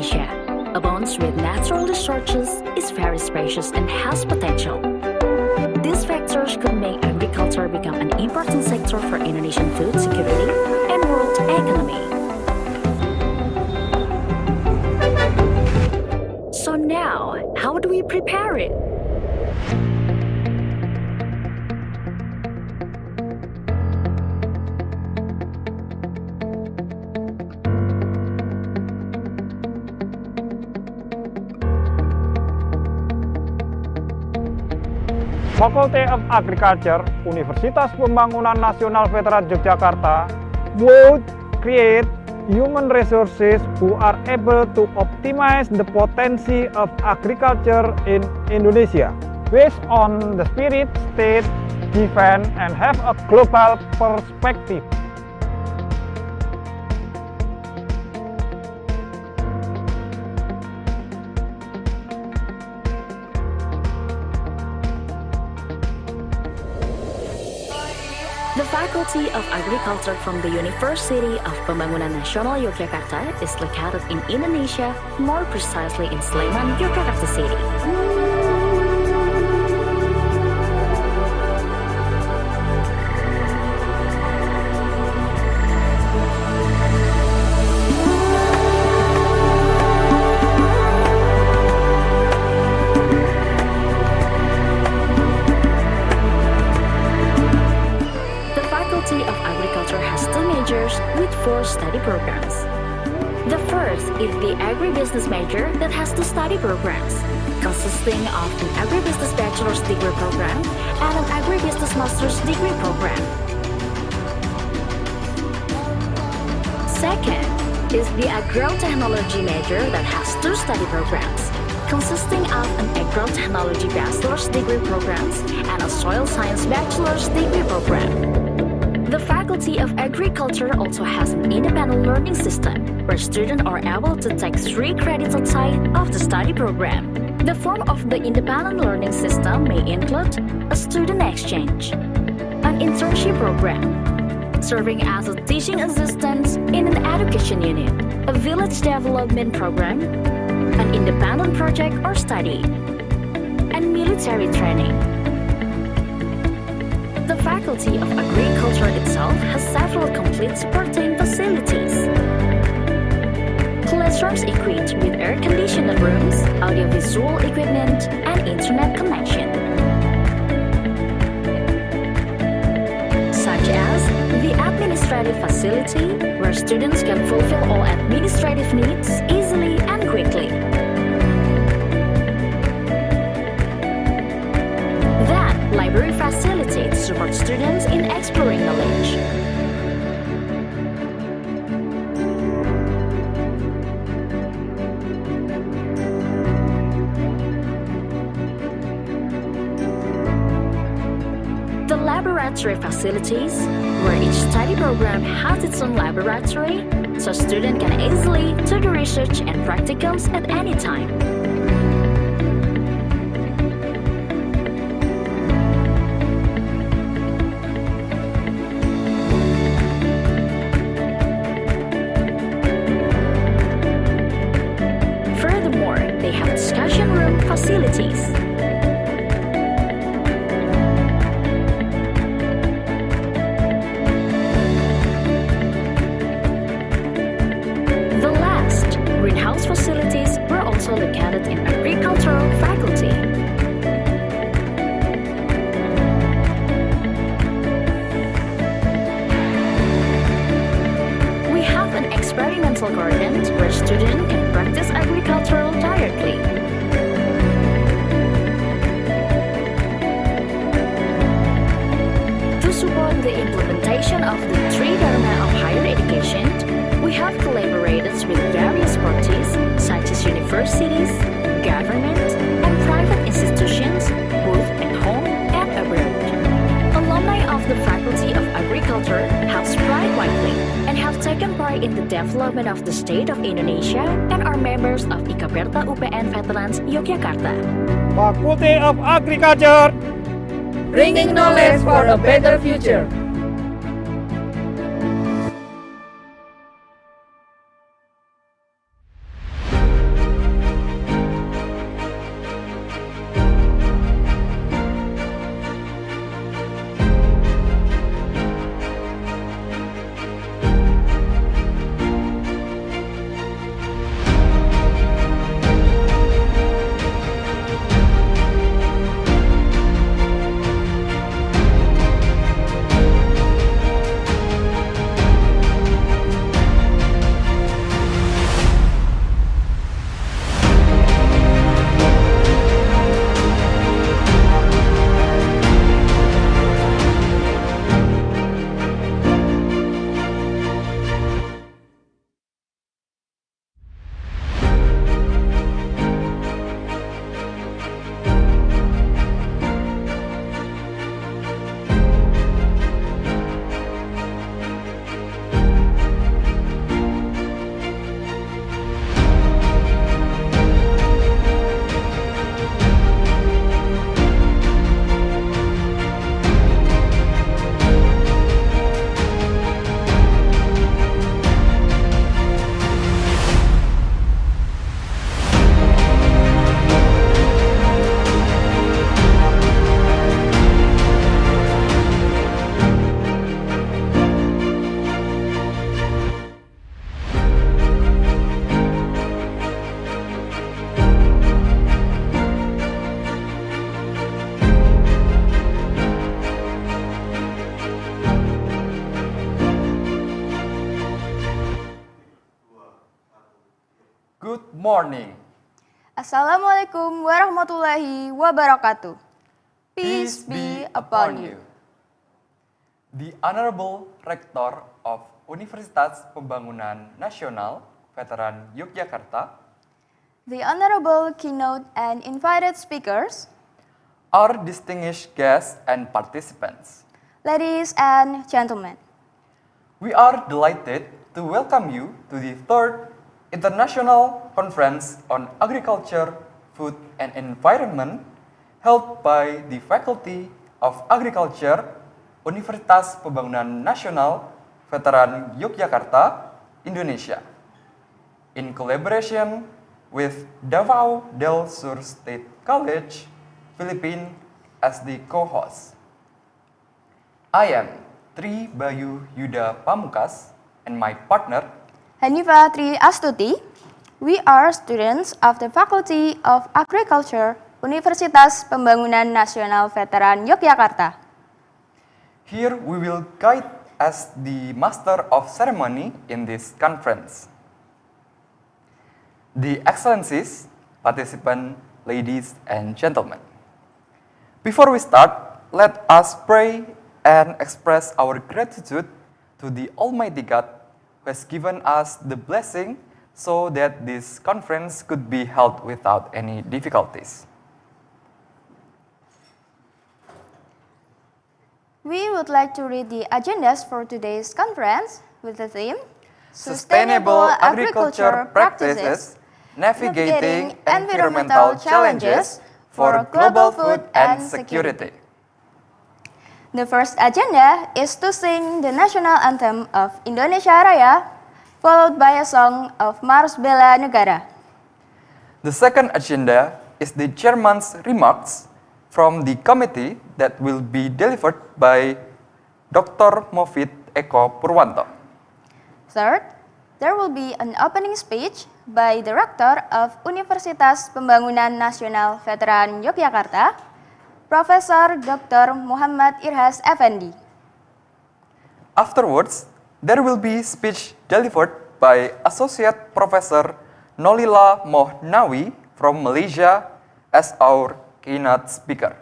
Indonesia abounds with natural resources, is very spacious and has potential. These factors could make agriculture become an important sector for Indonesian food security and world economy. So now, how do we prepare it? Faculty of Agriculture, Universitas Pembangunan Nasional Veteran Yogyakarta, would create human resources who are able to optimize the potency of agriculture in Indonesia, based on the spirit, state, defense, and have a global perspective. The Faculty of Agriculture from the University of Pembangunan Nasional Yogyakarta is located in Indonesia, more precisely in Sleman, Yogyakarta City. The Faculty of Agriculture has two majors with 4 study programs. The first is the Agribusiness major that has 2 study programs, consisting of an Agribusiness Bachelor's Degree program and an Agribusiness Master's Degree program. Second is the Agrotechnology major that has 2 study programs, consisting of an Agrotechnology Bachelor's Degree programs and a Soil Science Bachelor's Degree program. The Faculty of Agriculture also has an independent learning system, where students are able to take 3 credits outside of the study program. The form of the independent learning system may include a student exchange, an internship program, serving as a teaching assistant in an education unit, a village development program, an independent project or study, and military training. The Faculty of Agriculture itself has several complete supporting facilities. Classrooms equipped with air-conditioned rooms, audiovisual equipment, and internet connection. Such as the administrative facility, where students can fulfill all administrative needs easily and quickly. Library facility to support students in exploring knowledge. The laboratory facilities, where each study program has its own laboratory, so students can easily do the research and practicums at any time. They have discussion room facilities. The last, greenhouse facilities were also located in Agricultural Faculty. We have an experimental garden where students can practice agricultural directly. To support the implementation of the 3 Dharma of higher education, we have collaborated with various parties such as universities, government, and private institutions, both at home and abroad. Alumni of the Faculty of Agriculture have spread widely and have taken part in the development of the state of Indonesia and are members of IKABERTA UPN Veterans Yogyakarta. Faculty of Agriculture, bringing knowledge for a better future. morning. Assalamualaikum warahmatullahi wabarakatuh. Peace be upon you. The Honorable Rector of Universitas Pembangunan Nasional Veteran Yogyakarta, The honorable keynote and invited speakers, our distinguished guests and participants, ladies and gentlemen. we are delighted to welcome you to the third International Conference on Agriculture, Food and Environment held by the Faculty of Agriculture, Universitas Pembangunan Nasional Veteran Yogyakarta, Indonesia, in collaboration with Davao del Sur State College, Philippines, as the co-host. I am Tri Bayu Yuda Pamukas and my partner, Hanifa Tri Astuti. We are students of the Faculty of Agriculture, Universitas Pembangunan Nasional Veteran Yogyakarta. here we will guide as the master of ceremony in this conference. The Excellencies, participants, ladies and gentlemen. Before we start, let us pray and express our gratitude to the Almighty God who has given us the blessing so that this conference could be held without any difficulties. We would like to read the agendas for today's conference with the theme Sustainable Agriculture Practices, Navigating Environmental Challenges for Global Food and Security. The first agenda is to sing the national anthem of Indonesia Raya, followed by a song of Mars Bela Negara. The second agenda is the chairman's remarks from the committee that will be delivered by Dr. Mofid Eko Purwanto. Third, there will be an opening speech by the Rector of Universitas Pembangunan Nasional Veteran Yogyakarta, Profesor Dr. Muhammad Irhas Effendi. Afterwards, there will be speech delivered by Associate Professor Nolila Mohnawi from Malaysia as our keynote speaker.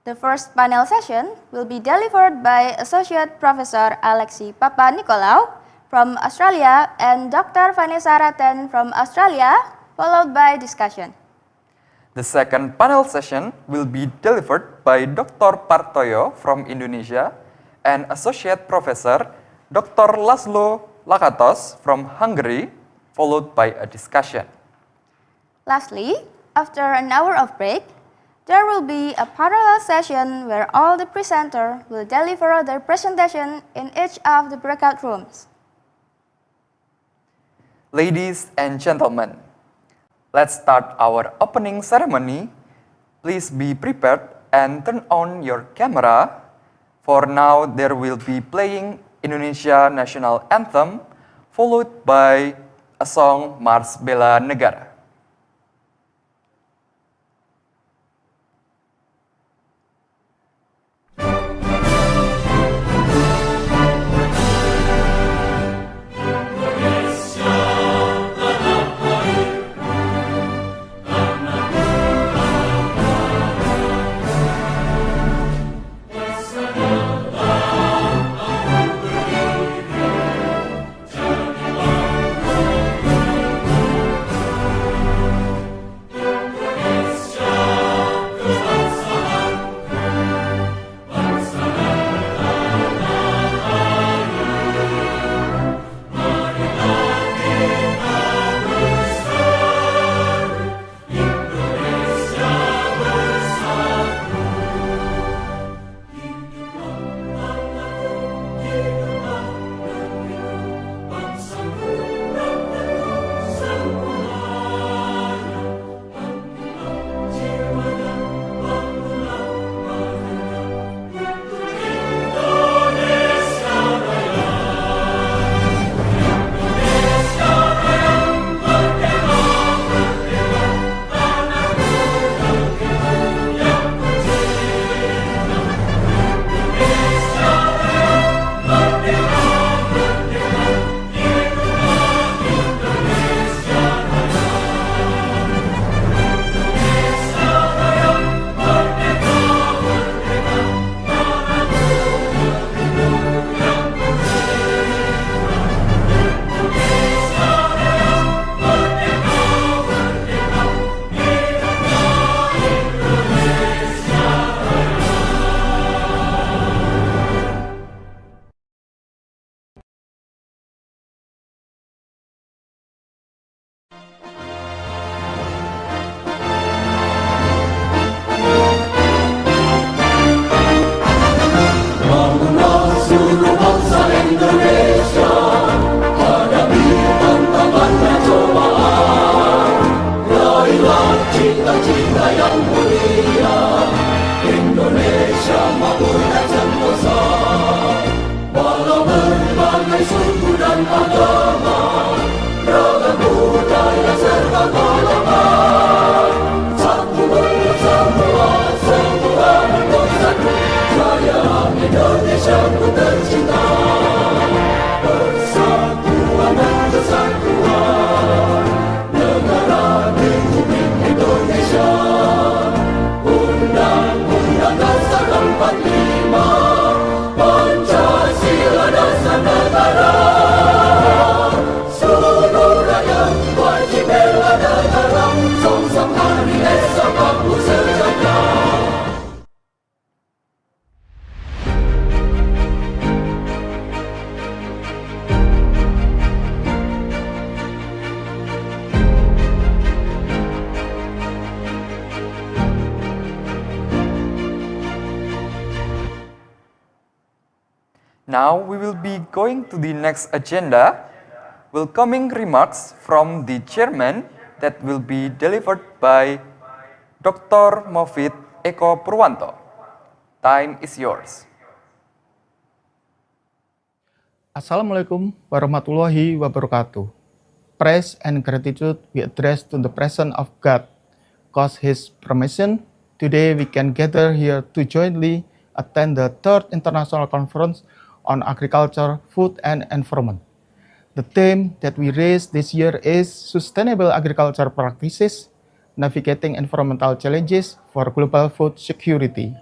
The first panel session will be delivered by Associate Professor Alexi Papa Nicolau from Australia and Dr. Vanessa Raten from Australia, followed by discussion. The second panel session will be delivered by Dr. Partoyo from Indonesia and Associate Professor Dr. Laszlo Lakatos from Hungary, followed by a discussion. Lastly, after an hour of break, there will be a parallel session where all the presenters will deliver their presentation in each of the breakout rooms. Ladies and gentlemen, let's start our opening ceremony. Please be prepared and turn on your camera. For now, there will be playing Indonesia National Anthem, followed by a song Mars Bela Negara. Now we will be going to the next agenda, welcoming remarks from the chairman that will be delivered by Dr. Mofid Eko Purwanto. Time is yours. Assalamualaikum warahmatullahi wabarakatuh. Praise and gratitude we address to the presence of God. Cause His permission, today we can gather here to jointly attend the third international conference on agriculture, food, and environment. The theme that we raised this year is Sustainable Agriculture Practices, Navigating Environmental Challenges for Global Food Security.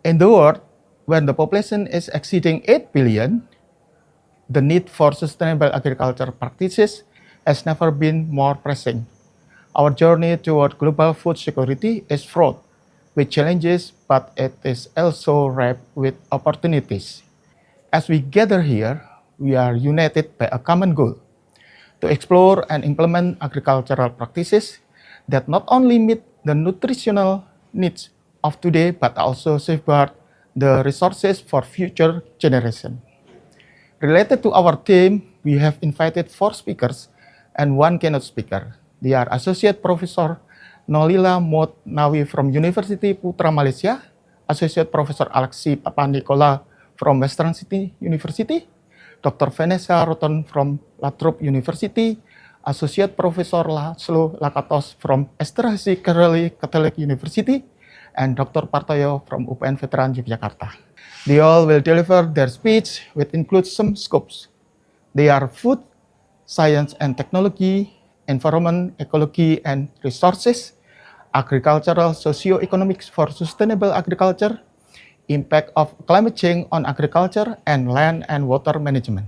In the world, when the population is exceeding 8 billion, the need for sustainable agriculture practices has never been more pressing. Our journey toward global food security is fraught with challenges, but it is also ripe with opportunities. As we gather here, we are united by a common goal to explore and implement agricultural practices that not only meet the nutritional needs of today, but also safeguard the resources for future generations. Related to our theme, we have invited 4 speakers and 1 keynote speaker. They are Associate Professor Nolila Mohd Nawi from University Putra Malaysia, Associate Professor Alexi Papanicolaou from Western Sydney University, Dr. Vanessa Roton from La Trobe University, Associate Professor Laszlo Lakatos from Esterhazy Karaly Catholic University, and Dr. Partoyo from UPN Veteran Yogyakarta. They all will deliver their speech, which includes some scopes. They are food, science and technology, environment, ecology and resources, agricultural socio-economics for sustainable agriculture, impact of climate change on agriculture, and land and water management.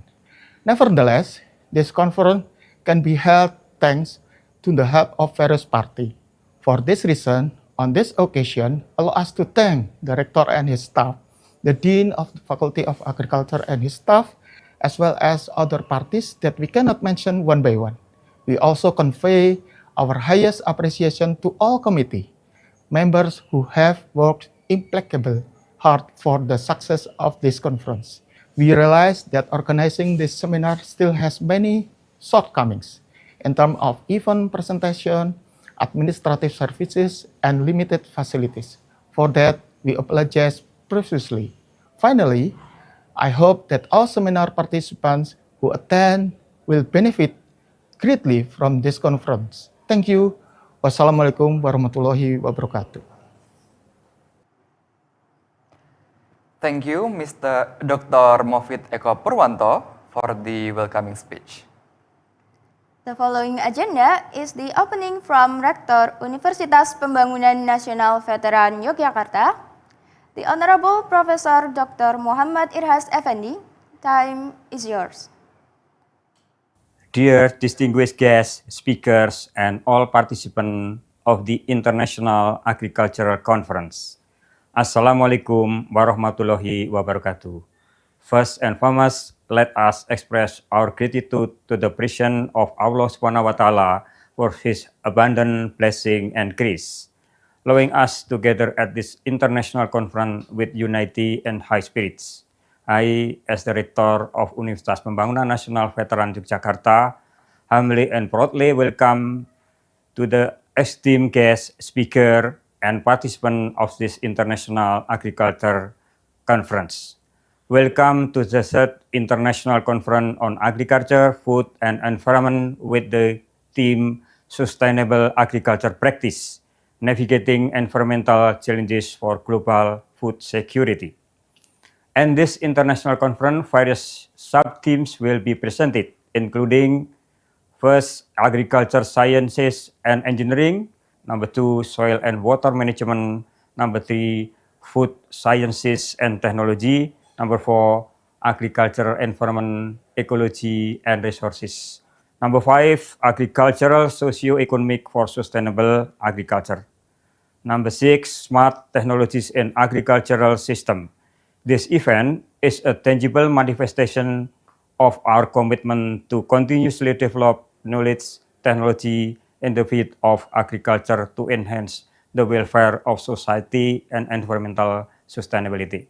Nevertheless, this conference can be held thanks to the help of various parties. For this reason, on this occasion, allow us to thank the Rector and his staff, the Dean of the Faculty of Agriculture and his staff, as well as other parties that we cannot mention one by one. We also convey our highest appreciation to all committee members who have worked implacably hard for the success of this conference. We realize that organizing this seminar still has many shortcomings in terms of event presentation, administrative services, and limited facilities. For that, we apologize profusely. Finally, I hope that all seminar participants who attend will benefit greatly from this conference. Thank you. Wassalamualaikum warahmatullahi wabarakatuh. Thank you, Mr. Dr. Mofid Eko Purwanto, for the welcoming speech. The following agenda is the opening from Rektor Universitas Pembangunan Nasional Veteran Yogyakarta, the Honorable Professor Dr. Muhammad Irhas Effendi. Time is yours. Dear distinguished guests, speakers, and all participants of the International Agricultural Conference, Assalamualaikum warahmatullahi wabarakatuh. First and foremost, let us express our gratitude to the presence of Allah Subhanahu wa Ta'ala for His abundant blessing and grace, allowing us to gather at this international conference with unity and high spirits. I, as the Rector of Universitas Pembangunan Nasional Veteran Yogyakarta, humbly and proudly welcome to the esteemed guest speaker, and participants of this International Agriculture Conference. Welcome to the third International Conference on Agriculture, Food and Environment with the theme Sustainable Agriculture Practice, Navigating Environmental Challenges for Global Food Security. And this international conference, various sub-themes will be presented, including first, agriculture sciences and engineering; number 2, soil and water management; number 3, food sciences and technology; number 4, agriculture, environment, ecology, and resources; number 5, agricultural socio-economic for sustainable agriculture; number 6, smart technologies in agricultural system. This event is a tangible manifestation of our commitment to continuously develop knowledge, technology in the field of agriculture to enhance the welfare of society and environmental sustainability.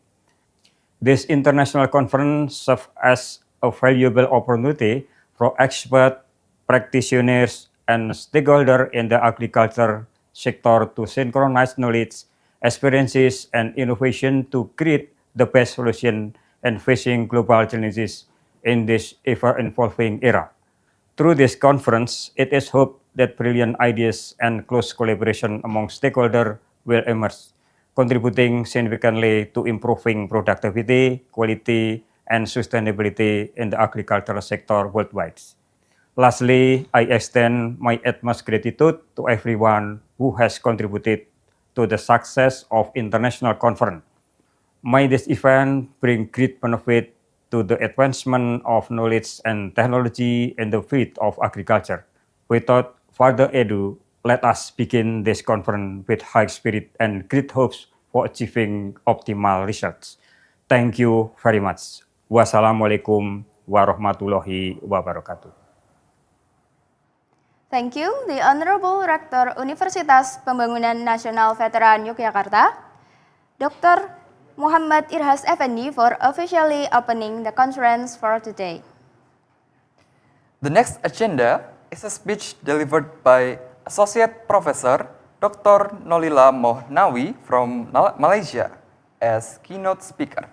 This international conference serves as a valuable opportunity for expert practitioners and stakeholders in the agriculture sector to synchronize knowledge, experiences, and innovation to create the best solution in facing global challenges in this ever-evolving era. Through this conference, it is hoped that brilliant ideas and close collaboration among stakeholders will emerge, contributing significantly to improving productivity, quality, and sustainability in the agricultural sector worldwide. Lastly, I extend my utmost gratitude to everyone who has contributed to the success of international conference. May this event bring great benefit to the advancement of knowledge and technology in the field of agriculture. Without further ado, let us begin this conference with high spirit and great hopes for achieving optimal results. Thank you very much. Wassalamualaikum warahmatullahi wabarakatuh. Thank you, the Honorable Rector Universitas Pembangunan Nasional Veteran Yogyakarta, Dr. Muhammad Irhas Effendi, for officially opening the conference for today. The next agenda is a speech delivered by Associate Professor Dr. Nolila Mohnawi from Malaysia as keynote speaker.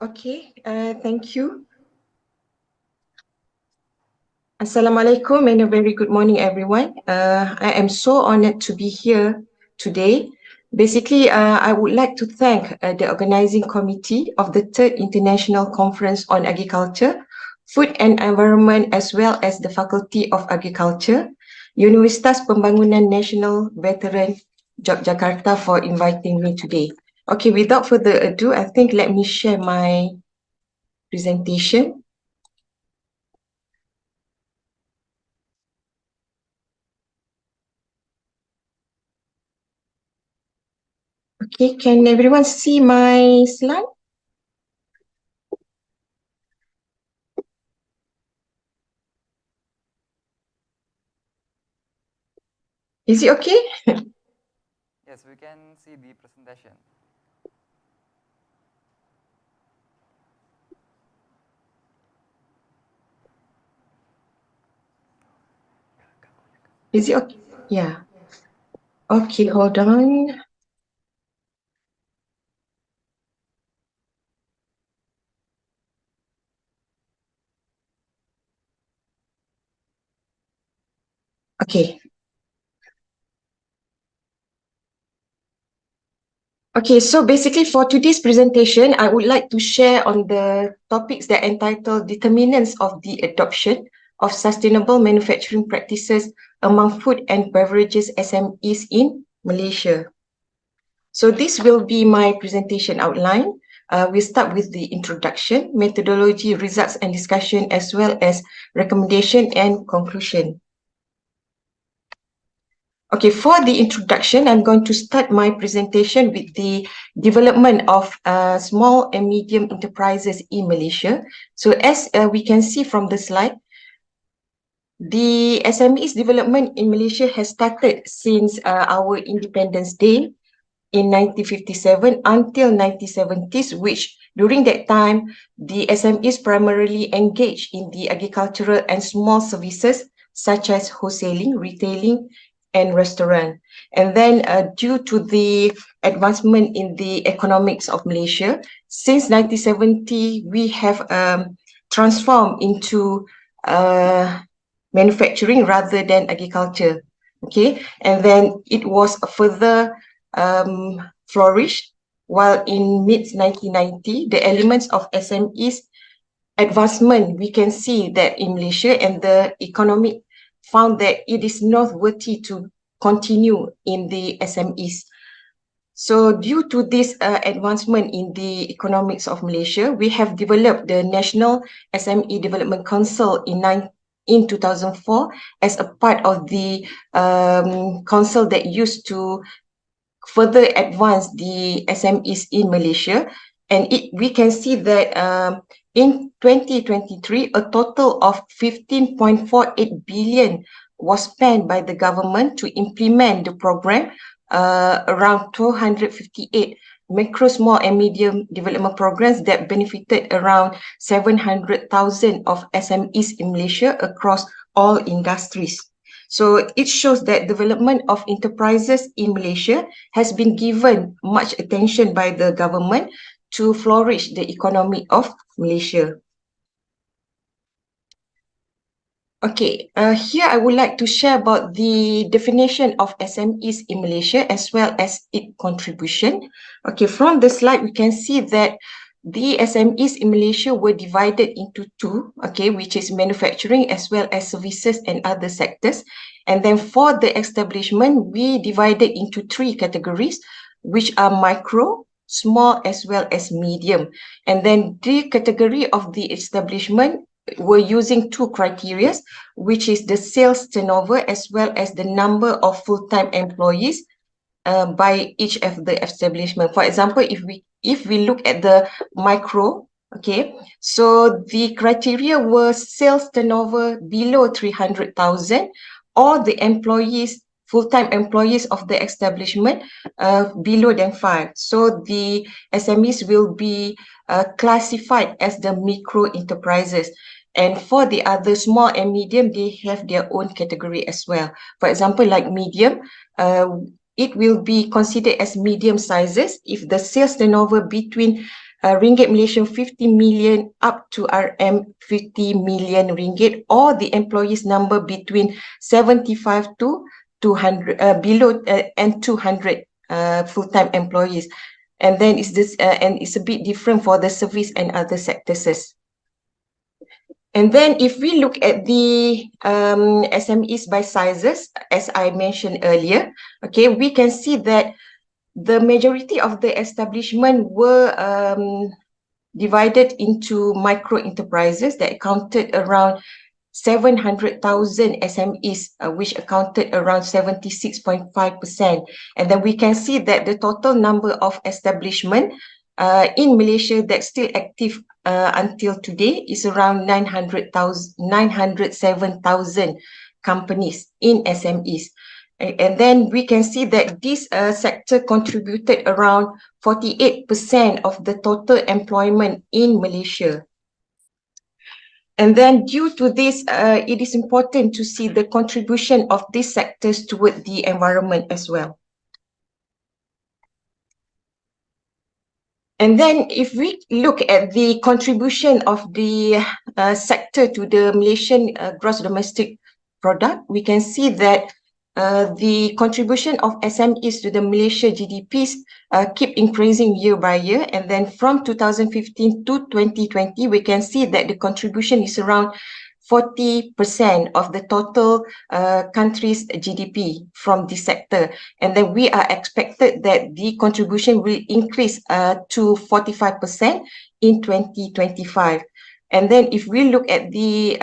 Okay, thank you. Assalamualaikum and a very good morning, everyone. I am so honored to be here today. Basically, I would like to thank the organizing committee of the Third International Conference on Agriculture, Food and Environment, as well as the Faculty of Agriculture, Universitas Pembangunan Nasional Veteran Yogyakarta, for inviting me today. Okay, without further ado, I think let me share my presentation. Okay, can everyone see my slide? Is it okay? Yes, we can see the presentation. Is it okay? Yeah. Okay, hold on. Okay. Okay, so basically for today's presentation, I would like to share on the topics that entitled Determinants of the Adoption of Sustainable Manufacturing Practices among Food and Beverages SMEs in Malaysia. So this will be my presentation outline. We'll start with the introduction, methodology, results and discussion, as well as recommendation and conclusion. Okay, for the introduction, I'm going to start my presentation with the development of small and medium enterprises in Malaysia. So as we can see from the slide, the SMEs development in Malaysia has started since our Independence Day in 1957 until 1970s, which during that time, the SMEs primarily engaged in the agricultural and small services such as wholesaling, retailing, and restaurant. And then due to the advancement in the economics of Malaysia, since 1970, we have transformed into manufacturing rather than agriculture. Okay, and then it was further flourished, while in mid-1990, the elements of SMEs advancement, we can see that in Malaysia, and the economic found that it is noteworthy to continue in the SMEs. So due to this advancement in the economics of Malaysia, we have developed the National SME Development Council in 2004 as a part of the council that used to further advance the SMEs in Malaysia. And we can see that in 2023, a total of 15.48 billion was spent by the government to implement the program, around 258 micro, small and medium development programs that benefited around 700,000 of SMEs in Malaysia across all industries. So it shows that development of enterprises in Malaysia has been given much attention by the government to flourish the economy of Malaysia. Okay, here I would like to share about the definition of SMEs in Malaysia as well as its contribution. Okay, from the slide, we can see that the SMEs in Malaysia were divided into two, okay, which is manufacturing as well as services and other sectors. And then for the establishment, we divided into three categories, which are micro, small as well as medium. And then the category of the establishment were using two criteria, which is the sales turnover as well as the number of full-time employees by each of the establishment. For example, if we look at the micro, okay, so the criteria were sales turnover below 300,000, or the employees, full-time employees of the establishment below than 5. So the SMEs will be classified as the micro enterprises. And for the other small and medium, they have their own category as well. For example, like medium, it will be considered as medium sizes if the sales turnover between ringgit Malaysian 50 million up to RM 50 million ringgit, or the employees number between 75 to 200 below and 200 full-time employees. And then it's a bit different for the service and other sectors. And then if we look at the SMEs by sizes, as I mentioned earlier, okay, we can see that the majority of the establishment were divided into micro enterprises that accounted around 700,000 SMEs, which accounted around 76.5%. And then we can see that the total number of establishment in Malaysia that's still active until today is around 907,000 companies in SMEs. And then we can see that this sector contributed around 48% of the total employment in Malaysia. And then due to this, it is important to see the contribution of these sectors toward the environment as well. And then if we look at the contribution of the sector to the Malaysian gross domestic product, we can see that the contribution of SMEs to the Malaysia GDPs keep increasing year by year. And then from 2015 to 2020, we can see that the contribution is around 40% of the total country's GDP from this sector. And then we are expected that the contribution will increase to 45% in 2025. And then if we look at the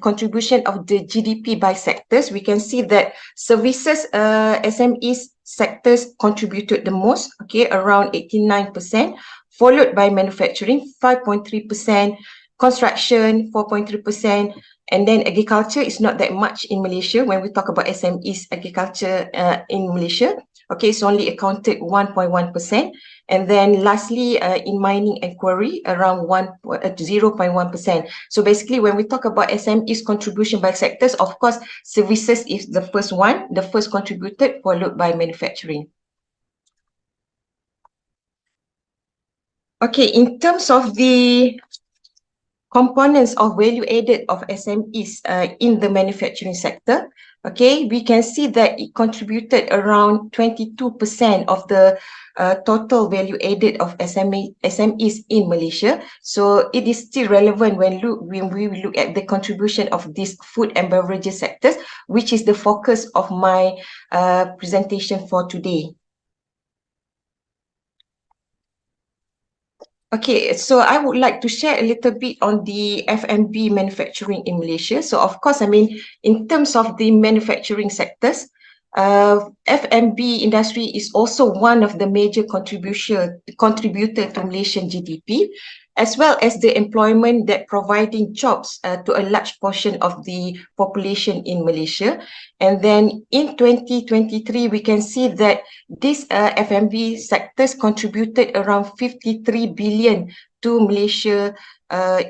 contribution of the GDP by sectors, we can see that services, SMEs sectors contributed the most, okay, around 89%, followed by manufacturing, 5.3%, construction, 4.3%, and then agriculture is not that much in Malaysia. When we talk about SMEs, agriculture in Malaysia, okay, it's only accounted 1.1%. And then lastly, in mining and quarry, around 0.1%. So basically, when we talk about SMEs contribution by sectors, of course, services is the first one, the first contributed, followed by manufacturing. Okay, in terms of the components of value added of SMEs in the manufacturing sector, okay, we can see that it contributed around 22% of the total value added of SMEs in Malaysia. So it is still relevant when we look at the contribution of these food and beverages sectors, which is the focus of my presentation for today. Okay, so I would like to share a little bit on the F&B manufacturing in Malaysia. So of course, I mean, in terms of the manufacturing sectors, F&B industry is also one of the major contributor to Malaysian GDP, as well as the employment that providing jobs to a large portion of the population in Malaysia. And then in 2023, we can see that these F&B sectors contributed around 53 billion to Malaysia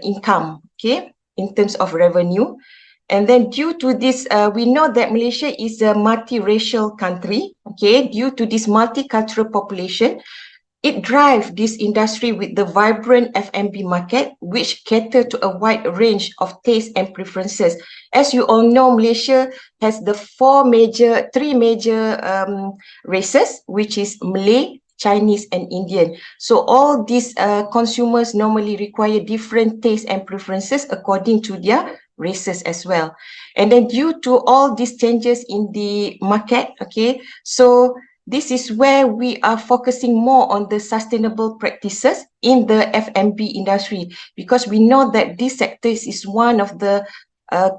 income, okay, in terms of revenue. And then due to this, we know that Malaysia is a multiracial country, okay, due to this multicultural population. It drives this industry with the vibrant F&B market, which cater to a wide range of tastes and preferences. As you all know, Malaysia has the three major races, which is Malay, Chinese, and Indian. So all these consumers normally require different tastes and preferences according to their races as well. And then due to all these changes in the market, okay, so this is where we are focusing more on the sustainable practices in the F&B industry, because we know that this sector is one of the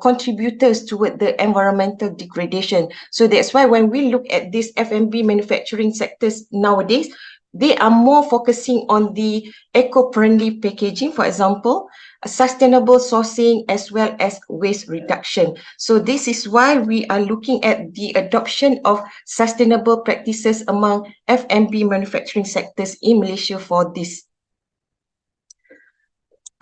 contributors toward the environmental degradation. So that's why when we look at these F&B manufacturing sectors nowadays, they are more focusing on the eco-friendly packaging, for example, sustainable sourcing, as well as waste reduction. So this is why we are looking at the adoption of sustainable practices among F&B manufacturing sectors in Malaysia for this.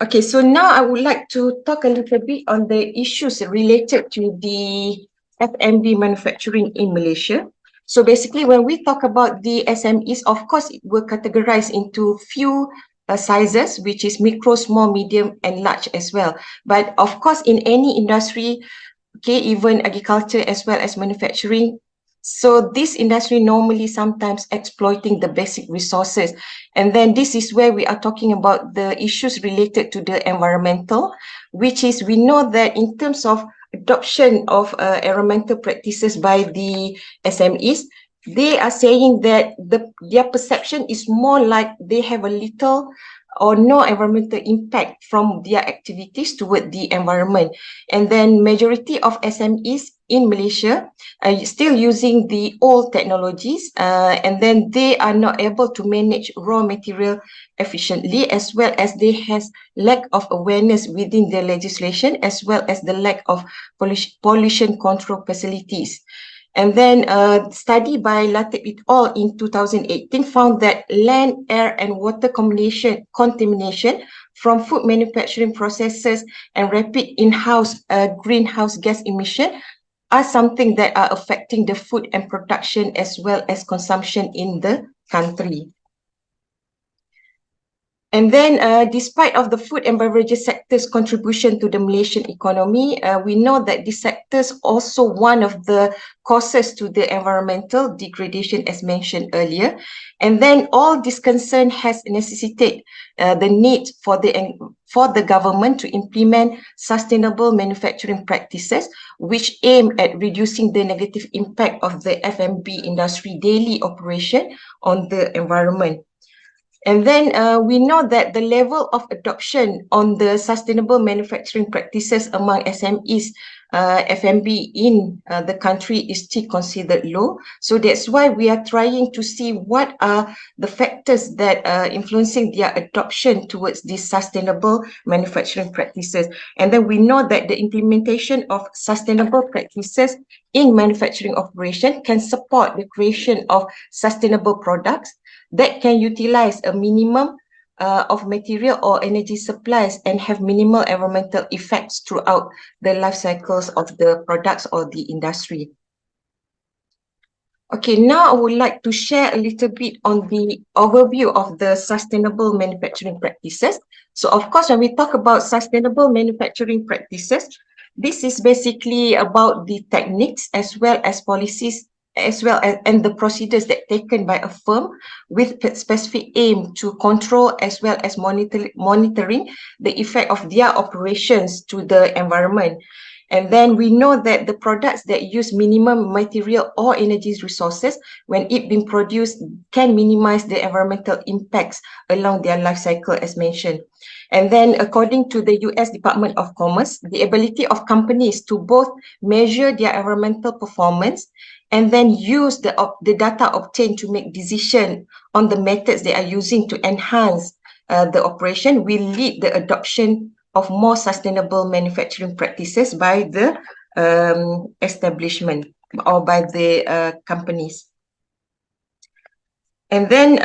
Okay, so now I would like to talk a little bit on the issues related to the F&B manufacturing in Malaysia. So basically, when we talk about the SMEs, of course, it will categorize into few sizes, which is micro, small, medium, and large as well. But of course, in any industry, okay, even agriculture as well as manufacturing, so this industry normally sometimes exploiting the basic resources. And then this is where we are talking about the issues related to the environmental, which is we know that in terms of adoption of environmental practices by the SMEs, they are saying that their perception is more like they have a little or no environmental impact from their activities toward the environment. And then majority of SMEs in Malaysia are still using the old technologies, and then they are not able to manage raw material efficiently, as well as they has lack of awareness within the legislation, as well as the lack of pollution control facilities. And then a study by Latif et al. In 2018 found that land, air, and water contamination from food manufacturing processes and rapid in-house greenhouse gas emission are something that are affecting the food and production as well as consumption in the country. And then despite of the food and beverages sector's contribution to the Malaysian economy, we know that this sector is also one of the causes to the environmental degradation as mentioned earlier. And then all this concern has necessitated the need for the government to implement sustainable manufacturing practices which aim at reducing the negative impact of the F&B industry daily operation on the environment. And then we know that the level of adoption on the sustainable manufacturing practices among SMEs, FMB in the country is still considered low. So that's why we are trying to see what are the factors that are influencing their adoption towards these sustainable manufacturing practices. And then we know that the implementation of sustainable practices in manufacturing operation can support the creation of sustainable products that can utilize a minimum of material or energy supplies and have minimal environmental effects throughout the life cycles of the products or the industry. Okay, now I would like to share a little bit on the overview of the sustainable manufacturing practices. So of course, when we talk about sustainable manufacturing practices, this is basically about the techniques as well as policies and the procedures that taken by a firm with specific aim to control as well as monitoring the effect of their operations to the environment. And then we know that the products that use minimum material or energy resources when it being produced can minimize the environmental impacts along their life cycle as mentioned. And then according to the US Department of Commerce, the ability of companies to both measure their environmental performance and then use the data obtained to make decision on the methods they are using to enhance the operation will lead the adoption of more sustainable manufacturing practices by the establishment or by the companies. And then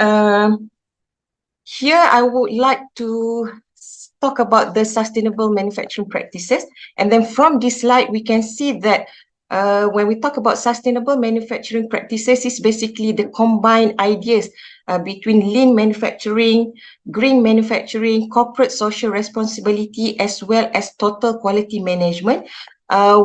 here I would like to talk about the sustainable manufacturing practices. And then from this slide, we can see that when we talk about sustainable manufacturing practices, it's basically the combined ideas between lean manufacturing, green manufacturing, corporate social responsibility, as well as total quality management,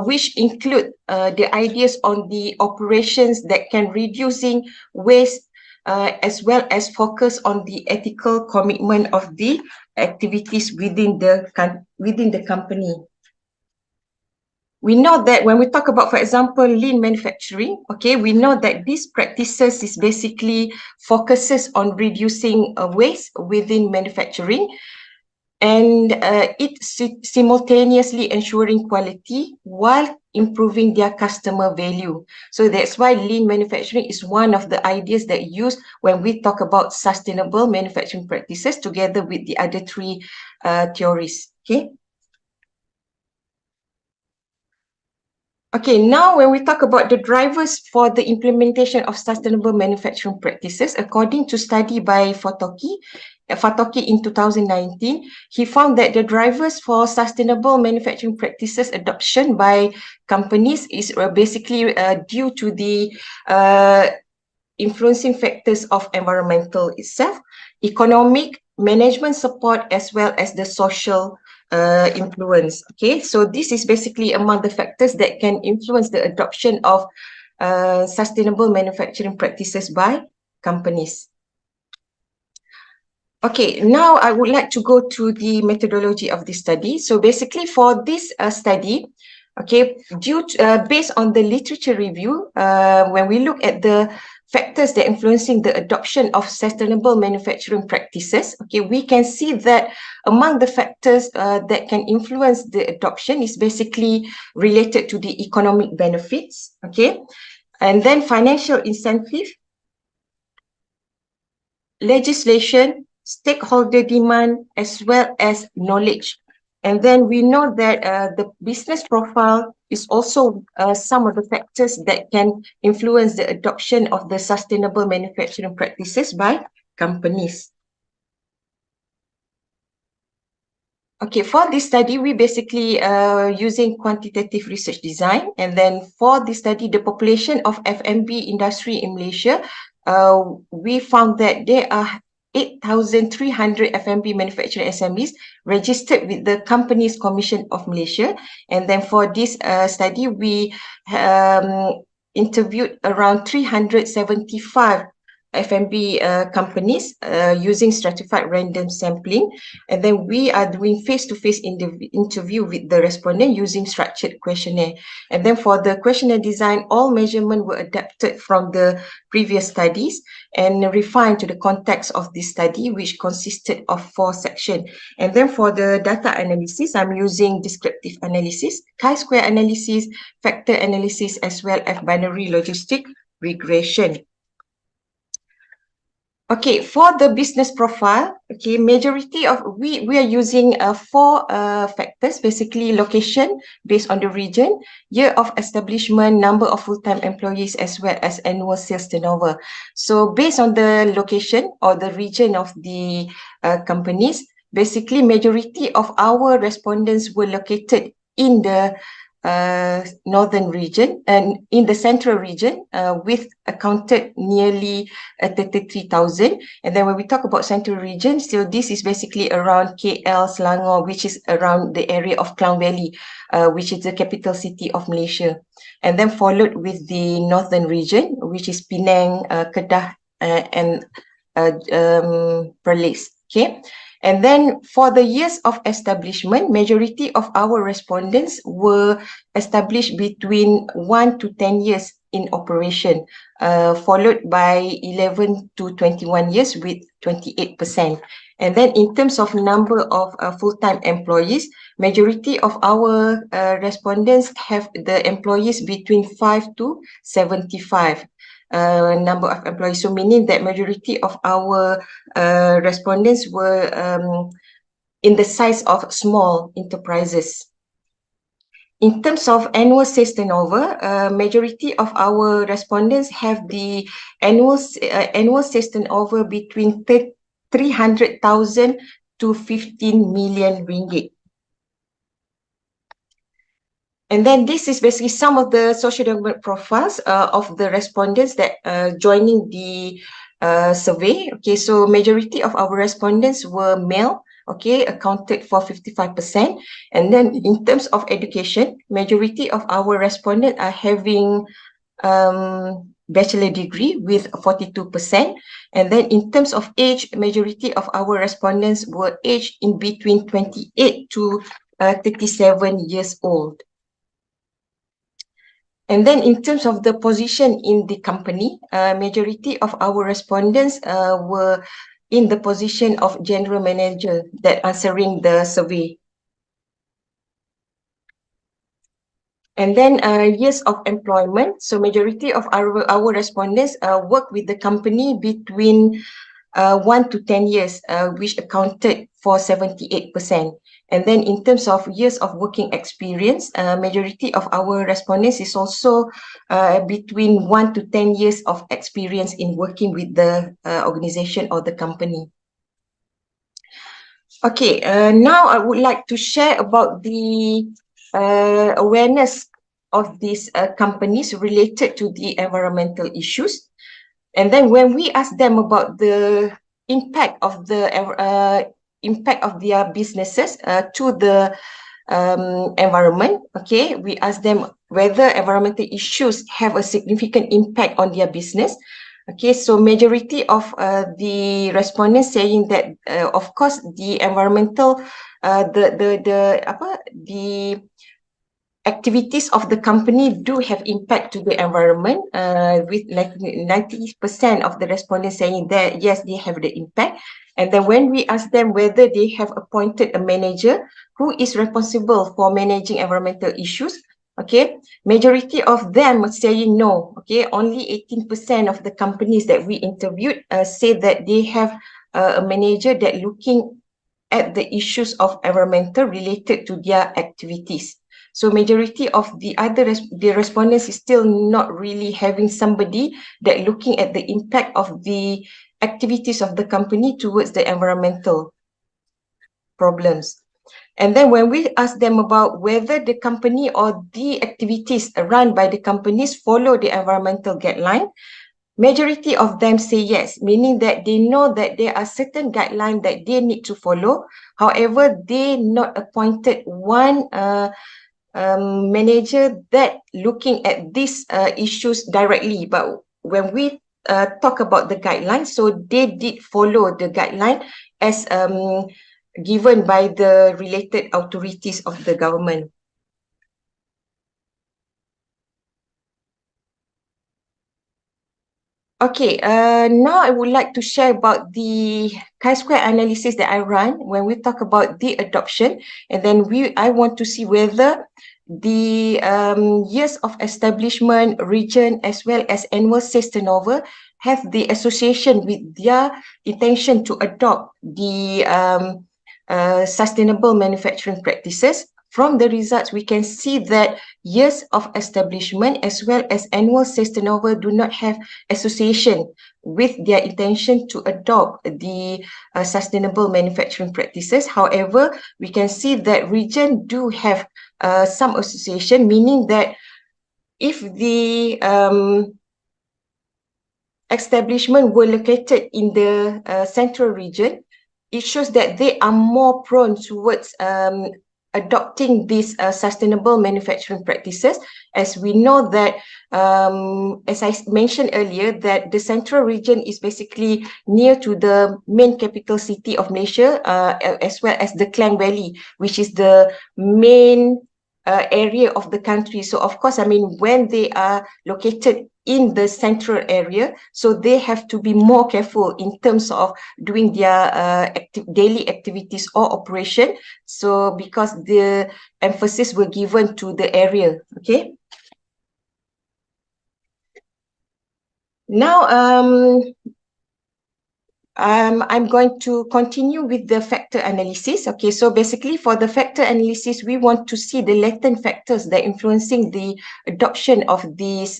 which include the ideas on the operations that can reducing waste, as well as focus on the ethical commitment of the activities within the company. We know that when we talk about, for example, lean manufacturing, okay, we know that these practices is basically focuses on reducing waste within manufacturing, and it simultaneously ensuring quality while improving their customer value. So that's why lean manufacturing is one of the ideas that used when we talk about sustainable manufacturing practices together with the other three theories, okay? Okay, now when we talk about the drivers for the implementation of sustainable manufacturing practices, according to study by Fatoki in 2019, he found that the drivers for sustainable manufacturing practices adoption by companies is basically due to the influencing factors of environmental itself, economic, management support, as well as the social influence. Okay, so this is basically among the factors that can influence the adoption of sustainable manufacturing practices by companies. Okay, now I would like to go to the methodology of this study. So basically for this study, okay, based on the literature review, when we look at the factors that are influencing the adoption of sustainable manufacturing practices, okay, we can see that among the factors that can influence the adoption is basically related to the economic benefits, okay, and then financial incentive, legislation, stakeholder demand, as well as knowledge. And then we know that the business profile is also some of the factors that can influence the adoption of the sustainable manufacturing practices by companies. Okay, for this study, we basically using quantitative research design. And then for this study, the population of FMB industry in Malaysia, we found that there are 8,300 FMB manufacturing SMEs registered with the Companies Commission of Malaysia. And then for this study, we interviewed around 375 F&B companies using stratified random sampling, and then we are doing face-to-face interview with the respondent using structured questionnaire. And then for the questionnaire design, all measurements were adapted from the previous studies and refined to the context of this study, which consisted of 4 sections. And then for the data analysis, I'm using descriptive analysis, chi-square analysis, factor analysis, as well as binary logistic regression. Okay, for the business profile, okay, majority of we are using 4 factors, basically location based on the region, year of establishment, number of full-time employees, as well as annual sales turnover. So based on the location or the region of the companies, basically majority of our respondents were located in the northern region and in the central region, with accounted nearly 33,000. And then when we talk about central region, so this is basically around KL, Selangor, which is around the area of Klang Valley, which is the capital city of Malaysia. And then followed with the northern region, which is Penang, Kedah, and Perlis. Okay. And then for the years of establishment, majority of our respondents were established between 1 to 10 years in operation, followed by 11 to 21 years with 28%. And then in terms of number of full-time employees, majority of our respondents have the employees between 5 to 75. Number of employees, so meaning that majority of our respondents were in the size of small enterprises. In terms of annual sales turnover, majority of our respondents have the annual sales turnover between 300,000 to 15 million ringgit. And then this is basically some of the socio-demographic profiles of the respondents that joining the survey. Okay, so majority of our respondents were male, okay, accounted for 55%. And then in terms of education, majority of our respondents are having bachelor degree with 42%. And then in terms of age, majority of our respondents were aged in between 28 to 37 years old. And then in terms of the position in the company, majority of our respondents were in the position of general manager that answering the survey. And then years of employment. So majority of our respondents work with the company between 1 to 10 years, which accounted for 78%. And then in terms of years of working experience, majority of our respondents is also between 1 to 10 years of experience in working with the organization or the company. Okay, now I would like to share about the awareness of these companies related to the environmental issues. And then when we ask them about the impact of their businesses to the environment, okay, we ask them whether environmental issues have a significant impact on their business. Okay, so majority of the respondents saying that of course the environmental the activities of the company do have impact to the environment, with like 90% of the respondents saying that yes, they have the impact. And then when we ask them whether they have appointed a manager who is responsible for managing environmental issues, okay, majority of them are saying no. Okay, only 18% of the companies that we interviewed say that they have a manager that looking at the issues of environmental related to their activities. So majority of the respondents is still not really having somebody that looking at the impact of the activities of the company towards the environmental problems. And then when we ask them about whether the company or the activities run by the companies follow the environmental guideline, majority of them say yes, meaning that they know that there are certain guidelines that they need to follow. However, they not appointed one manager that looking at these issues directly. But when we talk about the guidelines. So they did follow the guideline as given by the related authorities of the government. Okay, now I would like to share about the chi-square analysis that I run when we talk about the adoption, and then I want to see whether the years of establishment, region, as well as annual sales turnover have the association with their intention to adopt the sustainable manufacturing practices. From the results, we can see that years of establishment as well as annual sales turnover do not have association with their intention to adopt the sustainable manufacturing practices. However, we can see that region do have some association, meaning that if the establishment were located in the central region, it shows that they are more prone towards adopting these sustainable manufacturing practices, as we know that, as I mentioned earlier, that the central region is basically near to the main capital city of Malaysia, as well as the Klang Valley, which is the main area of the country. So of course, I mean, when they are located in the central area, so they have to be more careful in terms of doing their daily activities or operation. So because the emphasis were given to the area, okay? Now, I'm going to continue with the factor analysis. Okay, so basically for the factor analysis, we want to see the latent factors that influencing the adoption of these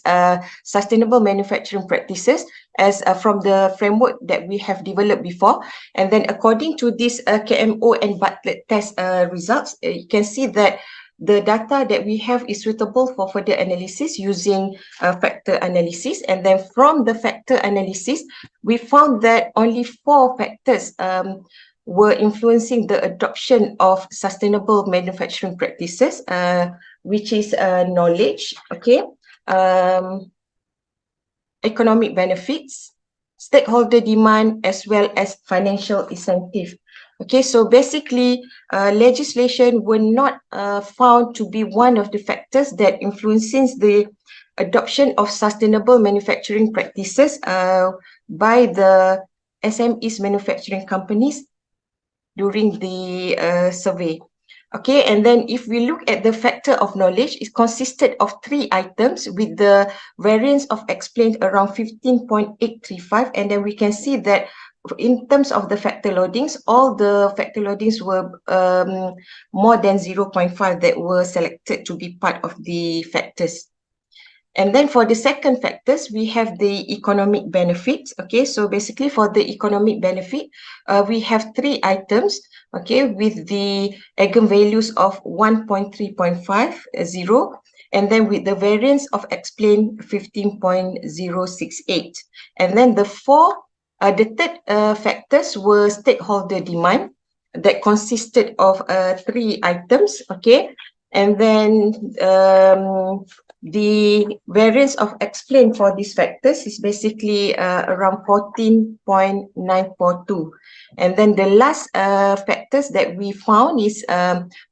sustainable manufacturing practices as from the framework that we have developed before. And then according to this KMO and Bartlett test results, you can see that the data that we have is suitable for further analysis using factor analysis. And then from the factor analysis, we found that only 4 factors were influencing the adoption of sustainable manufacturing practices, which is knowledge, okay, economic benefits, stakeholder demand, as well as financial incentive. Okay, so basically, legislation were not found to be one of the factors that influences the adoption of sustainable manufacturing practices by the SMEs manufacturing companies during the survey. Okay, and then if we look at the factor of knowledge, it consisted of 3 items with the variance of explained around 15.835, and then we can see that in terms of the factor loadings, all the factor loadings were more than 0.5 that were selected to be part of the factors. And then for the second factors, we have the economic benefits. Okay, so basically for the economic benefit, we have 3 items, okay, with the eigenvalues of 1.3.50, and then with the variance of explained 15.068. And then the the third factors were stakeholder demand that consisted of 3 items, okay, and then the variance of explained for these factors is basically around 14.942. And then the last factors that we found is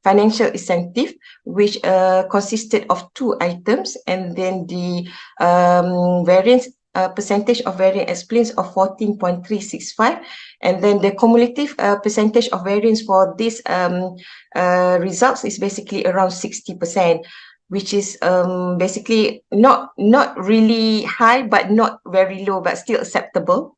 financial incentive, which consisted of 2 items, and then the variance percentage of variance explains of 14.365, and then the cumulative percentage of variance for these results is basically around 60%, which is basically not really high, but not very low, but still acceptable.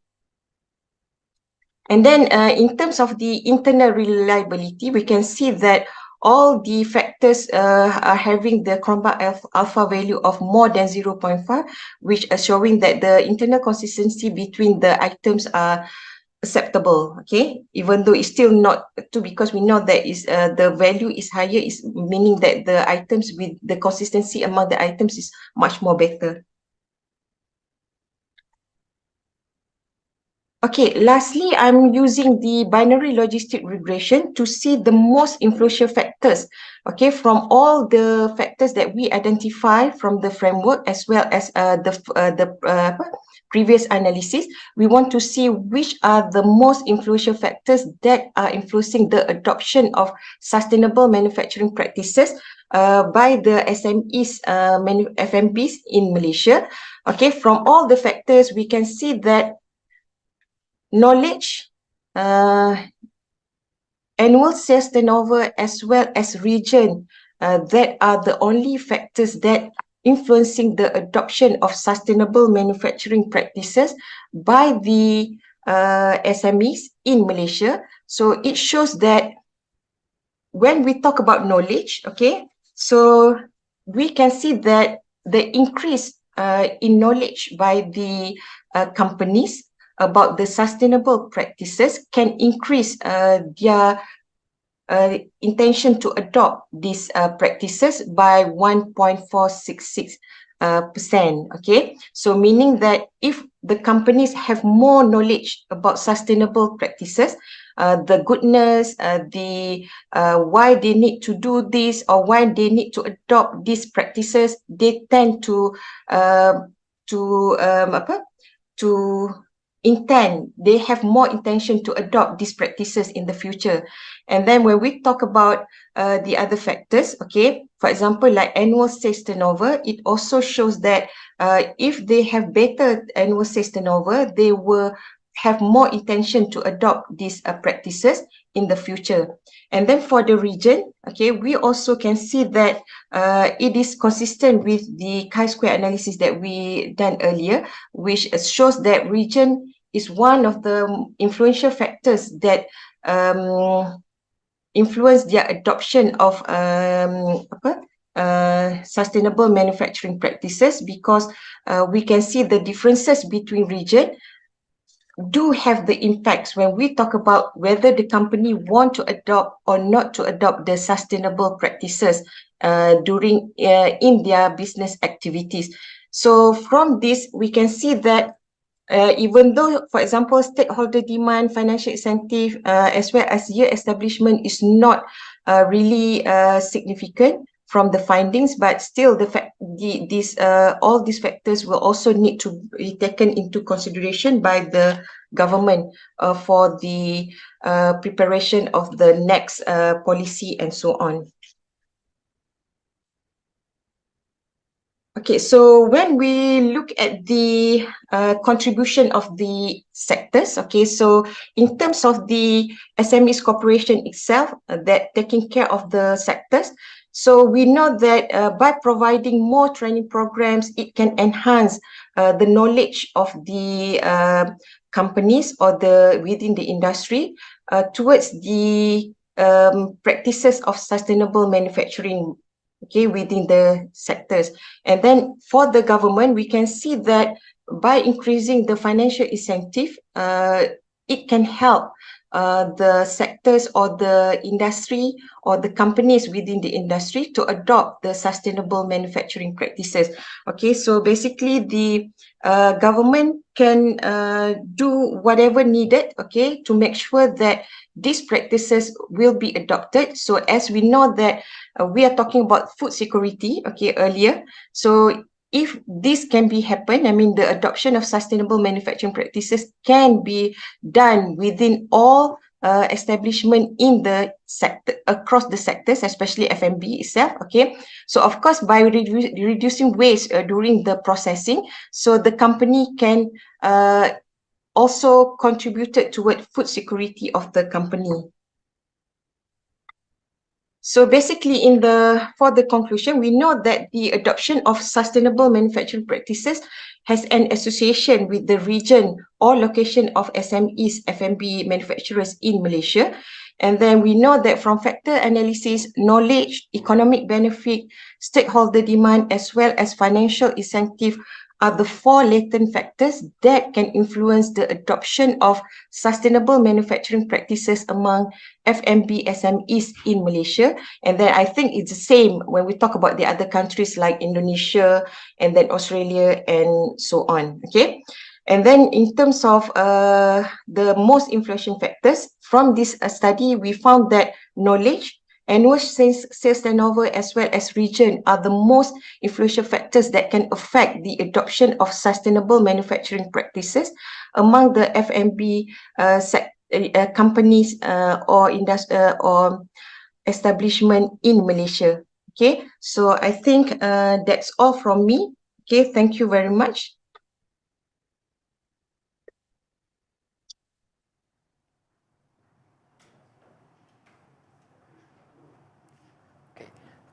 And then in terms of the internal reliability, we can see that all the factors are having the Cronbach alpha value of more than 0.5, which is showing that the internal consistency between the items are acceptable, okay, even though it's still not too, because we know that is the value is higher, is meaning that the items with the consistency among the items is much more better. Okay, lastly, I'm using the binary logistic regression to see the most influential factors, okay, from all the factors that we identify from the framework, as well as the previous analysis, we want to see which are the most influential factors that are influencing the adoption of sustainable manufacturing practices by the SMEs, FMBs in Malaysia. Okay, from all the factors, we can see that knowledge, annual sales turnover, as well as region, that are the only factors that influencing the adoption of sustainable manufacturing practices by the SMEs in Malaysia. So it shows that when we talk about knowledge, okay, so we can see that the increase in knowledge by the companies about the sustainable practices can increase their intention to adopt these practices by 1.466%. Okay, so meaning that if the companies have more knowledge about sustainable practices, the goodness, the why they need to do this or why they need to adopt these practices, they tend to intend, they have more intention to adopt these practices in the future. And then when we talk about the other factors, okay, for example, like annual sales turnover, it also shows that if they have better annual sales turnover, they will have more intention to adopt these practices in the future. And then for the region, okay, we also can see that it is consistent with the chi-square analysis that we done earlier, which shows that region is one of the influential factors that influence their adoption of sustainable manufacturing practices, because we can see the differences between region do have the impacts when we talk about whether the company want to adopt or not to adopt the sustainable practices during in their business activities. So from this, we can see that even though, for example, stakeholder demand, financial incentive, as well as year establishment is not really significant from the findings, but still the fact all these factors will also need to be taken into consideration by the government for the preparation of the next policy and so on. Okay, so when we look at the contribution of the sectors, okay, so in terms of the SMEs Corporation itself, that taking care of the sectors, so we know that by providing more training programs, it can enhance the knowledge of the companies or within the industry towards the practices of sustainable manufacturing, okay, within the sectors. And then for the government, we can see that by increasing the financial incentive, it can help the sectors or the industry or the companies within the industry to adopt the sustainable manufacturing practices. Okay, so basically the government can do whatever needed, okay, to make sure that these practices will be adopted. So as we know that we are talking about food security, okay, earlier. So if this can be happen, I mean, the adoption of sustainable manufacturing practices can be done within all establishment in the sector, across the sectors, especially FMB itself, okay. So of course, by reducing waste during the processing, so the company can also contributed toward food security of the company. So basically, for the conclusion, we know that the adoption of sustainable manufacturing practices has an association with the region or location of SMEs, FMB manufacturers in Malaysia. And then we know that from factor analysis, knowledge, economic benefit, stakeholder demand, as well as financial incentive are the four latent factors that can influence the adoption of sustainable manufacturing practices among FMB SMEs in Malaysia. And then I think it's the same when we talk about the other countries like Indonesia and then Australia and so on, okay? And then in terms of the most influential factors from this study, we found that knowledge, Annual sales turnover as well as region are the most influential factors that can affect the adoption of sustainable manufacturing practices among the F&B companies or establishment in Malaysia. Okay, so I think that's all from me. Okay, thank you very much.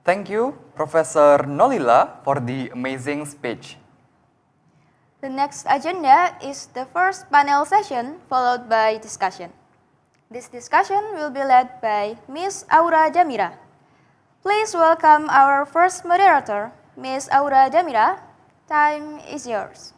Thank you, Professor Nolila, for the amazing speech. The next agenda is the first panel session followed by discussion. This discussion will be led by Ms. Aura Jamira. Please welcome our first moderator, Ms. Aura Jamira. Time is yours.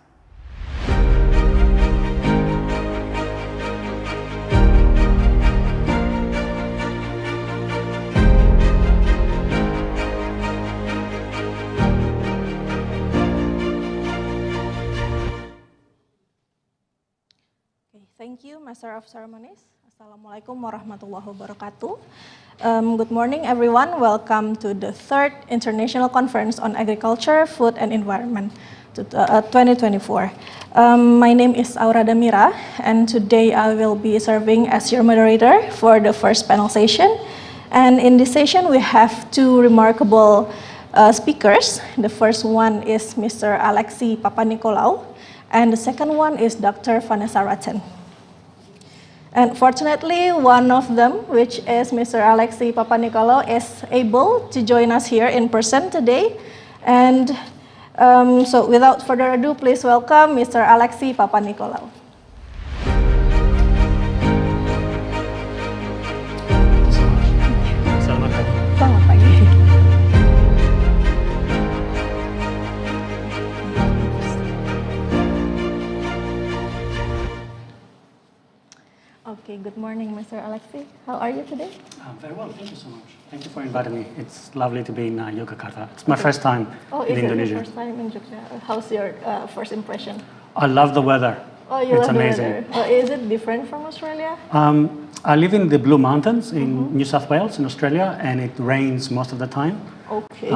Thank you, Master of Ceremonies. Assalamualaikum warahmatullahi wabarakatuh. Good morning, everyone. Welcome to the third International Conference on Agriculture, Food and Environment 2024. My name is Aura Jamira, and today I will be serving as your moderator for the first panel session. And in this session, we have two remarkable speakers. The first one is Mr. Alexi Papanicolaou, and the second one is Dr. Vanessa Ratten. And fortunately, one of them, which is Mr. Alexi Papanicolaou, is able to join us here in person today. And so without further ado, please welcome Mr. Alexi Papanicolaou. Selamat pagi. Selamat pagi. Okay, good morning, Mr. Alexi. How are you today? Very well, thank you so much. Thank you for inviting me. It's lovely to be in Yogyakarta. It's my first time in Indonesia. Oh, is it your first time in Yogyakarta? How's your first impression? I love the weather. Oh, you it's love amazing. the weather. Is it different from Australia? I live in the Blue Mountains in New South Wales in Australia, and it rains most of the time. Okay.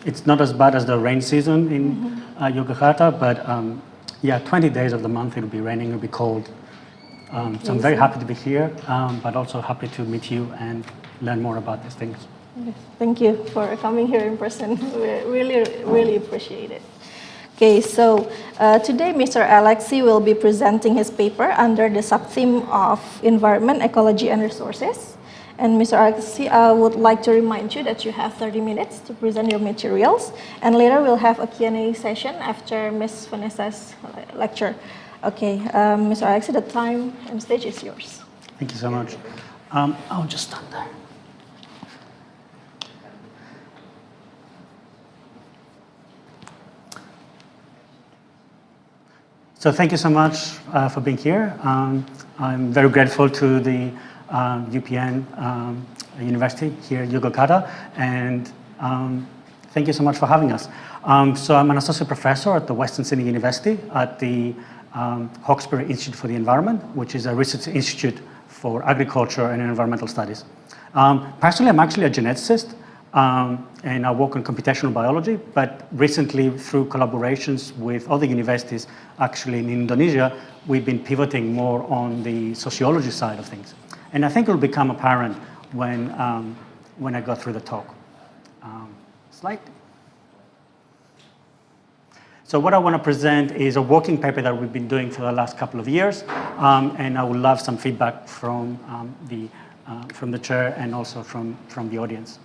It's not as bad as the rain season in Yogyakarta, but yeah, 20 days of the month it'll be raining, it'll be cold. So I'm very happy to be here, but also happy to meet you and learn more about these things. Yes, thank you for coming here in person. We really appreciate it. Okay, so today Mr. Alexi will be presenting his paper under the sub-theme of Environment, Ecology and Resources. And Mr. Alexi, I would like to remind you that you have 30 minutes to present your materials, and later we'll have a Q&A session after Ms. Vanessa's lecture. Okay, Mr. Alexi, the time and stage is yours. Thank you so much. I'll just stand there. So thank you so much for being here. I'm very grateful to the UPN University here in Yogyakarta, and thank you so much for having us. So I'm an associate professor at the Western Sydney University at the Hawkesbury Institute for the Environment, which is a research institute for agriculture and environmental studies. Personally, I'm actually a geneticist, and I work on computational biology, but recently through collaborations with other universities, actually in Indonesia, we've been pivoting more on the sociology side of things. And I think it will become apparent when I go through the talk. Slide. So what I want to present is a working paper that we've been doing for the last couple of years, and I would love some feedback from the chair and also from the audience.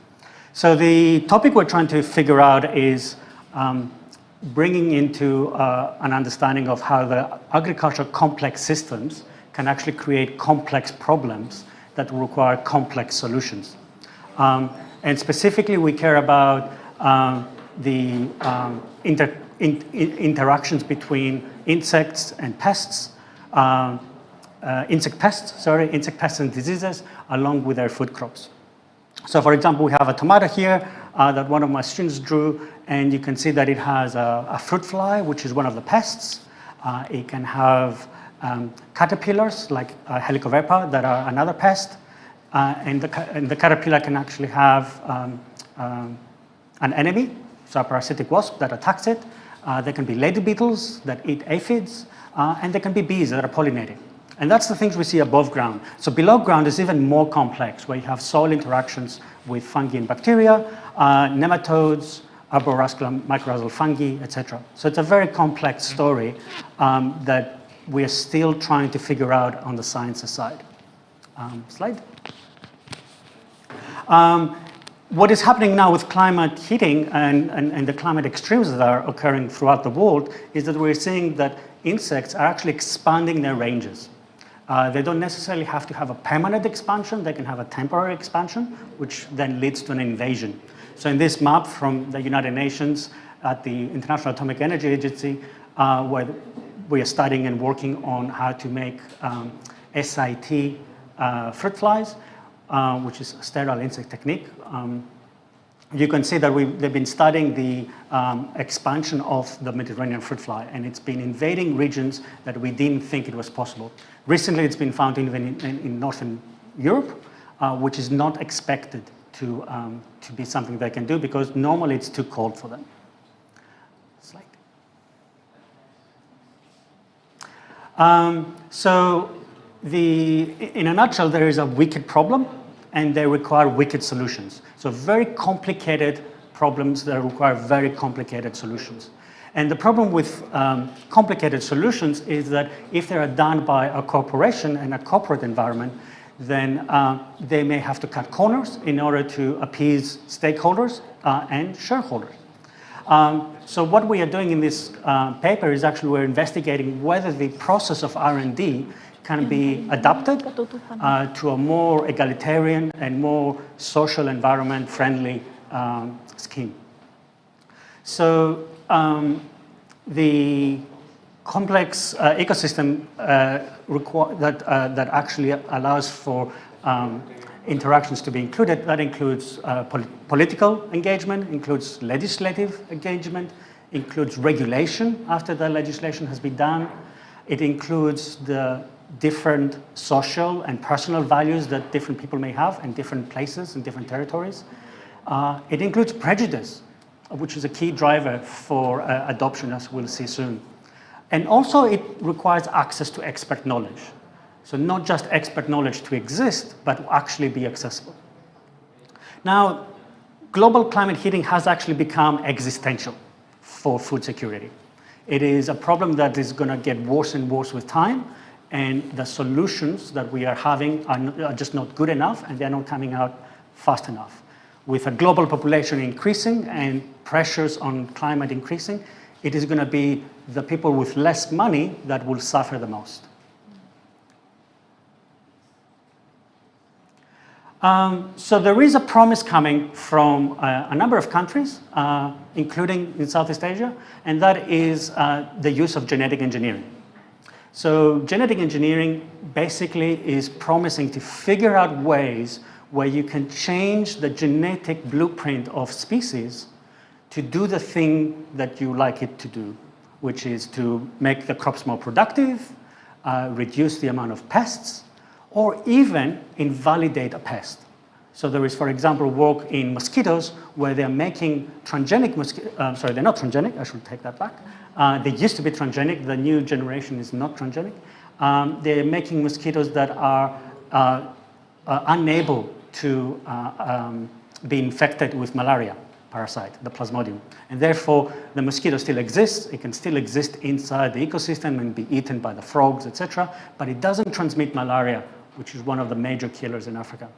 So the topic we're trying to figure out is bringing into an understanding of how the agricultural complex systems can actually create complex problems that require complex solutions. And specifically, we care about the interactions between insects and pests, insect pests and diseases, along with their food crops. So for example, we have a tomato here that one of my students drew, and you can see that it has a fruit fly, which is one of the pests. It can have caterpillars like Helicoverpa that are another pest. and the caterpillar can actually have an enemy, so a parasitic wasp that attacks it. There can be lady beetles that eat aphids, and there can be bees that are pollinating. And that's the things we see above ground. So below ground is even more complex, where you have soil interactions with fungi and bacteria, nematodes, arborescula, mycorrhizal fungi, etc. So it's a very complex story that we are still trying to figure out on the sciences side. Slide. What is happening now with climate heating and the climate extremes that are occurring throughout the world is that we're seeing that insects are actually expanding their ranges. They don't necessarily have to have a permanent expansion, they can have a temporary expansion, which then leads to an invasion. So in this map from the United Nations at the International Atomic Energy Agency, where we are studying and working on how to make SIT fruit flies, which is a sterile insect technique. You can see that they've been studying the expansion of the Mediterranean fruit fly, and it's been invading regions that we didn't think it was possible. Recently, it's been found even in Northern Europe, which is not expected to be something they can do because normally it's too cold for them. Slide. So in a nutshell, there is a wicked problem, and they require wicked solutions. So very complicated problems that require very complicated solutions. And the problem with complicated solutions is that if they are done by a corporation and a corporate environment, then they may have to cut corners in order to appease stakeholders and shareholders. So what we are doing in this paper is actually we're investigating whether the process of R&D can be adapted to a more egalitarian and more social environment friendly scheme. So the complex ecosystem that actually allows for interactions to be included, that includes political engagement, includes legislative engagement, includes regulation after the legislation has been done. It includes the different social and personal values that different people may have in different places and different territories. It includes prejudice, which is a key driver for adoption, as we'll see soon. And also it requires access to expert knowledge. So not just expert knowledge to exist, but actually be accessible. Now, global climate heating has actually become existential for food security. It is a problem that is going to get worse and worse with time, and the solutions that we are having are just not good enough, and they're not coming out fast enough. With a global population increasing and pressures on climate increasing, it is going to be the people with less money that will suffer the most. So there is a promise coming from a number of countries, including in Southeast Asia, and that is the use of genetic engineering. So genetic engineering basically is promising to figure out ways where you can change the genetic blueprint of species to do the thing that you like it to do, which is to make the crops more productive, reduce the amount of pests, or even invalidate a pest. So there is, for example, work in mosquitoes where they're making transgenic mosquitoes, sorry, they're not transgenic, I should take that back. They used to be transgenic, the new generation is not transgenic. They're making mosquitoes that are unable to be infected with malaria parasite, the Plasmodium. And therefore, the mosquito still exists, it can still exist inside the ecosystem and be eaten by the frogs, etc., but it doesn't transmit malaria, which is one of the major killers in Africa.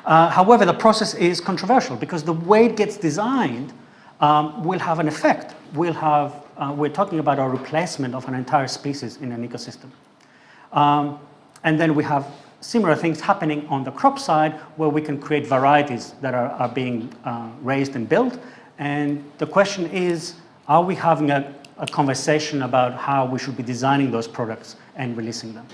However, the process is controversial because the way it gets designed will have an effect. We're talking about a replacement of an entire species in an ecosystem. And then we have similar things happening on the crop side where we can create varieties that are being raised and built. And the question is, are we having a conversation about how we should be designing those products and releasing them?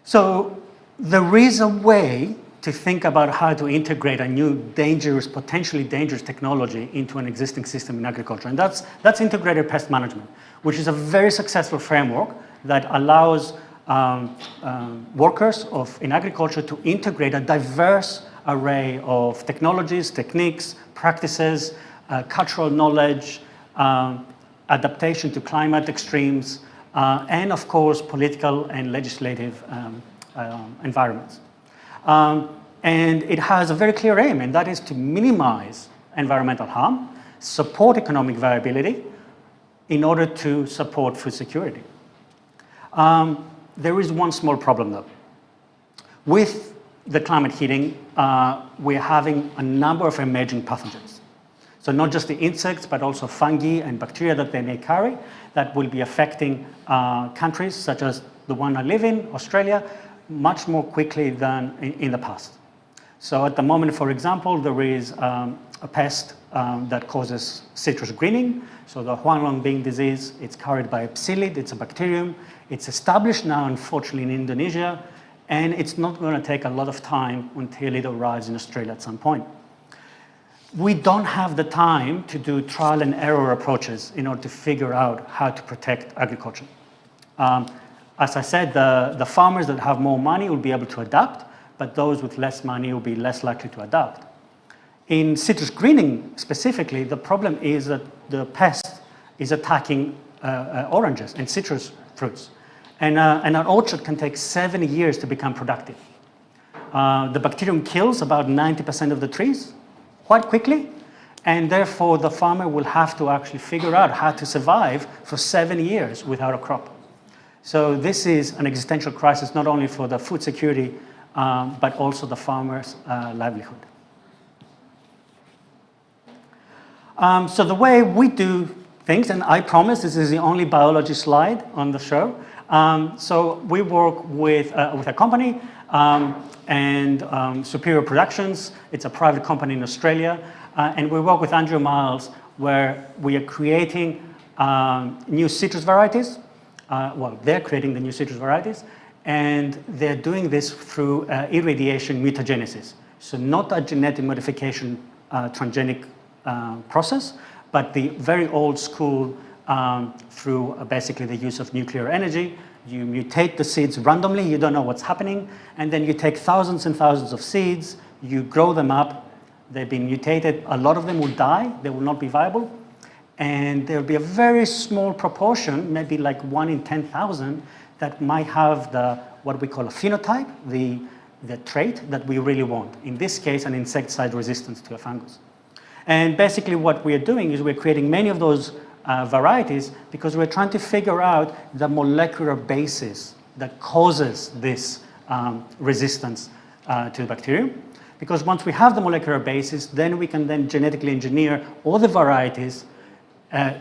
So there is a way to think about how to integrate a new dangerous, potentially dangerous technology into an existing system in agriculture. And that's integrated pest management, which is a very successful framework that allows workers in agriculture to integrate a diverse array of technologies, techniques, practices, cultural knowledge, adaptation to climate extremes, and of course political and legislative environments. And it has a very clear aim, and that is to minimize environmental harm, support economic viability in order to support food security. There is one small problem though. With the climate heating, we're having a number of emerging pathogens. So not just the insects, but also fungi and bacteria that they may carry that will be affecting countries such as the one I live in, Australia, much more quickly than in the past. So at the moment, for example, there is a pest that causes citrus greening. So the Huanglong bean disease, it's carried by a psyllid, it's a bacterium. It's established now, unfortunately, in Indonesia, and it's not going to take a lot of time until it arrives in Australia at some point. We don't have the time to do trial and error approaches in order to figure out how to protect agriculture. As I said, the farmers that have more money will be able to adapt, but those with less money will be less likely to adapt. In citrus greening specifically, the problem is that the pest is attacking oranges and citrus fruits. And an orchard can take 7 years to become productive. The bacterium kills about 90% of the trees quite quickly, and therefore the farmer will have to actually figure out how to survive for 7 years without a crop. So this is an existential crisis not only for the food security, but also the farmer's livelihood. So the way we do things, and I promise this is the only biology slide on the show. So we work with a company and Superior Productions. It's a private company in Australia. And we work with Andrew Miles, where we are creating new citrus varieties. Well, they're creating the new citrus varieties. And they're doing this through irradiation mutagenesis. So not a genetic modification transgenic process, but the very old school through basically the use of nuclear energy. You mutate the seeds randomly, you don't know what's happening, and then you take thousands and thousands of seeds, you grow them up, they've been mutated, a lot of them will die, they will not be viable, and there will be a very small proportion, maybe like 1 in 10,000, that might have what we call a phenotype, the trait that we really want. In this case, an insecticide resistance to a fungus. And basically what we are doing is we're creating many of those varieties because we're trying to figure out the molecular basis that causes this resistance to the bacterium. Because once we have the molecular basis, then we can then genetically engineer all the varieties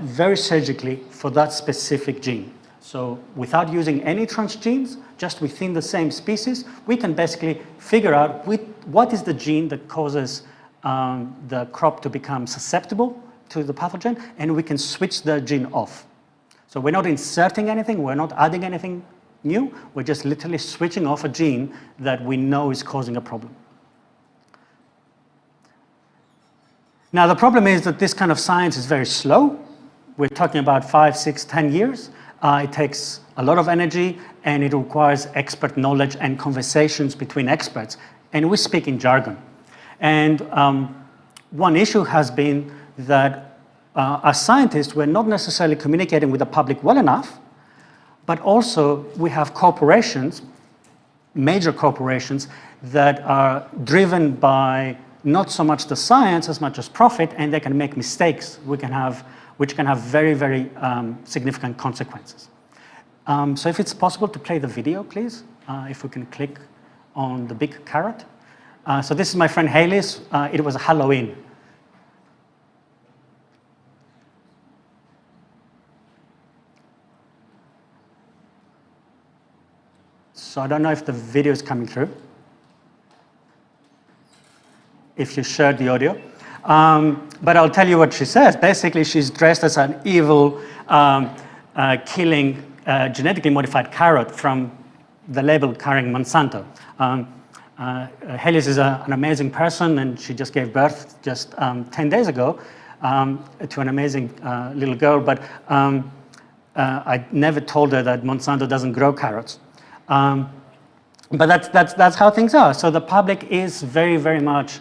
very surgically for that specific gene. So without using any transgenes, just within the same species, we can basically figure out what is the gene that causes the crop to become susceptible to the pathogen, and we can switch the gene off. So we're not inserting anything, we're not adding anything new, we're just literally switching off a gene that we know is causing a problem. Now the problem is that this kind of science is very slow. We're talking about 5, 6, 10 years. It takes a lot of energy, and it requires expert knowledge and conversations between experts, and we speak in jargon. And one issue has been that as scientists, we're not necessarily communicating with the public well enough, but also we have corporations, major corporations, that are driven by not so much the science as much as profit, and they can make mistakes which can have very, very significant consequences. So if it's possible to play the video, please, if we can click on the big carrot. So this is my friend Haley's. It was Halloween. So I don't know if the video is coming through. If you shared the audio. But I'll tell you what she says. Basically, she's dressed as an evil, killing, genetically modified carrot from the label carrying Monsanto. Helios is an amazing person, and she just gave birth just 10 days ago to an amazing little girl, but I never told her that Monsanto doesn't grow carrots. But that's how things are. So the public is very, very much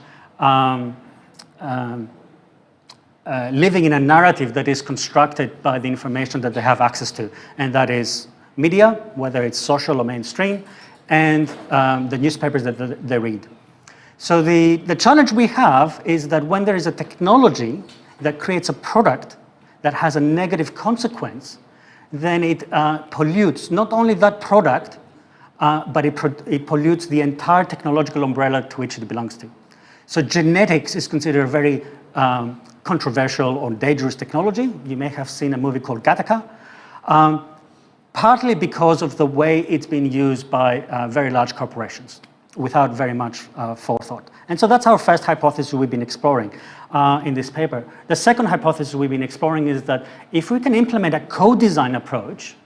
living in a narrative that is constructed by the information that they have access to, and that is media, whether it's social or mainstream, and the newspapers that they read. So the challenge we have is that when there is a technology that creates a product that has a negative consequence, then it pollutes not only that product, but it pollutes the entire technological umbrella to which it belongs to. So genetics is considered a very controversial or dangerous technology. You may have seen a movie called Gattaca, partly because of the way it's been used by very large corporations without very much forethought. And so that's our first hypothesis we've been exploring in this paper. The second hypothesis we've been exploring is that if we can implement a co-design approach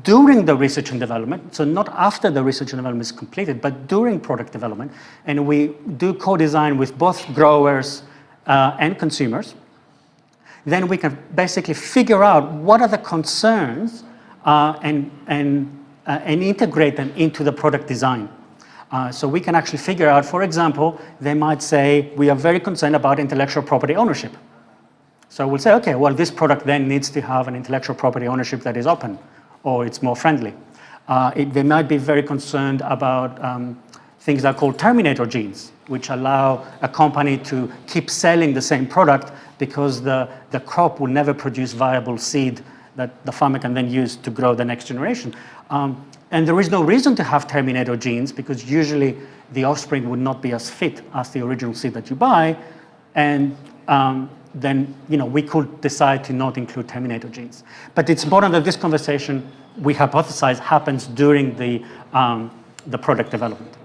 during the research and development, so not after the research and development is completed, but during product development, and we do co-design with both growers and consumers, then we can basically figure out what are the concerns and integrate them into the product design. So we can actually figure out, for example, they might say, we are very concerned about intellectual property ownership. So we'll say, okay, well, this product then needs to have an intellectual property ownership that is open, or it's more friendly. They might be very concerned about things that are called terminator genes, which allow a company to keep selling the same product because the crop will never produce viable seed that the farmer can then use to grow the next generation. And there is no reason to have terminator genes because usually the offspring would not be as fit as the original seed that you buy. And then we could decide to not include terminator genes. But it's important that this conversation, we hypothesize, happens during the product development.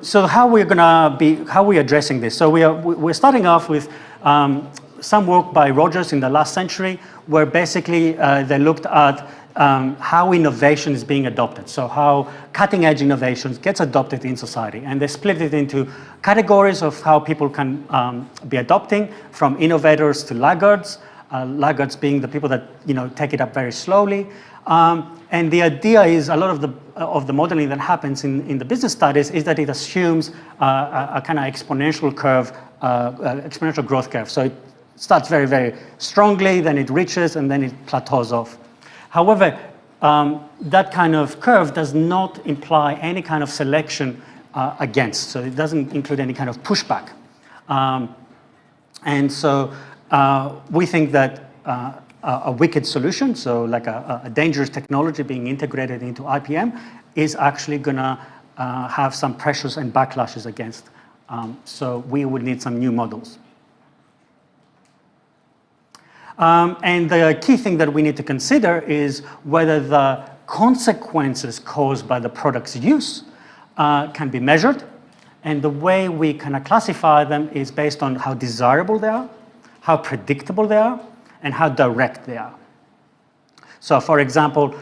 So how are we addressing this? So we're starting off with some work by Rogers in the last century, where basically they looked at how innovation is being adopted. So how cutting-edge innovations gets adopted in society. And they split it into categories of how people can be adopting, from innovators to laggards, laggards being the people that take it up very slowly. And the idea is a lot of the modeling that happens in the business studies is that it assumes a kind of exponential curve, exponential growth curve. So it starts very, very strongly, then it reaches, and then it plateaus off. However, that kind of curve does not imply any kind of selection against. So it doesn't include any kind of pushback. And so we think that a wicked solution, so like a dangerous technology being integrated into IPM, is actually going to have some pressures and backlashes against. So we would need some new models. And the key thing that we need to consider is whether the consequences caused by the product's use can be measured. And the way we can classify them is based on how desirable they are, how predictable they are, and how direct they are. So for example,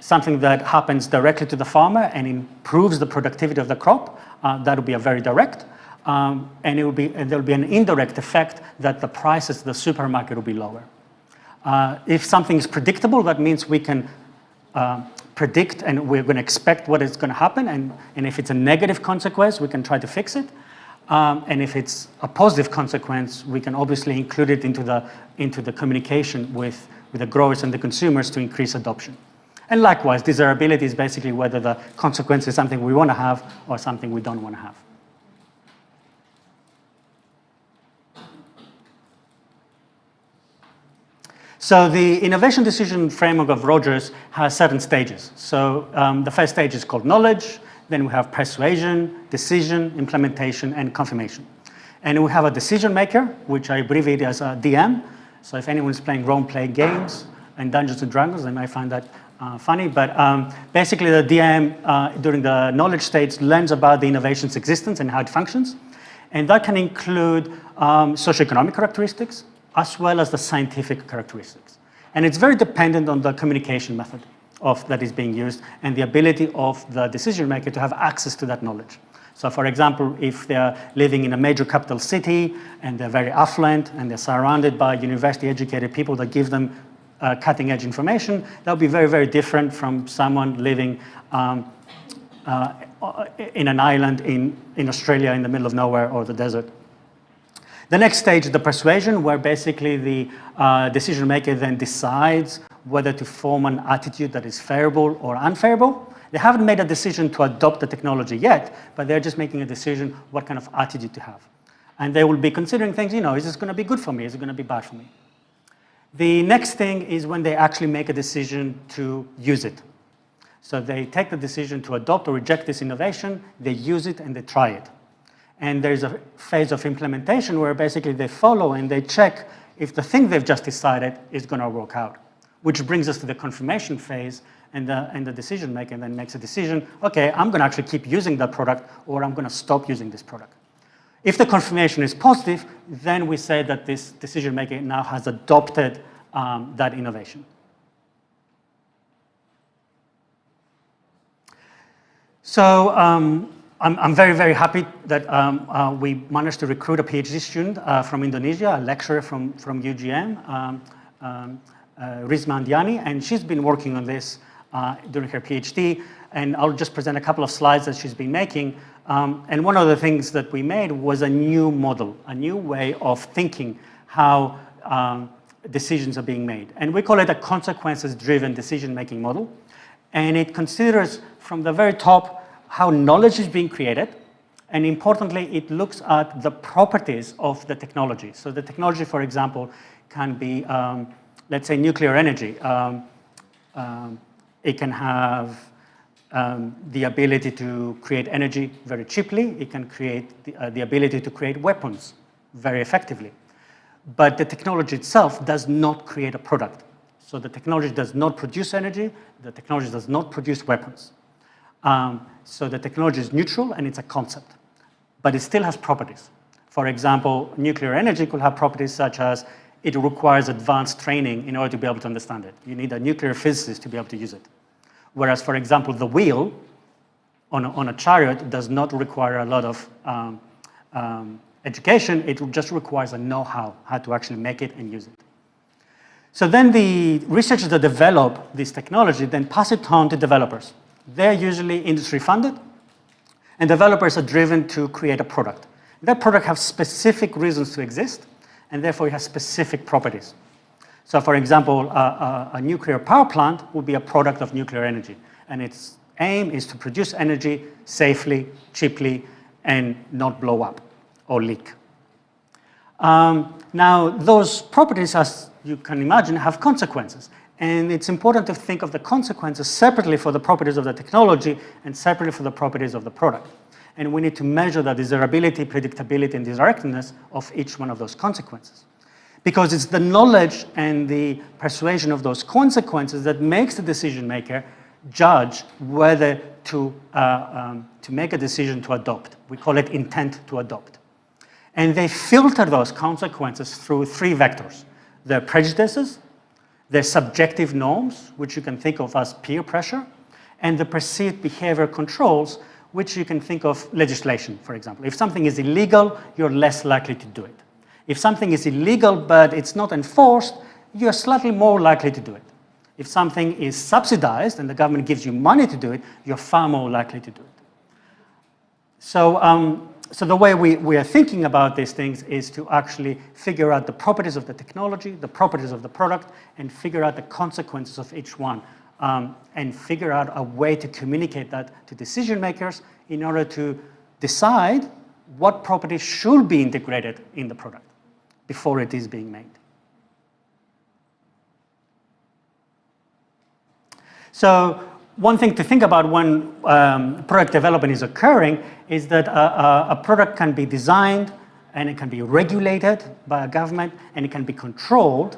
something that happens directly to the farmer and improves the productivity of the crop, that would be a very direct. And there will be an indirect effect that the prices at the supermarket will be lower. If something is predictable, that means we can predict and we're going to expect what is going to happen. And if it's a negative consequence, we can try to fix it. And if it's a positive consequence, we can obviously include it into the communication with the growers and the consumers to increase adoption. And likewise, desirability is basically whether the consequence is something we want to have or something we don't want to have. So the innovation decision framework of Rogers has certain stages. So the first stage is called knowledge. Then we have persuasion, decision, implementation, and confirmation. And we have a decision maker, which I abbreviate as a DM. So if anyone is playing role-playing games and Dungeons and Dragons, they might find that funny. But basically, the DM during the knowledge stage learns about the innovation's existence and how it functions. And that can include socioeconomic characteristics, as well as the scientific characteristics. And it's very dependent on the communication method that is being used and the ability of the decision maker to have access to that knowledge. So for example, if they're living in a major capital city and they're very affluent and they're surrounded by university educated people that give them cutting-edge information, that would be very, very different from someone living in an island in Australia in the middle of nowhere or the desert. The next stage is the persuasion, where basically the decision maker then decides whether to form an attitude that is favorable or unfavorable. They haven't made a decision to adopt the technology yet, but they're just making a decision what kind of attitude to have. And they will be considering things, is this going to be good for me? Is it going to be bad for me? The next thing is when they actually make a decision to use it. So they take the decision to adopt or reject this innovation, they use it and they try it. And there's a phase of implementation where basically they follow and they check if the thing they've just decided is going to work out, which brings us to the confirmation phase, and the decision maker then makes a decision, okay, I'm going to actually keep using that product, or I'm going to stop using this product. If the confirmation is positive, then we say that this decision maker now has adopted that innovation. So I'm very, very happy that we managed to recruit a PhD student from Indonesia, a lecturer from UGM, Rizma Andiani, and she's been working on this during her PhD, and I'll just present a couple of slides that she's been making. And one of the things that we made was a new model, a new way of thinking how decisions are being made. And we call it a consequences-driven decision-making model. And it considers from the very top how knowledge is being created, and importantly, it looks at the properties of the technology. So the technology, for example, can be, let's say, nuclear energy. It can have the ability to create energy very cheaply. It can create the ability to create weapons very effectively. But the technology itself does not create a product. So the technology does not produce energy. The technology does not produce weapons. So the technology is neutral and it's a concept. But it still has properties. For example, nuclear energy could have properties such as it requires advanced training in order to be able to understand it. You need a nuclear physicist to be able to use it. Whereas, for example, the wheel on a chariot does not require a lot of education. It just requires a know-how, how to actually make it and use it. So then the researchers that develop this technology then pass it on to developers. They're usually industry funded, and developers are driven to create a product. That product has specific reasons to exist, and therefore it has specific properties. So for example, a nuclear power plant will be a product of nuclear energy, and its aim is to produce energy safely, cheaply, and not blow up or leak. Now, those properties, as you can imagine, have consequences. And it's important to think of the consequences separately for the properties of the technology and separately for the properties of the product. And we need to measure the desirability, predictability, and directness of each one of those consequences. Because it's the knowledge and the persuasion of those consequences that makes the decision maker judge whether to make a decision to adopt. We call it intent to adopt. And they filter those consequences through three vectors: their prejudices, their subjective norms, which you can think of as peer pressure, and the perceived behavior controls, which you can think of legislation, for example. If something is illegal, you're less likely to do it. If something is illegal but it's not enforced, you're slightly more likely to do it. If something is subsidized and the government gives you money to do it, you're far more likely to do it. So the way we are thinking about these things is to actually figure out the properties of the technology, the properties of the product, and figure out the consequences of each one, and figure out a way to communicate that to decision makers in order to decide what properties should be integrated in the product before it is being made. So one thing to think about when product development is occurring is that a product can be designed and it can be regulated by a government and it can be controlled,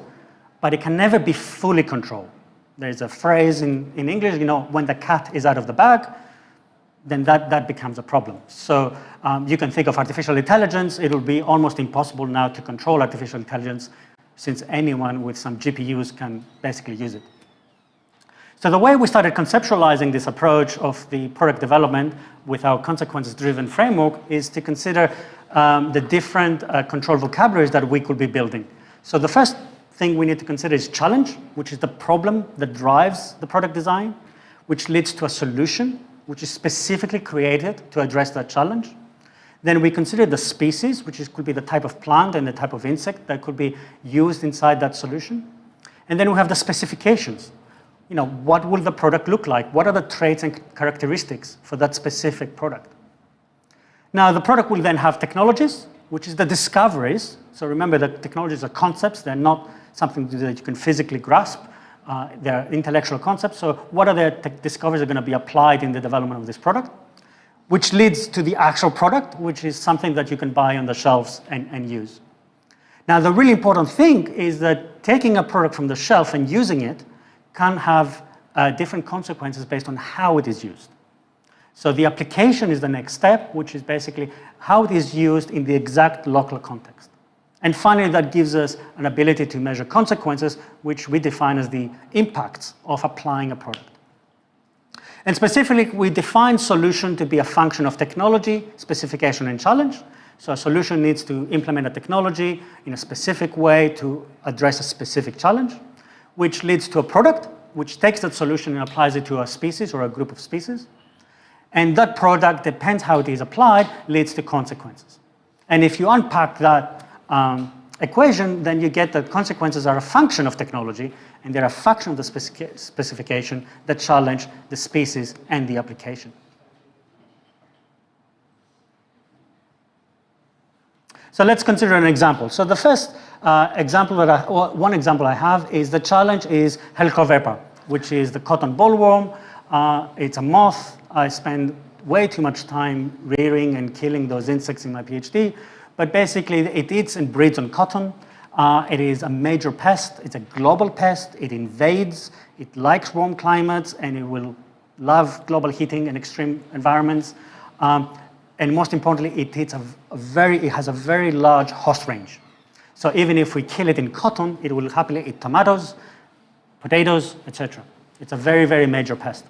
but it can never be fully controlled. There's a phrase in English, when the cat is out of the bag, then that becomes a problem. So you can think of artificial intelligence. It will be almost impossible now to control artificial intelligence since anyone with some GPUs can basically use it. So the way we started conceptualizing this approach of the product development with our consequences-driven framework is to consider the different control vocabularies that we could be building. So the first thing we need to consider is challenge, which is the problem that drives the product design, which leads to a solution, which is specifically created to address that challenge. Then we consider the species, which could be the type of plant and the type of insect that could be used inside that solution. And then we have the specifications. What will the product look like? What are the traits and characteristics for that specific product? Now, the product will then have technologies, which is the discoveries. So remember that technologies are concepts. They're not something that you can physically grasp. They're intellectual concepts. So what are the discoveries that are going to be applied in the development of this product? Which leads to the actual product, which is something that you can buy on the shelves and use. Now, the really important thing is that taking a product from the shelf and using it can have different consequences based on how it is used. So the application is the next step, which is basically how it is used in the exact local context. And finally, that gives us an ability to measure consequences, which we define as the impacts of applying a product. And specifically, we define solution to be a function of technology, specification, and challenge. So a solution needs to implement a technology in a specific way to address a specific challenge, which leads to a product, which takes that solution and applies it to a species or a group of species. And that product, depends how it is applied, leads to consequences. And if you unpack that equation, then you get that consequences are a function of technology, and they're a function of the specification that challenge the species and the application. So let's consider an example. So the first example one example I have is the challenge is Helicoverpa, which is the cotton bollworm. It's a moth. I spend way too much time rearing and killing those insects in my PhD, but basically it eats and breeds on cotton. It is a major pest. It's a global pest. It invades. It likes warm climates, and it will love global heating and extreme environments. And most importantly, it has a very large host range. So even if we kill it in cotton, it will happily eat tomatoes, potatoes, etc. It's a very, very major pest.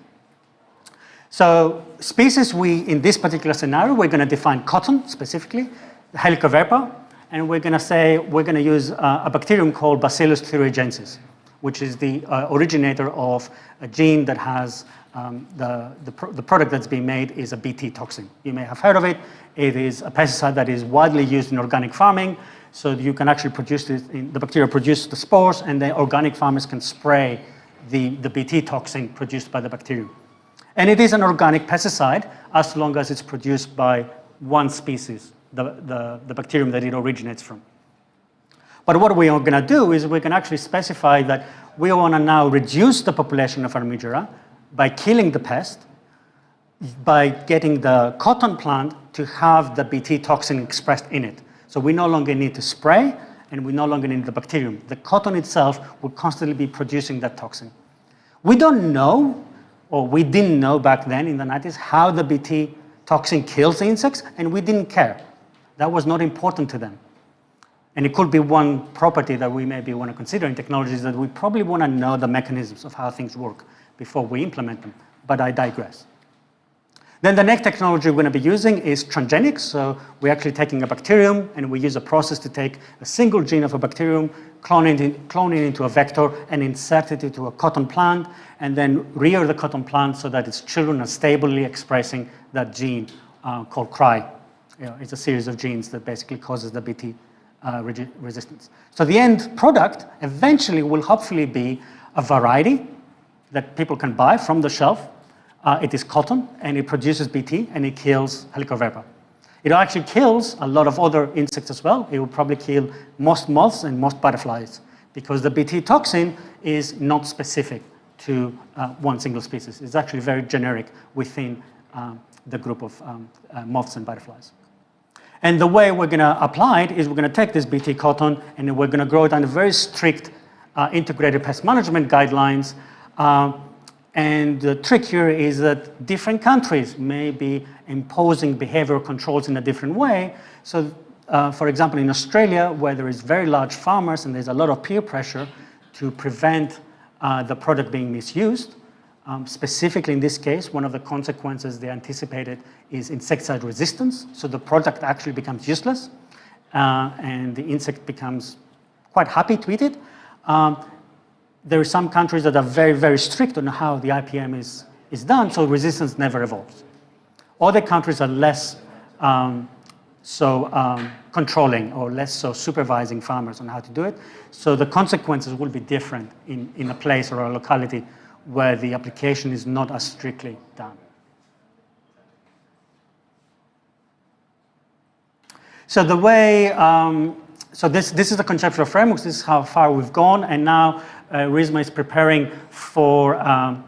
So species, in this particular scenario, we're going to define cotton specifically, Helicoverpa, and we're going to use a bacterium called Bacillus thuringiensis, which is the originator of a gene that has the product that's being made is a Bt toxin. You may have heard of it. It is a pesticide that is widely used in organic farming. So you can actually produce it, the bacteria produce the spores, and the organic farmers can spray the Bt toxin produced by the bacterium. And it is an organic pesticide as long as it's produced by one species, the bacterium that it originates from. But what we are going to do is we can actually specify that we want to now reduce the population of Armigera by killing the pest, by getting the cotton plant to have the Bt toxin expressed in it. So we no longer need to spray, and we no longer need the bacterium. The cotton itself will constantly be producing that toxin. We don't know, or we didn't know back then in the 90s, how the Bt toxin kills the insects, and we didn't care. That was not important to them. And it could be one property that we maybe want to consider in technologies, that we probably want to know the mechanisms of how things work before we implement them, but I digress. Then the next technology we're going to be using is transgenics. So we're actually taking a bacterium, and we use a process to take a single gene of a bacterium, clone it into a vector, and insert it into a cotton plant, and then rear the cotton plant so that its children are stably expressing that gene called CRY. It's a series of genes that basically causes the Bt resistance. So the end product eventually will hopefully be a variety that people can buy from the shelf. It is cotton, and it produces Bt, and it kills Helicoverpa. It actually kills a lot of other insects as well. It will probably kill most moths and most butterflies, because the Bt toxin is not specific to one single species. It's actually very generic within the group of moths and butterflies. And the way we're going to apply it is we're going to take this Bt cotton, and we're going to grow it under very strict integrated pest management guidelines. And the trick here is that different countries may be imposing behavioral controls in a different way. So, for example, in Australia, where there is very large farmers and there's a lot of peer pressure to prevent the product being misused, specifically in this case, one of the consequences they anticipated is insecticide resistance. So the product actually becomes useless, and the insect becomes quite happy to eat it. there are some countries that are very, very strict on how the IPM is done, so resistance never evolves. Other countries are less controlling or less so supervising farmers on how to do it, so the consequences will be different in a place or a locality where the application is not as strictly done. So the way, so this is the conceptual framework, this is how far we've gone, and now RISMA is preparing for a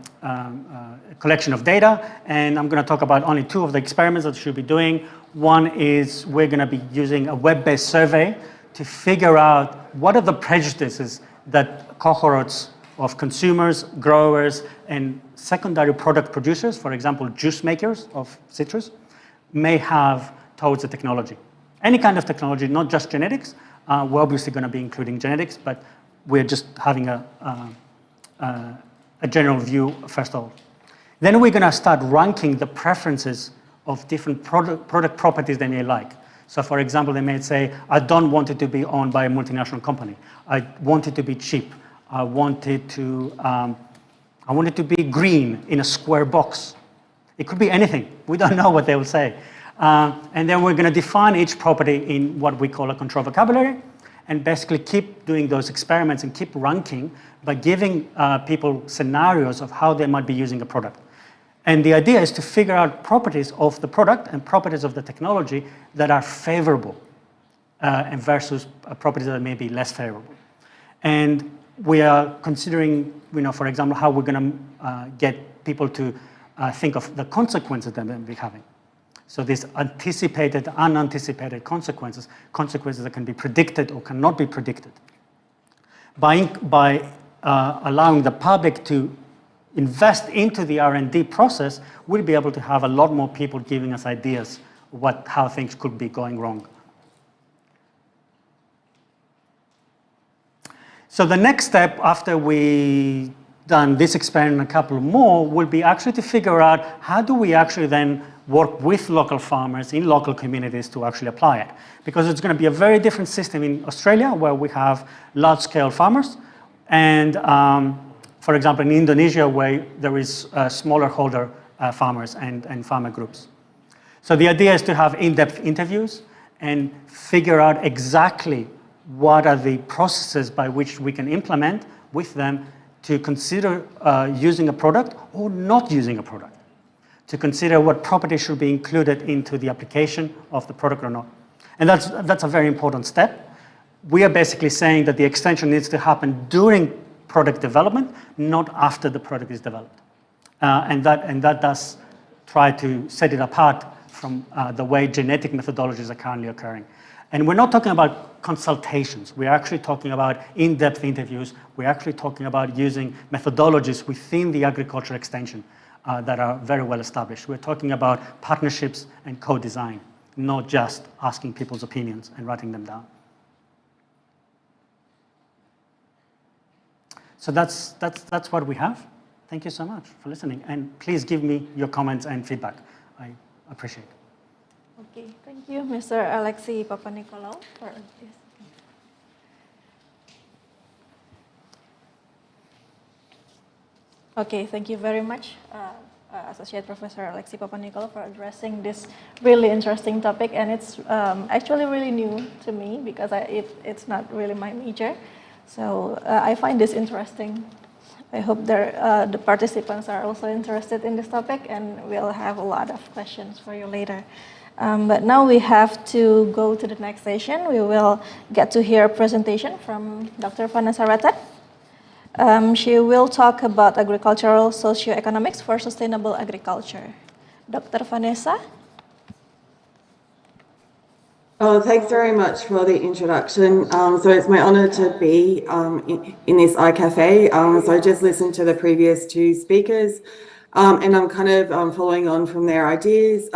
collection of data, and I'm going to talk about only two of the experiments that we should be doing. One is we're going to be using a web-based survey to figure out what are the prejudices that cohorts of consumers, growers, and secondary product producers, for example, juice makers of citrus, may have towards the technology. Any kind of technology, not just genetics. We're obviously going to be including genetics, but we're just having a general view first of all. Then we're going to start ranking the preferences of different product properties they may like. So for example, they may say, I don't want it to be owned by a multinational company. I want it to be cheap. I want it to be green in a square box. It could be anything. We don't know what they will say. And then we're going to define each property in what we call a control vocabulary, and basically keep doing those experiments and keep ranking by giving people scenarios of how they might be using a product. And the idea is to figure out properties of the product and properties of the technology that are favorable and versus properties that may be less favorable. And we are considering, for example, how we're going to get people to think of the consequences that they may be having. So these anticipated, unanticipated consequences that can be predicted or cannot be predicted. By allowing the public to invest into the R&D process, we'll be able to have a lot more people giving us ideas how things could be going wrong. So the next step after we done this experiment and a couple more will be actually to figure out how do we actually then work with local farmers in local communities to actually apply it. Because it's going to be a very different system in Australia where we have large-scale farmers and, for example, in Indonesia where there is smaller holder farmers and farmer groups. So the idea is to have in-depth interviews and figure out exactly what are the processes by which we can implement with them to consider using a product or not using a product, to consider what properties should be included into the application of the product or not. And that's a very important step. We are basically saying that the extension needs to happen during product development, not after the product is developed. And that does try to set it apart from the way genetic methodologies are currently occurring. And we're not talking about consultations. We're actually talking about in-depth interviews. We're actually talking about using methodologies within the agriculture extension that are very well established. We're talking about partnerships and co-design, not just asking people's opinions and writing them down. So that's what we have. Thank you so much for listening. And please give me your comments and feedback. I appreciate it. Okay, thank you, Mr. Alexi Papanicolaou, for this. Okay, thank you very much, Associate Professor Alexi Papanicolaou, for addressing this really interesting topic. And it's actually really new to me because it's not really my major. So I find this interesting. I hope the participants are also interested in this topic, and we'll have a lot of questions for you later. But now we have to go to the next session. We will get to hear a presentation from Dr. Vanessa Rathed. She will talk about agricultural socioeconomics for sustainable agriculture. Dr. Vanessa? Oh, thanks very much for the introduction. So it's my honor to be in this iCafe. So I just listened to the previous two speakers, and I'm kind of following on from their ideas.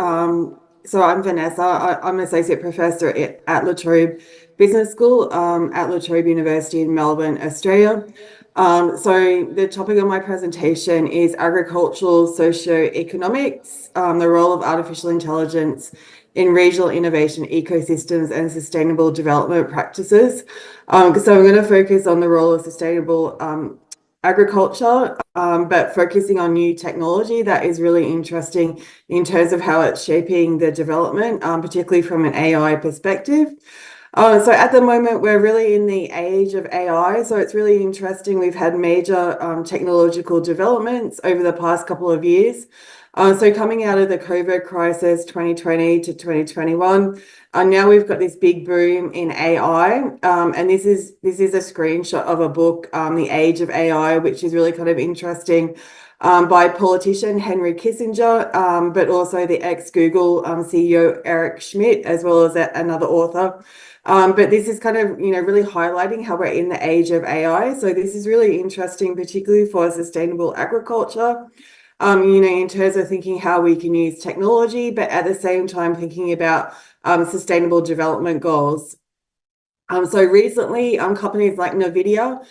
So I'm Vanessa. I'm an associate professor at La Trobe Business School at La Trobe University in Melbourne, Australia. So the topic of my presentation is agricultural socioeconomics, the role of artificial intelligence in regional innovation ecosystems and sustainable development practices. So I'm going to focus on the role of sustainable agriculture, but focusing on new technology that is really interesting in terms of how it's shaping the development, particularly from an AI perspective. So at the moment, we're really in the age of AI. So it's really interesting. We've had major technological developments over the past couple of years. So coming out of the COVID crisis, 2020 to 2021, now we've got this big boom in AI. And this is a screenshot of a book, The Age of AI, which is really kind of interesting, by politician Henry Kissinger, but also the ex-Google CEO Eric Schmidt, as well as another author. But this is kind of, really highlighting how we're in the age of AI. So this is really interesting, particularly for sustainable agriculture, in terms of thinking how we can use technology, but at the same time thinking about sustainable development goals. So recently, companies like NVIDIA,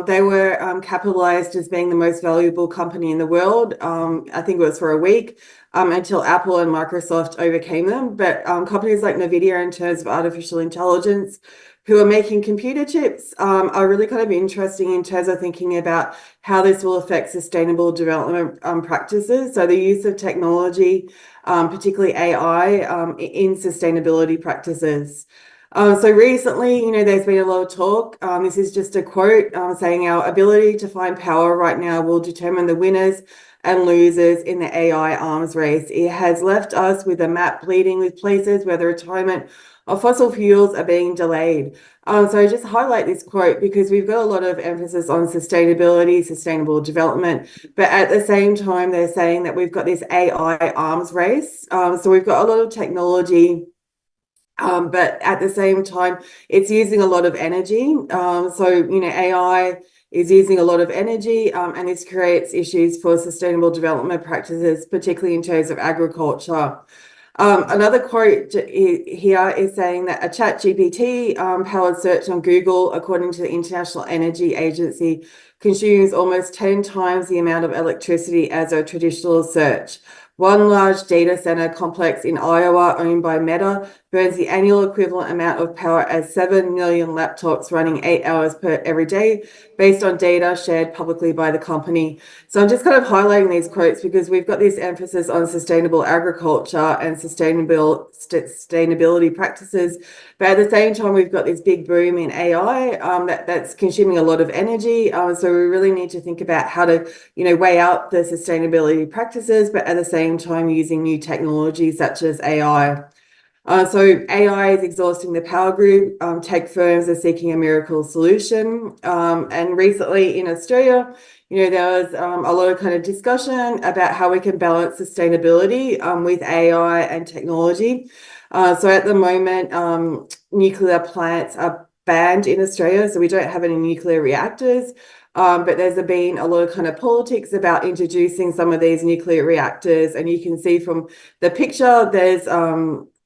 they were capitalized as being the most valuable company in the world. I think it was for a week, until Apple and Microsoft overcame them. But companies like NVIDIA, in terms of artificial intelligence, who are making computer chips, are really kind of interesting in terms of thinking about how this will affect sustainable development practices. So the use of technology, particularly AI, in sustainability practices. So recently, there's been a lot of talk. This is just a quote saying our ability to find power right now will determine the winners and losers in the AI arms race. It has left us with a map bleeding with places where the retirement of fossil fuels are being delayed. So I just highlight this quote because we've got a lot of emphasis on sustainability, sustainable development, but at the same time, they're saying that we've got this AI arms race. So we've got a lot of technology, but at the same time, it's using a lot of energy. So, AI is using a lot of energy, and this creates issues for sustainable development practices, particularly in terms of agriculture. Another quote here is saying that a ChatGPT powered search on Google, according to the International Energy Agency, consumes almost 10 times the amount of electricity as a traditional search. One large data center complex in Iowa, owned by Meta, burns the annual equivalent amount of power as 7 million laptops running 8 hours per every day, based on data shared publicly by the company. So I'm just kind of highlighting these quotes because we've got this emphasis on sustainable agriculture and sustainability practices, but at the same time, we've got this big boom in AI that's consuming a lot of energy. So we really need to think about how to, weigh out the sustainability practices, but at the same time, using new technologies such as AI. So AI is exhausting the power grid. Tech firms are seeking a miracle solution. And recently in Australia, there was a lot of kind of discussion about how we can balance sustainability with AI and technology. So at the moment, nuclear plants are banned in Australia, so we don't have any nuclear reactors. But there's been a lot of kind of politics about introducing some of these nuclear reactors. And you can see from the picture, there's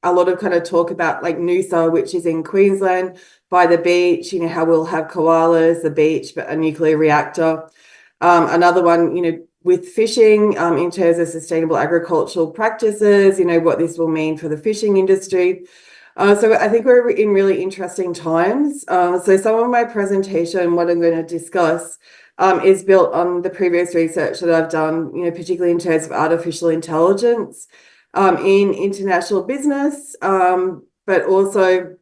a lot of kind of talk about like Noosa, which is in Queensland by the beach, how we'll have koalas, the beach, but a nuclear reactor. Another one, with fishing, in terms of sustainable agricultural practices, what this will mean for the fishing industry. So I think we're in really interesting times. So some of my presentation, what I'm going to discuss, is built on the previous research that I've done, particularly in terms of artificial intelligence in international business, but also,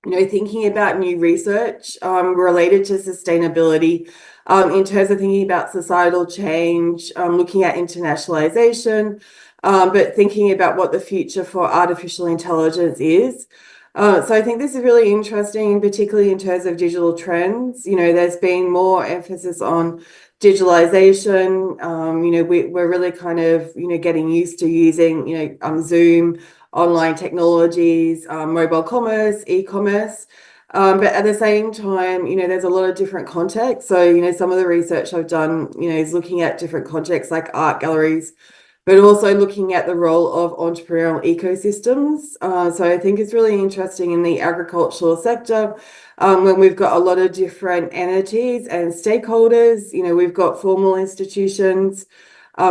thinking about new research related to sustainability, in terms of thinking about societal change, looking at internationalization, but thinking about what the future for artificial intelligence is. So I think this is really interesting, particularly in terms of digital trends. There's been more emphasis on digitalization. We're really kind of, getting used to using, Zoom, online technologies, mobile commerce, e-commerce. But at the same time, there's a lot of different contexts. So, some of the research I've done, is looking at different contexts like art galleries, but also looking at the role of entrepreneurial ecosystems. So I think it's really interesting in the agricultural sector, when we've got a lot of different entities and stakeholders. We've got formal institutions,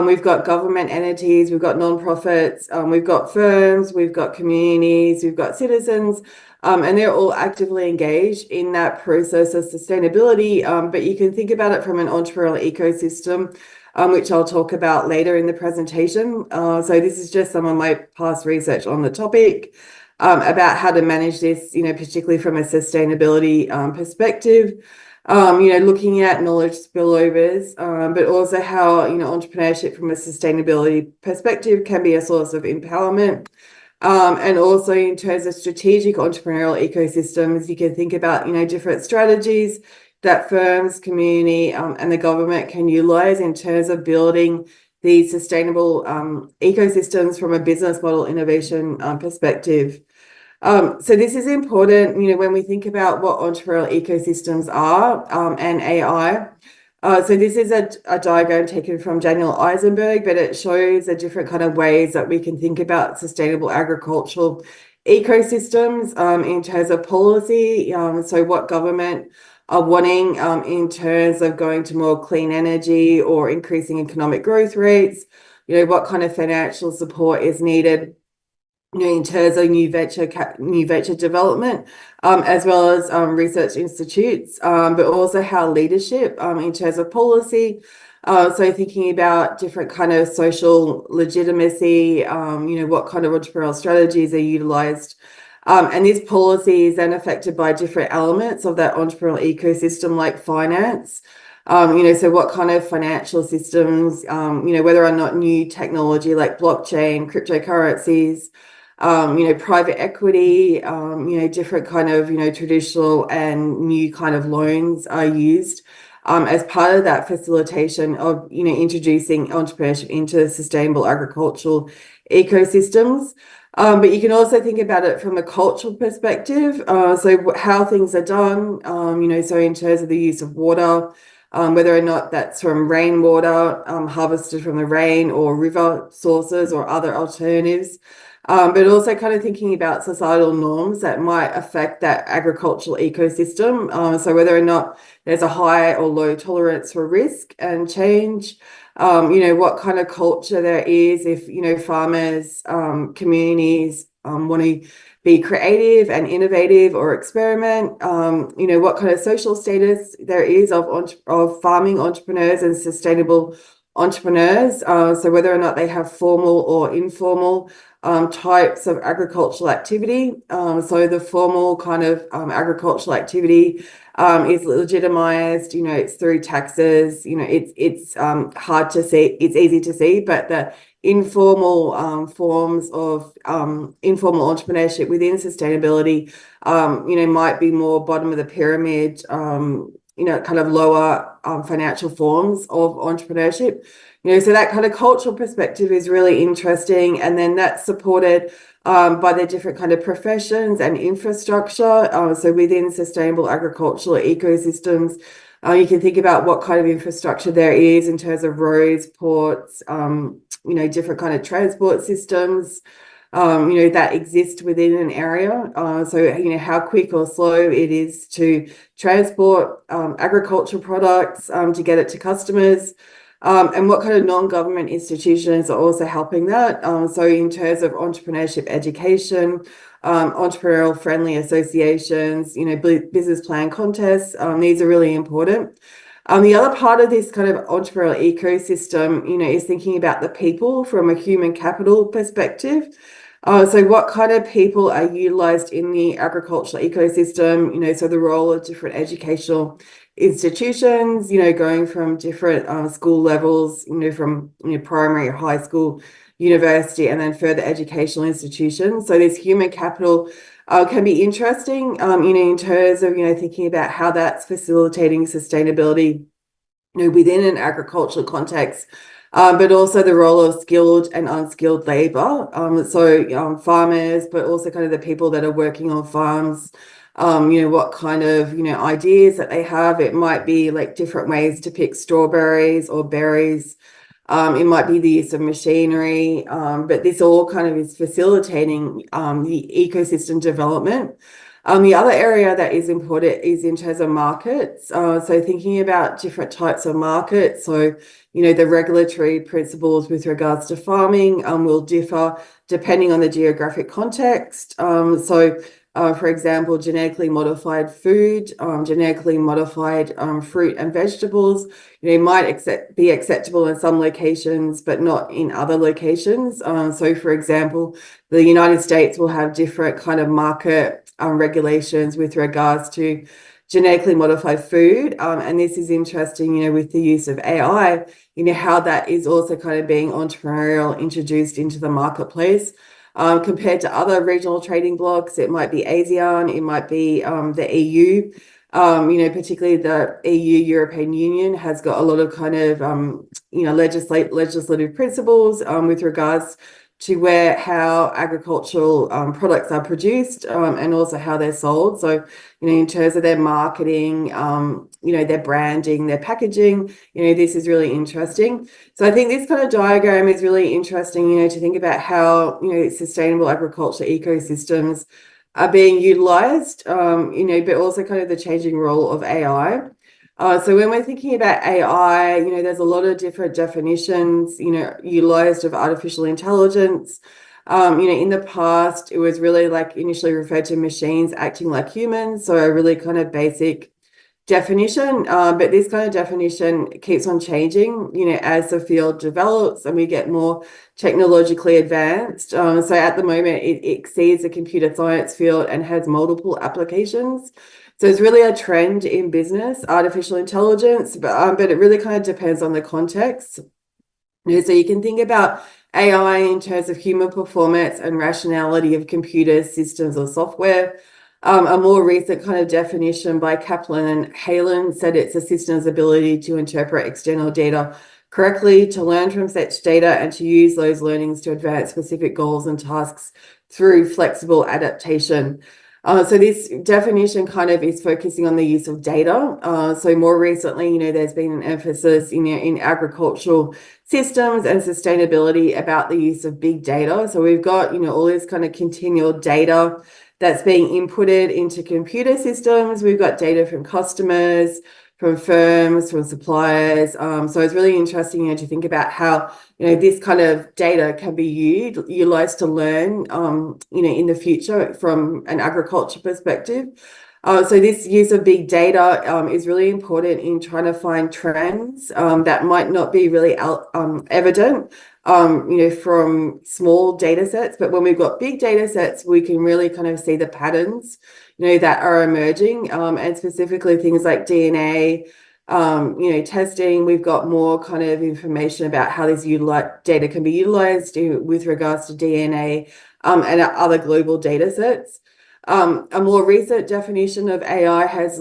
We've got government entities, we've got non-profits, we've got firms, we've got communities, we've got citizens, and they're all actively engaged in that process of sustainability. But you can think about it from an entrepreneurial ecosystem, which I'll talk about later in the presentation. So this is just some of my past research on the topic about how to manage this, particularly from a sustainability perspective. Looking at knowledge spillovers, but also how, entrepreneurship from a sustainability perspective can be a source of empowerment. And also in terms of strategic entrepreneurial ecosystems, you can think about, different strategies that firms, community, and the government can utilize in terms of building these sustainable ecosystems from a business model innovation perspective. So this is important, when we think about what entrepreneurial ecosystems are and AI. So this is a diagram taken from Daniel Eisenberg, but it shows the different kind of ways that we can think about sustainable agricultural ecosystems in terms of policy. So what government are wanting in terms of going to more clean energy or increasing economic growth rates, what kind of financial support is needed in terms of new venture development, as well as research institutes, but also how leadership in terms of policy. So thinking about different kind of social legitimacy, what kind of entrepreneurial strategies are utilized. And this policy is then affected by different elements of that entrepreneurial ecosystem, like finance. So what kind of financial systems, whether or not new technology like blockchain, cryptocurrencies, private equity, different kind of, traditional and new kind of loans are used as part of that facilitation of, introducing entrepreneurship into sustainable agricultural ecosystems. But you can also think about it from a cultural perspective. So how things are done, so in terms of the use of water, whether or not that's from rainwater harvested from the rain or river sources or other alternatives. But also kind of thinking about societal norms that might affect that agricultural ecosystem. So whether or not there's a high or low tolerance for risk and change, what kind of culture there is if, farmers, communities want to be creative and innovative or experiment, what kind of social status there is of farming entrepreneurs and sustainable entrepreneurs. So whether or not they have formal or informal types of agricultural activity. So the formal kind of agricultural activity is legitimized, it's through taxes, it's hard to see, it's easy to see, but the informal forms of informal entrepreneurship within sustainability, might be more bottom of the pyramid, kind of lower financial forms of entrepreneurship. So that kind of cultural perspective is really interesting. And then that's supported by the different kind of professions and infrastructure. So within sustainable agricultural ecosystems, you can think about what kind of infrastructure there is in terms of roads, ports, different kind of transport systems, that exist within an area. So, how quick or slow it is to transport agricultural products to get it to customers. And what kind of non-government institutions are also helping that. So in terms of entrepreneurship education, entrepreneurial friendly associations, business plan contests, these are really important. The other part of this kind of entrepreneurial ecosystem, is thinking about the people from a human capital perspective. So what kind of people are utilized in the agricultural ecosystem, so the role of different educational institutions, going from different school levels, from primary, high school, university, and then further educational institutions. So this human capital can be interesting, in terms of, thinking about how that's facilitating sustainability, within an agricultural context, but also the role of skilled and unskilled labor. So farmers, but also kind of the people that are working on farms, what kind of, ideas that they have. It might be like different ways to pick strawberries or berries. It might be the use of machinery, but this all kind of is facilitating the ecosystem development. The other area that is important is in terms of markets. So thinking about different types of markets. So, the regulatory principles with regards to farming will differ depending on the geographic context. For example, genetically modified food, genetically modified fruit and vegetables, might be acceptable in some locations, but not in other locations. So, for example, the United States will have different kind of market regulations with regards to genetically modified food. And this is interesting, with the use of AI, how that is also kind of being entrepreneurial, introduced into the marketplace. Compared to other regional trading blocs, it might be ASEAN, it might be the EU. Particularly the EU, European Union, has got a lot of kind of, legislative principles with regards to how agricultural products are produced and also how they're sold. So, in terms of their marketing, their branding, their packaging, this is really interesting. So I think this kind of diagram is really interesting, to think about how, sustainable agriculture ecosystems are being utilized, but also kind of the changing role of AI. So when we're thinking about AI, there's a lot of different definitions, utilized of artificial intelligence. In the past, it was really initially referred to machines acting like humans. So a really kind of basic definition, but this kind of definition keeps on changing, as the field develops and we get more technologically advanced. So at the moment, it exceeds the computer science field and has multiple applications. So it's really a trend in business, artificial intelligence, but it really kind of depends on the context. So you can think about AI in terms of human performance and rationality of computer systems or software. A more recent kind of definition by Kaplan and Halen said it's a system's ability to interpret external data correctly, to learn from such data, and to use those learnings to advance specific goals and tasks through flexible adaptation. So this definition kind of is focusing on the use of data. So more recently, there's been an emphasis in agricultural systems and sustainability about the use of big data. So we've got, all this kind of continual data that's being inputted into computer systems. We've got data from customers, from firms, from suppliers. So it's really interesting, to think about how, this kind of data can be utilized to learn, in the future from an agriculture perspective. So this use of big data is really important in trying to find trends that might not be really evident, from small data sets. But when we've got big data sets, we can really kind of see the patterns, that are emerging, and specifically things like DNA, testing. We've got more kind of information about how this data can be utilized with regards to DNA and other global data sets. A more recent definition of AI has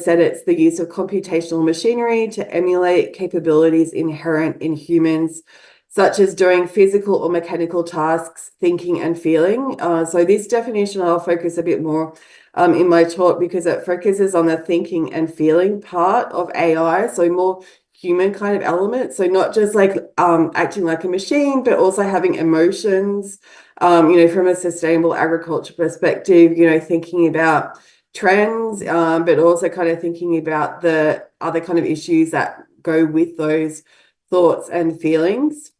said it's the use of computational machinery to emulate capabilities inherent in humans, such as doing physical or mechanical tasks, thinking and feeling. So this definition I'll focus a bit more in my talk, because it focuses on the thinking and feeling part of AI, so more human kind of elements. So not just acting like a machine, but also having emotions, from a sustainable agriculture perspective, thinking about trends, but also kind of thinking about the other kind of issues that go with those thoughts and feelings.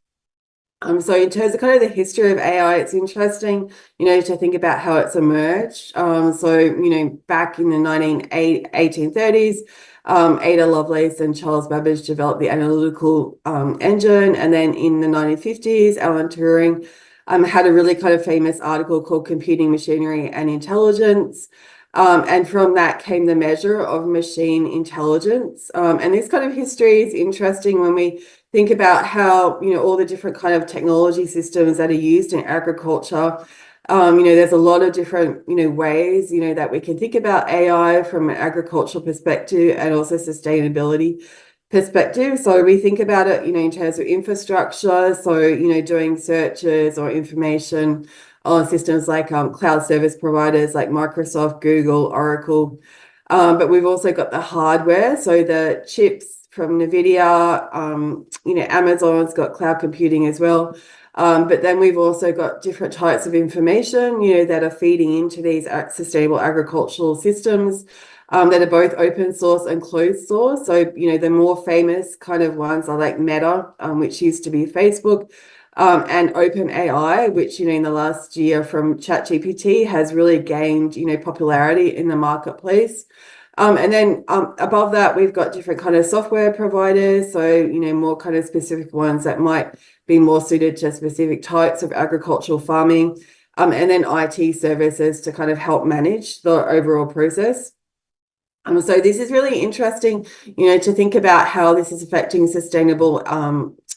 So in terms of kind of the history of AI, it's interesting, to think about how it's emerged. So, back in the 1830s, Ada Lovelace and Charles Babbage developed the analytical engine. And then in the 1950s, Alan Turing had a really kind of famous article called Computing Machinery and Intelligence. And from that came the measure of machine intelligence. And this kind of history is interesting when we think about how, all the different kind of technology systems that are used in agriculture. There's a lot of different, ways, that we can think about AI from an agricultural perspective and also sustainability perspective. So we think about it, in terms of infrastructure. So, doing searches or information on systems like cloud service providers like Microsoft, Google, Oracle. But we've also got the hardware. So the chips from NVIDIA, Amazon's got cloud computing as well. But then we've also got different types of information, that are feeding into these sustainable agricultural systems that are both open source and closed source. So, the more famous kind of ones are like Meta, which used to be Facebook, and OpenAI, which, in the last year from ChatGPT has really gained, popularity in the marketplace. And then above that, we've got different kind of software providers. So, more kind of specific ones that might be more suited to specific types of agricultural farming. And then IT services to kind of help manage the overall process. So this is really interesting, to think about how this is affecting sustainable,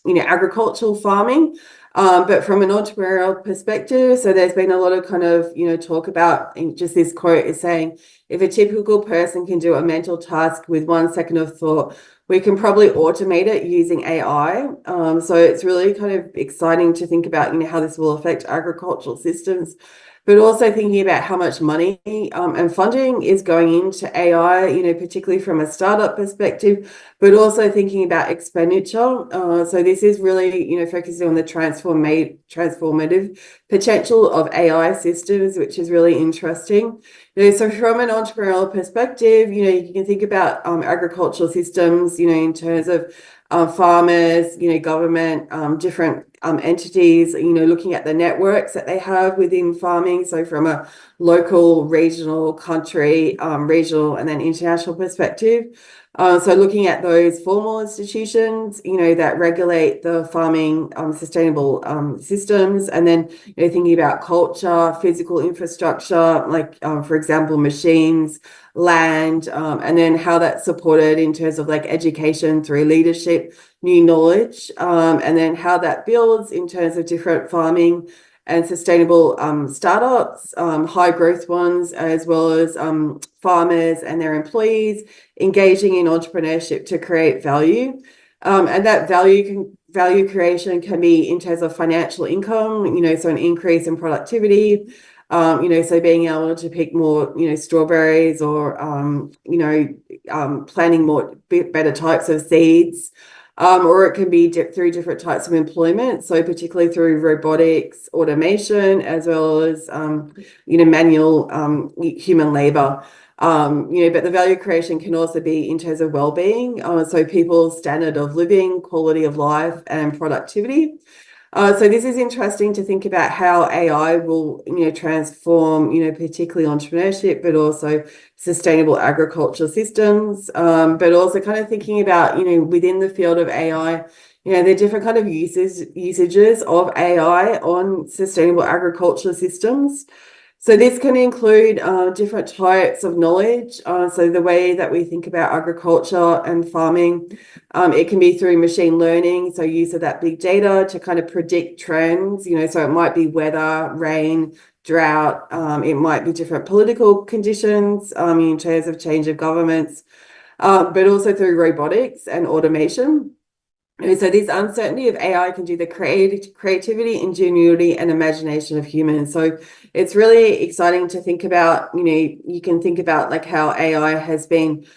agricultural farming. But from an entrepreneurial perspective, so there's been a lot of kind of, talk about, just this quote is saying, if a typical person can do a mental task with 1 second of thought, we can probably automate it using AI. So it's really kind of exciting to think about, how this will affect agricultural systems, but also thinking about how much money and funding is going into AI, particularly from a startup perspective, but also thinking about expenditure. So this is really, focusing on the transformative potential of AI systems, which is really interesting. So from an entrepreneurial perspective, you can think about agricultural systems, in terms of farmers, government, different entities, looking at the networks that they have within farming. So from a local, regional, country, regional, and then international perspective. So looking at those formal institutions, that regulate the farming sustainable systems, and then thinking about culture, physical infrastructure, like for example machines, land, and then how that's supported in terms of like education through leadership, new knowledge, and then how that builds in terms of different farming and sustainable startups, high growth ones, as well as farmers and their employees engaging in entrepreneurship to create value. And that value creation can be in terms of financial income, so an increase in productivity, so being able to pick more, strawberries, or, planting more better types of seeds. Or it can be through different types of employment, so particularly through robotics, automation, as well as, manual human labour. But the value creation can also be in terms of well-being, so people's standard of living, quality of life, and productivity. So this is interesting to think about how AI will, transform, particularly entrepreneurship, but also sustainable agricultural systems, but also kind of thinking about, within the field of AI, there are different kind of usages of AI on sustainable agricultural systems. So this can include different types of knowledge. So the way that we think about agriculture and farming, it can be through machine learning, so use of that big data to kind of predict trends, so it might be weather, rain, drought, it might be different political conditions in terms of change of governments, but also through robotics and automation. And so this uncertainty of AI can do the creativity, ingenuity, and imagination of humans. So it's really exciting to think about, you can think about like how AI has been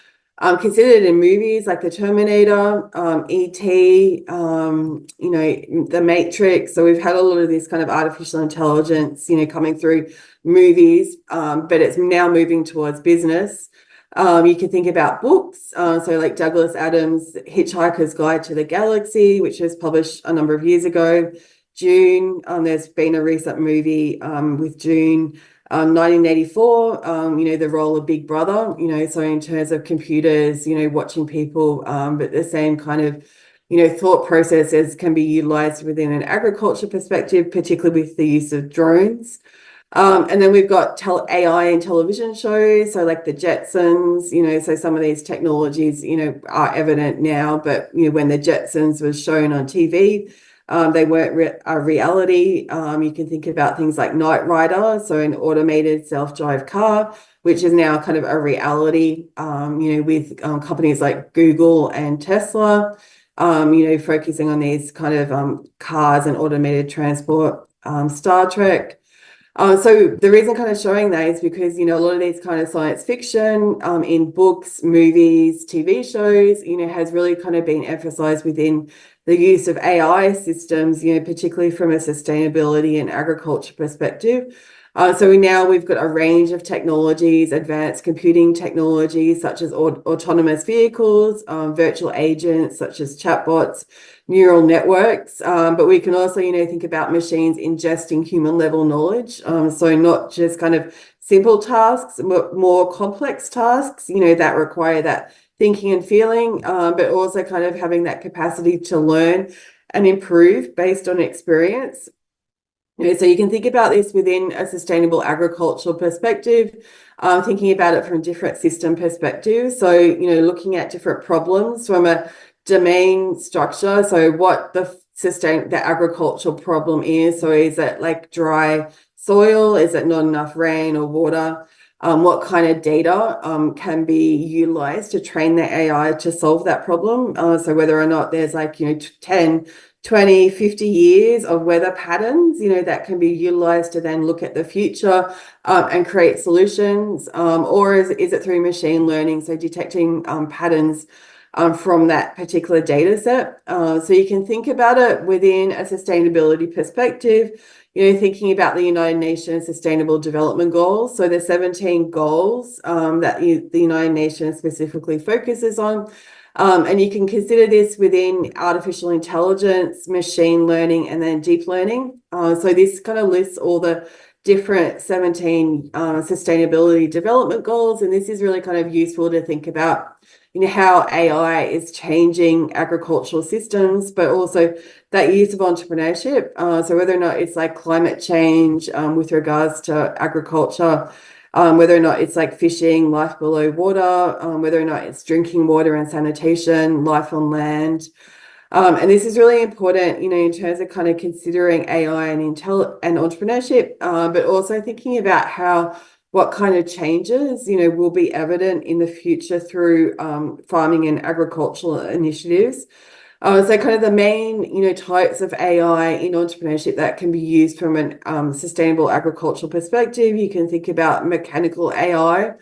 considered in movies like The Terminator, E.T., The Matrix. So we've had a lot of this kind of artificial intelligence, coming through movies, but it's now moving towards business. You can think about books, so like Douglas Adams' Hitchhiker's Guide to the Galaxy, which was published a number of years ago. Dune, there's been a recent movie with Dune, 1984, the role of Big Brother, so in terms of computers, watching people, but the same kind of, thought processes can be utilized within an agriculture perspective, particularly with the use of drones. And then we've got AI and television shows, so like the Jetsons, so some of these technologies, are evident now, but, when the Jetsons was shown on TV, they weren't a reality. You can think about things like Knight Rider, so an automated self-drive car, which is now kind of a reality, with companies like Google and Tesla, focusing on these kind of cars and automated transport. Star Trek. So the reason kind of showing that is because, a lot of these kind of science fiction in books, movies, TV shows, has really kind of been emphasized within the use of AI systems, particularly from a sustainability and agriculture perspective. So we've got a range of technologies, advanced computing technologies such as autonomous vehicles, virtual agents such as chatbots, neural networks, but we can also, think about machines ingesting human level knowledge. So not just kind of simple tasks, but more complex tasks, that require that thinking and feeling, but also kind of having that capacity to learn and improve based on experience. So you can think about this within a sustainable agricultural perspective, thinking about it from different system perspectives. So, looking at different problems from a domain structure. So what the agricultural problem is. So is it like dry soil? Is it not enough rain or water? What kind of data can be utilized to train the AI to solve that problem? So whether or not there's 10, 20, 50 years of weather patterns, that can be utilized to then look at the future and create solutions, or is it through machine learning, so detecting patterns from that particular data set. So you can think about it within a sustainability perspective, thinking about the United Nations Sustainable Development Goals. So there's 17 goals that the United Nations specifically focuses on. And you can consider this within artificial intelligence, machine learning, and then deep learning. So this kind of lists all the different 17 sustainability development goals. And this is really kind of useful to think about, how AI is changing agricultural systems, but also that use of entrepreneurship. So whether or not it's like climate change with regards to agriculture, whether or not it's like fishing, life below water, whether or not it's drinking water and sanitation, life on land. And this is really important, in terms of kind of considering AI and entrepreneurship, but also thinking about what kind of changes, will be evident in the future through farming and agricultural initiatives. So kind of the main, types of AI in entrepreneurship that can be used from an sustainable agricultural perspective. You can think about mechanical AI.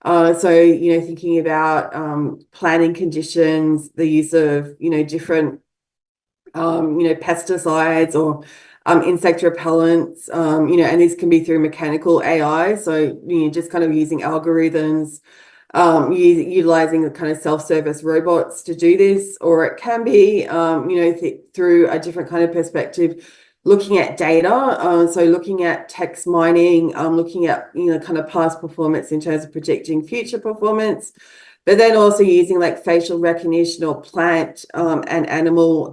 So, thinking about planting conditions, the use of, different, pesticides or insect repellents, and this can be through mechanical AI. So, just kind of using algorithms, utilizing the kind of self-service robots to do this, or it can be, through a different kind of perspective, looking at data. So looking at text mining, looking at, kind of past performance in terms of predicting future performance, but then also using like facial recognition or plant and animal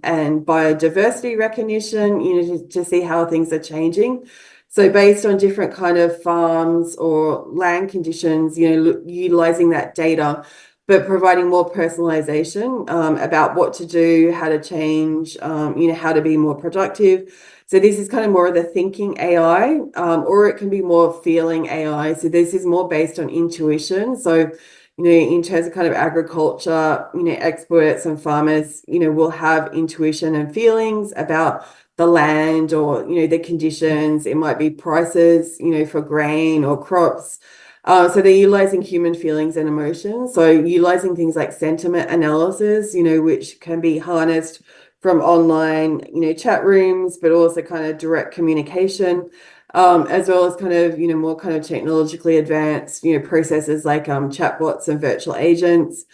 and biodiversity recognition, to see how things are changing. So based on different kind of farms or land conditions, utilizing that data, but providing more personalization about what to do, how to change, how to be more productive. So this is kind of more of the thinking AI, or it can be more feeling AI. So this is more based on intuition. So, in terms of kind of agriculture, experts and farmers, will have intuition and feelings about the land or, the conditions. It might be prices, for grain or crops. So they're utilizing human feelings and emotions. So utilizing things like sentiment analysis, which can be harnessed from online, chat rooms, but also kind of direct communication, as well as kind of, more kind of technologically advanced, processes like chatbots and virtual agents.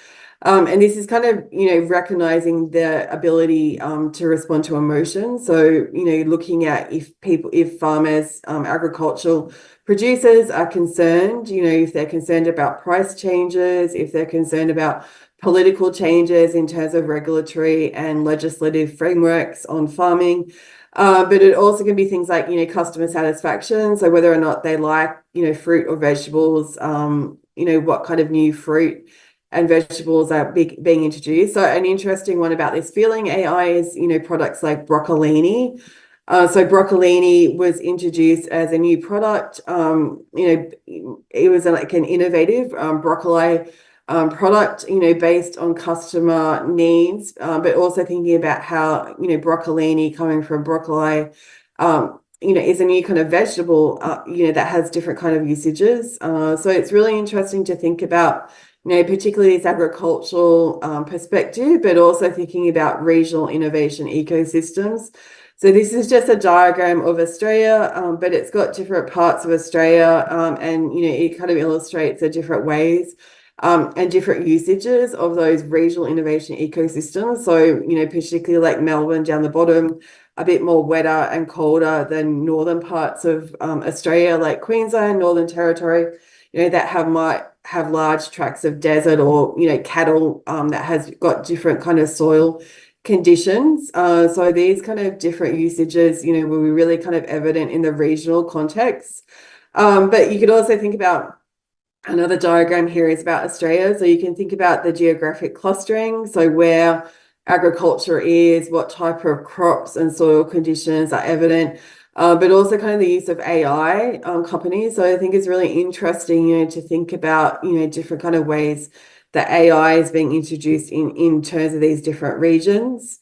And this is kind of, recognizing the ability to respond to emotions. So, looking at if farmers, agricultural producers are concerned, if they're concerned about price changes, if they're concerned about political changes in terms of regulatory and legislative frameworks on farming. But it also can be things like, customer satisfaction. So whether or not they like, fruit or vegetables, what kind of new fruit and vegetables are being introduced. So an interesting one about this feeling AI is, products like broccolini. So broccolini was introduced as a new product. It was like an innovative broccoli product, based on customer needs, but also thinking about how, broccolini coming from broccoli is a new kind of vegetable, that has different kind of usages. So it's really interesting to think about, particularly this agricultural perspective, but also thinking about regional innovation ecosystems. So this is just a diagram of Australia, but it's got different parts of Australia, and it kind of illustrates the different ways and different usages of those regional innovation ecosystems. So, particularly like Melbourne down the bottom, a bit more wetter and colder than northern parts of Australia, like Queensland, Northern Territory, that might have large tracts of desert or, cattle that has got different kind of soil conditions. So these kind of different usages, will be really kind of evident in the regional context. But you could also think about another diagram here is about Australia. So you can think about the geographic clustering. So where agriculture is, what type of crops and soil conditions are evident, but also kind of the use of AI companies. So I think it's really interesting, to think about, different kind of ways that AI is being introduced in terms of these different regions.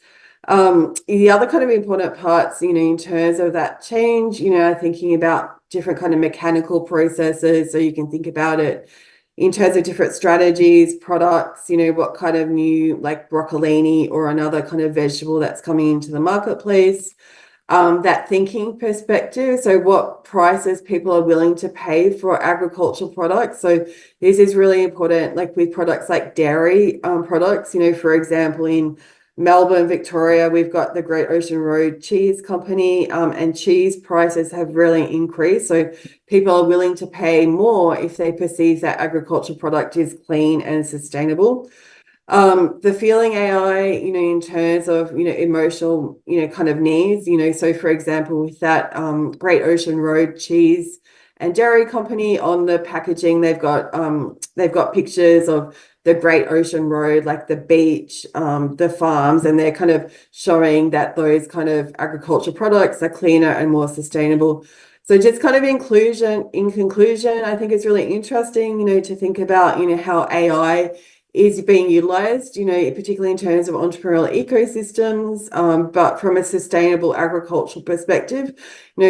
The other kind of important parts, in terms of that change, are thinking about different kind of mechanical processes. So you can think about it in terms of different strategies, products, what kind of new, like broccolini or another kind of vegetable that's coming into the marketplace, that thinking perspective. So what prices people are willing to pay for agricultural products. So this is really important, like with products like dairy products, for example, in Melbourne, Victoria, we've got the Great Ocean Road Cheese Company, and cheese prices have really increased. So people are willing to pay more if they perceive that agricultural product is clean and sustainable. The feeling AI, in terms of, emotional, kind of needs, so for example, with that Great Ocean Road Cheese and Dairy Company, on the packaging, they've got pictures of the Great Ocean Road, like the beach, the farms, and they're kind of showing that those kind of agricultural products are cleaner and more sustainable. So just kind of in conclusion, I think it's really interesting, to think about, how AI is being utilized, particularly in terms of entrepreneurial ecosystems, but from a sustainable agricultural perspective,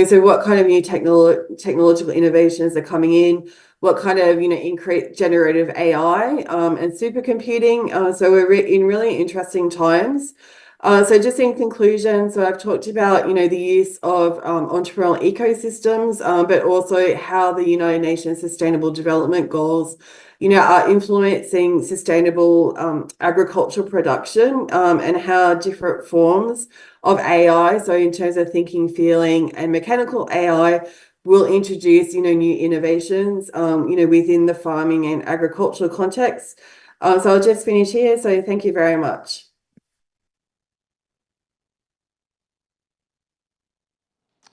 so what kind of new technological innovations are coming in, what kind of, increased generative AI and supercomputing. So we're in really interesting times. So just in conclusion, so I've talked about, the use of entrepreneurial ecosystems, but also how the United Nations Sustainable Development Goals, are influencing sustainable agricultural production, and how different forms of AI, so in terms of thinking, feeling, and mechanical AI, will introduce, new innovations, within the farming and agricultural context. So I'll just finish here. So thank you very much.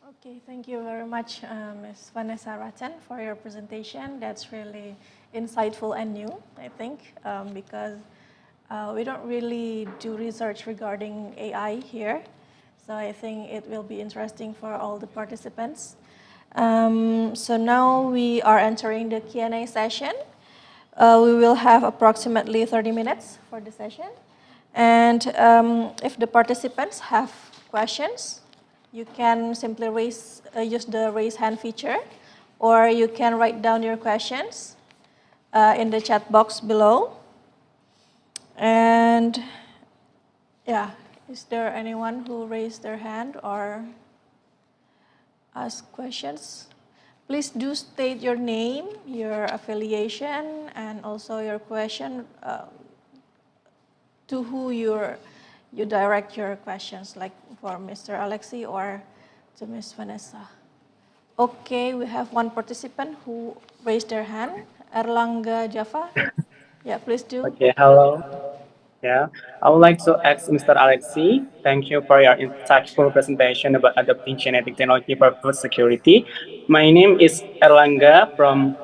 Okay, thank you very much, Ms. Vanessa Ratten, for your presentation. That's really insightful and new, I think, because we don't really do research regarding AI here. So I think it will be interesting for all the participants. So now we are entering the Q&A session. We will have approximately 30 minutes for the session. And if the participants have questions, you can simply use the raise hand feature, or you can write down your questions in the chat box below. And yeah, is there anyone who raised their hand or ask questions? Please do state your name, your affiliation, and also your question, to who you direct your questions, like for Mr. Alexi or to Ms. Vanessa. Okay, we have one participant who raised their hand, Erlangga Java. Yeah, please do. Okay, hello. Yeah, I would like to ask Mr. Alexi, thank you for your insightful presentation about adopting genetic technology for food security. My name is Erlangga, from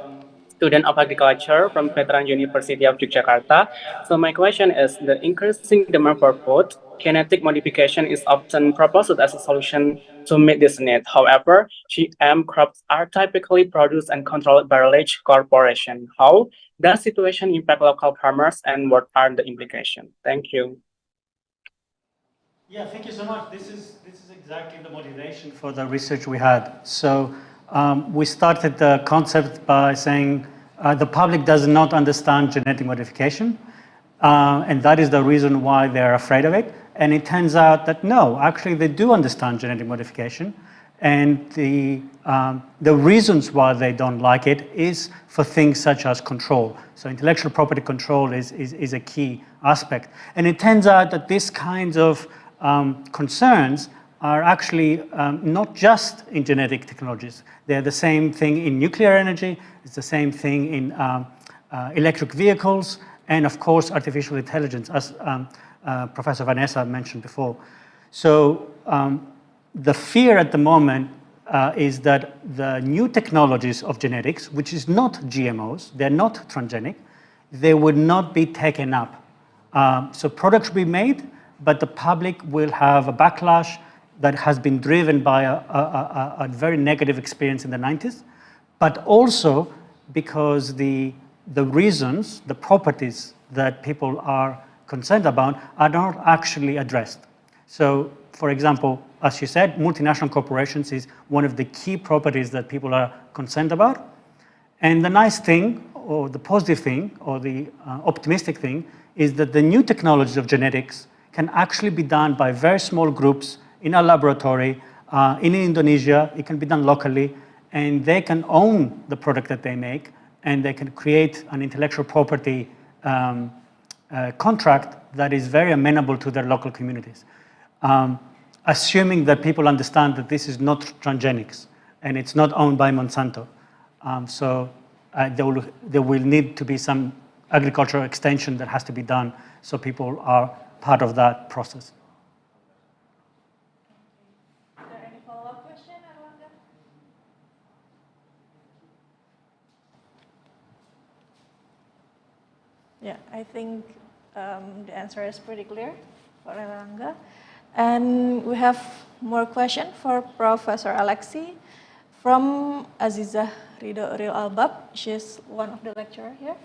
student of agriculture from Veteran University of Yogyakarta. So my question is, the increasing demand for food, genetic modification is often proposed as a solution to meet this need. However, GM crops are typically produced and controlled by large corporations. How does situation impact local farmers, and what are the implications? Thank you. Yeah, thank you so much. This is exactly the motivation for the research we had. So we started the concept by saying the public does not understand genetic modification, and that is the reason why they're afraid of it. And it turns out that no, actually they do understand genetic modification, and the reasons why they don't like it is for things such as control. So intellectual property control is a key aspect. And it turns out that these kinds of concerns are actually not just in genetic technologies. They're the same thing in nuclear energy, it's the same thing in electric vehicles, and of course artificial intelligence, as Professor Vanessa mentioned before. So the fear at the moment is that the new technologies of genetics, which is not GMOs, they're not transgenic, they would not be taken up. So products will be made, but the public will have a backlash that has been driven by a very negative experience in the 90s, but also because the reasons, the properties that people are concerned about are not actually addressed. So, for example, as you said, multinational corporations is one of the key properties that people are concerned about. And the nice thing, or the positive thing, or the optimistic thing, is that the new technologies of genetics can actually be done by very small groups in a laboratory, in Indonesia. It can be done locally, and they can own the product that they make, and they can create an intellectual property contract that is very amenable to their local communities. Assuming that people understand that this is not transgenics, and it's not owned by Monsanto. There will need to be some agricultural extension that has to be done so people are part of that process. Is there any follow-up question, Erlangga? Yeah, I think the answer is pretty clear for Erlangga. And we have more question for Professor Alexi from Aziza Ridho Ril Albab. She's one of the lecturers here.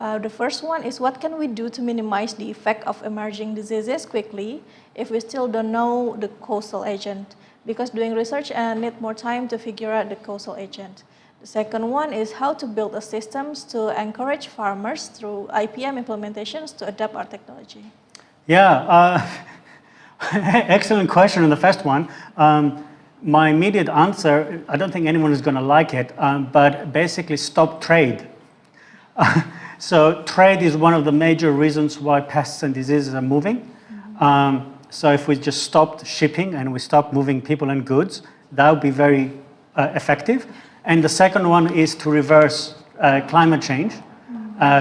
The first one is, what can we do to minimize the effect of emerging diseases quickly if we still don't know the causal agent? Because doing research need more time to figure out the causal agent. The second one is how to build a systems to encourage farmers through IPM implementations to adapt our technology. Yeah, excellent question on the first one. My immediate answer, I don't think anyone is going to like it, but basically stop trade. So trade is one of the major reasons why pests and diseases are moving. So if we just stopped shipping and we stopped moving people and goods, that would be very effective. And the second one is to reverse climate change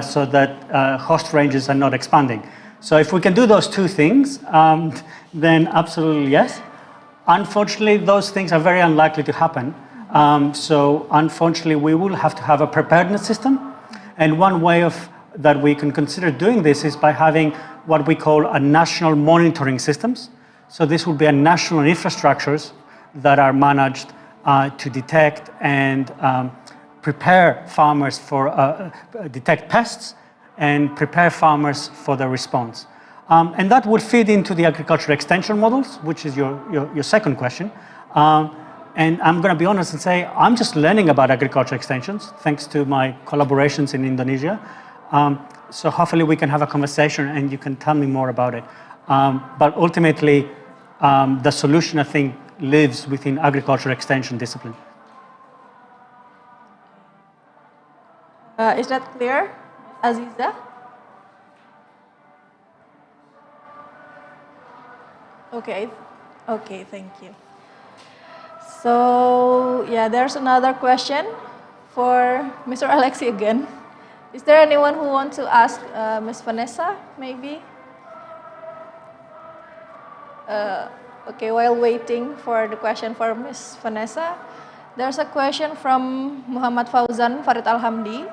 so that host ranges are not expanding. So if we can do those two things, then absolutely yes. Unfortunately, those things are very unlikely to happen. So unfortunately, we will have to have a preparedness system. And one way that we can consider doing this is by having what we call a national monitoring systems. So this will be a national infrastructures that are managed to detect and prepare farmers for detect pests and prepare farmers for the response. And that would feed into the agricultural extension models, which is your second question. And I'm going to be honest and say, I'm just learning about agricultural extensions, thanks to my collaborations in Indonesia. So hopefully we can have a conversation and you can tell me more about it. But ultimately, the solution, I think, lives within agricultural extension discipline. Is that clear, Aziza? Okay, thank you. So, yeah, there's another question for Mr. Alexi again. Is there anyone who wants to ask Ms. Vanessa, maybe? Okay, while waiting for the question for Ms. Vanessa, there's a question from Muhammad Fauzan Farid Alhamdi.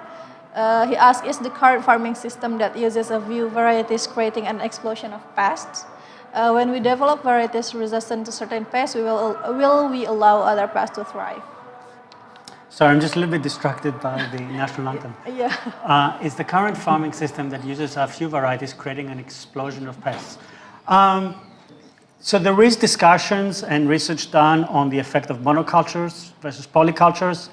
He asked, is the current farming system that uses a few varieties creating an explosion of pests? When we develop varieties resistant to certain pests, will we allow other pests to thrive? Sorry, I'm just a little bit distracted by the national anthem. Yeah. It's the current farming system that uses a few varieties creating an explosion of pests. So there is discussions and research done on the effect of monocultures versus polycultures.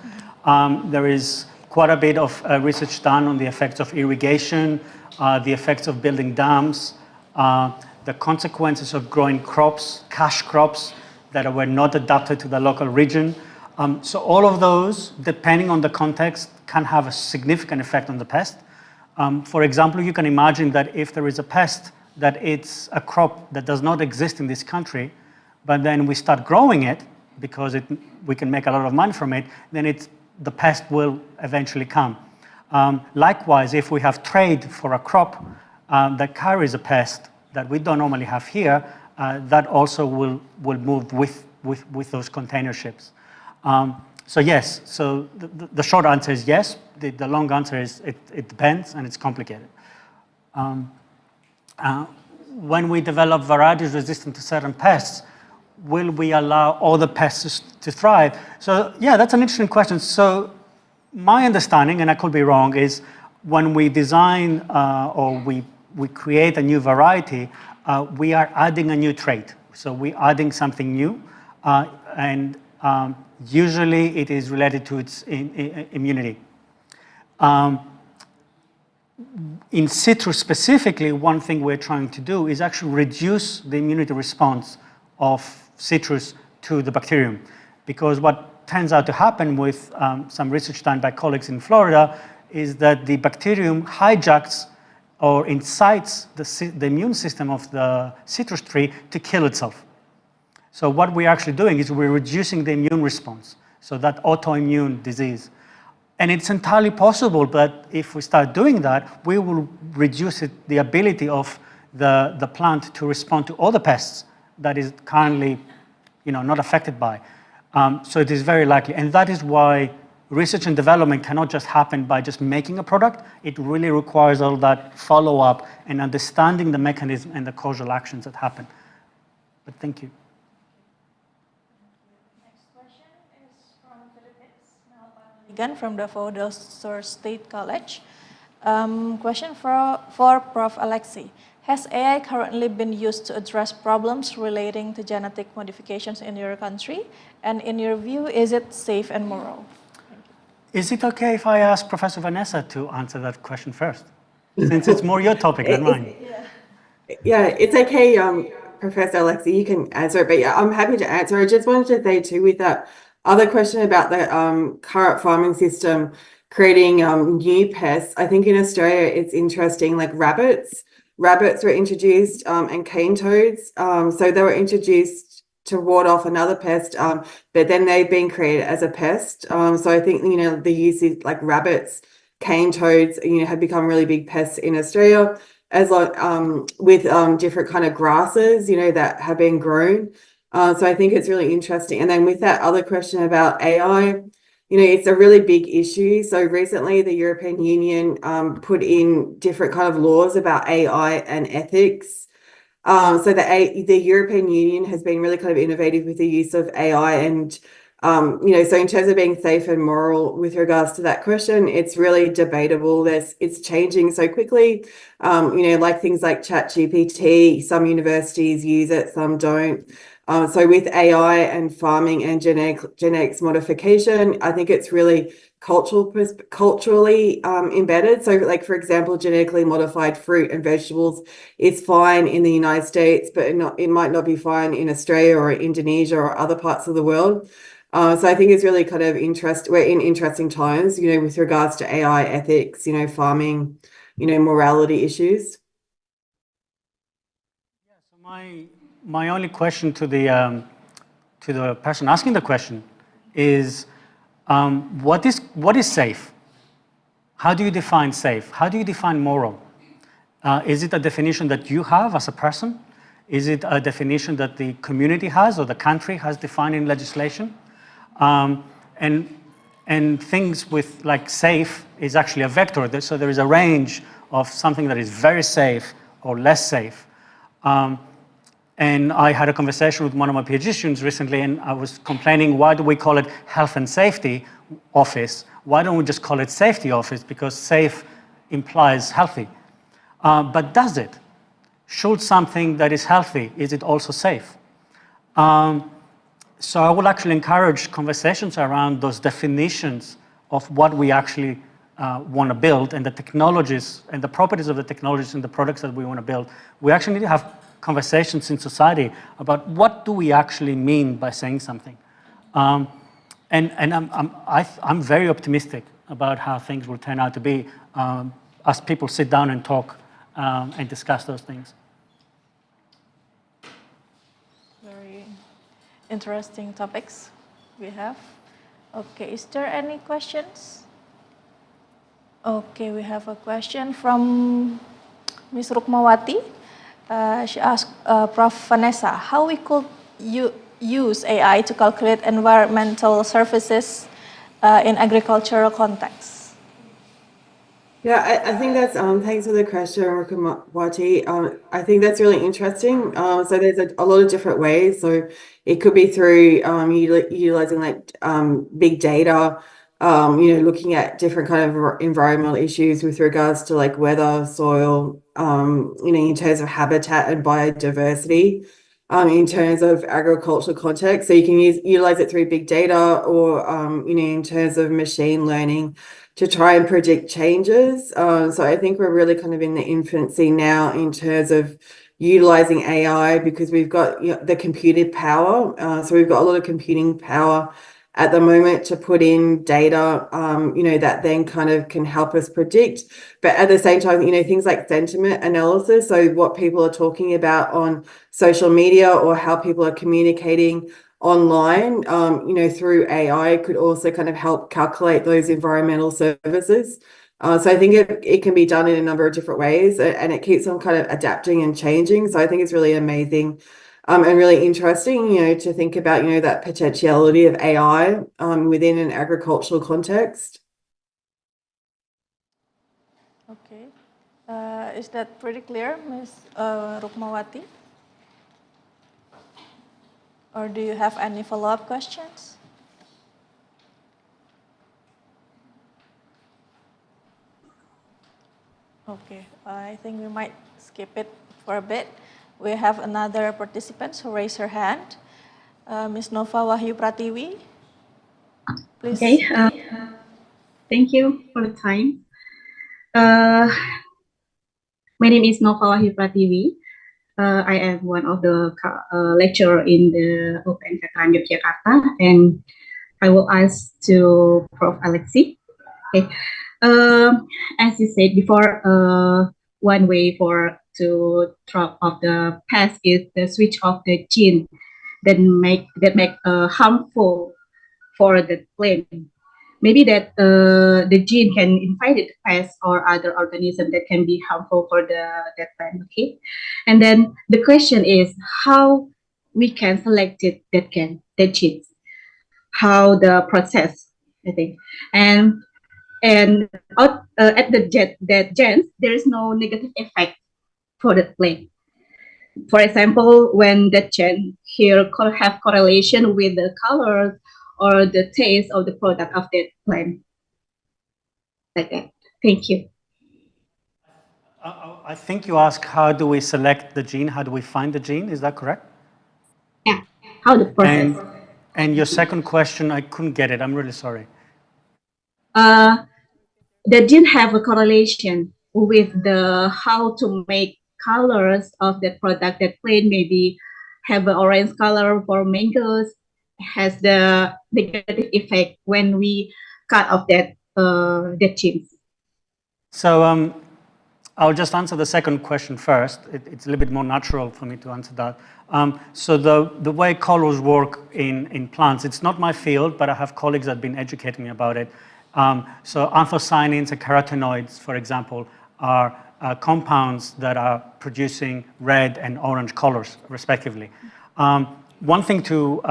There is quite a bit of research done on the effects of irrigation, the effects of building dams, the consequences of growing crops, cash crops that were not adapted to the local region. So all of those, depending on the context, can have a significant effect on the pest. For example, you can imagine that if there is a pest that it's a crop that does not exist in this country, but then we start growing it because we can make a lot of money from it, then the pest will eventually come. Likewise, if we have trade for a crop that carries a pest that we don't normally have here, that also will move with those container ships. So yes, so the short answer is yes. The long answer is it depends, and it's complicated. When we develop varieties resistant to certain pests, will we allow all the pests to thrive? So yeah, that's an interesting question. So my understanding, and I could be wrong, is when we design or we create a new variety, we are adding a new trait. So we're adding something new, and usually it is related to its immunity. In citrus specifically, one thing we're trying to do is actually reduce the immunity response of citrus to the bacterium. Because what tends out to happen with some research done by colleagues in Florida is that the bacterium hijacks or incites the immune system of the citrus tree to kill itself. So what we're actually doing is we're reducing the immune response, so that autoimmune disease. And it's entirely possible that if we start doing that, we will reduce the ability of the plant to respond to all the pests that is currently not affected by. So it is very likely. And that is why research and development cannot just happen by just making a product. It really requires all that follow-up and understanding the mechanism and the causal actions that happen. But thank you. Again, from the Davao Sur State College. Question for Prof. Alexi. Has AI currently been used to address problems relating to genetic modifications in your country? And in your view, is it safe and moral? Is it okay if I ask Professor Vanessa to answer that question first? Since it's more your topic than mine. Yeah, it's okay, Professor Alexi, you can answer it, but yeah, I'm happy to answer. I just wanted to say too with that other question about the current farming system creating new pests. I think in Australia it's interesting, like rabbits. Rabbits were introduced and cane toads. So they were introduced to ward off another pest, but then they've been created as a pest. So I think, the use is like rabbits, cane toads, have become really big pests in Australia, as with different kind of grasses, that have been grown. So I think it's really interesting. And then with that other question about AI, it's a really big issue. So recently the European Union put in different kind of laws about AI and ethics. So the European Union has been really kind of innovative with the use of AI and, so in terms of being safe and moral with regards to that question, it's really debatable. It's changing so quickly, like things like ChatGPT, some universities use it, some don't. So with AI and farming and genetics modification, I think it's really culturally embedded. So like, for example, genetically modified fruit and vegetables is fine in the United States, but it might not be fine in Australia or Indonesia or other parts of the world. So I think it's really kind of we're in interesting times, with regards to AI ethics, farming, morality issues. Yeah, so my only question to the person asking the question is, what is safe? How do you define safe? How do you define moral? Is it a definition that you have as a person? Is it a definition that the community has or the country has defined in legislation? And things with like safe is actually a vector. So there is a range of something that is very safe or less safe. And I had a conversation with one of my PhD students recently, and I was complaining, why do we call it Health and Safety Office? Why don't we just call it Safety Office? Because safe implies healthy. But does it? Should something that is healthy, is it also safe? So I would actually encourage conversations around those definitions of what we actually want to build and the technologies and the properties of the technologies and the products that we want to build. We actually need to have conversations in society about what do we actually mean by saying something. And I'm very optimistic about how things will turn out to be as people sit down and talk and discuss those things. Very interesting topics we have. Okay, is there any questions? Okay, we have a question from Ms. Rukmawati. She asked Prof. Vanessa, how we could use AI to calculate environmental services in agricultural contexts? Yeah, I think that's, thanks for the question, Rukmawati. I think that's really interesting. So there's a lot of different ways. So it could be through utilizing like big data, looking at different kind of environmental issues with regards to like weather, soil, in terms of habitat and biodiversity, in terms of agricultural context. So you can utilize it through big data or, in terms of machine learning to try and predict changes. So I think we're really kind of in the infancy now in terms of utilizing AI because we've got the computed power. So we've got a lot of computing power at the moment to put in data, that then kind of can help us predict. But at the same time, things like sentiment analysis, so what people are talking about on social media or how people are communicating online, through AI could also kind of help calculate those environmental services. So I think it can be done in a number of different ways and it keeps on kind of adapting and changing. So I think it's really amazing and really interesting, to think about, that potentiality of AI within an agricultural context. Okay. Is that pretty clear, Ms. Rukmawati? Or do you have any follow-up questions? Okay, I think we might skip it for a bit. We have another participant who raised her hand. Ms. Nova Wahyu Pratiwi, please. Okay, thank you for the time. My name is Nova Wahyu Pratiwi. I am one of the lecturer in the UPN Yogyakarta, and I will ask to Prof. Alexi. Okay, as you said before, one way to drop off the pest is the switch off the gene that make harmful for the plant. Maybe that the gene can invite the pest or other organism that can be harmful for that plant. Okay, and then the question is how we can select that genes, how the process, I think, and at that genes there is no negative effect for the plant. For example, when the gene here have correlation with the color or the taste of the product of that plant. Like that. Thank you. I think you asked how do we select the gene? How do we find the gene? Is that correct? Yeah. How the process. And your second question, I couldn't get it. I'm really sorry. The gene have a correlation with the how to make colors of the product. That plant maybe have an orange color for mangoes, has the negative effect when we cut off that genes. So I'll just answer the second question first. It's a little bit more natural for me to answer that. So the way colors work in plants, it's not my field, but I have colleagues that have been educating me about it. So anthocyanins and carotenoids, for example, are compounds that are producing red and orange colors, respectively. One thing to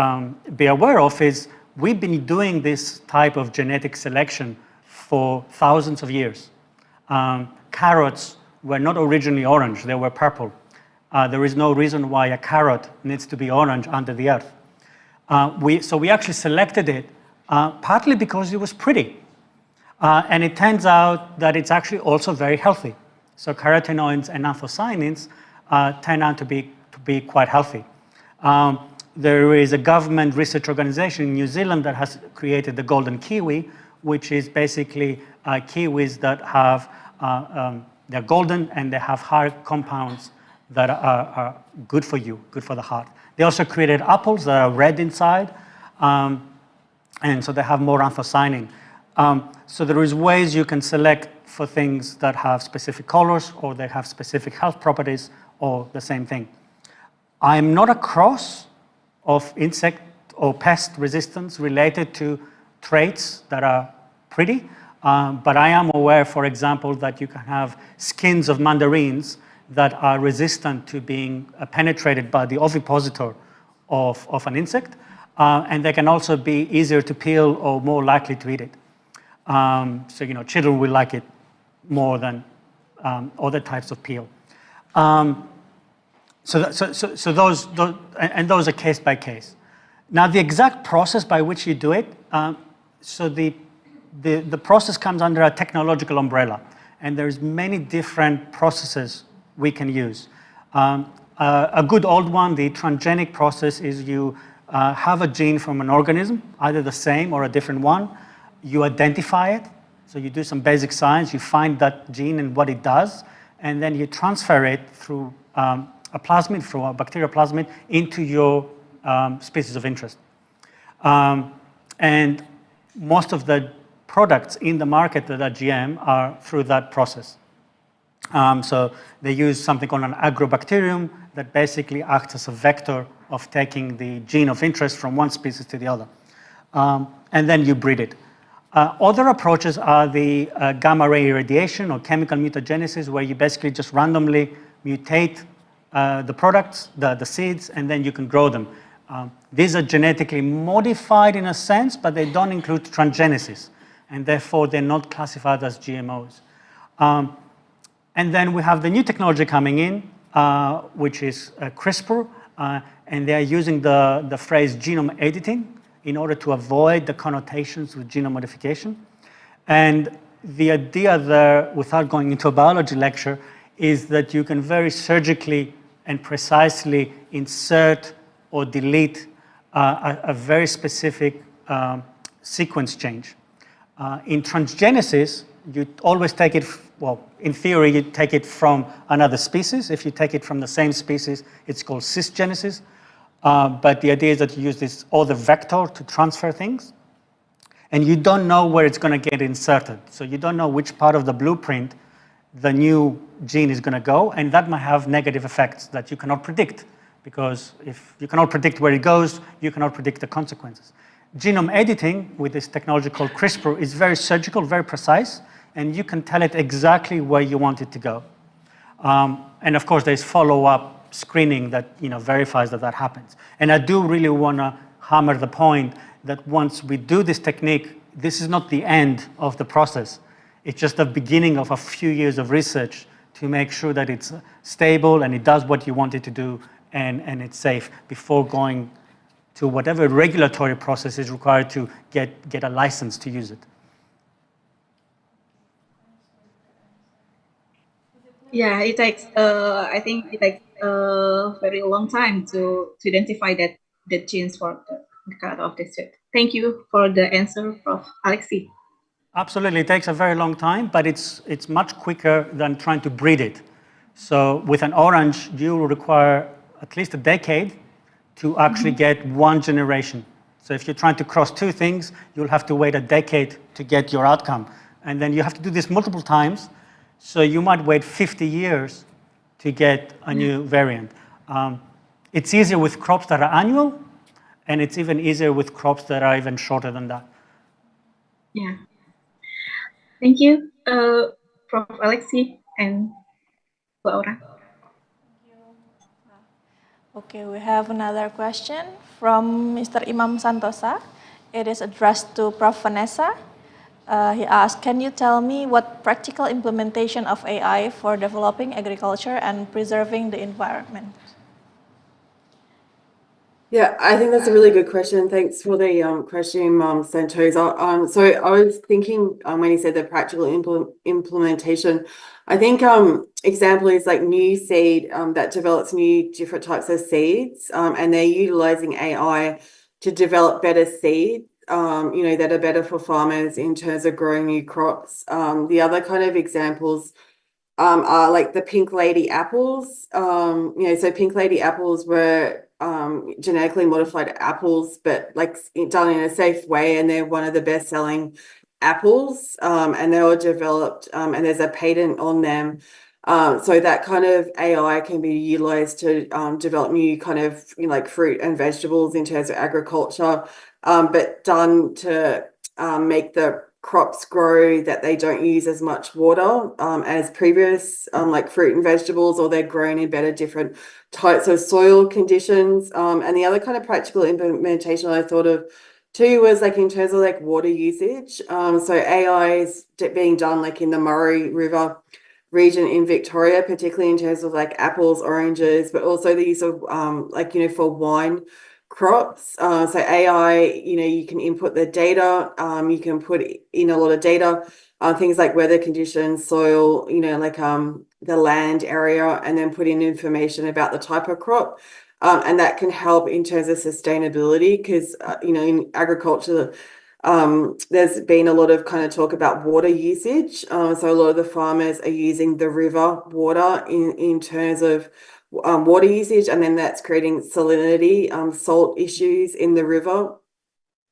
be aware of is we've been doing this type of genetic selection for thousands of years. Carrots were not originally orange, they were purple. There is no reason why a carrot needs to be orange under the earth. So we actually selected it partly because it was pretty. And it turns out that it's actually also very healthy. So carotenoids and anthocyanins turn out to be quite healthy. there is a government research organization in New Zealand that has created the golden kiwi, which is basically kiwis that have, they're golden and they have high compounds that are good for you, good for the heart. They also created apples that are red inside, and so they have more anthocyanin. So there is ways you can select for things that have specific colors or they have specific health properties or the same thing. I'm not a cross of insect or pest resistance related to traits that are pretty, but I am aware, for example, that you can have skins of mandarins that are resistant to being penetrated by the ovipositor of an insect, and they can also be easier to peel or more likely to eat it. So, you know, children will like it more than other types of peel. So those are case by case. Now, the exact process by which you do it, so the process comes under a technological umbrella, and there's many different processes we can use. A good old one, the transgenic process, is you have a gene from an organism, either the same or a different one. You identify it, so you do some basic science, you find that gene and what it does, and then you transfer it through a plasmid, through a bacterial plasmid, into your species of interest. And most of the products in the market that are GM are through that process. So they use something called an agrobacterium that basically acts as a vector of taking the gene of interest from one species to the other. And then you breed it. Other approaches are the gamma ray irradiation or chemical mutagenesis, where you basically just randomly mutate the products, the seeds, and then you can grow them. These are genetically modified in a sense, but they don't include transgenesis, and therefore they're not classified as GMOs. And then we have the new technology coming in, which is CRISPR, and they are using the phrase genome editing in order to avoid the connotations with genome modification. And the idea there, without going into a biology lecture, is that you can very surgically and precisely insert or delete a very specific sequence change. In transgenesis, you always take it, well, in theory, you take it from another species. If you take it from the same species, it's called cisgenesis. But the idea is that you use this other vector to transfer things, and you don't know where it's going to get inserted. So you don't know which part of the blueprint the new gene is going to go, and that might have negative effects that you cannot predict, because if you cannot predict where it goes, you cannot predict the consequences. Genome editing with this technology called CRISPR is very surgical, very precise, and you can tell it exactly where you want it to go. And of course, there's follow-up screening that verifies that that happens. And I do really want to hammer the point that once we do this technique, this is not the end of the process. It's just the beginning of a few years of research to make sure that it's stable and it does what you want it to do and it's safe before going to whatever regulatory process is required to get a license to use it. Yeah, it takes, I think it takes a very long time to identify the genes for the character of this trait. Thank you for the answer, Prof. Alexi. Absolutely, it takes a very long time, but it's much quicker than trying to breed it. So with an orange, you will require at least a decade to actually get one generation. So if you're trying to cross two things, you'll have to wait a decade to get your outcome. And then you have to do this multiple times. So you might wait 50 years to get a new variant. It's easier with crops that are annual, and it's even easier with crops that are even shorter than that. Yeah. Thank you, Prof. Alexi and Bu Aura. Okay, we have another question from Mr. Imam Santosa. It is addressed to Prof. Vanessa. He asked, can you tell me what practical implementation of AI for developing agriculture and preserving the environment? Yeah, I think that's a really good question. Thanks for the question, Santosa. So I was thinking when you said the practical implementation, I think example is like New Seed that develops new different types of seeds, and they're utilizing AI to develop better seeds, that are better for farmers in terms of growing new crops. The other kind of examples are like the Pink Lady apples. So Pink Lady apples were genetically modified apples, but like done in a safe way, and they're one of the best-selling apples. And they were developed, and there's a patent on them. So that kind of AI can be utilized to develop new kind of like fruit and vegetables in terms of agriculture, but done to make the crops grow that they don't use as much water as previous like fruit and vegetables, or they're grown in better different types of soil conditions. And the other kind of practical implementation I thought of too was like in terms of like water usage. So AI is being done like in the Murray River region in Victoria, particularly in terms of like apples, oranges, but also the use of for wine crops. So AI, you can input the data, you can put in a lot of data, things like weather conditions, soil, the land area, and then put in information about the type of crop. And that can help in terms of sustainability because, in agriculture, there's been a lot of kind of talk about water usage. So a lot of the farmers are using the river water in terms of water usage, and then that's creating salinity, salt issues in the river.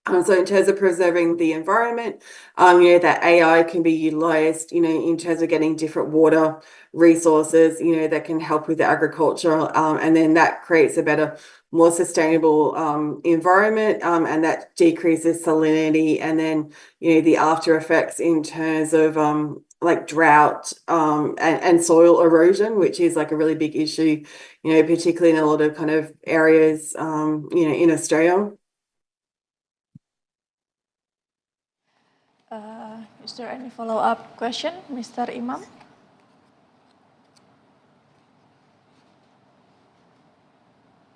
So in terms of preserving the environment, that AI can be utilized, in terms of getting different water resources, that can help with the agriculture. And then that creates a better, more sustainable environment, and that decreases salinity. And then, the after effects in terms of like drought and soil erosion, which is like a really big issue, particularly in a lot of kind of areas, in Australia. Is there any follow-up question, Mr. Imam?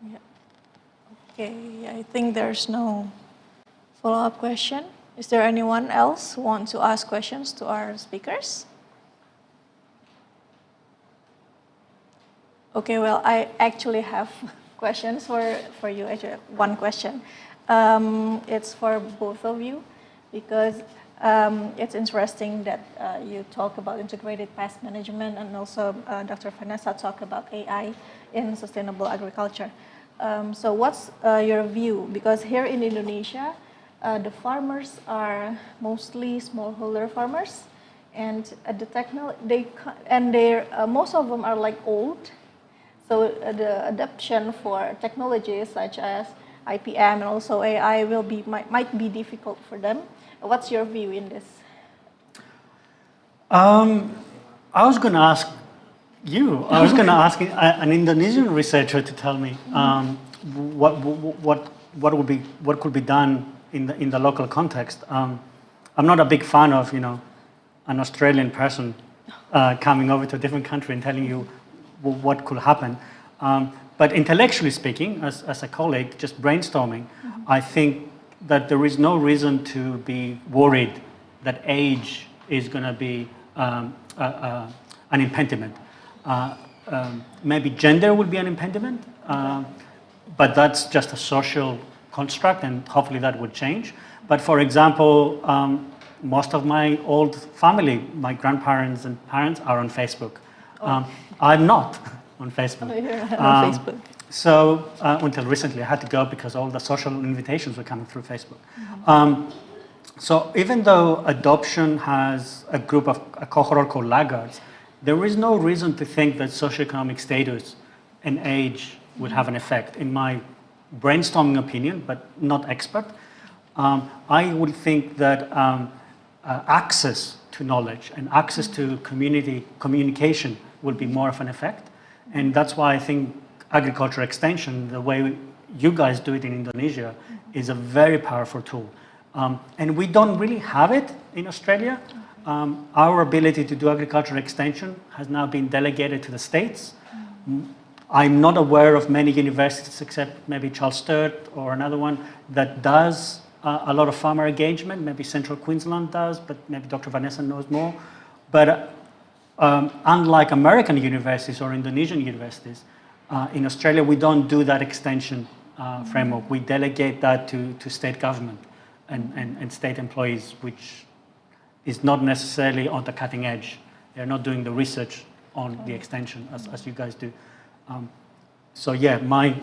Yeah. Okay, I think there's no follow-up question. Is there anyone else who wants to ask questions to our speakers? Okay, well, I actually have questions for you. Actually, one question. It's for both of you because it's interesting that you talk about integrated pest management, and also Dr. Vanessa talked about AI in sustainable agriculture. So what's your view? Because here in Indonesia, the farmers are mostly smallholder farmers, and most of them are like old. So the adoption for technologies such as IPM and also AI might be difficult for them. What's your view in this? I was going to ask you. I was going to ask an Indonesian researcher to tell me what could be done in the local context. I'm not a big fan of an Australian person coming over to a different country and telling you what could happen. But intellectually speaking, as a colleague, just brainstorming, I think that there is no reason to be worried that age is going to be an impediment. Maybe gender will be an impediment, but that's just a social construct, and hopefully that will change. But for example, most of my old family, my grandparents and parents, are on Facebook. I'm not on Facebook. Oh, you're not on Facebook. So until recently, I had to go because all the social invitations were coming through Facebook. So even though adoption has a cohort called laggards, there is no reason to think that socioeconomic status and age will have an effect. In my brainstorming opinion, but not expert, I would think that access to knowledge and access to communication will be more of an effect. And that's why I think agriculture extension, the way you guys do it in Indonesia, is a very powerful tool. And we don't really have it in Australia. Our ability to do agriculture extension has now been delegated to the states. I'm not aware of many universities, except maybe Charles Sturt or another one, that does a lot of farmer engagement. Maybe Central Queensland does, but maybe Dr. Vanessa knows more. But unlike American universities or Indonesian universities, in Australia, we don't do that extension framework. We delegate that to state government and state employees, which is not necessarily on the cutting edge. They're not doing the research on the extension as you guys do. So yeah, my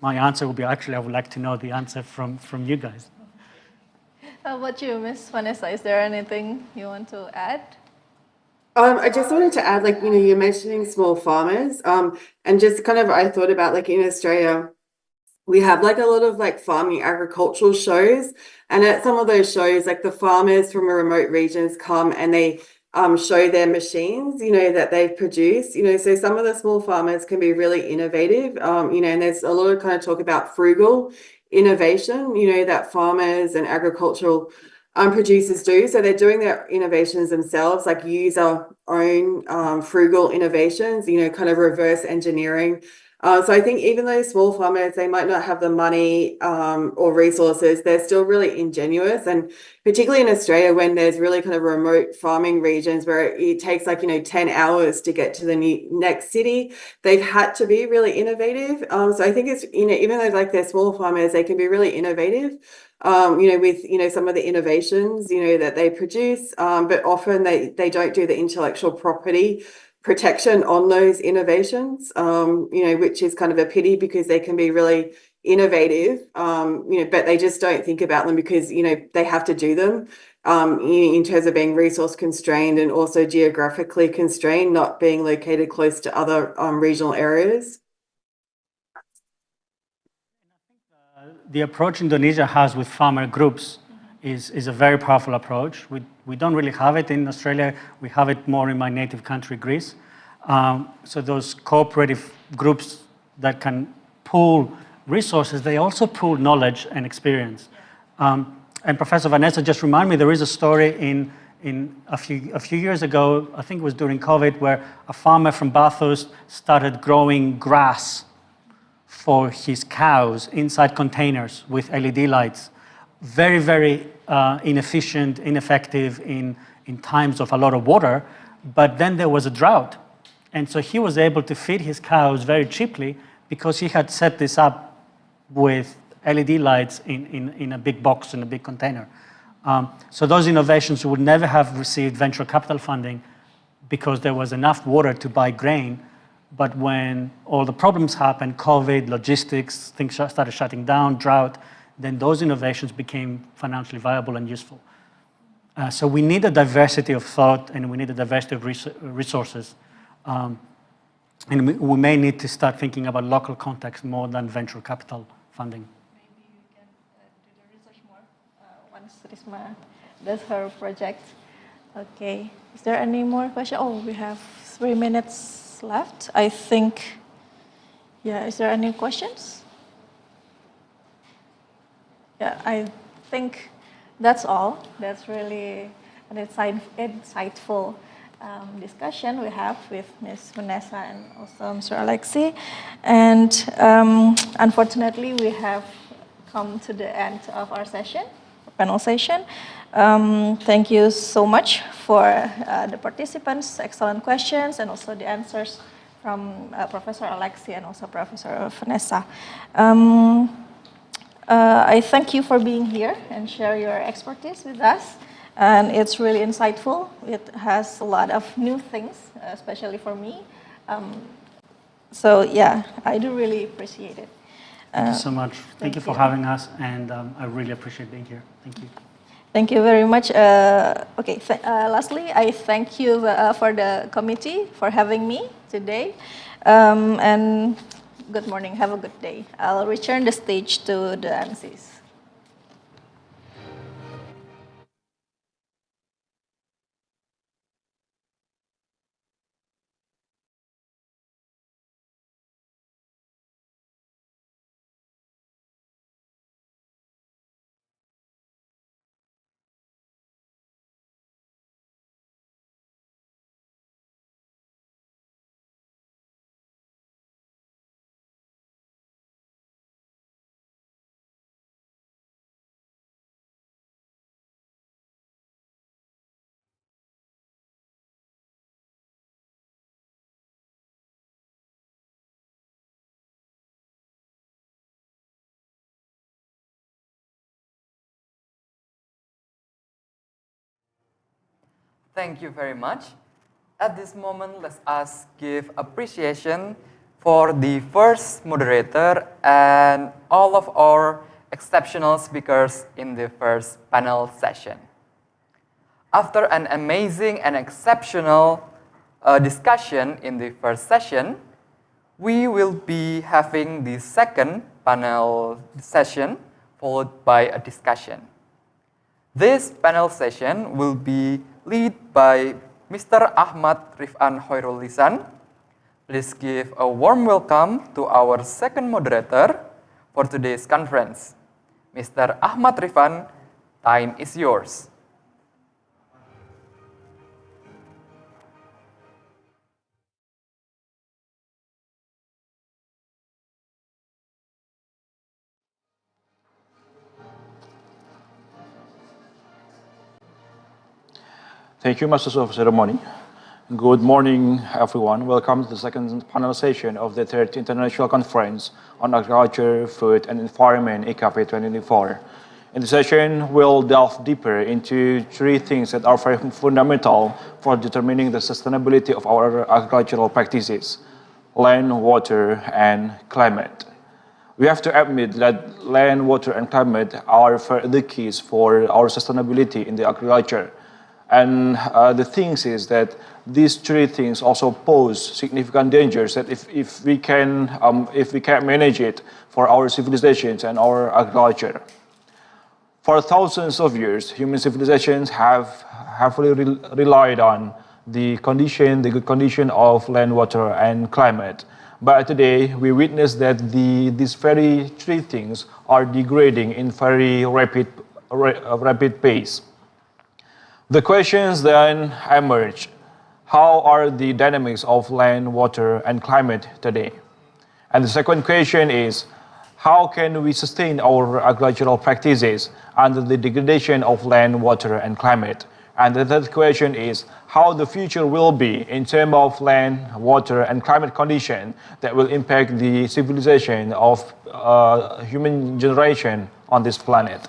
answer will be, actually, I would like to know the answer from you guys. How about you, Miss Vanessa? Is there anything you want to add? I just wanted to add, like, you're mentioning small farmers, and just kind of, I thought about, like, in Australia, we have like a lot of like farming agricultural shows, and at some of those shows, like the farmers from remote regions come and they show their machines, that they've produced, so some of the small farmers can be really innovative, and there's a lot of kind of talk about frugal innovation, that farmers and agricultural producers do. So they're doing their innovations themselves, like user own frugal innovations, kind of reverse engineering. So I think even though small farmers, they might not have the money or resources, they're still really ingenious. And particularly in Australia, when there's really kind of remote farming regions where it takes like, 10 hours to get to the next city, they've had to be really innovative. So I think it's, even though like they're small farmers, they can be really innovative, with, some of the innovations, that they produce, but often they don't do the intellectual property protection on those innovations, which is kind of a pity because they can be really innovative, but they just don't think about them because, they have to do them in terms of being resource constrained and also geographically constrained, not being located close to other regional areas. The approach Indonesia has with farmer groups is a very powerful approach. We don't really have it in Australia. We have it more in my native country, Greece. So those cooperative groups that can pool resources, they also pool knowledge and experience. And Professor Vanessa just reminded me, there is a story in a few years ago, I think it was during COVID, where a farmer from Bathurst started growing grass for his cows inside containers with LED lights. Very, very inefficient, ineffective in times of a lot of water, but then there was a drought. And so he was able to feed his cows very cheaply because he had set this up with LED lights in a big box, in a big container. So those innovations would never have received venture capital funding because there was enough water to buy grain. But when all the problems happened, COVID, logistics, things started shutting down, drought, then those innovations became financially viable and useful. So we need a diversity of thought and we need a diversity of resources. And we may need to start thinking about local context more than venture capital funding. Maybe we can do the research more once Risma does her project. Okay, is there any more question? Oh, we have 3 minutes left, I think. Yeah, is there any questions? Yeah, I think that's all. That's really an insightful discussion we have with Ms. Vanessa and also Mr. Alexi. And unfortunately, we have come to the end of our session, panel session. Thank you so much for the participants, excellent questions, and also the answers from Professor Alexi and also Professor Vanessa. I thank you for being here and share your expertise with us. And it's really insightful. It has a lot of new things, especially for me. So yeah, I do really appreciate it. Thank you so much. Thank you for having us, and I really appreciate being here. Thank you. Thank you very much. Okay, lastly, I thank you for the committee for having me today. And good morning, have a good day. I'll return the stage to the MCs. Thank you very much. At this moment, let us give appreciation for the first moderator and all of our exceptional speakers in the first panel session. After an amazing and exceptional discussion in the first session, we will be having the second panel session followed by a discussion. This panel session will be led by Mr. Ahmad Rifan Hoirul Lisan. Please give a warm welcome to our second moderator for today's conference. Mr. Ahmad Rifan, time is yours. Thank you, Master of Ceremony. Good morning, everyone. Welcome to the second panel session of the third International Conference on Agriculture, Food and Environment, ICAFE 2024. In this session, we'll delve deeper into three things that are very fundamental for determining the sustainability of our agricultural practices: land, water, and climate. We have to admit that land, water, and climate are the keys for our sustainability in the agriculture. And the thing is that these three things also pose significant dangers that if we can't manage it for our civilizations and our agriculture. For thousands of years, human civilizations have heavily relied on the good condition of land, water, and climate. But today, we witness that these very three things are degrading in very rapid pace. The questions then emerge: how are the dynamics of land, water, and climate today? And the second question is, how can we sustain our agricultural practices under the degradation of land, water, and climate? And the third question is, how the future will be in terms of land, water, and climate condition that will impact the civilization of human generation on this planet.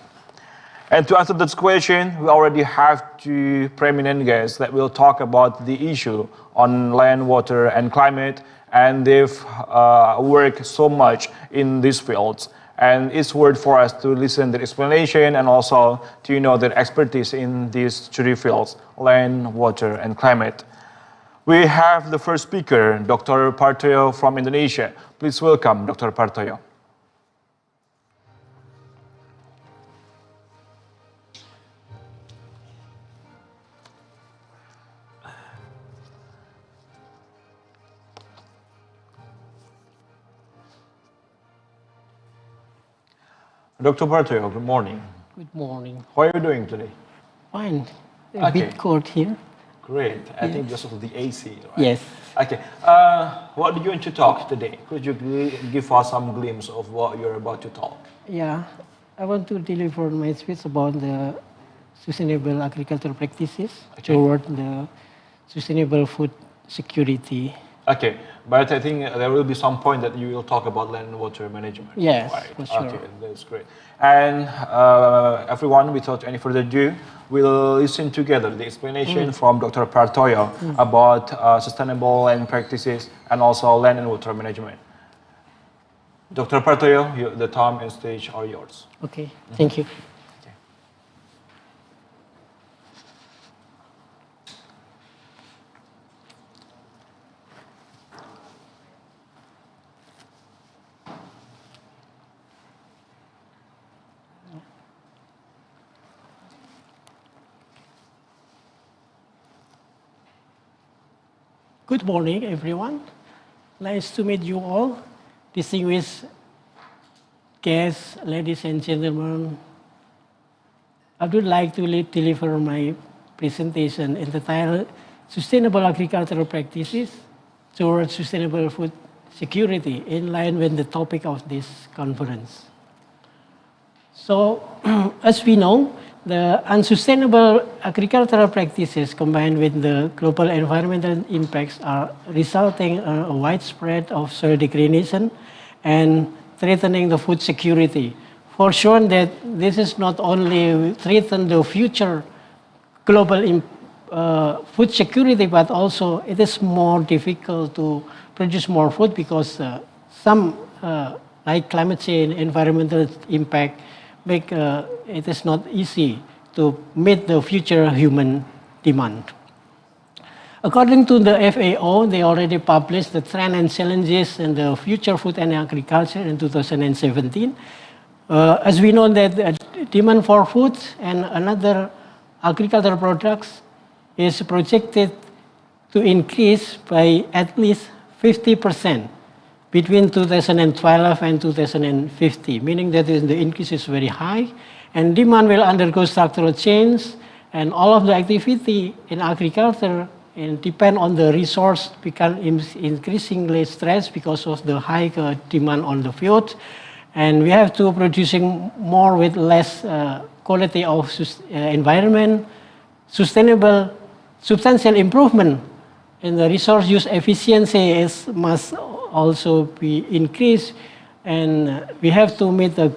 And to answer this question, we already have two prominent guests that will talk about the issue on land, water, and climate, and they've worked so much in these fields. And it's worth for us to listen to the explanation and also to know their expertise in these three fields: land, water, and climate. We have the first speaker, Dr. Partoyo from Indonesia. Please welcome Dr. Partoyo. Dr. Partoyo, good morning. Good morning. How are you doing today? Fine. A bit cold here. Great. I think just of the AC, right? Yes. Okay. What do you want to talk today? Could you give us some glimpse of what you're about to talk? Yeah. I want to deliver my speech about the sustainable agricultural practices toward the sustainable food security. Okay, but I think there will be some point that you will talk about land and water management. Yes, right? for sure. Okay, that's great. And everyone, without any further ado, we'll listen together the explanation from Dr. Partoyo about sustainable land practices and also land and water management. Dr. Partoyo, the time and stage are yours. Okay, thank you. Good morning, everyone. Nice to meet you all. Distinguished guests, ladies and gentlemen. I would like to deliver my presentation entitled Sustainable Agricultural Practices Towards Sustainable Food Security, in line with the topic of this conference. So, as we know, the unsustainable agricultural practices combined with the global environmental impacts are resulting in a widespread of soil degradation and threatening the food security. For sure that this is not only threaten the future global food security, but also it is more difficult to produce more food because some like climate change, environmental impact, make it is not easy to meet the future human demand. According to the FAO, they already published the trend and challenges in the future food and agriculture in 2017. As we know that the demand for food and another agricultural products is projected to increase by at least 50% between 2012 and 2050, meaning that the increase is very high and demand will undergo structural change, and all of the activity in agriculture and depend on the resource become increasingly stressed because of the high demand on the field, and we have to producing more with less quality of environment, substantial improvement in the resource use efficiency must also be increased, and we have to meet the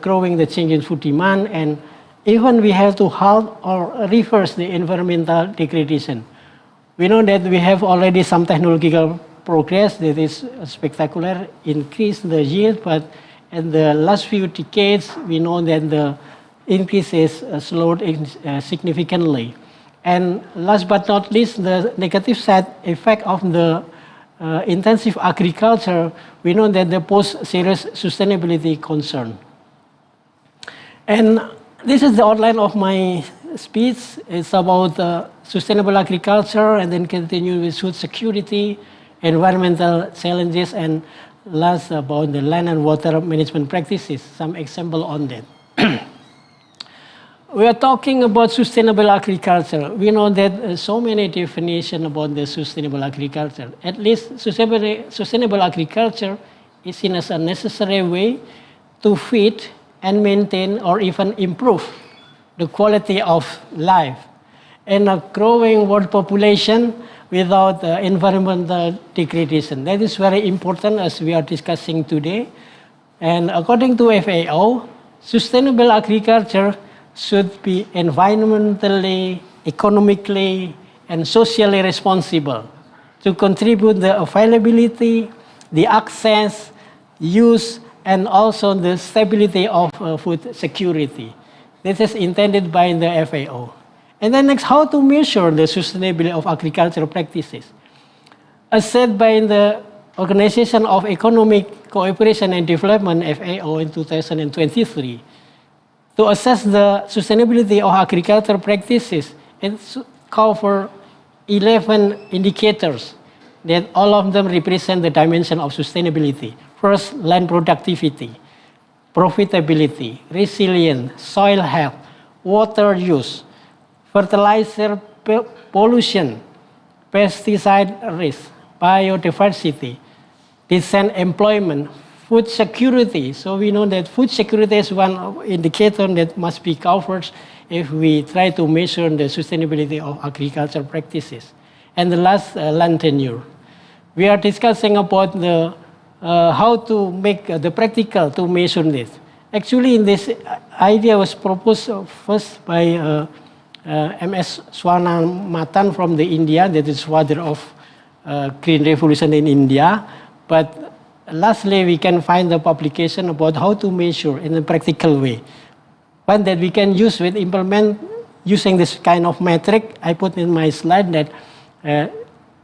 change in food demand, and even we have to halt or reverse the environmental degradation. We know that we have already some technological progress that is spectacular, increase the yield, but in the last few decades, we know that the increase is slowed significantly. And last but not least, the negative side effect of the intensive agriculture, we know that they pose serious sustainability concern. And this is the outline of my speech. It's about sustainable agriculture, and then continue with food security, environmental challenges, and last about the land and water management practices, some example on that. We are talking about sustainable agriculture. We know that so many definitions about the sustainable agriculture. At least sustainable agriculture is seen as a necessary way to feed and maintain or even improve the quality of life in a growing world population without environmental degradation. That is very important as we are discussing today. And according to FAO, sustainable agriculture should be environmentally, economically, and socially responsible to contribute the availability, the access, use, and also the stability of food security. This is intended by the FAO. And then next, how to measure the sustainability of agricultural practices. As said by the Organization of Economic Cooperation and Development, FAO, in 2023, to assess the sustainability of agricultural practices, it covers 11 indicators that all of them represent the dimension of sustainability. First, land productivity, profitability, resilience, soil health, water use, fertilizer pollution, pesticide risk, biodiversity, decent employment, food security. So we know that food security is one indicator that must be covered if we try to measure the sustainability of agricultural practices. And the last, land tenure. We are discussing about the how to make the practical to measure this. Actually, this idea was proposed first by M.S. Swaminathan from the India, that is father of Green Revolution in India. But lastly, we can find the publication about how to measure in a practical way. One that we can use with implement using this kind of metric. I put in my slide that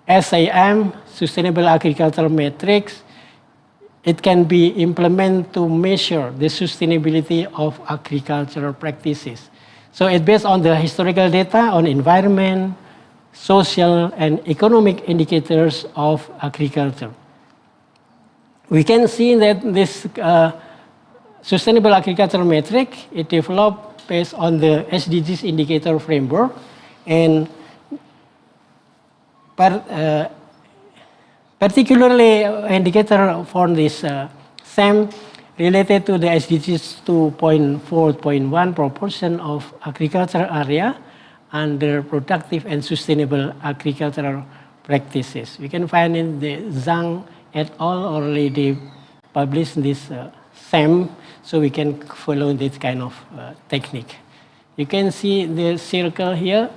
SAM, Sustainable Agricultural Metrics, it can be implemented to measure the sustainability of agricultural practices. So it's based on the historical data on environment, social, and economic indicators of agriculture. We can see that this sustainable agricultural metric, it developed based on the SDGs indicator framework, and particularly indicator for this SAM related to the SDGs 2.4.1 proportion of agricultural area under productive and sustainable agricultural practices. We can find in the Zhang et al. Already published this SAM, so we can follow this kind of technique. You can see the circle here,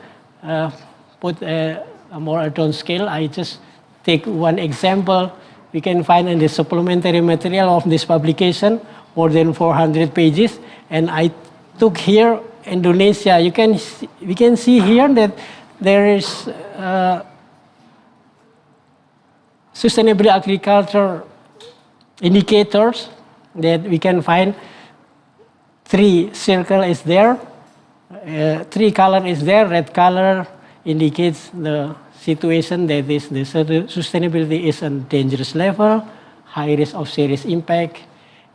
put a more advanced scale. I just take one example. We can find in the supplementary material of this publication more than 400 pages, and I took here Indonesia. We can see here that there is sustainable agriculture indicators that we can find. 3 circle is there, 3 color is there. Red color indicates the situation that is the sustainability is on dangerous level, high risk of serious impact,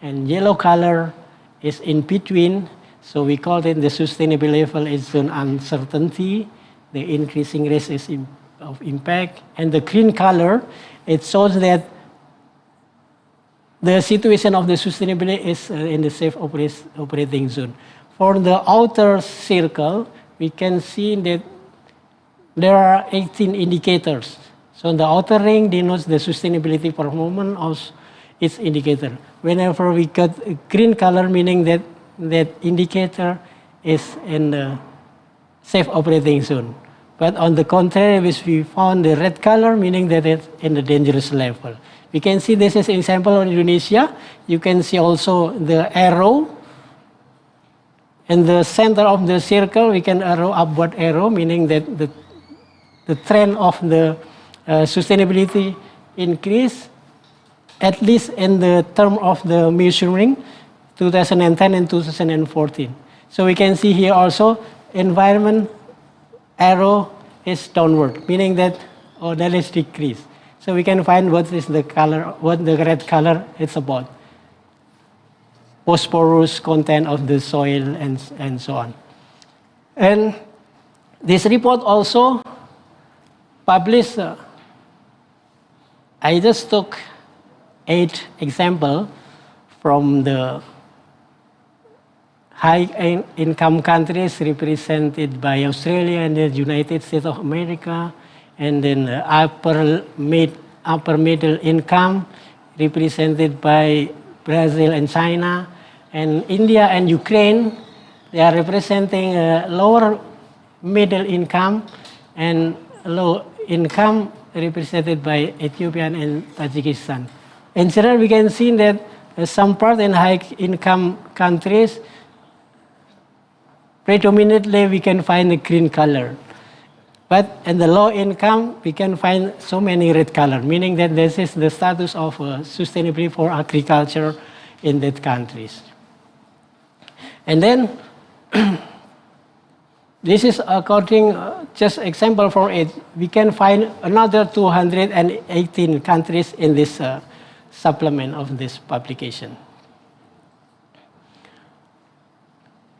and yellow color is in between. So we call it the sustainable level is an uncertainty, the increasing risk is of impact, and the green color, it shows that the situation of the sustainability is in the safe operating zone. For the outer circle, we can see that there are 18 indicators. So the outer ring denotes the sustainability performance of its indicator. Whenever we got a green color, meaning that that indicator is in the safe operating zone. But on the contrary, we found the red color, meaning that it's in the dangerous level. We can see this is an example of Indonesia. You can see also the arrow. In the center of the circle, we can arrow upward arrow, meaning that the trend of the sustainability increase, at least in the term of the measuring, 2010 and 2014. So we can see here also environment arrow is downward, meaning that that is decreased. So we can find what is the color, what the red color is about. Phosphorus content of the soil and so on. And this report also published, I just took 8 examples from the high income countries represented by Australia and the United States of America, and then upper middle income represented by Brazil and China, and India and Ukraine. They are representing lower middle income, and low income represented by Ethiopia and Tajikistan. In general, we can see that some part in high income countries, predominantly we can find the green color. But in the low income, we can find so many red color, meaning that this is the status of sustainability for agriculture in that countries. And then, this is according, just example for it, we can find another 218 countries in this supplement of this publication.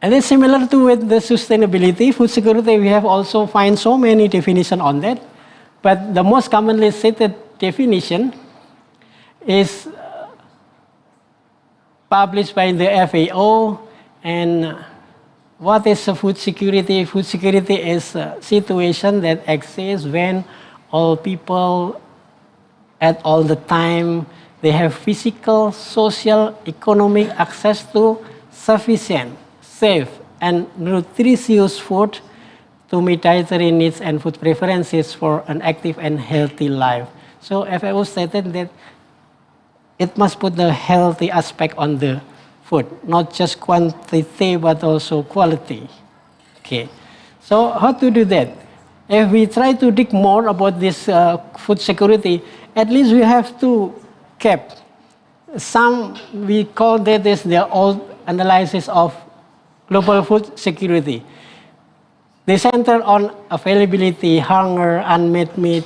And it's similar to with the sustainability, food security, we have also find so many definitions on that. But the most commonly cited definition is published by the FAO. And what is food security? Food security is a situation that exists when all people at all the time, they have physical, social, economic access to sufficient, safe, and nutritious food to meet dietary needs and food preferences for an active and healthy life. So FAO stated that it must put the healthy aspect on the food, not just quantity, but also quality. Okay, so how to do that? If we try to dig more about this food security, at least we have to keep some, we call that is the old analysis of global food security. They center on availability, hunger, unmet need.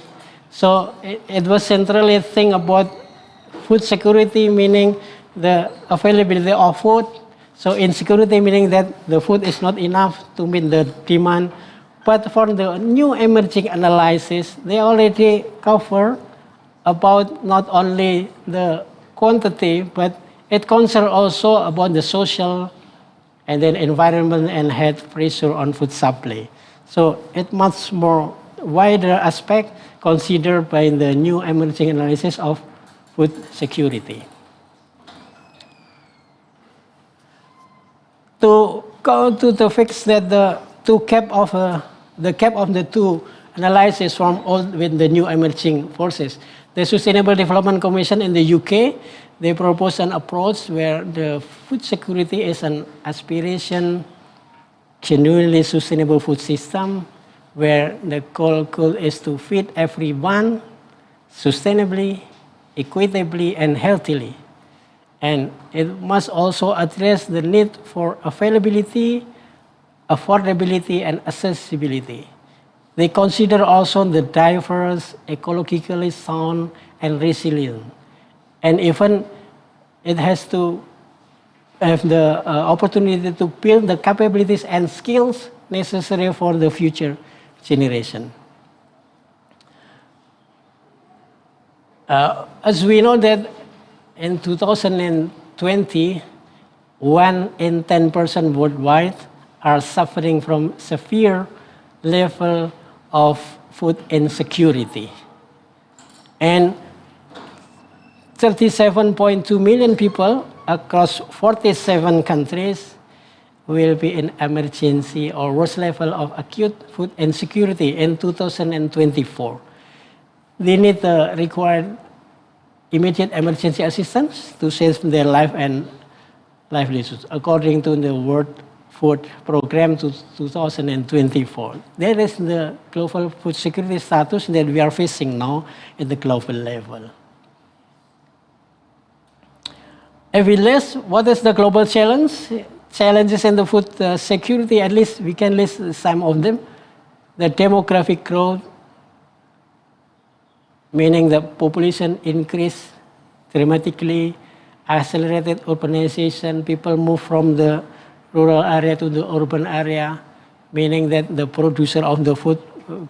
So it was centrally think about food security, meaning the availability of food. So insecurity, meaning that the food is not enough to meet the demand. But for the new emerging analysis, they already cover about not only the quantity, but it concerns also about the social and then environment and health pressure on food supply. So it much more wider aspect considered by the new emerging analysis of food security. To go to the fix that the cap of the two analysis from all with the new emerging forces. The Sustainable Development Commission in the UK, they propose an approach where the food security is an aspiration, genuinely sustainable food system, where the goal is to feed everyone sustainably, equitably, and healthily. And it must also address the need for availability, affordability, and accessibility. They consider also the diverse, ecologically sound, and resilient. And even it has to have the opportunity to build the capabilities and skills necessary for the future generation. As we know that in 2020, 1 in 10 persons worldwide are suffering from severe level of food insecurity. And 37.2 million people across 47 countries will be in emergency or worst level of acute food insecurity in 2024. They need the required immediate emergency assistance to save their life and livelihoods, according to the World Food Program to 2024. That is the global food security status that we are facing now at the global level. If we list what is the global challenges in the food security, at least we can list some of them. The demographic growth, meaning the population increase dramatically, accelerated urbanization, people move from the rural area to the urban area, meaning that the producer of the food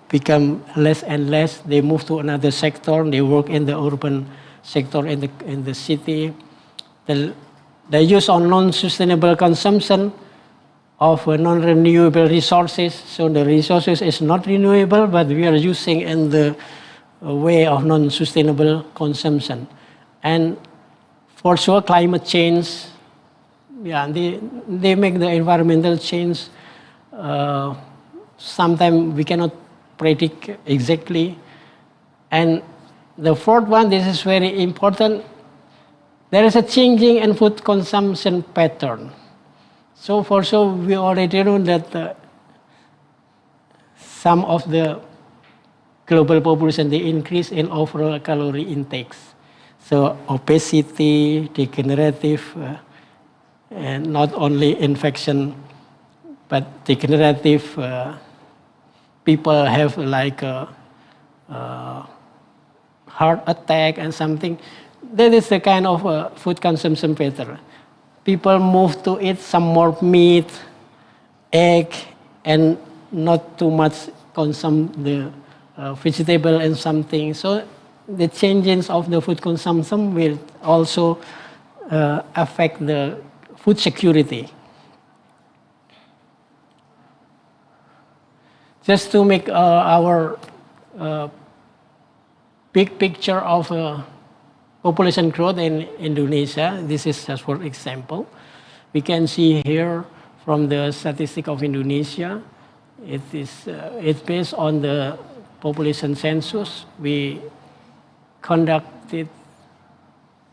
become less and less. They move to another sector, they work in the urban sector in the city. The use of non-sustainable consumption of non-renewable resources. So the resources is not renewable, but we are using in the way of non-sustainable consumption. And for sure, climate change, yeah, they make the environmental change. Sometimes we cannot predict exactly. And the fourth one, this is very important. There is a changing in food consumption pattern. So for sure, we already know that some of the global population, they increase in overall calorie intakes. So obesity, degenerative, and not only infection, but degenerative, people have like a heart attack and something. That is the kind of food consumption pattern. People move to eat some more meat, egg, and not too much consume the vegetable and something. So the changes of the food consumption will also affect the food security. Just to make our big picture of population growth in Indonesia, this is just for example. We can see here from the statistic of Indonesia, it's based on the population census. We conduct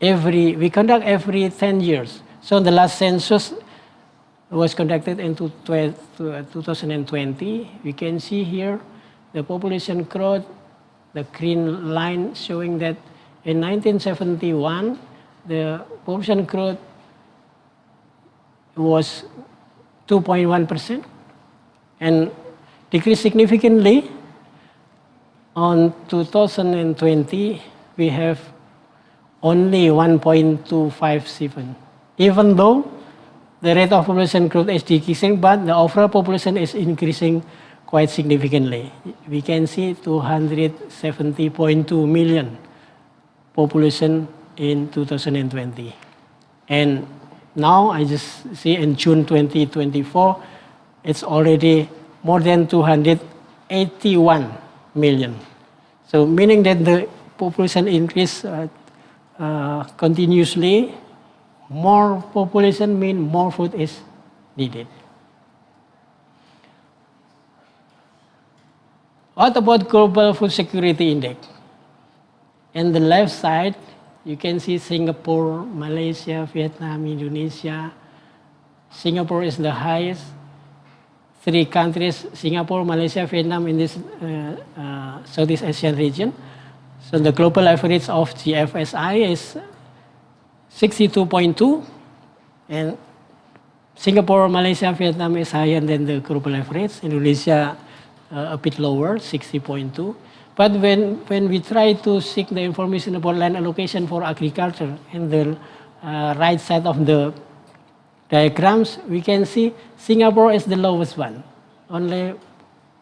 every 10 years. So the last census was conducted in 2020. We can see here the population growth, the green line showing that in 1971, the population growth was 2.1% and decreased significantly. On 2020, we have only 1.257. Even though the rate of population growth is decreasing, but the overall population is increasing quite significantly. We can see 270.2 million population in 2020. And now I just see in June 2024, it's already more than 281 million. So meaning that the population increase continuously, more population means more food is needed. What about Global Food Security Index? On the left side, you can see Singapore, Malaysia, Vietnam, Indonesia. Singapore is the highest. 3 countries, Singapore, Malaysia, Vietnam in this Southeast Asian region. So the global average of GFSI is 62.2, and Singapore, Malaysia, Vietnam is higher than the global average. Indonesia a bit lower, 60.2. But when we try to seek the information about land allocation for agriculture, in the right side of the diagrams, we can see Singapore is the lowest one. Only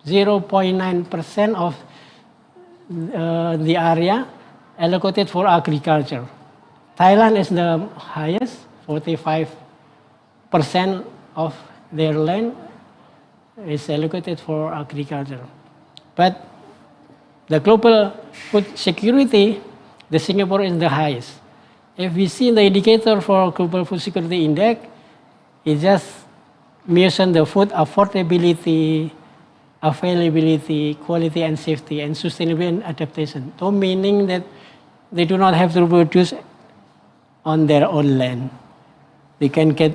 0.9% of the area allocated for agriculture. Thailand is the highest, 45% of their land is allocated for agriculture. But the global food security, the Singapore is the highest. If we see the indicator for Global Food Security Index, it just measures the food affordability, availability, quality and safety, and sustainability and adaptation. So meaning that they do not have to produce on their own land. They can get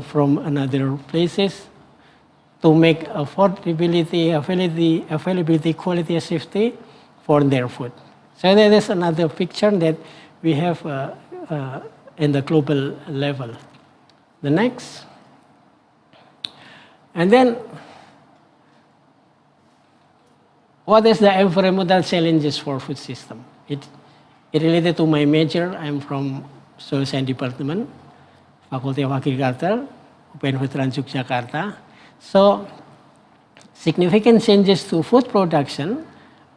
from another places to make affordability, availability, quality and safety for their food. So that is another picture that we have in the global level. The next. And then, what is the environmental challenges for food system? It related to my major. I'm from Soil Science Department, Faculty of Agriculture, UPN Veteran Yogyakarta. So, significant changes to food production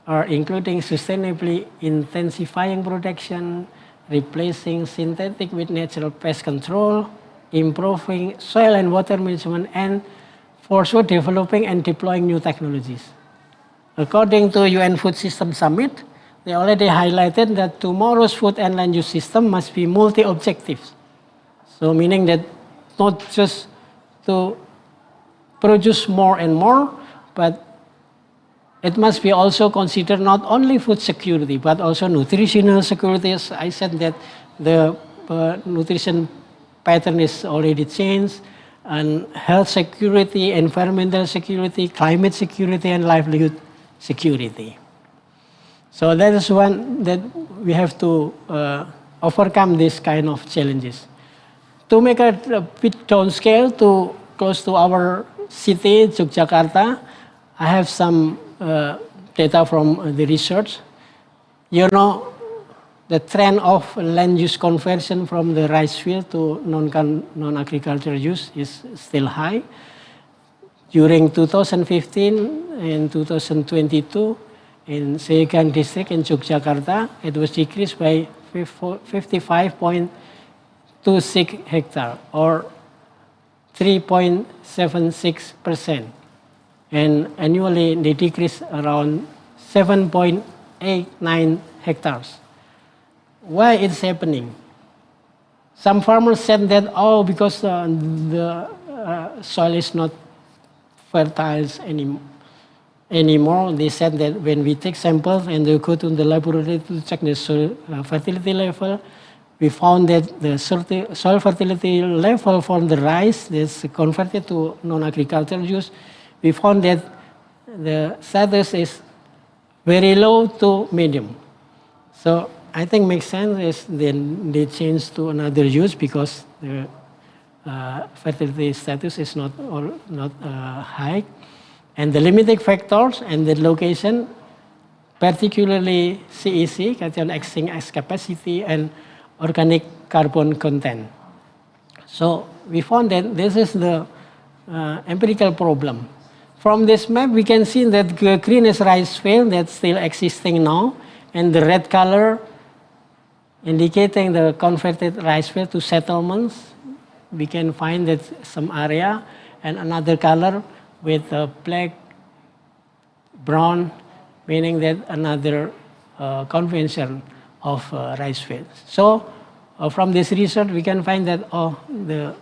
are including sustainably intensifying production, replacing synthetic with natural pest control, improving soil and water management, and for sure developing and deploying new technologies. According to UN Food System Summit, they already highlighted that tomorrow's food and land use system must be multi-objectives. So meaning that not just to produce more and more, but it must be also considered not only food security, but also nutritional security. As I said that the nutrition pattern is already changed, and health security, environmental security, climate security, and livelihood security. So that is one that we have to overcome this kind of challenges. To make it a bit downscale to close to our city, Yogyakarta, I have some data from the research. You know, the trend of land use conversion from the rice field to non-agricultural use is still high. During 2015 and 2022, in Segan district in Yogyakarta, it was decreased by 55.26 hectares, or 3.76%. And annually, they decrease around 7.89 hectares. Why it's happening? Some farmers said that, oh, because the soil is not fertile anymore. They said that when we take samples and they go to the laboratory to check the soil fertility level, we found that the soil fertility level for the rice that's converted to non-agricultural use, we found that the status is very low to medium. So I think makes sense is then they change to another use because the fertility status is not high. And the limiting factors and the location, particularly CEC, cation exchange capacity, and organic carbon content. So we found that this is the empirical problem. From this map, we can see that the green is rice field that's still existing now, and the red color indicating the converted rice field to settlements. We can find that some area, and another color with black, brown, meaning that another convention of rice fields. So from this research, we can find that the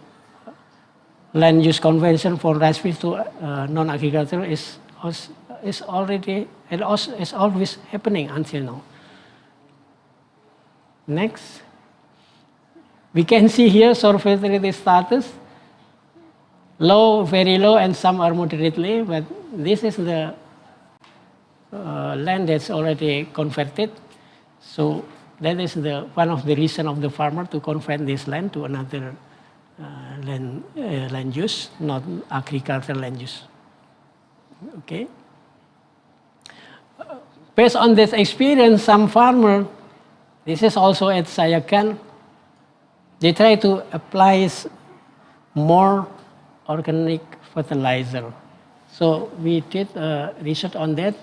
land use convention for rice fields to non-agricultural is is already and also is always happening until now. Next, we can see here soil fertility status, low, very low, and some are moderately, but this is the land that's already converted. So that is one of the reason of the farmer to convert this land to another land use, not agricultural land use. Okay. Based on this experience, some farmer, this is also at Sayakan, they try to apply more organic fertilizer. So we did research on that.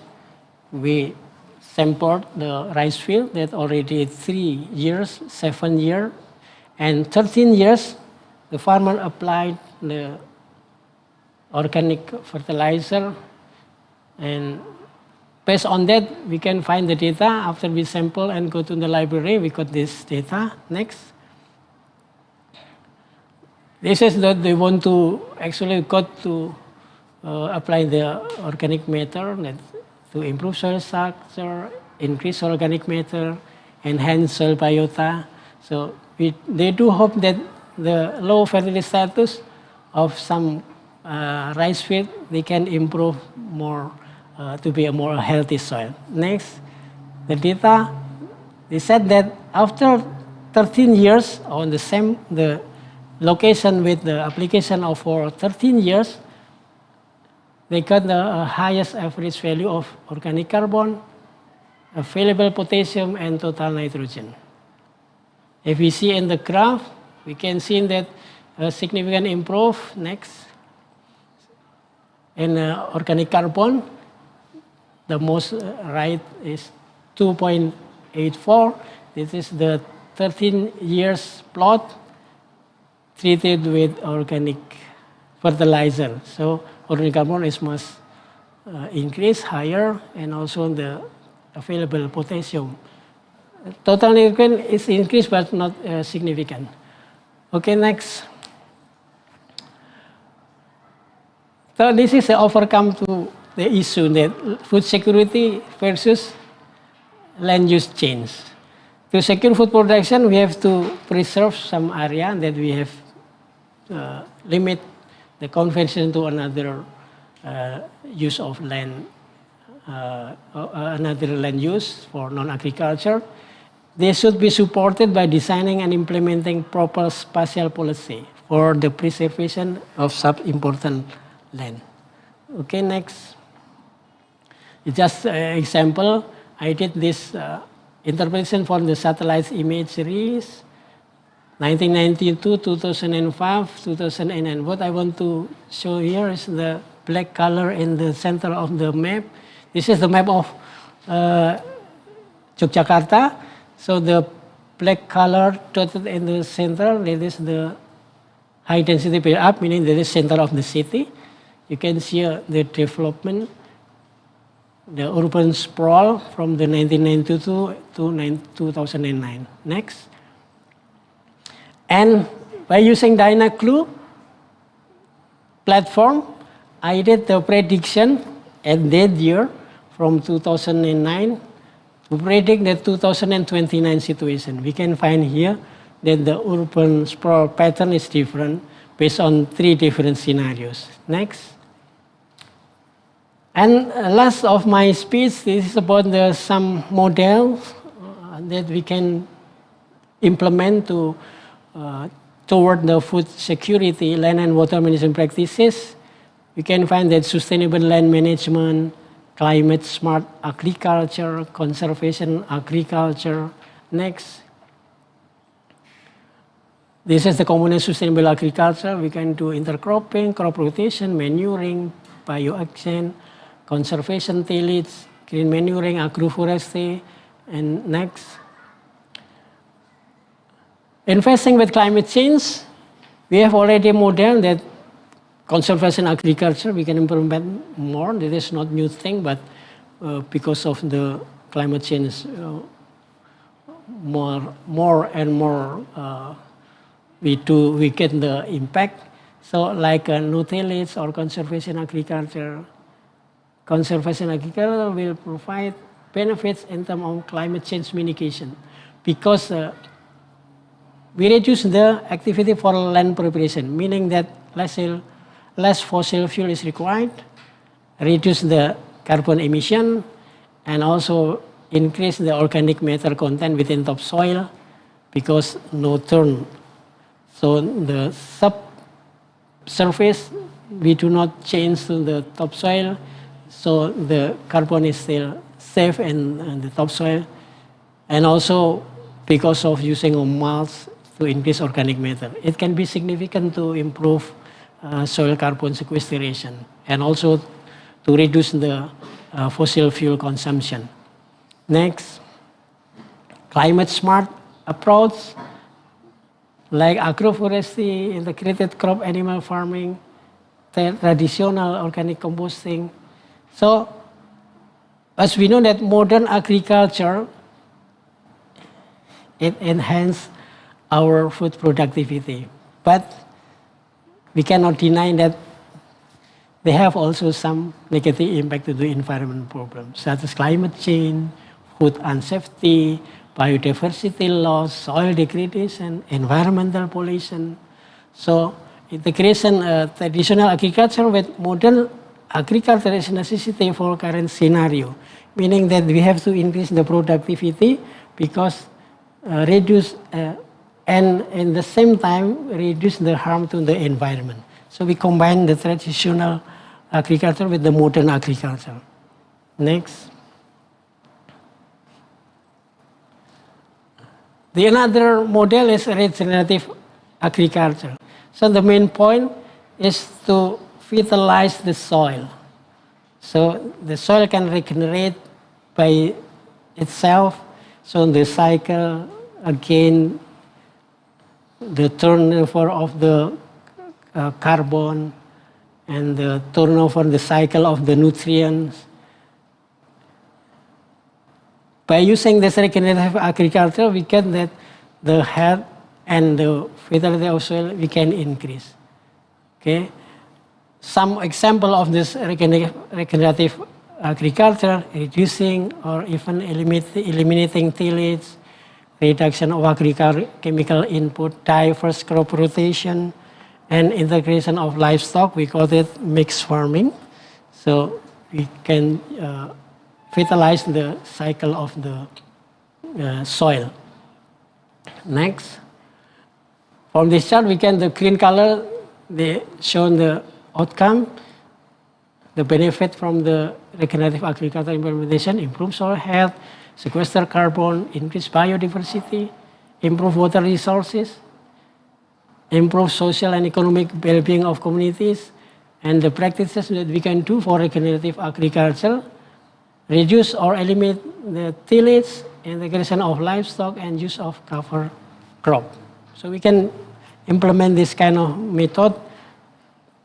We sampled the rice field that already 3 years, 7 years, and 13 years, the farmer applied the organic fertilizer, and based on that, we can find the data. After we sample and go to the library, we got this data. Next. This is that they want to actually got to apply the organic matter to improve soil structure, increase organic matter, enhance soil biota. So they do hope that the low fertility status of some rice field, they can improve more to be a more healthy soil. Next, the data, they said that after 13 years on the location with the application of for 13 years, they got the highest average value of organic carbon, available potassium, and total nitrogen. If we see in the graph, we can see that a significant improve. Next, in organic carbon, the most right is 2.84. This is the 13 years plot treated with organic fertilizer. So organic carbon is much increase higher, and also the available potassium. Total nitrogen is increased but not significant. Okay, next. So this is the overcome to the issue that food security versus land use change. To secure food production, we have to preserve some area that we have limit the conversion to another use of land, another land use for non-agriculture. They should be supported by designing and implementing proper spatial policy for the preservation of such important land. Okay, next. Just an example, I did this interpretation for the satellite imageries, 1992, 2005, 2009. What I want to show here is the black color in the center of the map. This is the map of Yogyakarta. So the black color dotted in the center, that is the high density build-up, meaning that is center of the city. You can see the development, the urban sprawl from the 1992 to 2009. Next. And by using DynaClue platform, I did the prediction at that year from 2009 to predict the 2029 situation. We can find here that the urban sprawl pattern is different based on 3 different scenarios. Next. And last of my speech, this is about some models that we can implement to toward the food security, land and water management practices. We can find that sustainable land management, climate smart agriculture, conservation agriculture. Next. This is the component sustainable agriculture. We can do intercropping, crop rotation, manuring, bioaction, conservation tillage, green manuring, agroforestry, and next. Investing with climate change, we have already modeled that conservation agriculture, we can implement more. This is not new thing, but because of the climate change, more and more we get the impact. So like no tillage or conservation agriculture, conservation agriculture will provide benefits in terms of climate change mitigation, because we reduce the activity for land preparation, meaning that less fossil fuel is required, reduce the carbon emission, and also increase the organic matter content within topsoil, because no turn. So the subsurface, we do not change to the topsoil, so the carbon is still safe in the topsoil, and also because of using of mulch to increase organic matter. It can be significant to improve soil carbon sequestration, and also to reduce the fossil fuel consumption. Next, climate smart approach like agroforestry, integrated crop animal farming, traditional organic composting. So, as we know that modern agriculture, it enhances our food productivity, but we cannot deny that they have also some negative impact to the environment problems, such as climate change, food unsafety, biodiversity loss, soil degradation, environmental pollution. So integration traditional agriculture with modern agriculture is a necessity for current scenario, meaning that we have to increase the productivity because reduce and in the same time reduce the harm to the environment. So we combine the traditional agriculture with the modern agriculture. Next. The another model is regenerative agriculture. So the main point is to fertilize the soil. So the soil can regenerate by itself. So the cycle again, the turnover of the carbon and the turnover, the cycle of the nutrients. By using this regenerative agriculture, we get that the health and the fertility of soil we can increase. Okay, some example of this regenerative agriculture: reducing or even eliminating tillage, reduction of agricultural chemical input, diverse crop rotation, and integration of livestock. We call it mixed farming. So we can fertilize the cycle of the soil. Next, from this chart, we can, the green color, they show the outcome, the benefit from the regenerative agriculture implementation: improve soil health, sequester carbon, increase biodiversity, improve water resources, improve social and economic well-being of communities, and the practices that we can do for regenerative agriculture: reduce or eliminate the tillage, integration of livestock, and use of cover crop. So we can implement this kind of method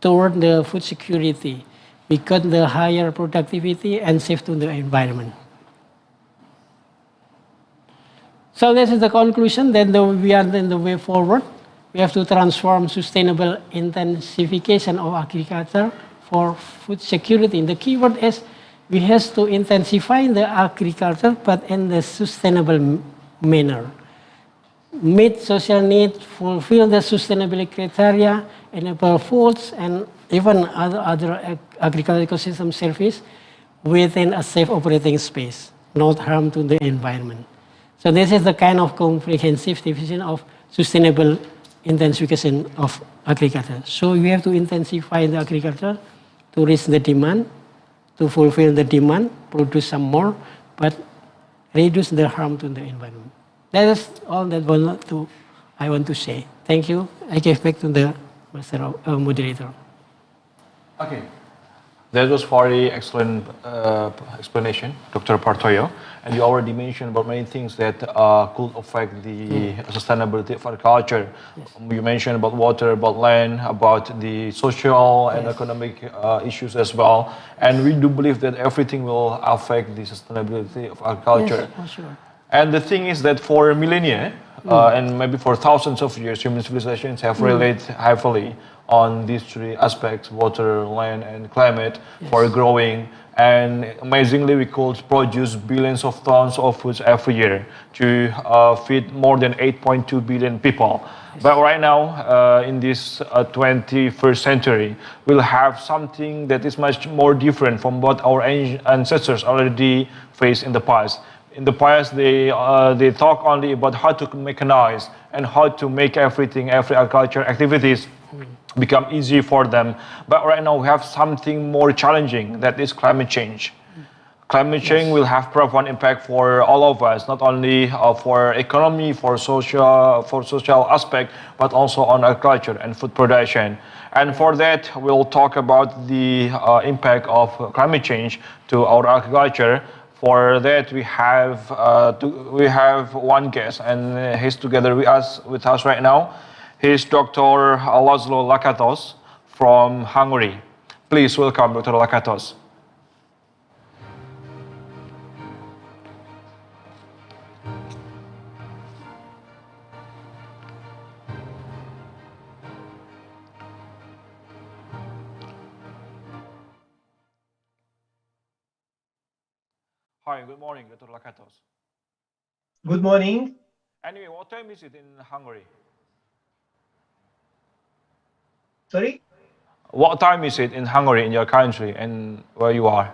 toward the food security. We got the higher productivity and safe to the environment. So this is the conclusion that we are in the way forward. We have to transform sustainable intensification of agriculture for food security. And the key word is we have to intensify the agriculture, but in the sustainable manner. Meet social needs, fulfill the sustainability criteria, enable foods and even other agricultural ecosystem service within a safe operating space, not harm to the environment. So this is the kind of comprehensive definition of sustainable intensification of agriculture. So we have to intensify the agriculture to reach the demand, to fulfill the demand, produce some more, but reduce the harm to the environment. That is all that I want to say. Thank you. I give back to the moderator. Okay. That was very excellent explanation, Dr. Partoyo. And you already mentioned about many things that could affect the sustainability of agriculture. Yes. You mentioned about water, about land, about the social and economic issues as well. And we do believe that everything will affect the sustainability of agriculture. Yes, for sure. And the thing is that for millennia, and maybe for thousands of years, human civilizations have relied heavily on these three aspects: water, land, and climate, for growing And amazingly, we could produce billions of tons of foods every year to feed more than 8.2 billion people. But right now, in this 21st century, we'll have something that is much more different from what our ancestors already faced in the past. In the past, they talk only about how to mechanize and how to make every agriculture activities become easy for them. But right now we have something more challenging, that is climate change. Climate change will have profound impact for all of us, not only for economy, for social aspect, but also on agriculture and food production. And for that, we'll talk about the impact of climate change to our agriculture. For that, we have one guest, and he's together with us right now. He's Dr. Laszlo Lakatos from Hungary. Please welcome Dr. Lakatos. Hi, good morning, Dr. Lakatos. Good morning. Anyway, what time is it in Hungary? Sorry? What time is it in Hungary, in your country, and where you are?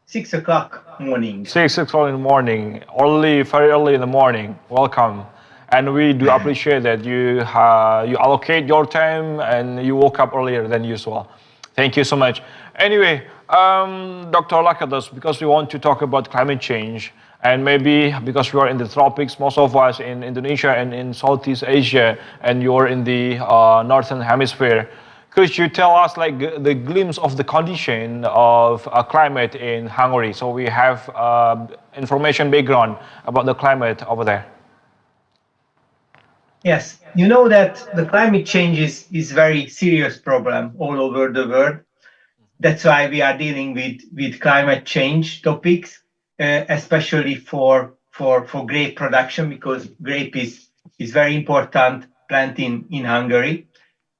6 o'clock morning. 6 o'clock in the morning, very early in the morning. Welcome. And we do appreciate that you allocate your time and you woke up earlier than usual. Thank you so much. Anyway, Dr. Lakatos, because we want to talk about climate change, and maybe because we are in the tropics, most of us in Indonesia and in Southeast Asia, and you're in the Northern Hemisphere, could you tell us like the glimpse of the condition of climate in Hungary? So we have information background about the climate over there. Yes, you know that the climate change is very serious problem all over the world. That's why we are dealing with climate change topics, especially for grape production, because grape is very important plant in Hungary.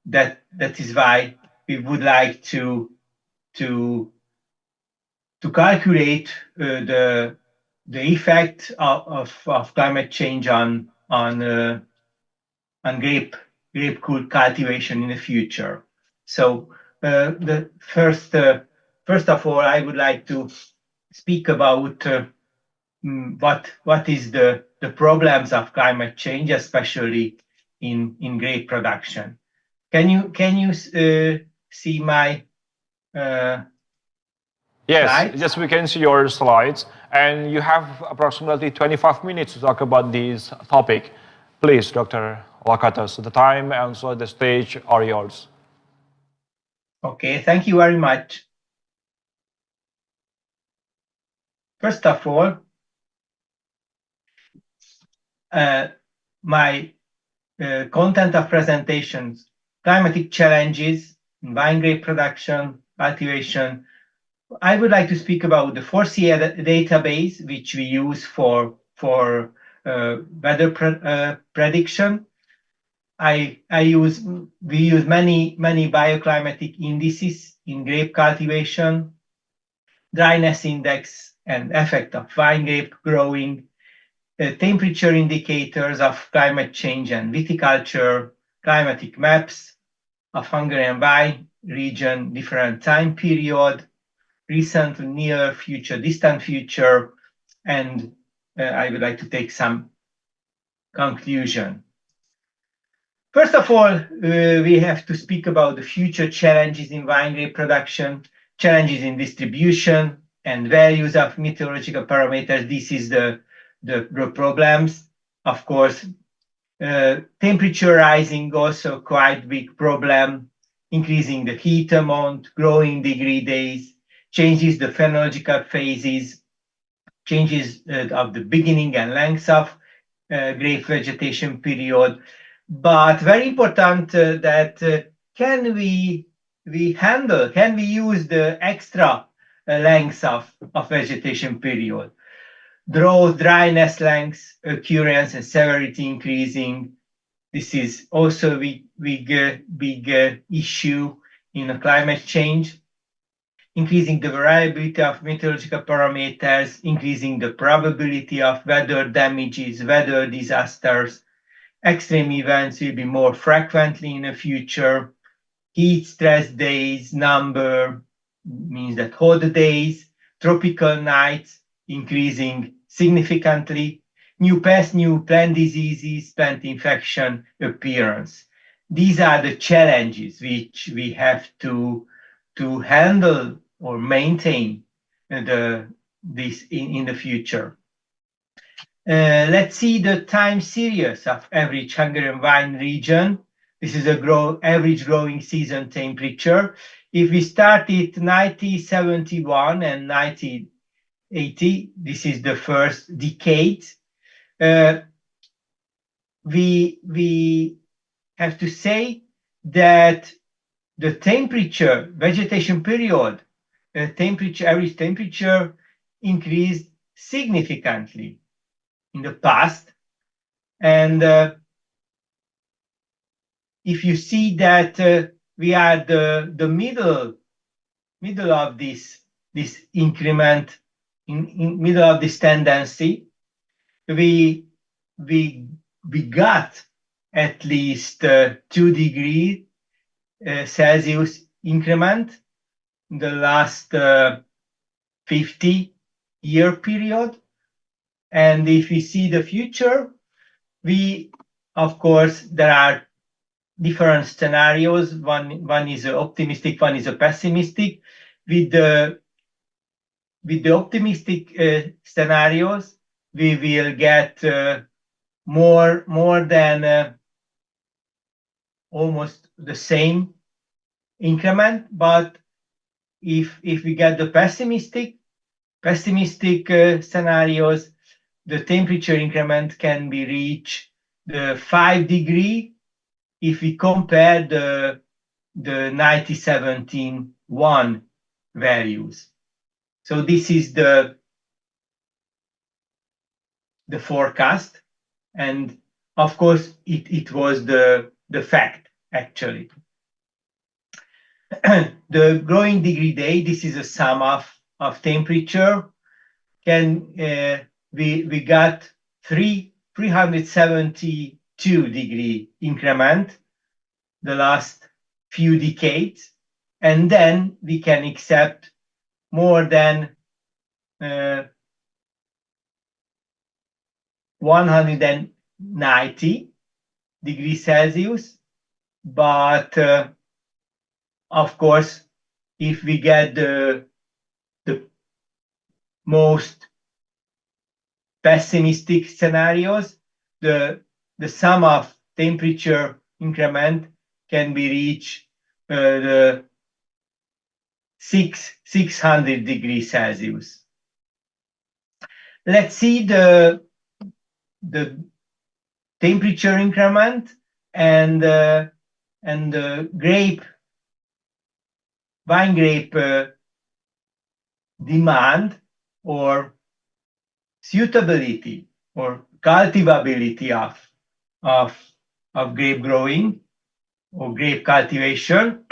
That is why we would like to calculate the effect of climate change on grape cultivation in the future. So the first of all, I would like to speak about what is the problems of climate change, especially in grape production. Can you see my yes, slides? Yes, we can see your slides, and you have approximately 25 minutes to talk about this topic. Please, Dr. Lakatos, the time and also the stage are yours. Okay, thank you very much. First of all, my content of presentations, climatic challenges in wine grape production, cultivation. I would like to speak about the 4C database, which we use for weather prediction. We use many bioclimatic indices in grape cultivation, dryness index and effect of vine grape growing, temperature indicators of climate change and viticulture, climatic maps of Hungarian wine region, different time period, recent, near future, distant future, and I would like to take some conclusion. First of all, we have to speak about the future challenges in wine grape production, challenges in distribution, and values of meteorological parameters. This is the problems. Of course, temperature rising also quite big problem, increasing the heat amount, growing degree days, changes the phenological phases, changes of the beginning and length of grape vegetation period. But very important that can we use the extra lengths of vegetation period. Drought, dryness lengths, occurrence and severity increasing. This is also a big issue in climate change. increasing the variability of meteorological parameters, increasing the probability of weather damages, weather disasters. Extreme events will be more frequently in the future. Heat stress days number means that hot days, tropical nights increasing significantly, new pests, new plant diseases, plant infection appearance. These are the challenges which we have to handle or maintain this in the future. Let's see the time series of average Hungarian wine region. This is a average growing season temperature. If we start at 1971 and 1980, this is the first decade. We have to say that the temperature, vegetation period, average temperature increased significantly in the past. And if you see that we are the middle of this increment, in middle of this tendency, we got at least 2 degrees Celsius increment in the last 50-year period. And if we see the future, of course, there are different scenarios. One is optimistic, one is a pessimistic. With the optimistic scenarios, we will get more than almost the same increment. But if we get the pessimistic scenarios, the temperature increment can be reached the 5 degree if we compare the 1917 values. So this is the forecast, and of course it was the fact actually. The growing degree day, this is a sum of temperature. We got 372 degree increment the last few decades, and then we can accept more than 190 degrees Celsius. But of course, if we get the most pessimistic scenarios, the sum of temperature increment can be reached the 600 degrees Celsius. Let's see the temperature increment and the wine grape demand or suitability or cultivability of grape growing or grape cultivation.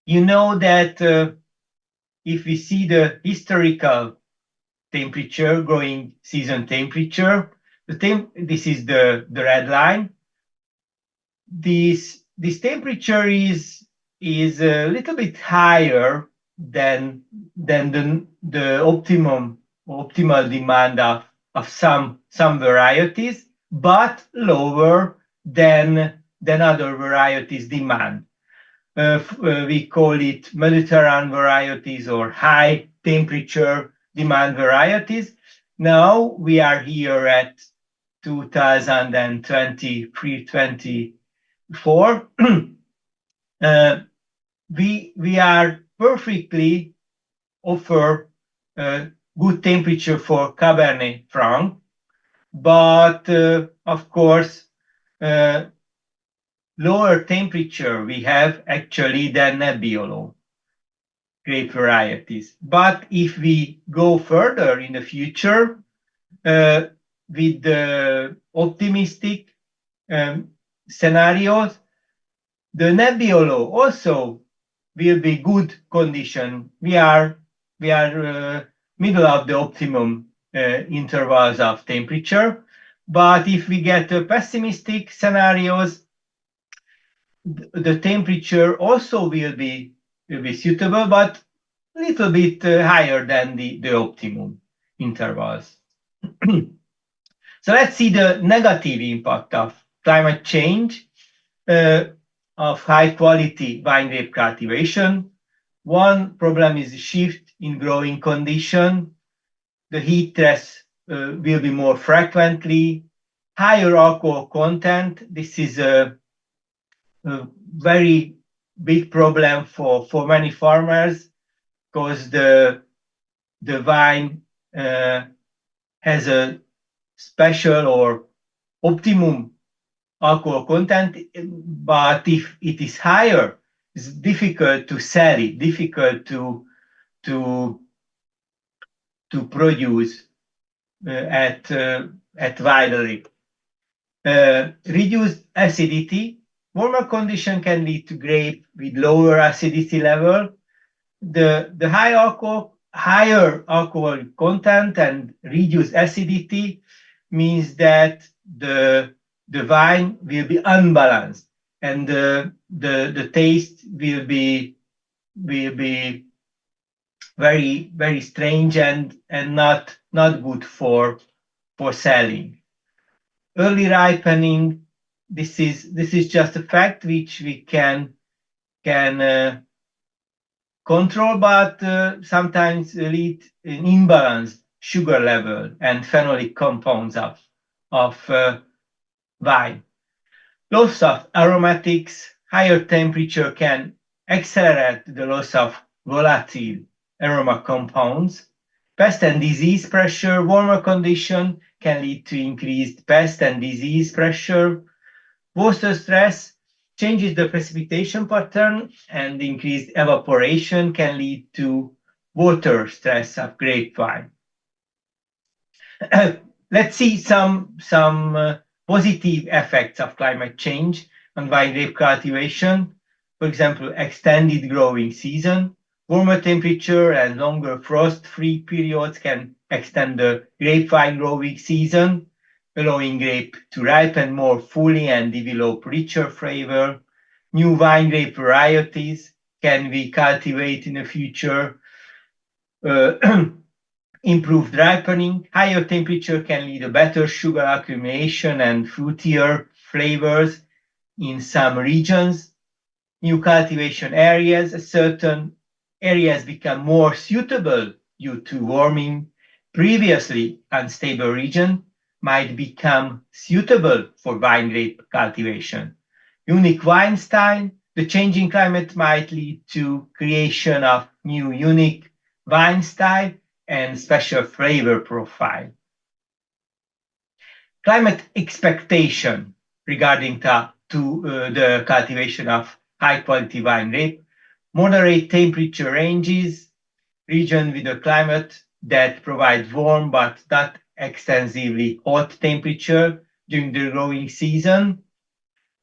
You know that if we see the historical temperature, growing season temperature, this is the red line. This temperature is a little bit higher than the optimal demand of some varieties, but lower than other varieties demand. We call it Mediterranean varieties or high temperature demand varieties. Now we are here at 2023-24. We are perfectly offer good temperature for Cabernet Franc, but of course lower temperature we have actually than Nebbiolo grape varieties. But if we go further in the future with the optimistic scenarios, the Nebbiolo also will be good condition. We are middle of the optimum intervals of temperature. But if we get pessimistic scenarios, the temperature also will be suitable, but a little bit higher than the optimum intervals. So let's see the negative impact of climate change of high quality vine grape cultivation. One problem is a shift in growing condition. The heat stress will be more frequently, higher alcohol content. This is a very big problem for many farmers because the vine has a special or optimum alcohol content, but if it is higher, it's difficult to sell it, difficult to produce at widely. Reduced acidity. Warmer condition can lead to grape with lower acidity level. The higher alcohol content and reduced acidity means that the wine will be unbalanced and the taste will be very, very strange and not good for selling. Early ripening, this is just a fact which we can control, but sometimes lead an imbalanced sugar level and phenolic compounds of wine. Loss of aromatics, higher temperature can accelerate the loss of volatile aroma compounds. Pest and disease pressure, warmer condition can lead to increased pest and disease pressure. Water stress changes the precipitation pattern, and increased evaporation can lead to water stress of grapevine. Let's see some positive effects of climate change on vine grape cultivation. For example, extended growing season. Warmer temperature and longer frost-free periods can extend the grapevine growing season, allowing grape to ripen more fully and develop richer flavor. New vine grape varieties can be cultivated in the future. Improved ripening. Higher temperature can lead to better sugar accumulation and fruitier flavors in some regions. New cultivation areas. Certain areas become more suitable due to warming. Previously unstable region might become suitable for vine grape cultivation. Unique vine style. The changing climate might lead to creation of new unique vine style and special flavor profile. Climate expectation regarding the cultivation of high quality vine grape. Moderate temperature ranges, region with a climate that provides warm but not extensively hot temperature during the growing season.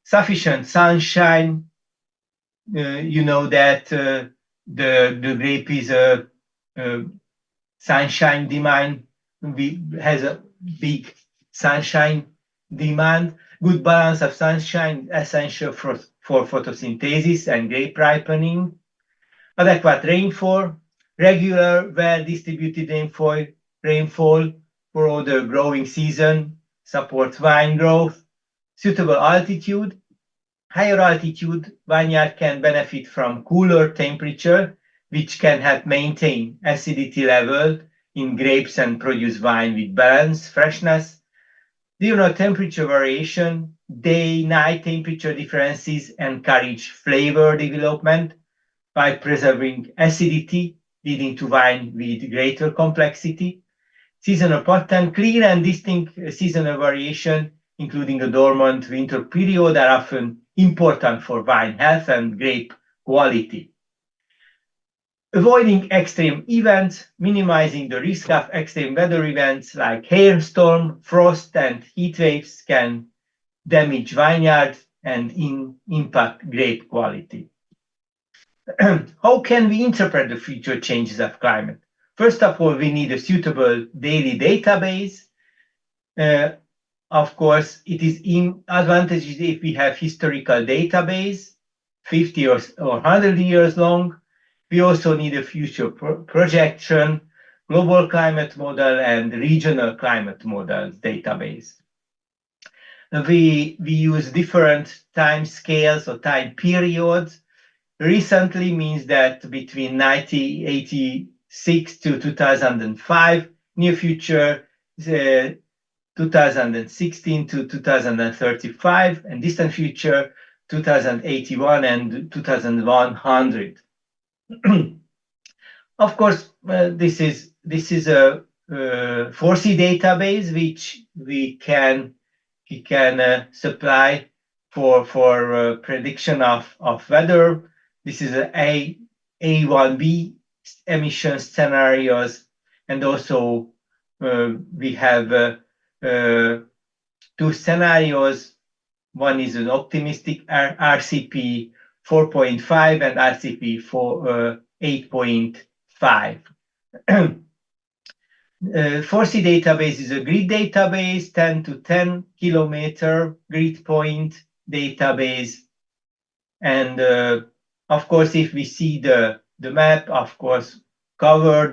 Sufficient sunshine. You know that the grape is a sunshine demand, has a big sunshine demand. Good balance of sunshine essential for photosynthesis and grape ripening. Adequate rainfall, regular, well-distributed rainfall for all the growing season supports vine growth. Suitable altitude. Higher altitude vineyard can benefit from cooler temperature, which can help maintain acidity level in grapes and produce wine with balanced freshness. Diurnal temperature variation, day-night temperature differences encourage flavor development by preserving acidity, leading to wine with greater complexity. Seasonal pattern, clear and distinct seasonal variation, including a dormant winter period, are often important for vine health and grape quality. Avoiding extreme events, minimizing the risk of extreme weather events like hailstorm, frost, and heat waves can damage vineyards and impact grape quality. How can we interpret the future changes of climate? First of all, we need a suitable daily database. Of course, it is advantageous if we have historical database, 50 or 100 years long. We also need a future projection, global climate model, and regional climate models database. We use different time scales or time periods. Recently means that between 1986 to 2005, near future 2016 to 2035, and distant future 2081 and 2100. Of course, this is a 4C database which we can supply for prediction of weather. This is A1B emission scenarios, and also we have two scenarios. One is an optimistic RCP 4.5 and RCP 8.5. 4C database is a grid database, 10 to 10 kilometer grid point database. And of course, if we see the map, of course, cover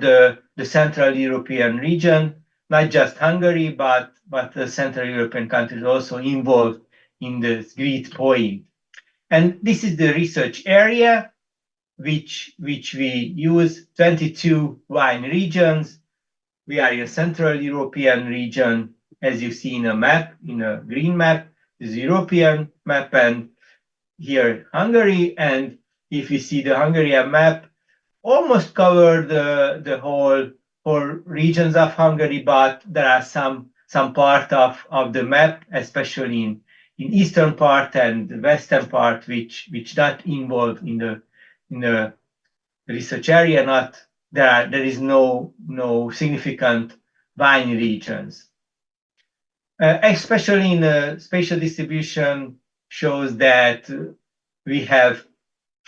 the Central European region, not just Hungary, but the Central European countries also involved in the grid point. And this is the research area which we use, 22 wine regions. We are in Central European region, as you see in a map, in a green map, is European map, and here Hungary. And if you see the Hungarian map, almost cover the whole regions of Hungary, but there are some part of the map, especially in eastern part and the western part, which not involved in the research area. There is no significant vine regions. Especially in the spatial distribution shows that we have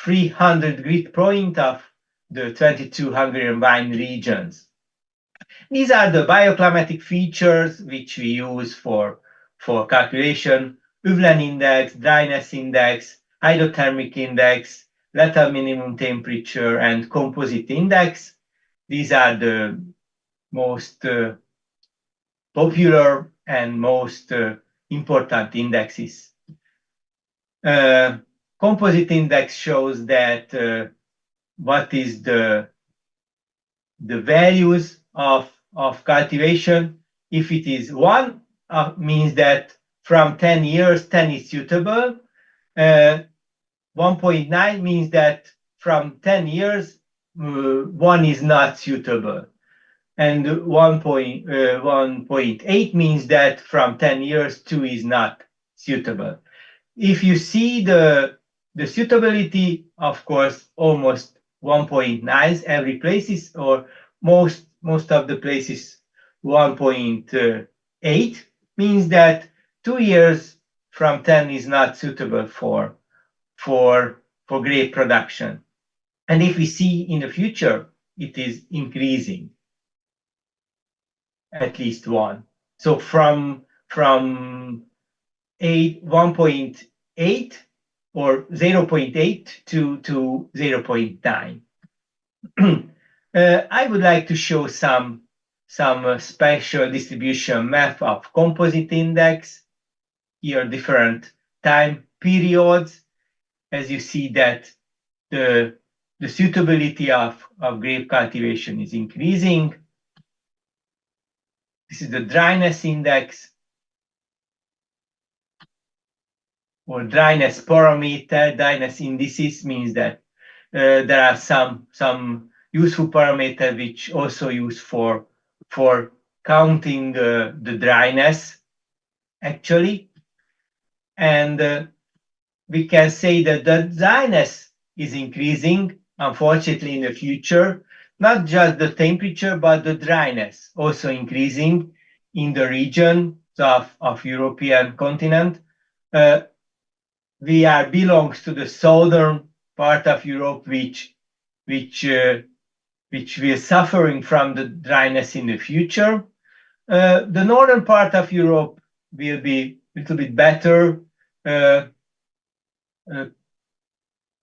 300 grid point of the 22 Hungarian vine regions. These are the bioclimatic features which we use for calculation: Uvlen index, dryness index, hydrothermic index, lethal minimum temperature, and composite index. These are the most popular and most important indexes. Composite index shows that what is the values of cultivation. If it is 1, means that from 10 years, 10 is suitable. 1.9 means that from 10 years, 1 is not suitable. And 1.8 means that from 10 years, 2 is not suitable. If you see the suitability, of course, almost 1.9 every places, or most of the places 1.8, means that 2 years from 10 is not suitable for grape production. And if we see in the future, it is increasing at least 1. So from 1.8 or 0.8 to 0.9. I would like to show some spatial distribution map of composite index. Here, different time periods. As you see that the suitability of grape cultivation is increasing. This is the dryness index, or dryness parameter. Dryness indices means that there are some useful parameters which also used for counting the dryness, actually. And we can say that the dryness is increasing, unfortunately, in the future. Not just the temperature, but the dryness also increasing in the region of European continent. We belongs to the southern part of Europe which will suffering from the dryness in the future. The northern part of Europe will be a little bit better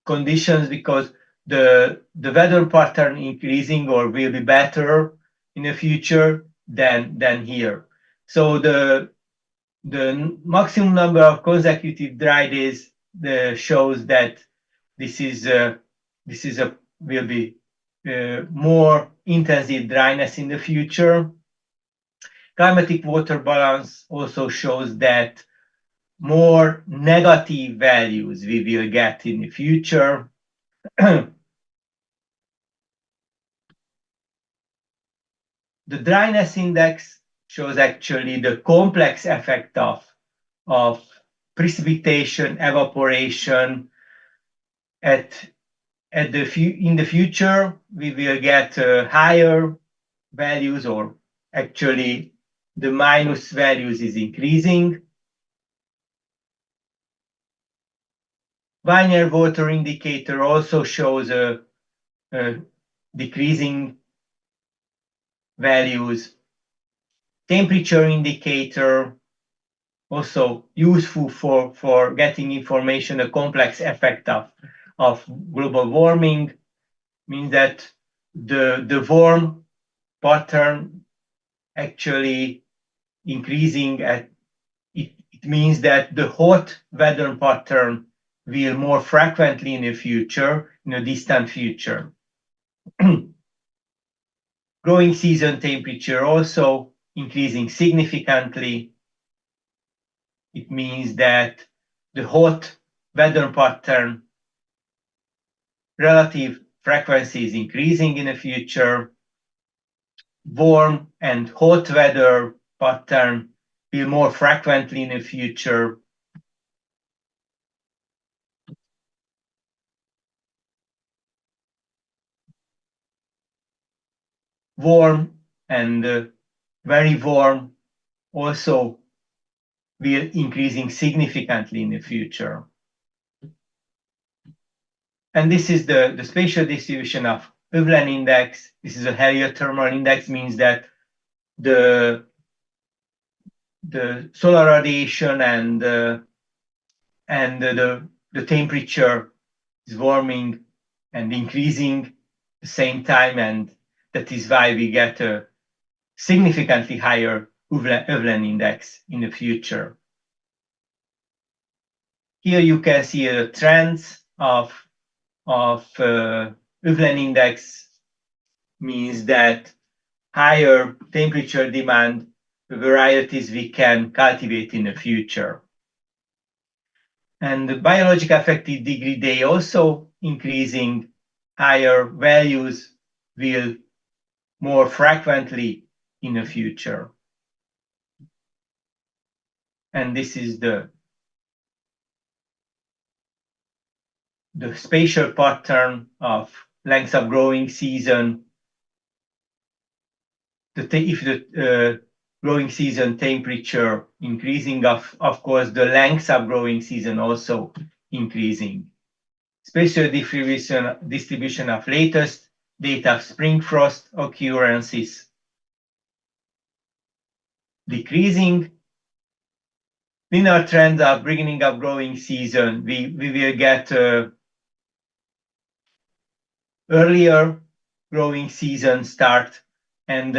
conditions because the weather pattern increasing or will be better in the future than here. So the maximum number of consecutive dry days shows that this will be more intensive dryness in the future. Climatic water balance also shows that more negative values we will get in the future. The dryness index shows actually the complex effect of precipitation, evaporation. In the future, we will get higher values, or actually the minus values is increasing. Vineyard water indicator also shows a decreasing values. Temperature indicator also useful for getting information, a complex effect of global warming, means that the warm pattern actually increasing it means that the hot weather pattern will more frequently in the future, in the distant future. Growing season temperature also increasing significantly. It means that the hot weather pattern relative frequency is increasing in the future. Warm and hot weather pattern will more frequently in the future. Warm and very warm also will increasing significantly in the future. And this is the spatial distribution of Övlen index. This is a heliothermal index, means that the solar radiation and the temperature is warming and increasing at the same time, and that is why we get a significantly higher Övlen index in the future. Here you can see the trends of Övlen index, means that higher temperature demand varieties we can cultivate in the future. And the biological effective degree day also increasing, higher values will more frequently in the future. And this is the spatial pattern of length of growing season. If the growing season temperature increasing, of course, the length of growing season also increasing. Spatial distribution of latest data of spring frost occurrences decreasing. Linear trends of beginning of growing season, we will get earlier growing season start, and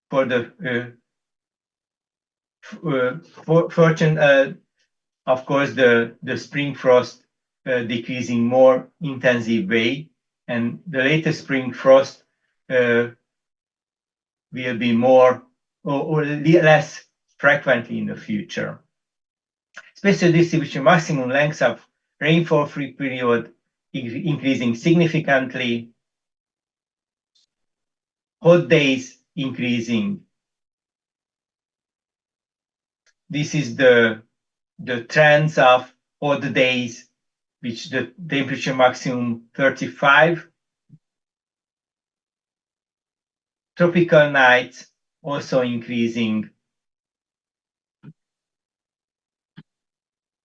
for the fortune, of course, the spring frost decreasing more intensive way, and the latest spring frost will be more or less frequently in the future. Spatial distribution maximum length of rainfall-free period increasing significantly. Hot days increasing. This is the trends of hot days, which the temperature maximum 35. Tropical nights also increasing.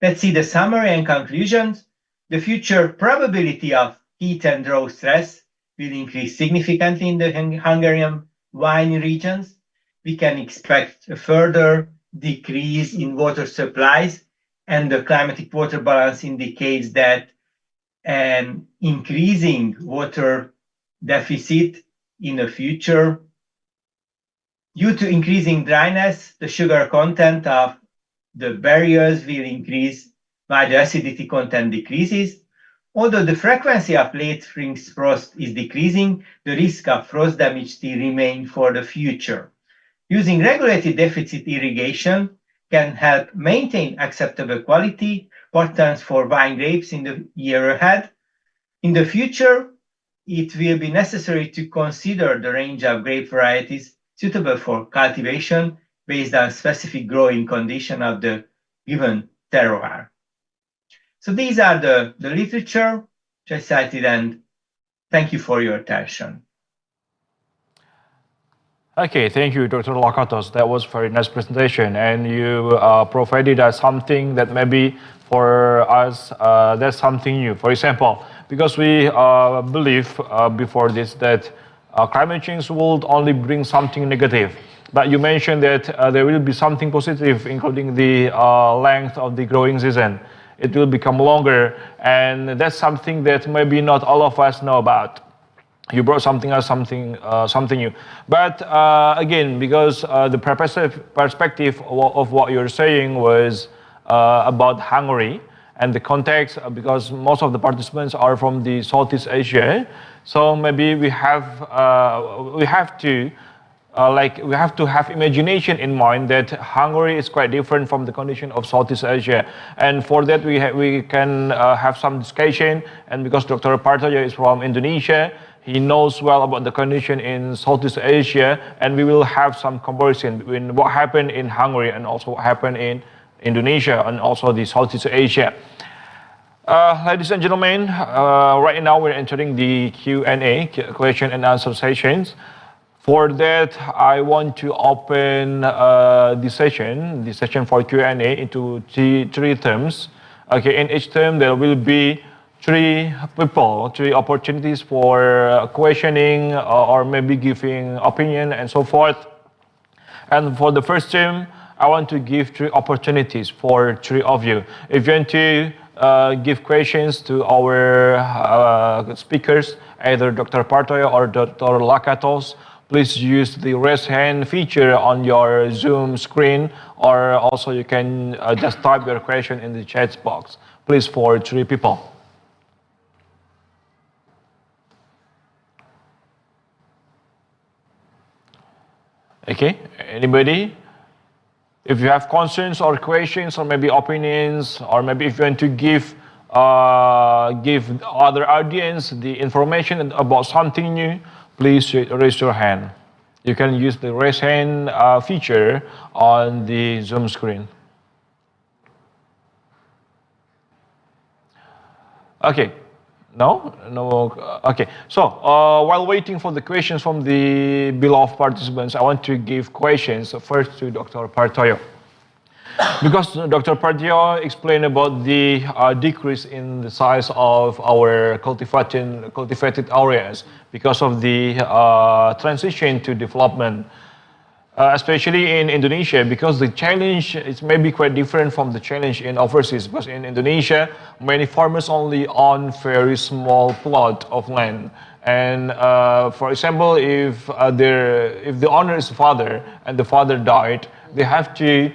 Let's see the summary and conclusions. the future probability of heat and drought stress will increase significantly in the Hungarian wine regions. We can expect a further decrease in water supplies, and the climatic water balance indicates that an increasing water deficit in the future. Due to increasing dryness, the sugar content of the berries will increase while the acidity content decreases. Although the frequency of late spring frost is decreasing, the risk of frost damage still remains for the future. Using regulated deficit irrigation can help maintain acceptable quality patterns for wine grapes in the year ahead. In the future, it will be necessary to consider the range of grape varieties suitable for cultivation based on specific growing condition of the given terroir. So these are the literature which I cited, and thank you for your attention. Okay, thank you, Dr. Lakatos. That was a very nice presentation, and you provided us something that maybe for us, that's something new. For example, because we believe before this that climate change will only bring something negative. But you mentioned that there will be something positive, including the length of the growing season. It will become longer, and that's something that maybe not all of us know about. You brought something else, something new. But again, because the perspective of what you're saying was about Hungary, and the context, because most of the participants are from the Southeast Asia, so maybe we have to have imagination in mind that Hungary is quite different from the condition of Southeast Asia, and for that we can have some discussion. And because Dr. Partoyo is from Indonesia, he knows well about the condition in Southeast Asia, and we will have some comparison between what happened in Hungary and also what happened in Indonesia and also the Southeast Asia. Ladies and gentlemen, right now we're entering the Q&A, question and answer sessions. For that, I want to open the session for Q&A into three terms. Okay, in each term there will be three opportunities for questioning or maybe giving opinion and so forth. And for the first term, I want to give three opportunities for three of you. If you want to give questions to our speakers, either Dr. Partoyo or Dr. Lakatos, please use the raise hand feature on your Zoom screen, or also you can just type your question in the chat box. Please, for three people. Okay, anybody? If you have concerns or questions or maybe opinions, or maybe if you want to give other audience the information about something new, please raise your hand. You can use the raise hand feature on the Zoom screen. Okay. No? Okay. So, while waiting for the questions from the beloved participants, I want to give questions first to Dr. Partoyo. Because Dr. Partoyo explained about the decrease in the size of our cultivated areas because of the transition to development. Especially in Indonesia, because the challenge is maybe quite different from the challenge in overseas. Because in Indonesia, many farmers only own very small plot of land. And for example, if the owner is father and the father died, they have to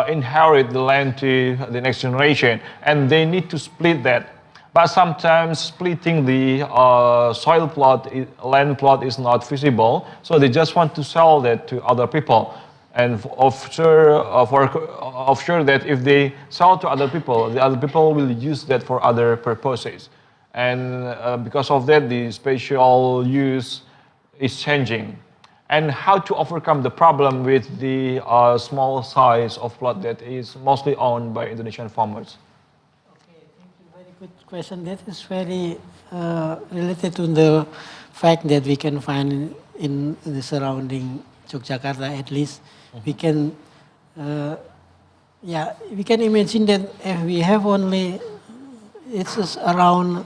inherit the land to the next generation, and they need to split that. But sometimes splitting the land plot is not feasible, so they just want to sell that to other people. And offshore that if they sell to other people, the other people will use that for other purposes. And because of that, the spatial use is changing. And how to overcome the problem with the small size of plot that is mostly owned by Indonesian farmers? Good question. That is very related to the fact that we can find in the surrounding Yogyakarta. At least we can, we can imagine that if we have only it's just around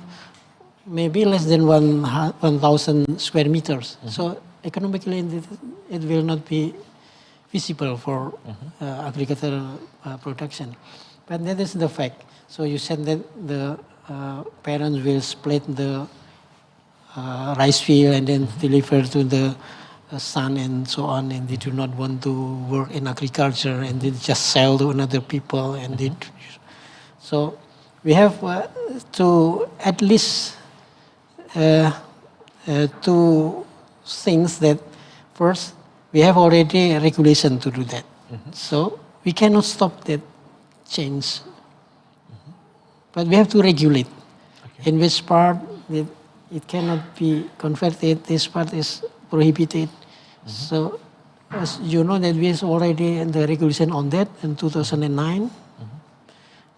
maybe less than 1,000 square meters. So economically, it will not be feasible for agricultural production. But that is the fact. So you said that the parents will split the rice field and then deliver to the son and so on, and they do not want to work in agriculture, and they just sell to another people, and so we have to at least two things. That first, we have already a regulation to do that, so we cannot stop that change, but we have to regulate. In which part it cannot be converted, this part is prohibited. So as you know that we is already in the regulation on that in 2009,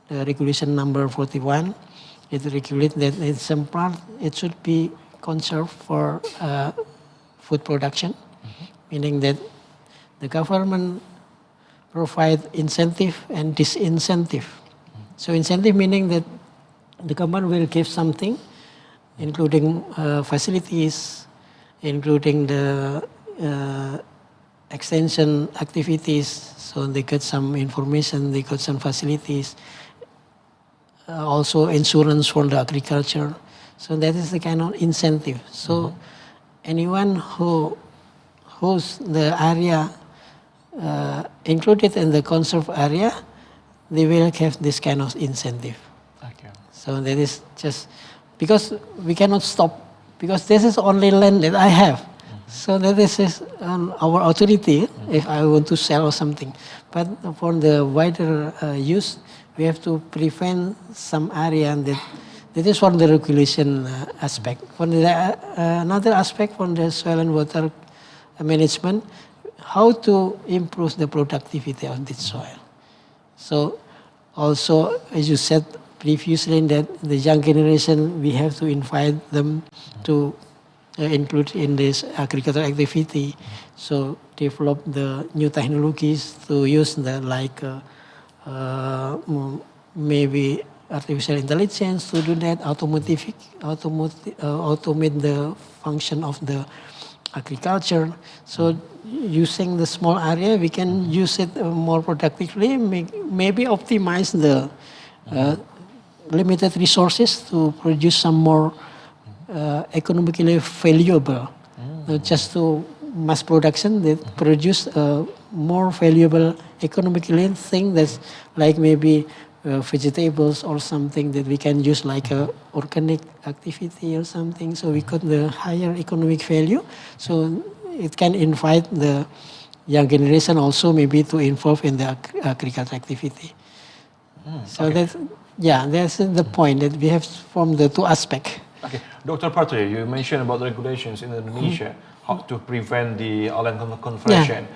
the regulation number 41, it regulates that in some part it should be conserved for food production, meaning that the government provide incentive and disincentive. So incentive meaning that the government will give something, including facilities, including the extension activities, so they get some information, they got some facilities, also insurance for the agriculture. So that is the kind of incentive. So anyone who's the area included in the conserved area, they will have this kind of incentive. Okay. So that is just because we cannot stop, because this is only land that I have. So that is our authority if I want to sell or something. But for the wider use, we have to prevent some area that is for the regulation aspect. For the another aspect from the soil and water management, how to improve the productivity of the soil. So also, as you said previously, that the young generation, we have to invite them to include in this agricultural activity. So develop the new technologies to use the maybe artificial intelligence to do that, automate the function of the agriculture. So using the small area, we can use it more productively, maybe optimize the limited resources to produce some more economically valuable, not just to mass production, that produce more valuable economically thing that's like maybe vegetables or something that we can use like a organic activity or something. So we got the higher economic value. So it can invite the young generation also maybe to involve in the agricultural activity. So that's the point that we have from the two aspects. Okay, Dr. Patri, you mentioned about the regulations in Indonesia, how to prevent the land conversion.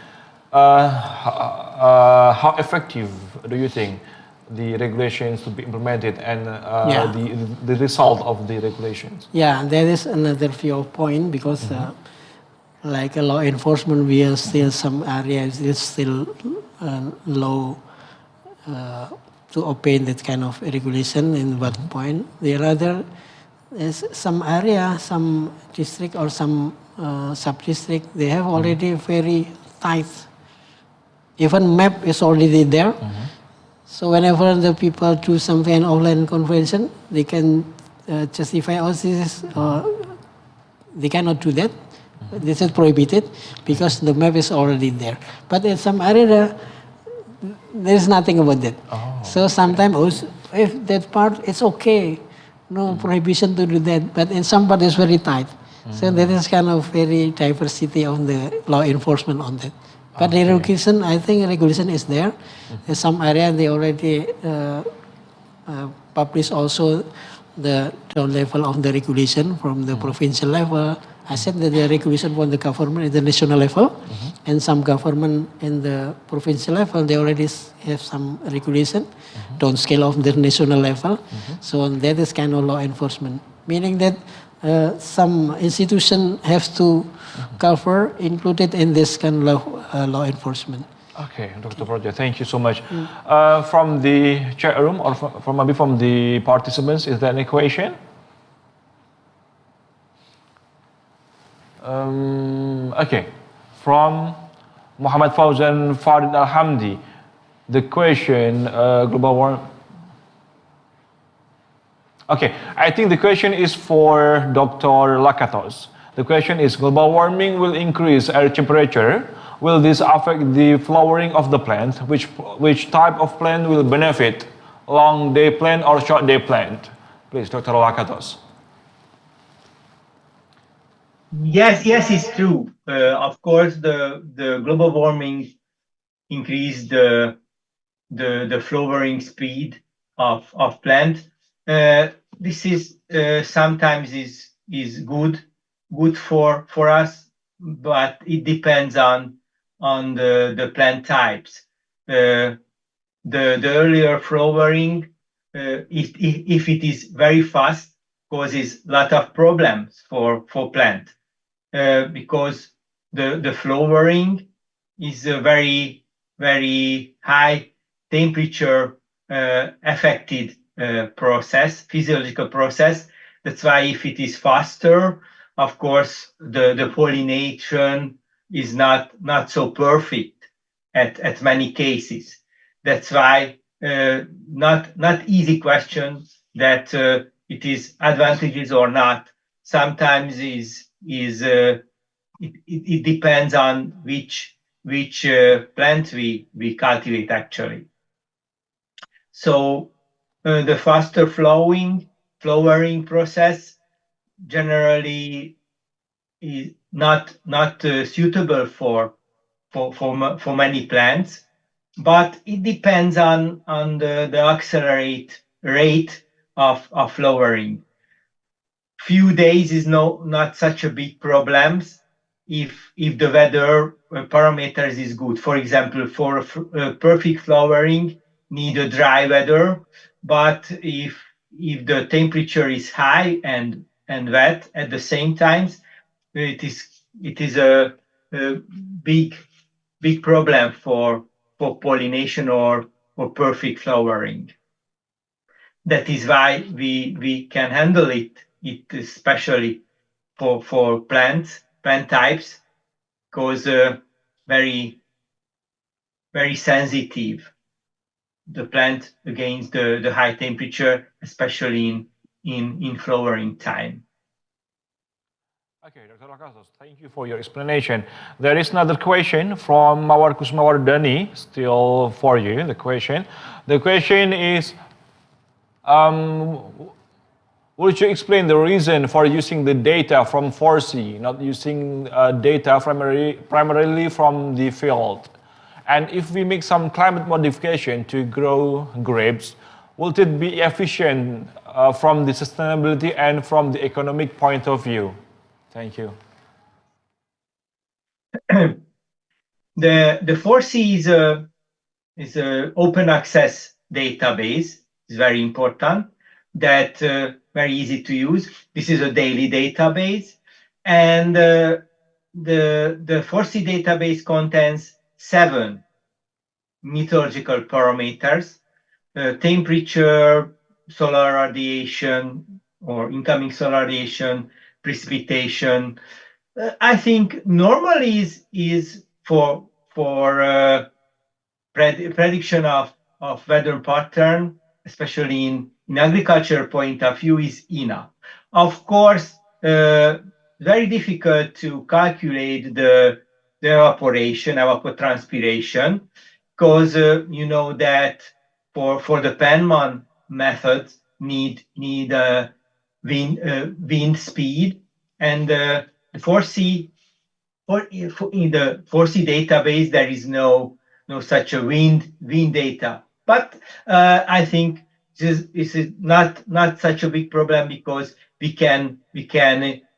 How effective do you think the regulations to be implemented and the result of the regulations? Yeah, that is another few point because like a law enforcement, we are still some areas is still low to obtain that kind of regulation in one point. The other is some area, some district or some sub-district, they have already very tight. Even map is already there. So whenever the people do some kind of land conversion, they can justify this, they cannot do that. This is prohibited because the map is already there. But in some area, there is nothing about that. So sometimes if that part is okay, no prohibition to do that. But in some part it's very tight. So that is kind of very diversity of the law enforcement on that. But the regulation, I think regulation is there. In some area they already publish also the down level of the regulation from the provincial level. I said that the regulation from the government at the national level, and some government in the provincial level, they already have some regulation down scale of the national level. So that is kind of law enforcement, meaning that some institution have to cover included in this kind of law enforcement. Okay, Dr. Praja, thank you so much. From the chat room or from maybe from the participants, is there any question? Okay, from Muhammad Fauzan Farid Alhamdi, the question, global warming. Okay, I think the question is for Dr. Lakatos. The question is, global warming will increase air temperature. Will this affect the flowering of the plant? Which type of plant will benefit? Long day plant or short day plant? Please, Dr. Lakatos. Yes, it's true. Of course, the global warming increased the flowering speed of plant. This is sometimes is good for us, but it depends on the plant types. The earlier flowering, if it is very fast, causes a lot of problems for plant. Because the flowering is a very, very high temperature affected process, physiological process. That's why if it is faster, of course, the pollination is not so perfect at many cases. That's why not easy question that it is advantages or not. Sometimes it depends on which plant we cultivate actually. So the faster flowering process generally is not suitable for many plants, but it depends on the accelerate rate of flowering. Few days is not such a big problems if the weather parameters is good. For example, for perfect flowering, need a dry weather, but if the temperature is high and wet at the same time, it is a big problem for pollination or perfect flowering. That is why we can handle it especially for plant types, because very sensitive the plant against the high temperature, especially in flowering time. Okay, Dr. Lakatos, thank you for your explanation. There is another question from Mawar Kusmawardani, still for you, the question. The question is, would you explain the reason for using the data from 4C, not using data primarily from the field? And if we make some climate modification to grow grapes, will it be efficient from the sustainability and from the economic point of view? Thank you. The 4C is a open access database. It's very important. That very easy to use. This is a daily database, and the 4C database contains 7 meteorological parameters: temperature, solar radiation or incoming solar radiation, precipitation. I think normally is for prediction of weather pattern, especially in agriculture point of view, is enough. Of course, very difficult to calculate the evaporation, evapotranspiration, because you know that for the Penman method need wind speed, and the 4C in the 4C database there is no such a wind data. But I think this is not such a big problem, because we can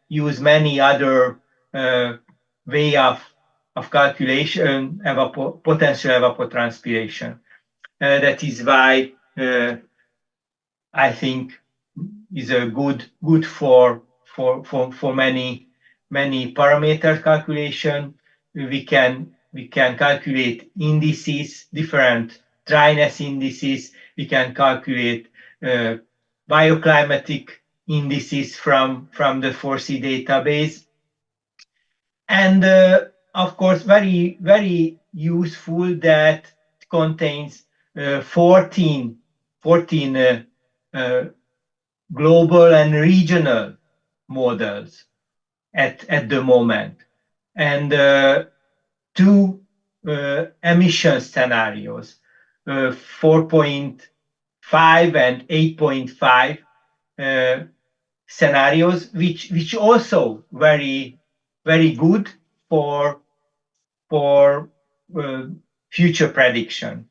use many other way of calculation potential evapotranspiration. That is why I think is a good for many parameter calculation. We can we can calculate indices, different dryness indices. We can calculate bioclimatic indices from the 4C database. And of course, very, very useful that it contains 14 global and regional models at the moment, and two emission scenarios, 4.5 and 8.5 scenarios, which also very good for future prediction.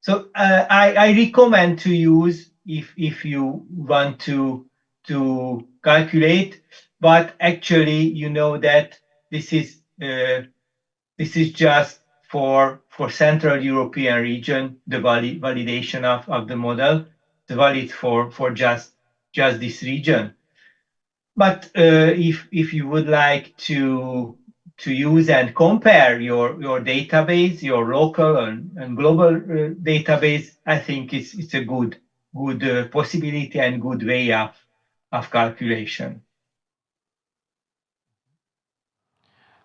So I recommend to use if you want to calculate, but actually you know that this is just for Central European region, the validation of the model, it's valid for just this region. But if you would like to use and compare your database, your local and global database, I think it's a good possibility and good way of calculation.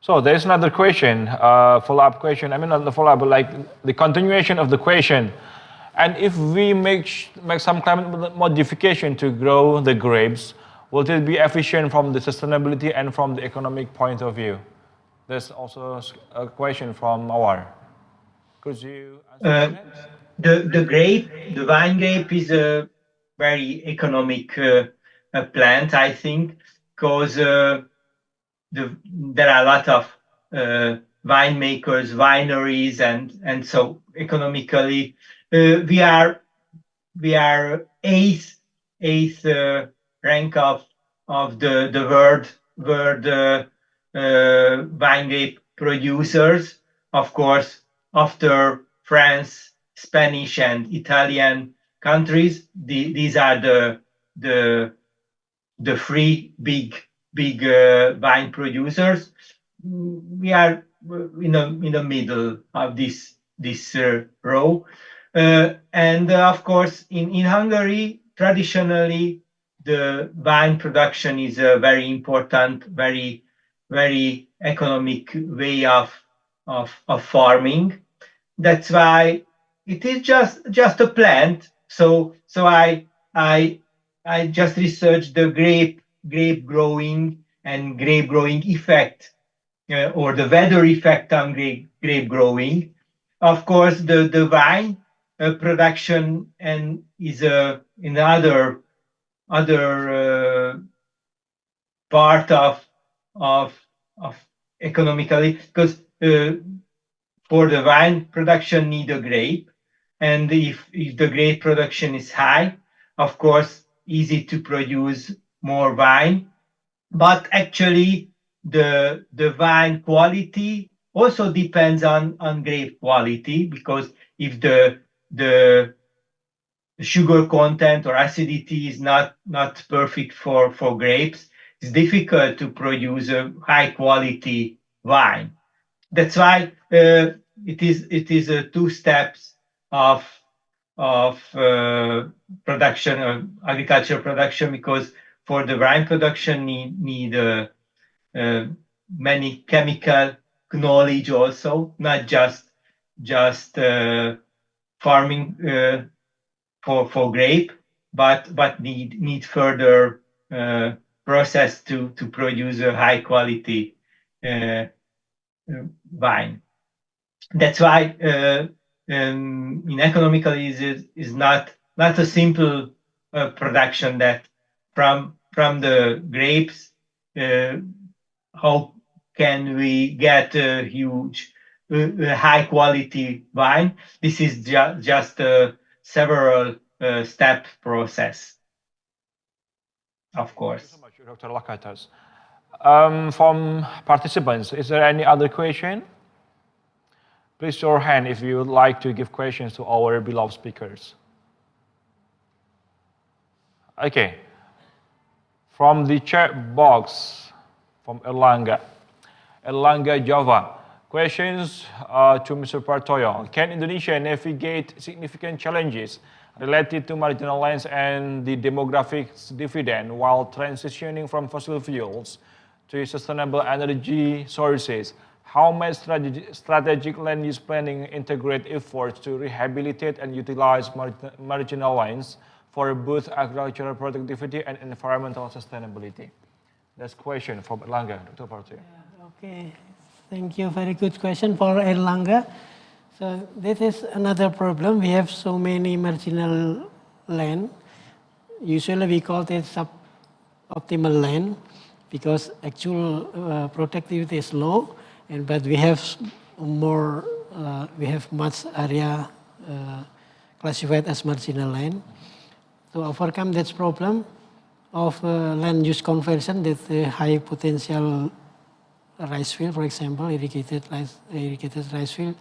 So there's another question, follow-up question. I mean, not the follow-up, but like the continuation of the question. And if we make some climate modification to grow the grapes, will it be efficient from the sustainability and from the economic point of view? There's also a question from Awar. Could you answer that? The vine grape is a very economic plant, I think, because there are a lot of winemakers, wineries, and so economically we are eighth rank of the world wine grape producers. Of course, after France, Spanish, and Italian countries, these are the three big wine producers. We are in the middle of this row, and of course in Hungary traditionally the wine production is a very important, very economic way of farming. That's why it is just a plant. So I just researched the grape growing and grape growing effect, or the weather effect on grape growing. Of course, the wine production and is in other part of economically, because for the wine production need a grape, and if the grape production is high, of course easy to produce more wine. But actually the wine quality also depends on grape quality, because if the sugar content or acidity is not perfect for grapes, it's difficult to produce a high quality wine. That's why it is two steps of production, agricultural production, because for the wine production need many chemical knowledge also, not just farming for grape, but need further process to produce a high quality wine. That's why in economically is not a simple production that from the grapes how can we get a huge high quality wine. This is just a several step process, of course. Thank you so much, Dr. Lakatos. From participants, is there any other question? Please show your hand if you would like to give questions to our beloved speakers. Okay. From the chat box, from Erlangga Java. Questions to Mr. Partoyo. Can Indonesia navigate significant challenges related to marginal lands and the demographic dividend while transitioning from fossil fuels to sustainable energy sources? How might strategic land use planning integrate efforts to rehabilitate and utilize marginal lands for both agricultural productivity and environmental sustainability? That's a question for Erlangga, Dr. Partoyo. Okay, thank you. Very good question for Erlangga. So this is another problem. We have so many marginal land. Usually we call it suboptimal land because actual productivity is low, but we have more, we have much area classified as marginal land. To overcome that problem of land use conversion, that high potential rice field, for example, irrigated rice field,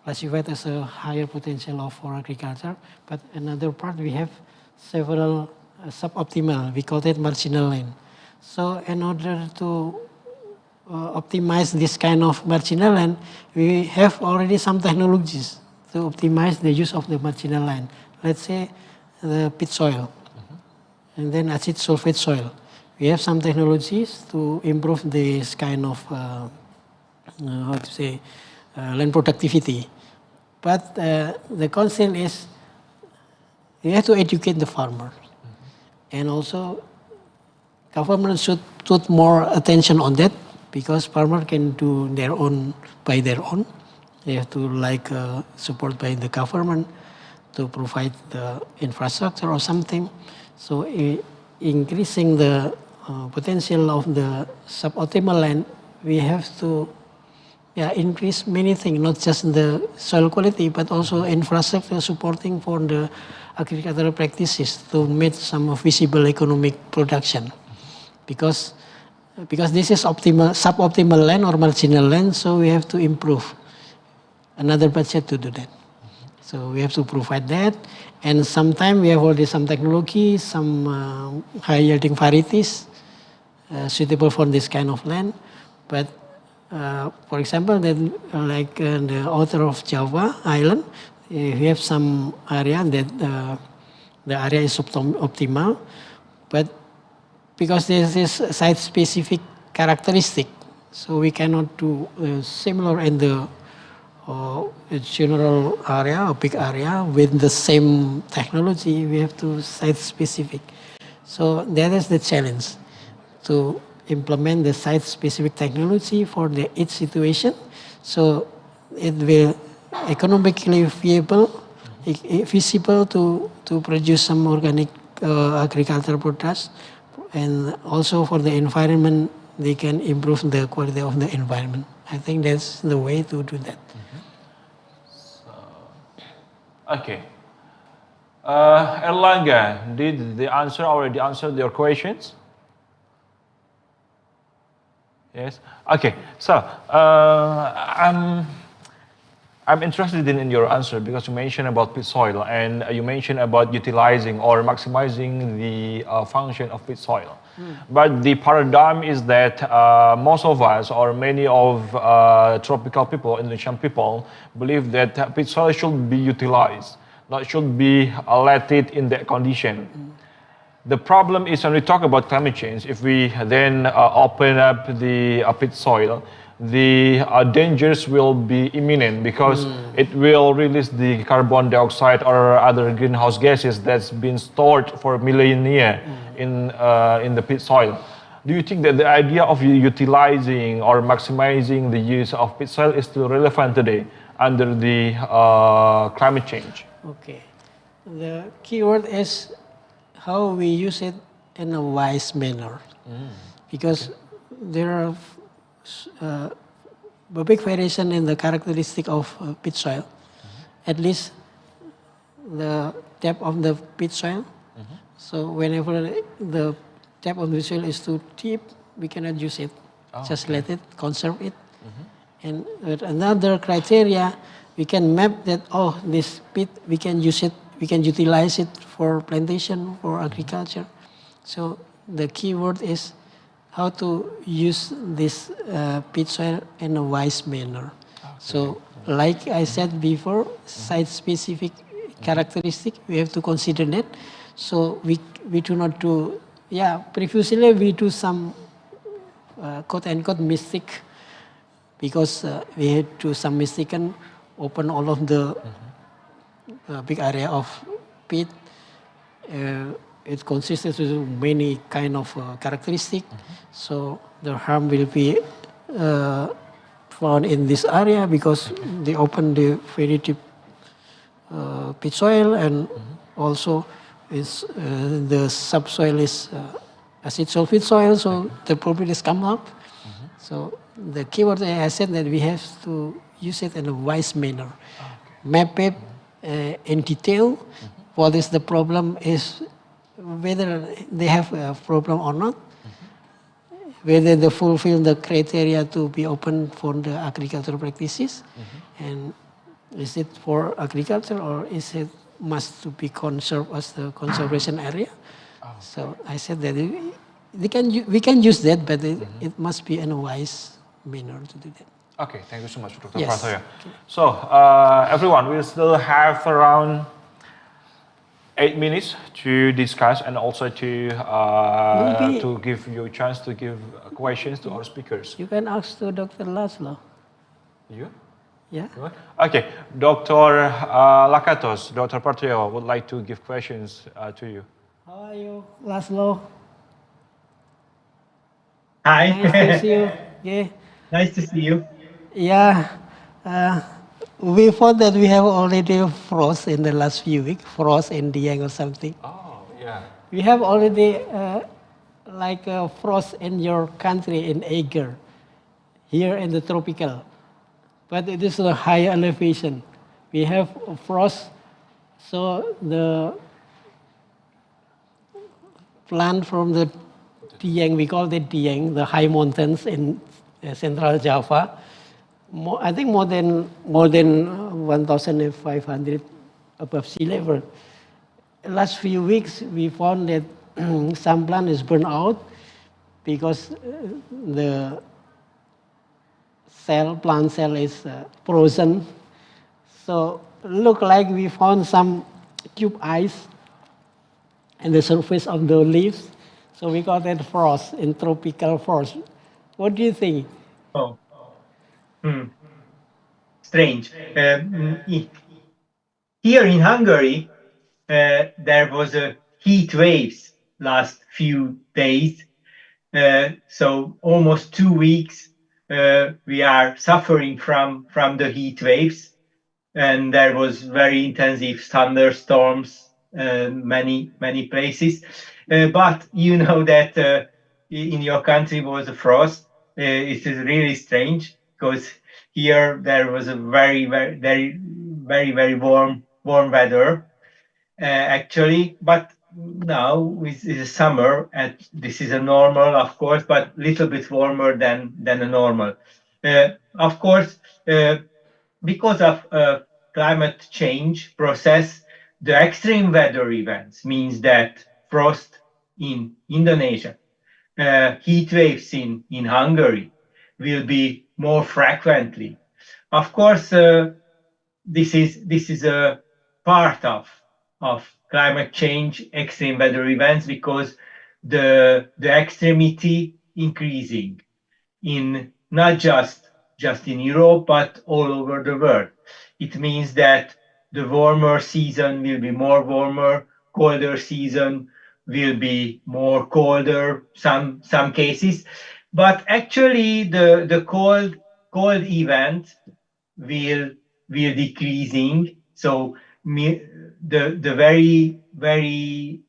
classified as a higher potential for agriculture. But another part, we have several suboptimal, we call it marginal land. So in order to optimize this kind of marginal land, we have already some technologies to optimize the use of the marginal land. Let's say the pit soil, and then acid sulfate soil. We have some technologies to improve this kind of, land productivity. But the concern is you have to educate the farmer. And also government should put more attention on that because farmer can do their own by their own. They have to support by the government to provide the infrastructure or something. So increasing the potential of the suboptimal land, we have to increase many things, not just the soil quality, but also infrastructure supporting for the agricultural practices to meet some visible economic production. Because this is suboptimal land or marginal land, so we have to improve another budget to do that. So we have to provide that, and sometimes we have already some technology, some high yielding varieties suitable for this kind of land. But for example, the author of Java Island, we have some area that the area is optimal, but because this is site-specific characteristic, so we cannot do similar in the general area or big area with the same technology. We have to site-specific. So that is the challenge, to implement the site-specific technology for each situation, so it will economically feasible to produce some organic agricultural products, and also for the environment, they can improve the quality of the environment. I think that's the way to do that. Okay. Erlangga, did the answer already answer your questions? Yes. Okay. So I'm interested in your answer because you mentioned about pit soil and you mentioned about utilizing or maximizing the function of pit soil. But the paradigm is that most of us or many of tropical people, Indonesian people, believe that pit soil should be utilized, not should be let it in that condition. The problem is when we talk about climate change, if we then open up the pit soil, the dangers will be imminent because it will release the carbon dioxide or other greenhouse gases that's been stored for millennia in the pit soil. Do you think that the idea of utilizing or maximizing the use of pit soil is still relevant today under the climate change? Okay. The key word is how we use it in a wise manner. Because there are a big variation in the characteristic of pit soil. At least the depth of the pit soil. So whenever the depth of the soil is too deep, we cannot use it. Just let it, conserve it. And with another criteria, we can map that, this pit, we can use it, we can utilize it for plantation, for agriculture. So the key word is how to use this pit soil in a wise manner. So, like I said before, site-specific characteristic, we have to consider that. So we do not do, previously we do some quote-unquote mistake, because we had to some mistake and open all of the big area of pit. It consists of many kind of characteristic. So the harm will be found in this area because they open the very deep pit soil, and also is the subsoil is acid sulfate soil, so the properties come up. So the keyword I said that we have to use it in a wise manner. Map it in detail. What is the problem, is whether they have a problem or not, whether they fulfill the criteria to be open for the agricultural practices, and is it for agriculture or is it must to be conserved as the conservation area. So I said that we can use that, but it must be in a wise manner to do that. Okay, thank you so much, Dr. Yes. Pratoya. So, everyone, we still have around 8 minutes to discuss and also to give you a chance to give questions to our speakers. You can ask to Dr. Laszlo. You? Yeah. Okay, Dr. Lakatos, Dr. Pratoya would like to give questions to you. How are you, Laszlo? Hi. Nice to see you. Yeah. Nice to see you. Yeah. We thought that we have already frost in the last few weeks, frost in Dieng or something. Oh, yeah. We have already like frost in your country in Eiger, here in the tropical. But it is a higher elevation. We have frost, so the plant from the Dieng, we call it Dieng, the high mountains in central Java. I think more than 1,500 above sea level. Last few weeks, we found that some plant is burned out because the plant cell is frozen. So look like we found some cube ice in the surface of the leaves. So we call that frost, in tropical frost. What do you think? Oh. Strange. Here in Hungary, there was a heat waves last few days. So almost 2 weeks we are suffering from the heat waves, and there was very intensive thunderstorms many places. But you know that in your country was a frost. It is really strange because here there was a very warm weather actually. But now it is summer, and this is a normal, of course, but little bit warmer than a normal. Of course, because of climate change process, the extreme weather events means that frost in Indonesia, heat waves in Hungary will be more frequently. Of course, this is a part of climate change, extreme weather events, because the extremity increasing in not just in Europe but all over the world. It means that the warmer season will be more warmer, colder season will be more colder, some cases. But actually the cold event will decreasing. So the very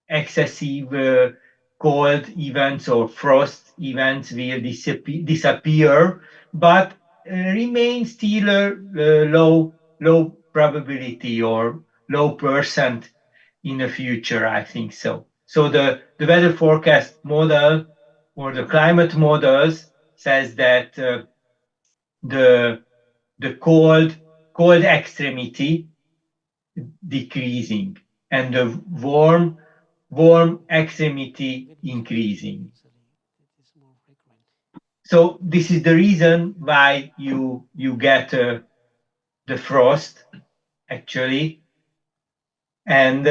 excessive cold events or frost events will disappear, but remain still a low probability or low percent in the future, I think so. So the weather forecast model or the climate models says that the cold extremity decreasing and the warm extremity increasing. So this is the reason why you get the frost, actually, and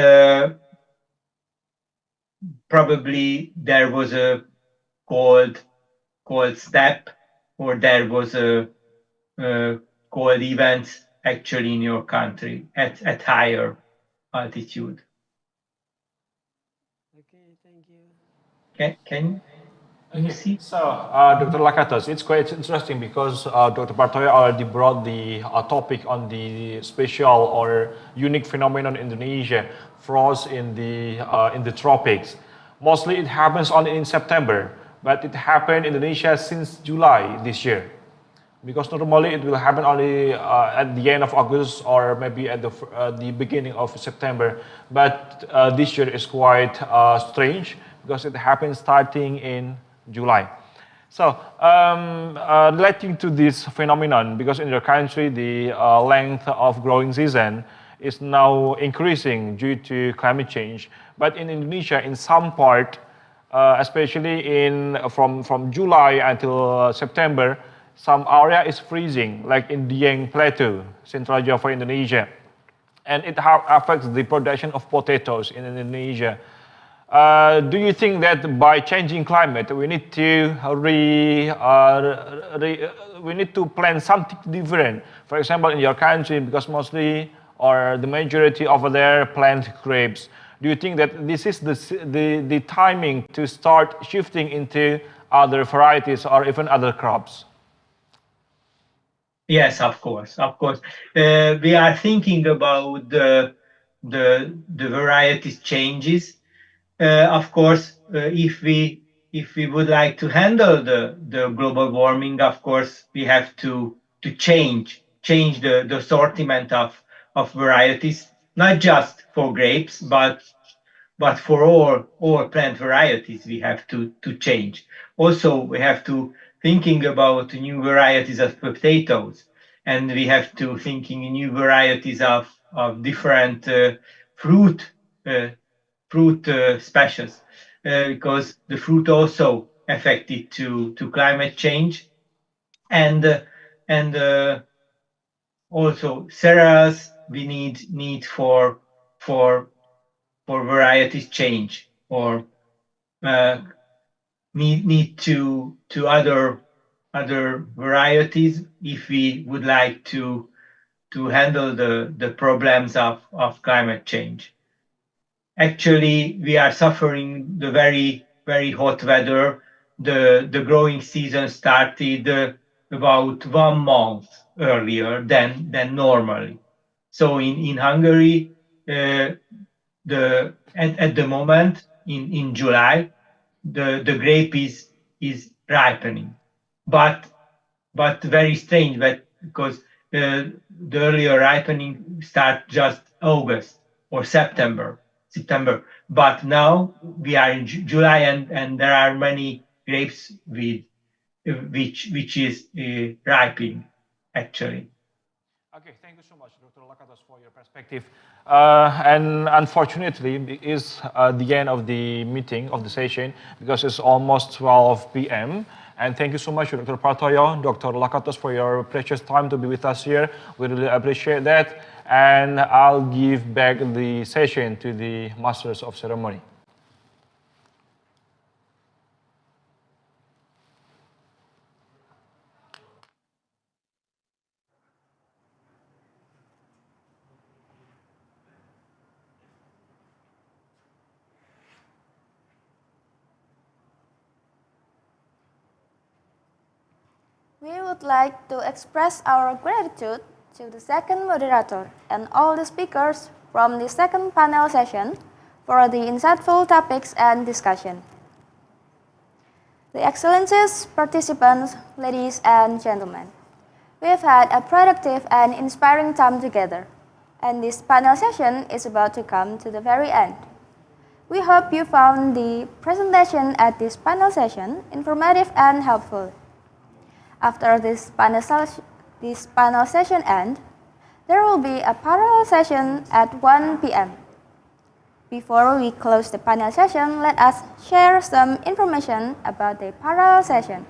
probably there was a cold snap, or there was a cold event actually in your country at higher altitude. Okay, thank you. Can you see? So, Dr. Lakatos, it's quite interesting because Dr. Partoyo already brought the topic on the special or unique phenomenon in Indonesia, frost in the tropics. Mostly it happens only in September, but it happened in Indonesia since July this year. Because normally it will happen only at the end of August or maybe at the beginning of September. But this year is quite strange because it happens starting in July. So relating to this phenomenon, because in your country the length of growing season is now increasing due to climate change. But in Indonesia, in some part, especially from July until September, some area is freezing, like in Dieng Plateau, Central Java, Indonesia. And it affects the production of potatoes in Indonesia. Do you think that by changing climate, we need to we need to plan something different? For example, in your country, because mostly or the majority over there plant grapes. Do you think that this is the timing to start shifting into other varieties or even other crops? Yes, of course. We are thinking about the varieties changes. Of course, if we would like to handle the global warming, of course, we have to change the assortment of varieties, not just for grapes, but for all plant varieties. We have to change. Also, we have to thinking about new varieties of potatoes, and we have to thinking new varieties of different fruit species, because the fruit also affected to climate change, and also cereals we need for varieties change, or need to other varieties if we would like to handle the problems of climate change. Actually, we are suffering the very hot weather. The growing season started about 1 month earlier than normally. So in Hungary, at the moment in July, the grape is ripening, but very strange, because the earlier ripening start just August or September. But now we are in July, and there are many grapes which is ripening actually. Okay, thank you so much, Dr. Lakatos, for your perspective. And unfortunately, it is the end of the meeting, of the session, because it's almost 12 p.m. And thank you so much, Dr. Partoyo, Dr. Lakatos, for your precious time to be with us here. We really appreciate that. And I'll give back the session to the Masters of Ceremony. We would like to express our gratitude to the second moderator and all the speakers from the second panel session for the insightful topics and discussion. The Excellencies, participants, ladies and gentlemen, we have had a productive and inspiring time together, and this panel session is about to come to the very end. We hope you found the presentation at this panel session informative and helpful. After this panel session ends, there will be a parallel session at 1 p.m. Before we close the panel session, let us share some information about the parallel session.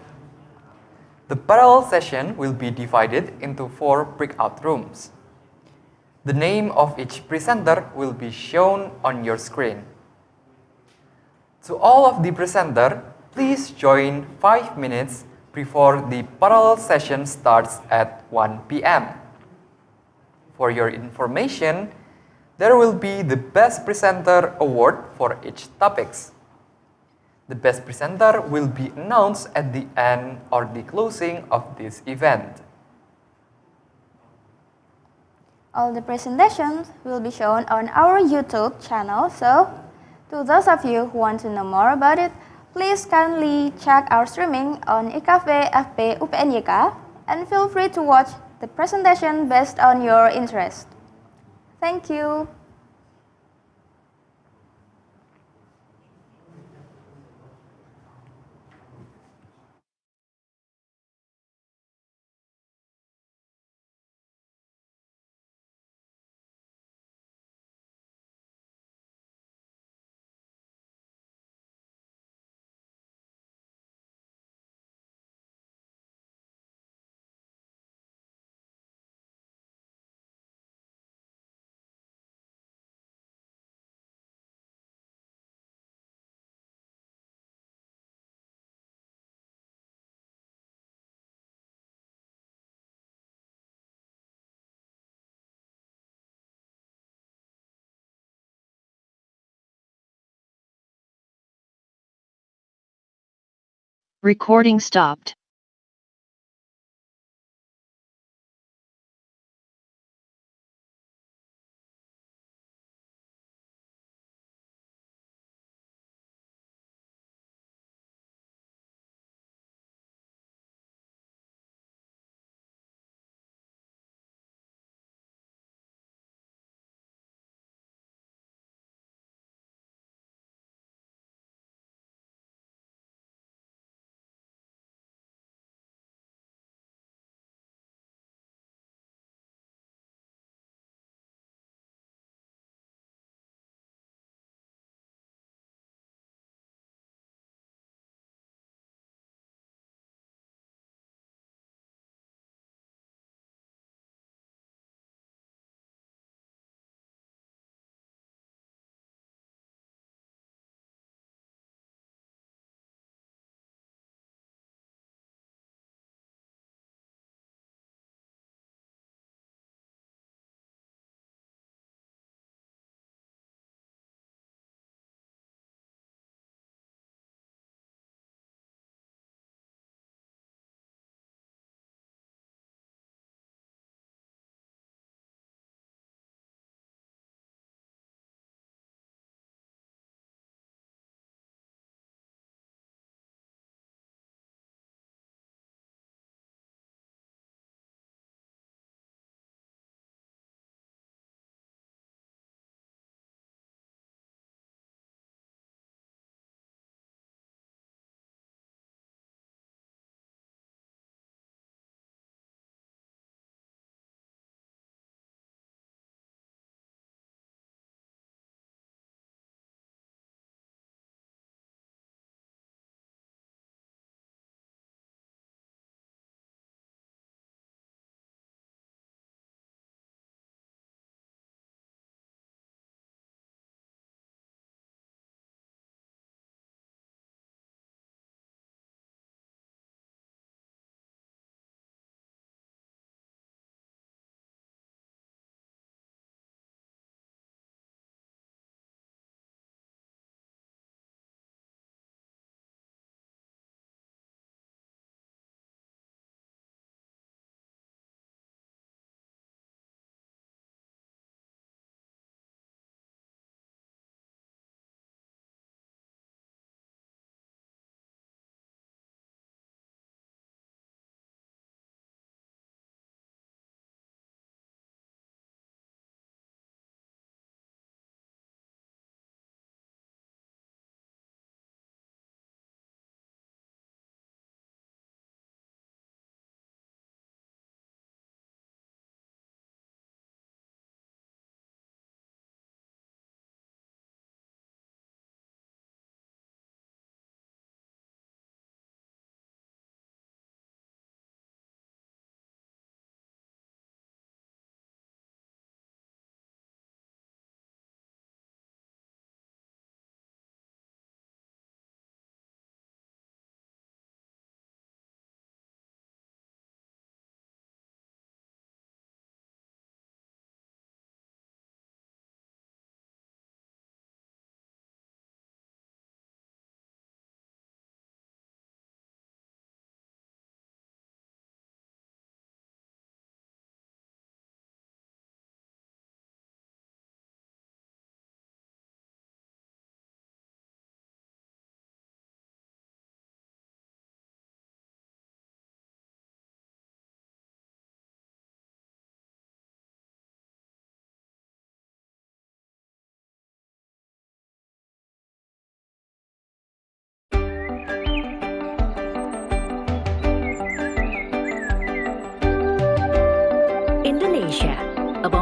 The parallel session will be divided into 4 breakout rooms. The name of each presenter will be shown on your screen. To all of the presenter, please join 5 minutes before the parallel session starts at 1 p.m. For your information, there will be the Best Presenter Award for each topics. The best presenter will be announced at the end or the closing of this event. All the presentations will be shown on our YouTube channel, so to those of you who want to know more about it, please kindly check our streaming on IKV FP UPNYK and feel free to watch the presentation based on your interest. Thank you. Recording stopped.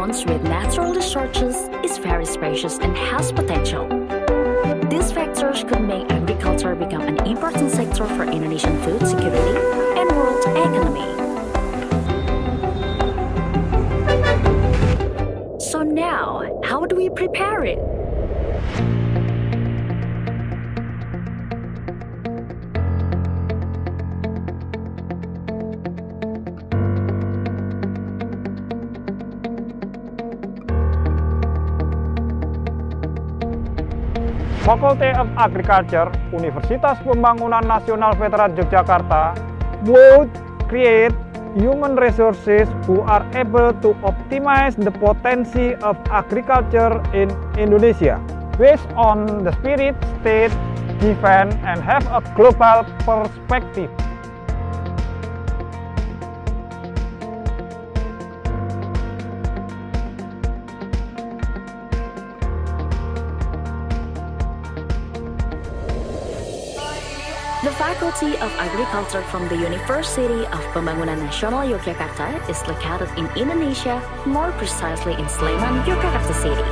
abounds with natural resources, is very spacious and has potential. These factors could make agriculture become an important sector for Indonesian food security and world economy. So now, how do we prepare it? Faculty of Agriculture, Universitas Pembangunan Nasional Veteran Yogyakarta would create human resources who are able to optimize the potential of agriculture in Indonesia based on the spirit, state, given, and have a global perspective. The Faculty of Agriculture from the University of Pembangunan Nasional Yogyakarta is located in Indonesia, more precisely in Sleman, Yogyakarta City.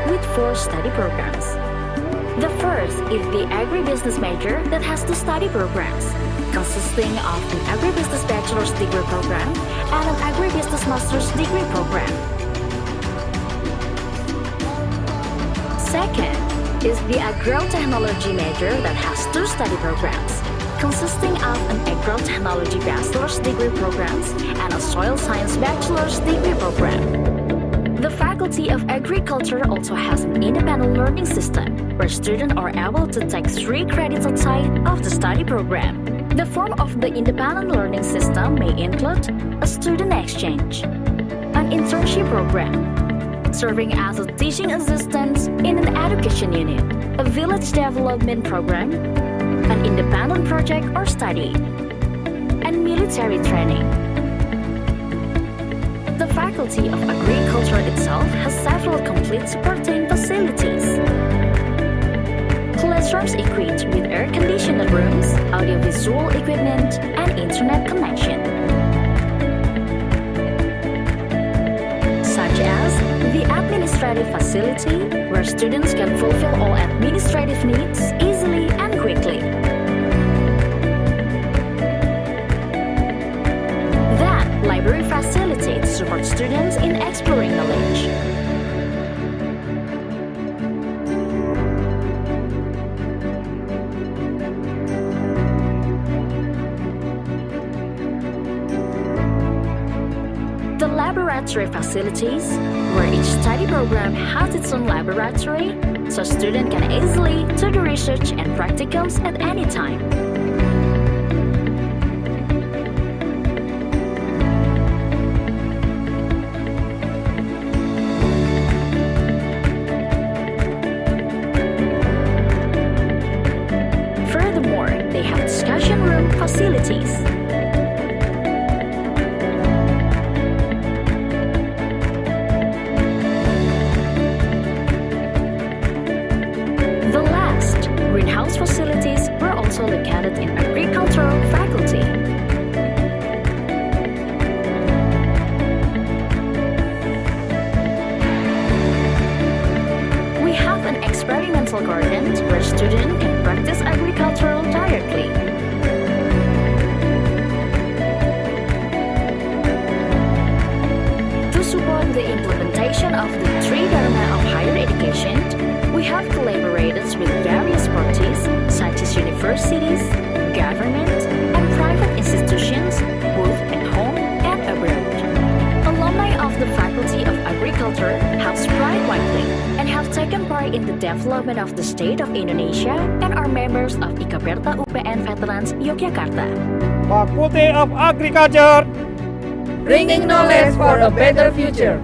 With 4 study programs. The first is the agribusiness major that has 2 study programs, consisting of an agribusiness bachelor's degree program and an agribusiness master's degree program. Second is the agrotechnology major that has 2 study programs, consisting of an agrotechnology bachelor's degree programs and a soil science bachelor's degree program. The Faculty of Agriculture also has an independent learning system, where students are able to take 3 credits outside of the study program. The form of the independent learning system may include a student exchange, an internship program, serving as a teaching assistant in an education unit, a village development program, an independent project or study, and military training. The Faculty of Agriculture itself has several complete supporting facilities. Classrooms equipped with air-conditioned rooms, audiovisual equipment, and internet connection. Such as the administrative facility, where students can fulfill all administrative needs easily and quickly. Library facility to support students in exploring knowledge. The laboratory facilities, where each study program has its own laboratory, so students can easily do the research and practicums at any time. Facilities. The last, greenhouse facilities, were also located in agricultural faculty. We have an experimental garden where students can practice agriculture directly. The implementation of the 3 Dharma of higher education, we have collaborated with various parties such as universities, government, and private institutions, both at home and abroad. Alumni of the Faculty of Agriculture have spread widely and have taken part in the development of the state of Indonesia and are members of IKAPERTA UPN Veterans Yogyakarta. Faculty of Agriculture, bringing knowledge for a better future.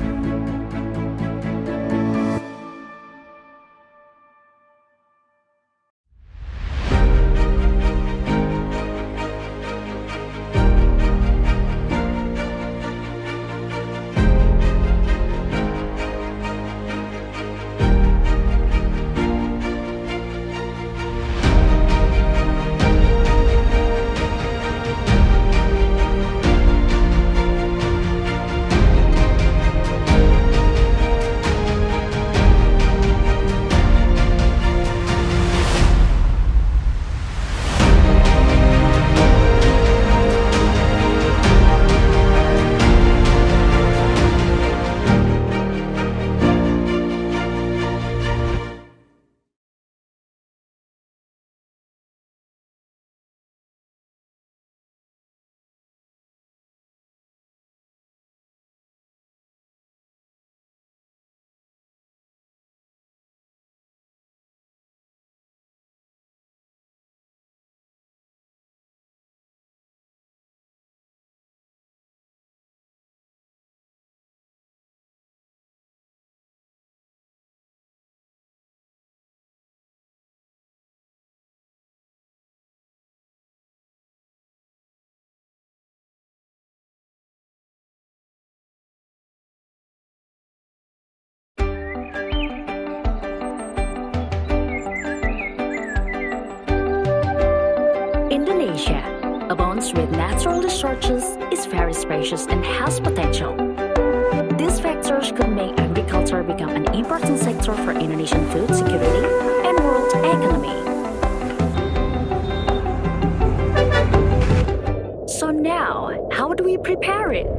Indonesia abounds with natural resources, is very spacious and has potential. These factors could make agriculture become an important sector for Indonesian food security and world economy. So now, how do we prepare it?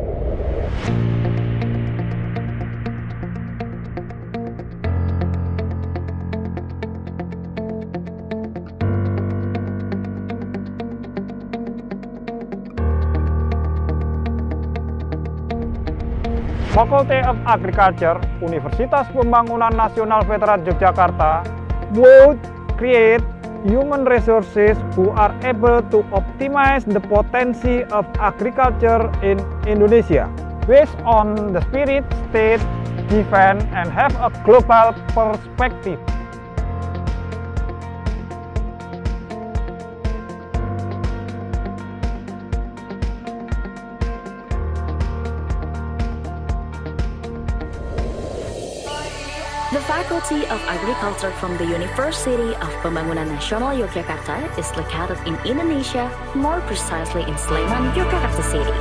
Faculty of Agriculture, Universitas Pembangunan Nasional Veteran Yogyakarta would create human resources who are able to optimize the potency of agriculture in Indonesia based on the spirit, state, defense, and have a global perspective. The Faculty of Agriculture from the University of Pembangunan Nasional Yogyakarta is located in Indonesia, more precisely in Sleman, Yogyakarta City.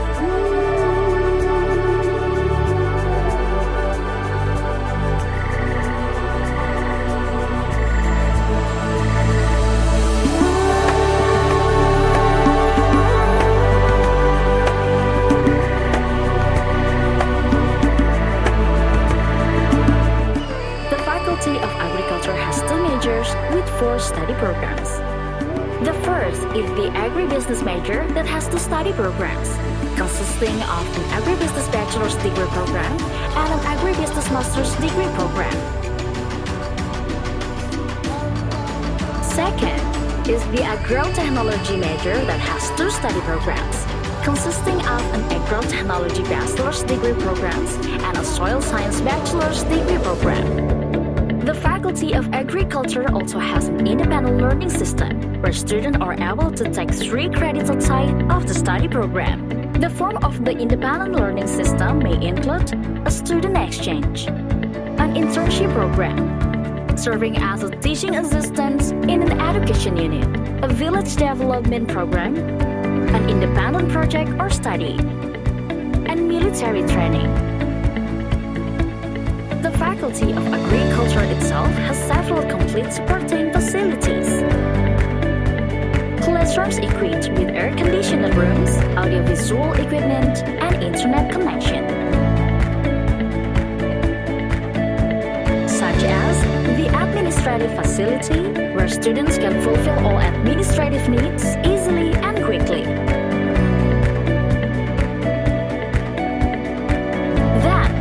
With 4 study programs. The first is the agribusiness major that has 2 study programs, consisting of an agribusiness bachelor's degree program and an agribusiness master's degree program. Second is the agrotechnology major that has 2 study programs, consisting of an agrotechnology bachelor's degree programs and a soil science bachelor's degree program. The Faculty of Agriculture also has an independent learning system, where students are able to take 3 credits outside of the study program. The form of the independent learning system may include a student exchange, an internship program, serving as a teaching assistant in an education unit, a village development program, an independent project or study, and military training. The Faculty of Agriculture itself has several complete supporting facilities. Classrooms equipped with air-conditioned rooms, audiovisual equipment, and internet connection. Such as the administrative facility, where students can fulfill all administrative needs easily and quickly.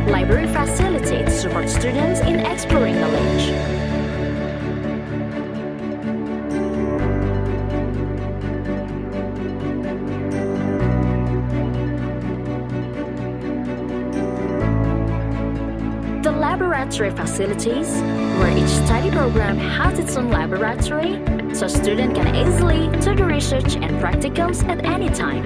Library facility to support students in exploring knowledge. The laboratory facilities, where each study program has its own laboratory, so students can easily do the research and practicums at any time.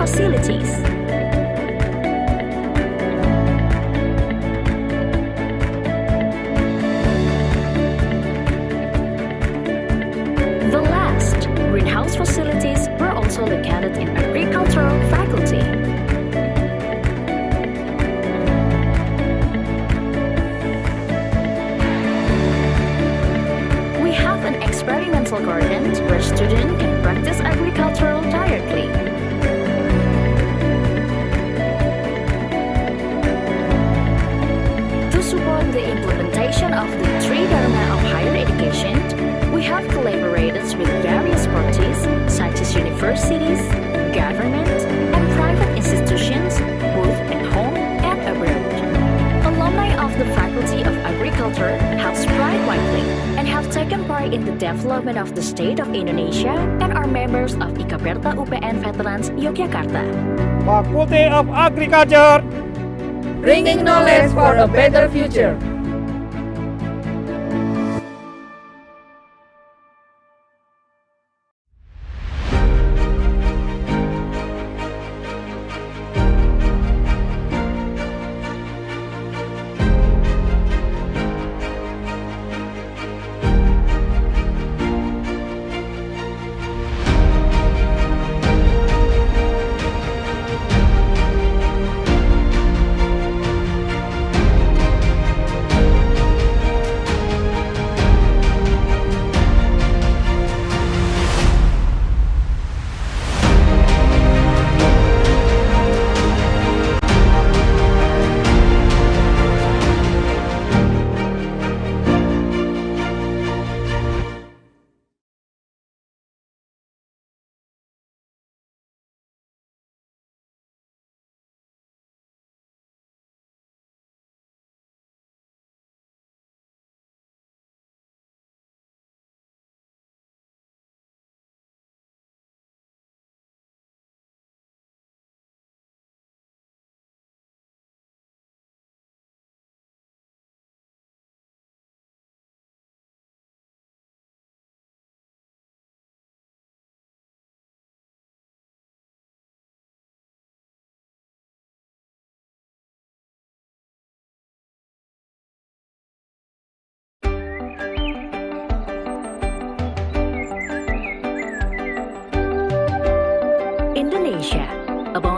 Facilities. The last, greenhouse facilities were also located in agricultural faculty. We have an experimental garden where students can practice agriculture directly. The implementation of the 3 Dharma of higher education, we have collaborated with various parties such as universities, government, and private institutions, both at home and abroad. Alumni of the Faculty of Agriculture have spread widely and have taken part in the development of the state of Indonesia and are members of IKAPERTA UPN Veterans Yogyakarta. Faculty of Agriculture, bringing knowledge for a better future.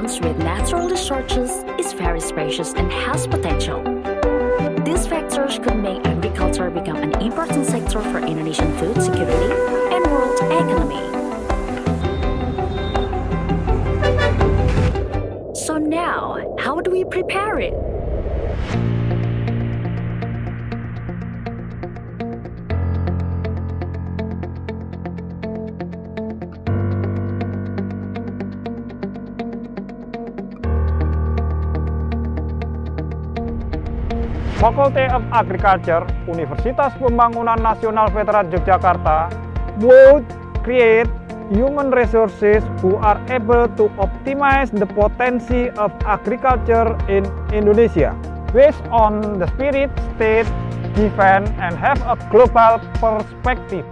abounds with natural resources, is very spacious and has potential. These factors could make agriculture become an important sector for Indonesian food security and world economy. So now, how do we prepare it? Faculty of Agriculture, Universitas Pembangunan Nasional Veteran Yogyakarta would create human resources who are able to optimize the potency of agriculture in Indonesia based on the spirit, state, defense, and have a global perspective.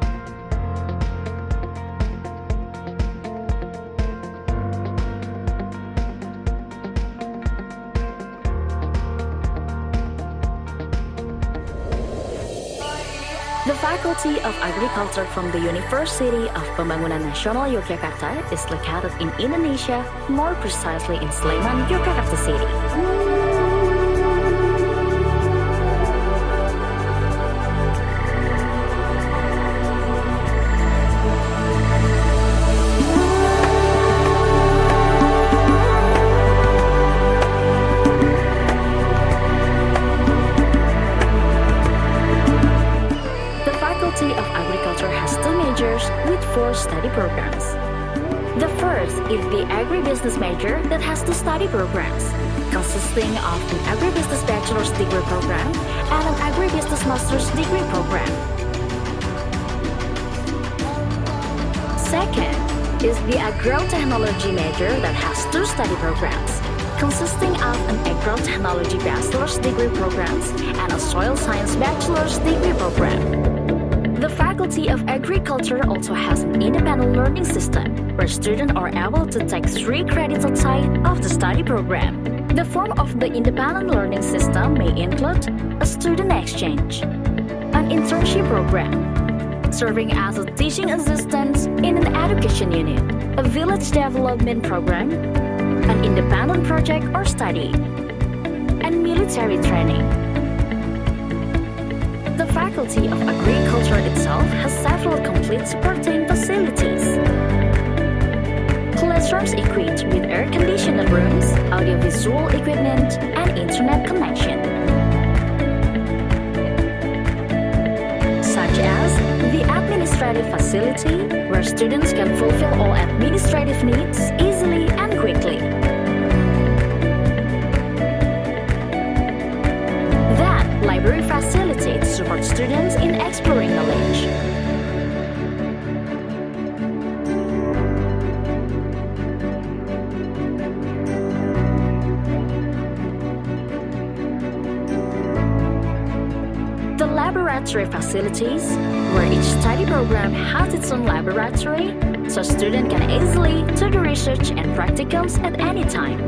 The Faculty of Agriculture from the University of Pembangunan Nasional Yogyakarta is located in Indonesia, more precisely in Sleman, Yogyakarta City. Of Agriculture has two majors with 4 study programs. The first is the agribusiness major that has 2 study programs, consisting of an agribusiness bachelor's degree program and an agribusiness master's degree program. Second is the agrotechnology major that has 2 study programs, consisting of an agrotechnology bachelor's degree programs and a soil science bachelor's degree program. The Faculty of Agriculture also has an independent learning system, where students are able to take 3 credits outside of the study program. The form of the independent learning system may include a student exchange, an internship program, serving as a teaching assistant in an education unit, a village development program, an independent project or study, and military training. The Faculty of Agriculture itself has several complete supporting facilities. Classrooms equipped with air-conditioned rooms, audiovisual equipment, and internet connection. Such as the administrative facility, where students can fulfill all administrative needs easily and quickly. Library facility to support students in exploring knowledge. The laboratory facilities, where each study program has its own laboratory, so students can easily do the research and practicums at any time.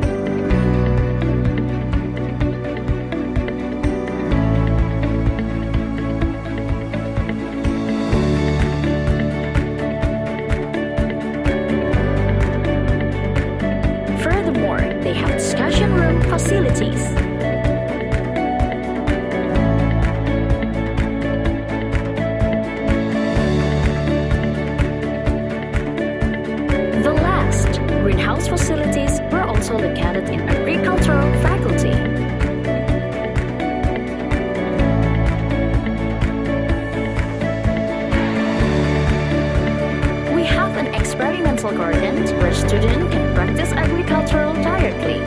They have discussion room facilities. The last, greenhouse facilities were also located in agricultural faculty. We have an experimental garden where students can practice agricultural directly.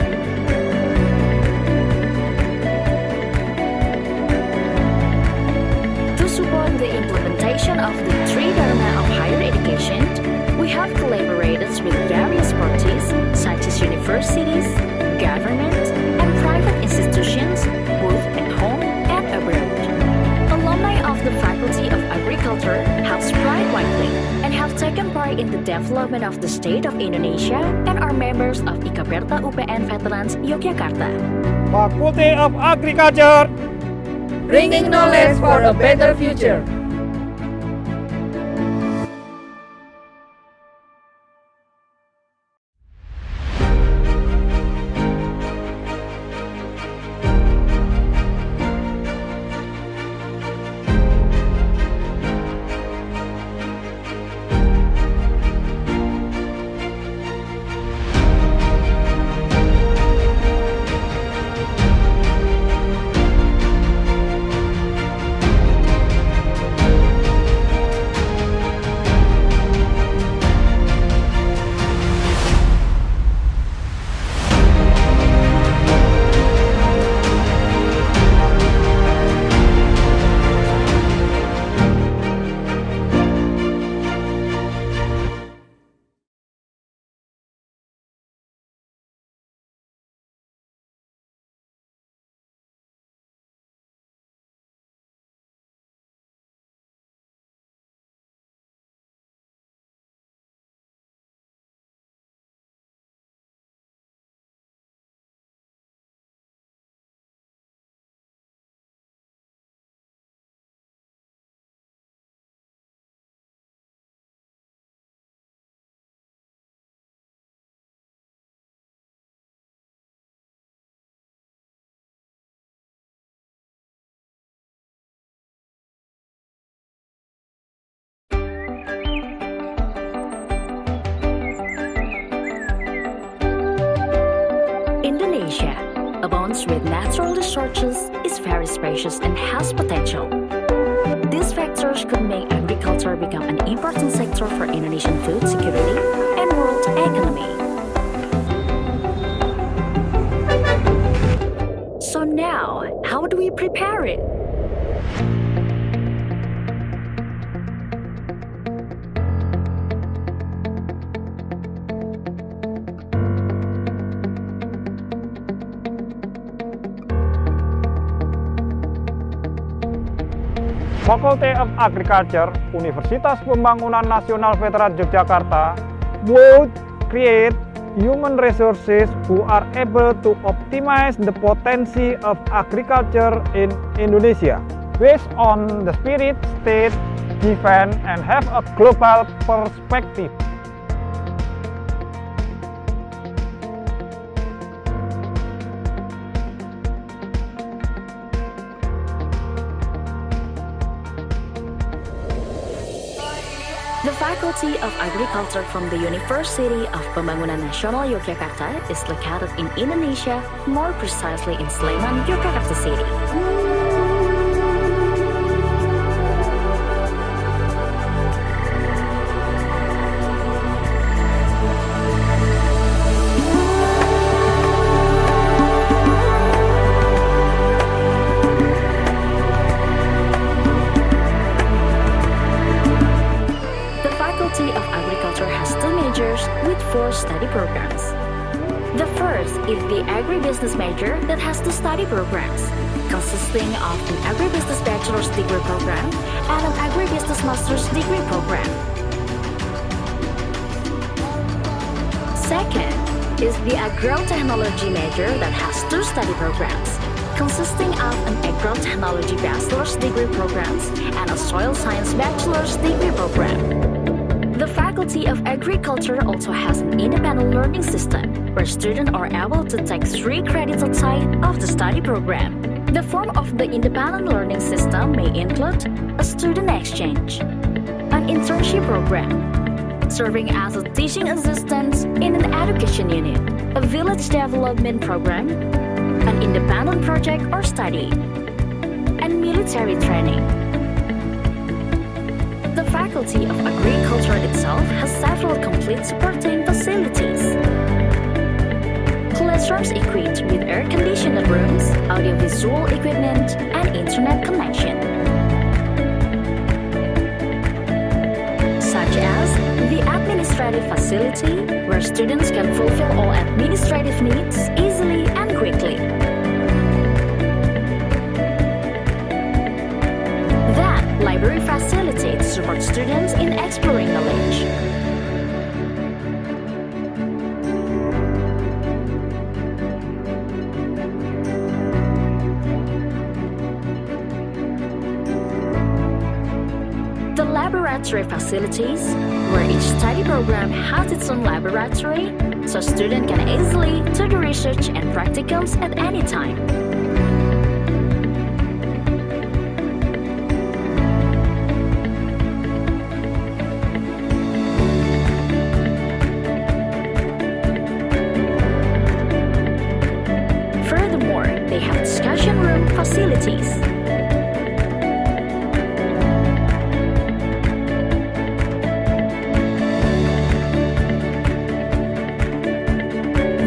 To support the implementation of the 3 Dharma of higher education, we have collaborated with various parties such as universities, government, and private institutions, both at home and abroad. Alumni of the Faculty of Agriculture have spread widely and have taken part in the development of the state of Indonesia and are members of IKABERTA UPN Veterans Yogyakarta. Faculty of Agriculture, bringing knowledge for a better future. Indonesia abounds with natural resources, is very spacious and has potential. These factors could make agriculture become an important sector for Indonesian food security and world economy. So now, how do we prepare it? Faculty of Agriculture, Universitas Pembangunan Nasional Veteran Yogyakarta would create human resources who are able to optimize the potential of agriculture in Indonesia based on the spirit, state, given, and have a global perspective. The Faculty of Agriculture from the University of Pembangunan Nasional Yogyakarta is located in Indonesia, more precisely in Sleman, Yogyakarta City. With 4 study programs. The first is the agribusiness major that has 2 study programs, consisting of an agribusiness bachelor's degree program and an agribusiness master's degree program. Second is the agrotechnology major that has 2 study programs, consisting of an agrotechnology bachelor's degree programs and a soil science bachelor's degree program. The Faculty of Agriculture also has an independent learning system, where students are able to take 3 credits outside of the study program. The form of the independent learning system may include a student exchange, an internship program, serving as a teaching assistant in an education unit, a village development program, an independent project or study, and military training. The Faculty of Agriculture itself has several complete supporting facilities. Classrooms equipped with air-conditioned rooms, audiovisual equipment, and internet connection. Such as the administrative facility, where students can fulfill all administrative needs easily and quickly. Library facility to support students in exploring knowledge. The laboratory facilities, where each study program has its own laboratory, so students can easily do the research and practicums at any time. They have discussion room facilities.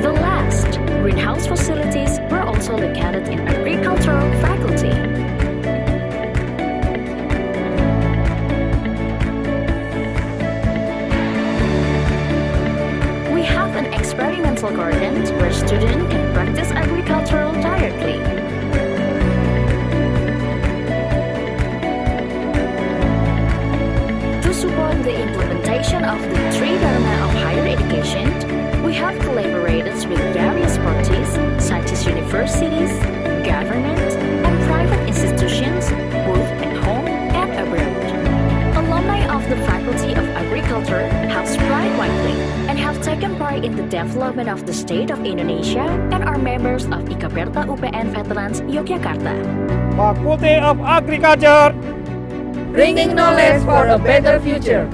The last, greenhouse facilities, were also located in agricultural faculty. We have an experimental garden where students can practice agricultural directly. To support the implementation of the 3 Dharma of higher education, we have collaborated with various parties such as universities, government, and private institutions, both at home and abroad. Alumni of the Faculty of Agriculture have spread widely and have taken part in the development of the state of Indonesia and are members of IKAPERTA UPN Veterans Yogyakarta. Faculty of Agriculture, bringing knowledge for a better future.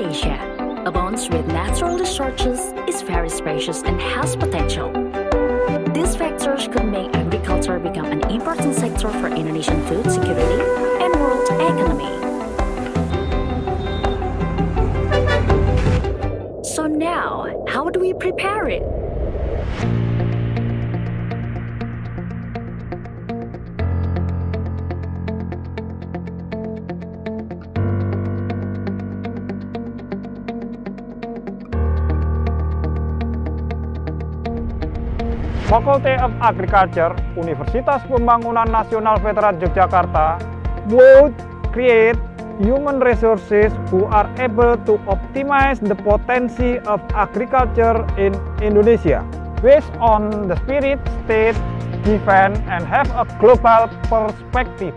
Indonesia abounds with natural resources, is very spacious and has potential. These factors could make agriculture become an important sector for Indonesian food security and world economy. So now, how do we prepare it? Faculty of Agriculture, Universitas Pembangunan Nasional Veteran Yogyakarta would create human resources who are able to optimize the potency of agriculture in Indonesia based on the spirit, state, given, and have a global perspective.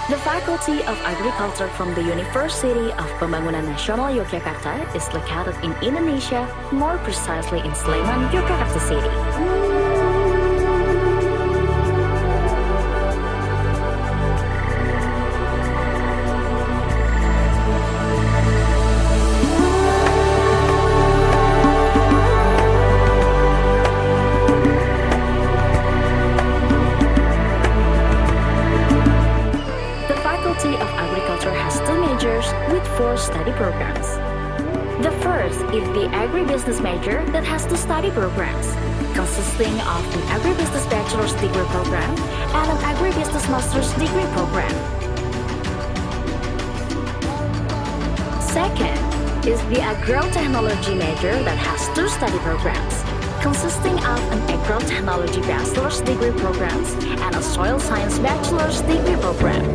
The Faculty of Agriculture from the University of Pembangunan Nasional Yogyakarta is located in Indonesia, more precisely in Sleman, Yogyakarta City. With 4 study programs. The first is the agribusiness major that has 2 study programs, consisting of an agribusiness bachelor's degree program and an agribusiness master's degree program. Second is the agrotechnology major that has 2 study programs, consisting of an agrotechnology bachelor's degree programs and a soil science bachelor's degree program.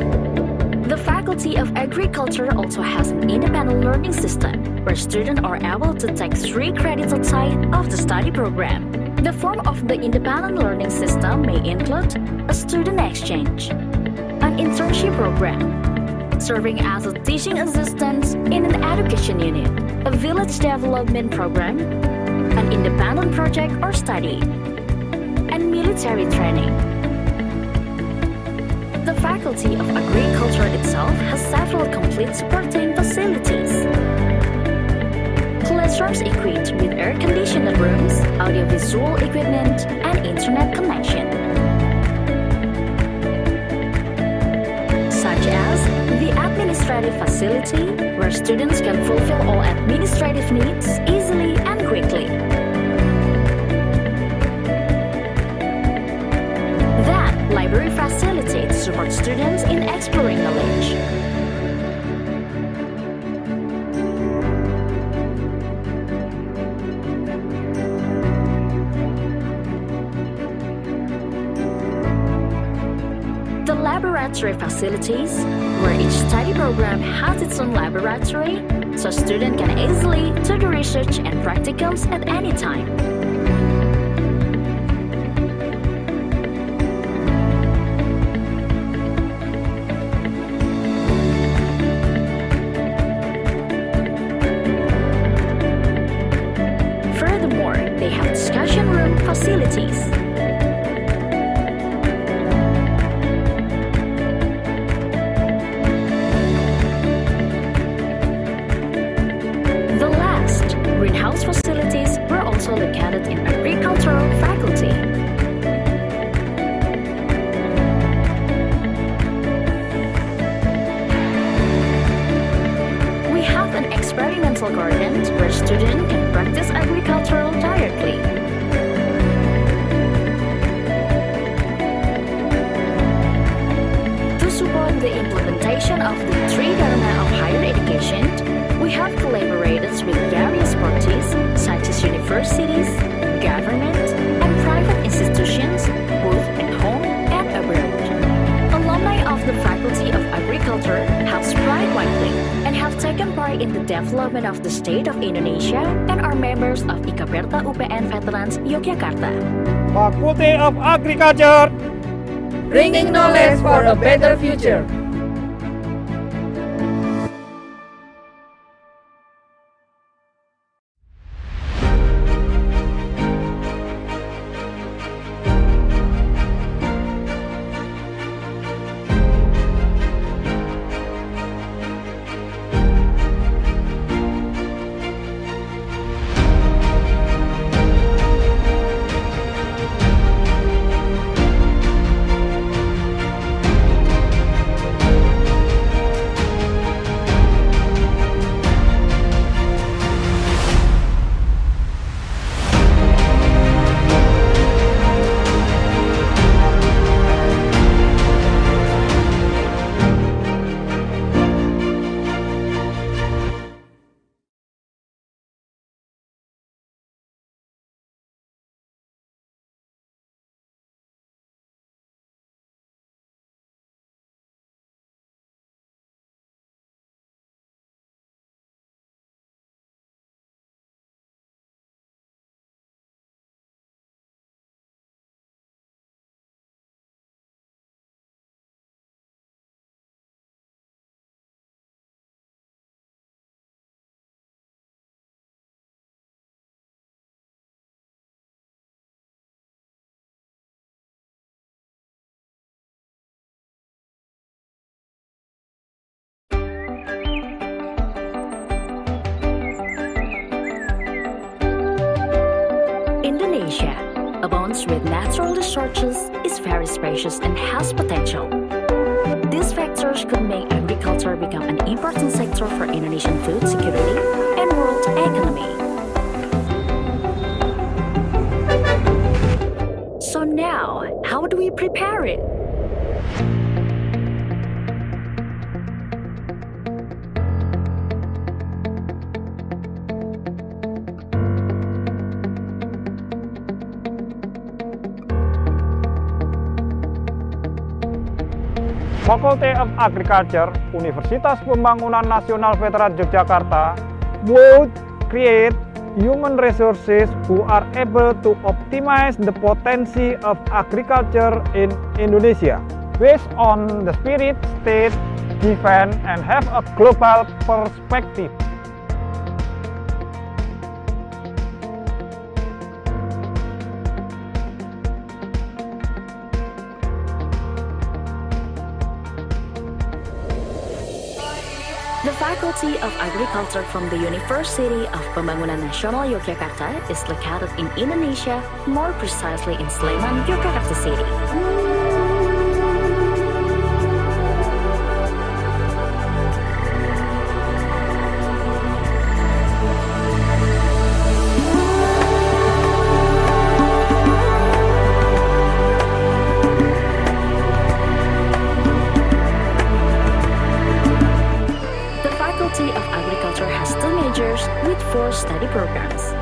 The Faculty of Agriculture also has an independent learning system, where students are able to take 3 credits outside of the study program. The form of the independent learning system may include a student exchange, an internship program, serving as a teaching assistant in an education unit, a village development program, an independent project or study, and military training. The Faculty of Agriculture itself has several complete supporting facilities. Classrooms equipped with air-conditioned rooms, audiovisual equipment, and internet connection. Such as the administrative facility, where students can fulfill all administrative needs easily and quickly. Library facility to support students in exploring knowledge. The laboratory facilities, where each study program has its own laboratory, so students can easily do the research and practicums at any time. They have discussion room facilities. The last, greenhouse facilities were also located in agricultural faculty. We have an experimental garden where students can practice agricultural directly. To support the implementation of the 3 Dharma of higher education, we have collaborated with various parties such as universities, government, and private institutions, both at home and abroad. Alumni of the Faculty of Agriculture have spread widely and have taken part in the development of the state of Indonesia and are members of IKAPERTA UPN Veterans Yogyakarta. Faculty of Agriculture, bringing knowledge for a better future. abounds with natural resources, is very spacious and has potential. These factors could make agriculture become an important sector for Indonesian food security and world economy. So now, how do we prepare it? Faculty of Agriculture, Universitas Pembangunan Nasional Veteran Yogyakarta would create human resources who are able to optimize the potency of agriculture in Indonesia based on the spirit, state, defense, and have a global perspective. The Faculty of Agriculture from the University of Pembangunan Nasional Yogyakarta is located in Indonesia, more precisely in Sleman, Yogyakarta City. With 4 study programs.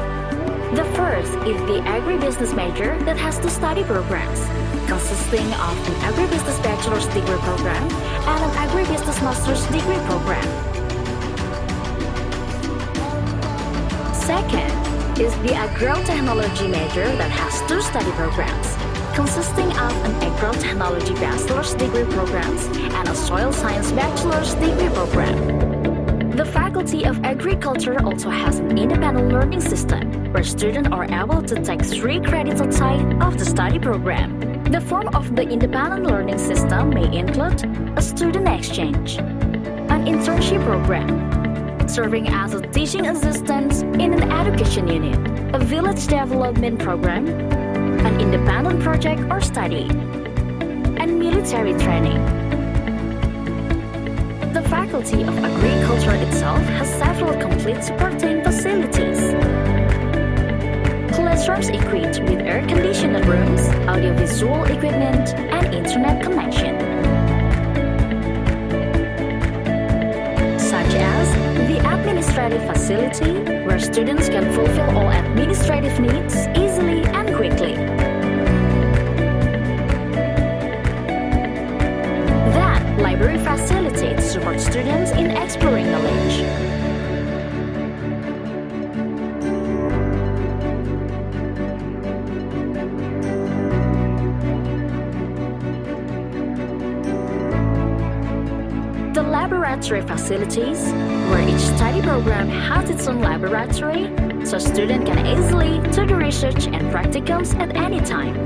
The first is the agribusiness major that has 2 study programs, consisting of an agribusiness bachelor's degree program and an agribusiness master's degree program. Second is the agrotechnology major that has 2 study programs, consisting of an agrotechnology bachelor's degree programs and a soil science bachelor's degree program. The Faculty of Agriculture also has an independent learning system, where students are able to take 3 credits outside of the study program. The form of the independent learning system may include a student exchange, an internship program, serving as a teaching assistant in an education unit, a village development program, an independent project or study, and military training. The Faculty of Agriculture itself has several complete supporting facilities. Classrooms equipped with air-conditioned rooms, audiovisual equipment, and internet connection. Such as the administrative facility, where students can fulfill all administrative needs easily and quickly. Library facility to support students in exploring knowledge. The laboratory facilities, where each study program has its own laboratory, so students can easily do the research and practicums at any time.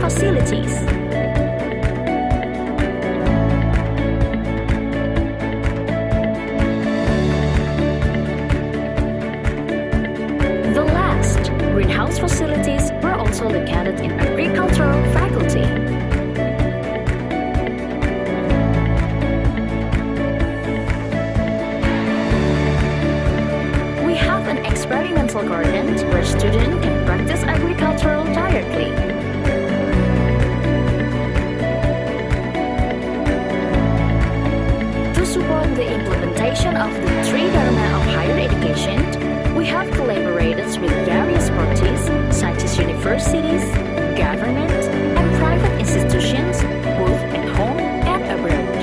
Facilities. The last, greenhouse facilities, were also located in agricultural faculty. We have an experimental garden where students can practice agriculture directly. The implementation of the 3 Dharma of higher education, we have collaborated with various parties such as universities, government, and private institutions, both at home and abroad.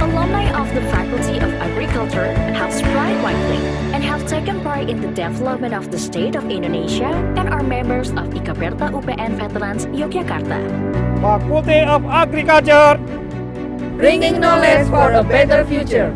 Alumni of the Faculty of Agriculture have spread widely and have taken part in the development of the state of Indonesia and are members of IKAPERTA UPN Veterans Yogyakarta. Faculty of Agriculture, bringing knowledge for a better future.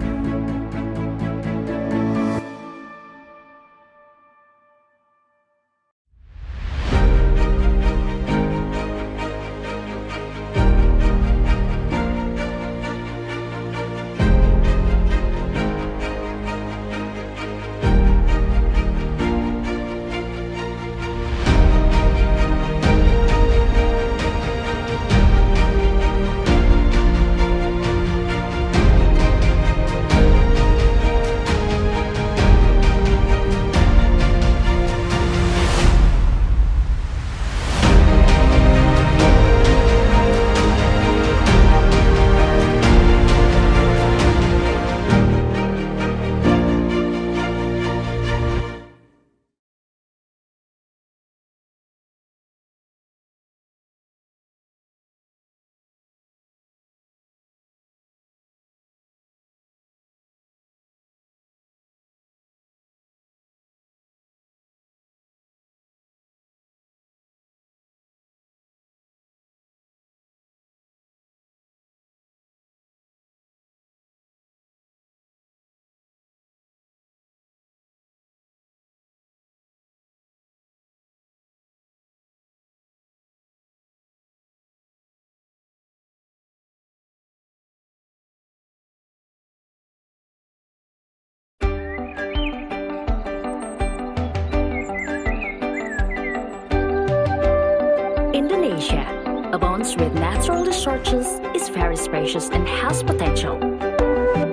Indonesia abounds with natural resources, is very spacious and has potential.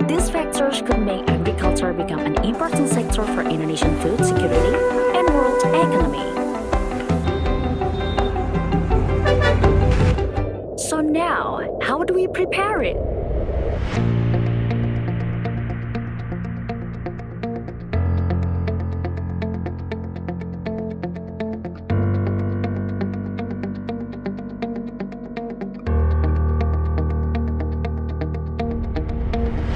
These factors could make agriculture become an important sector for Indonesian food security and world economy. So now, how do we prepare it?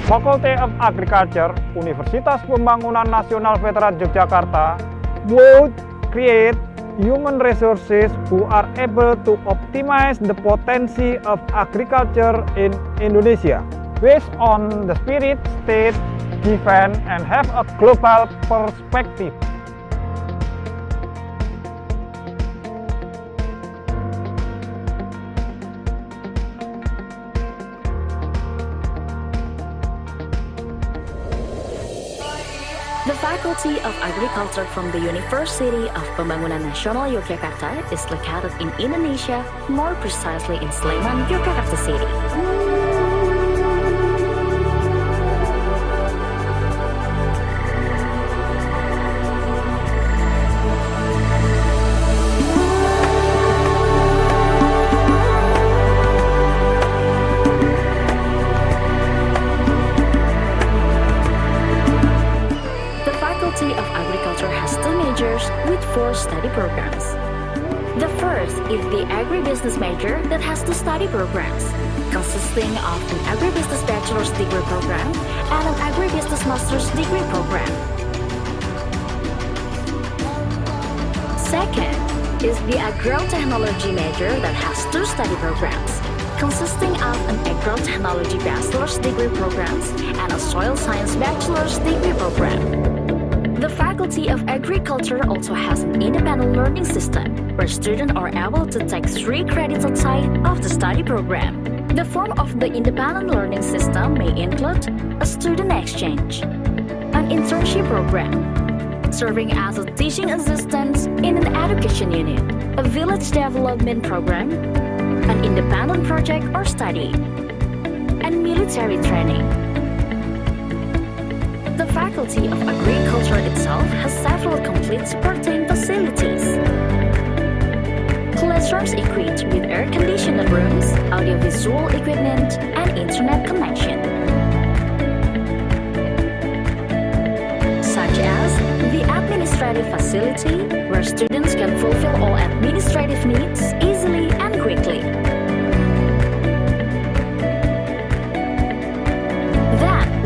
Faculty of Agriculture, Universitas Pembangunan Nasional Veteran Yogyakarta would create human resources who are able to optimize the potential of agriculture in Indonesia based on the spirit, state, given, and have a global perspective. The Faculty of Agriculture from the University of Pembangunan Nasional Yogyakarta is located in Indonesia, more precisely in Sleman, Yogyakarta City. With 4 study programs. The first is the agribusiness major that has 2 study programs, consisting of an agribusiness bachelor's degree program and an agribusiness master's degree program. Second is the agrotechnology major that has 2 study programs, consisting of an agrotechnology bachelor's degree programs and a soil science bachelor's degree program. The Faculty of Agriculture also has an independent learning system, where students are able to take 3 credits outside of the study program. The form of the independent learning system may include a student exchange, an internship program, serving as a teaching assistant in an education unit, a village development program, an independent project or study, and military training. The Faculty of Agriculture itself has several complete supporting facilities. Classrooms equipped with air-conditioned rooms, audiovisual equipment, and internet connection. Such as the administrative facility, where students can fulfill all administrative needs easily and quickly.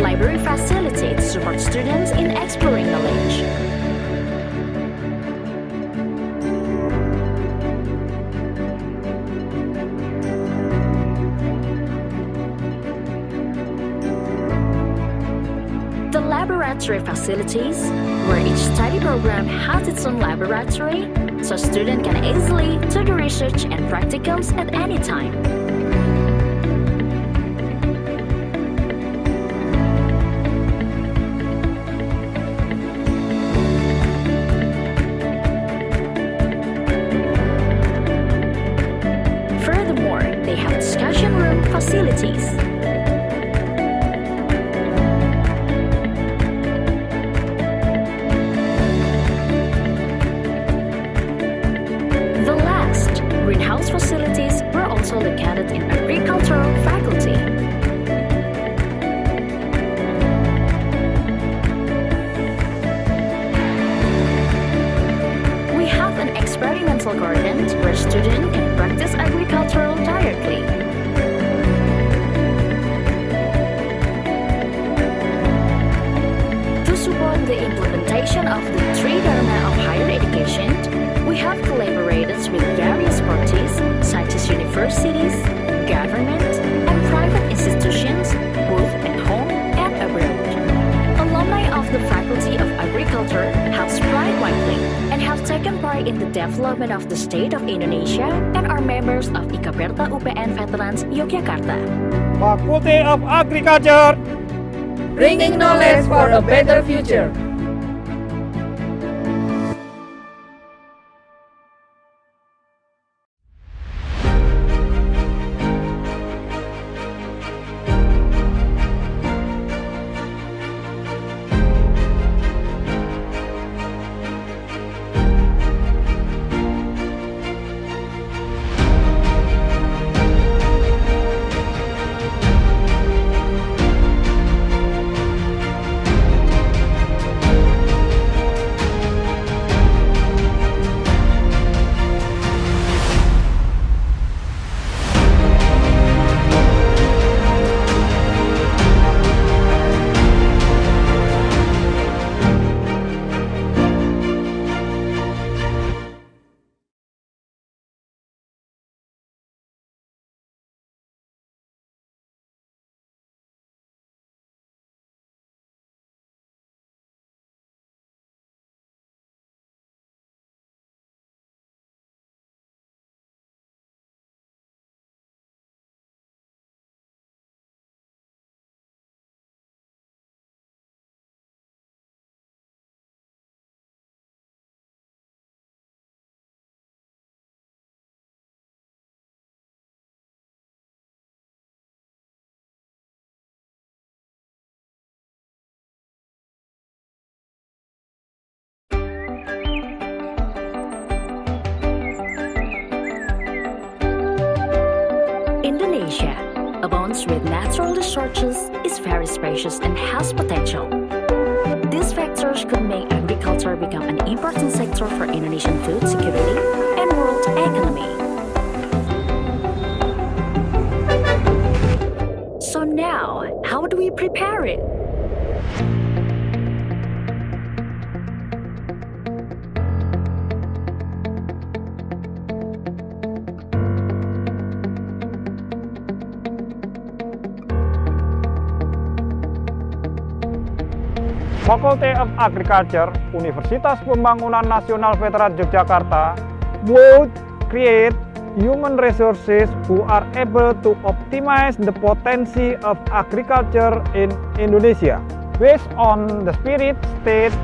Library facility to support students in exploring knowledge. The laboratory facilities, where each study program has its own laboratory, so students can easily do the research and practicums at any time. Facilities. The last, greenhouse facilities, were also located in agricultural faculty. We have an experimental garden where students can practice agriculture directly. The implementation of the 3 Dharma of higher education, we have collaborated with various parties such as universities, government, and private institutions, both at home and abroad. Alumni of the Faculty of Agriculture have spread widely and have taken part in the development of the state of Indonesia and are members of IKABERTA UPN Veterans Yogyakarta. Faculty of Agriculture, bringing knowledge for a better future. Indonesia abounds with natural resources, is very spacious and has potential. These factors could make agriculture become an important sector for Indonesian food security and world economy. So now, how do we prepare it? Faculty of Agriculture, Universitas Pembangunan Nasional Veteran Yogyakarta, would create human resources who are able to optimize the potency of agriculture in Indonesia, based on the spirit, state,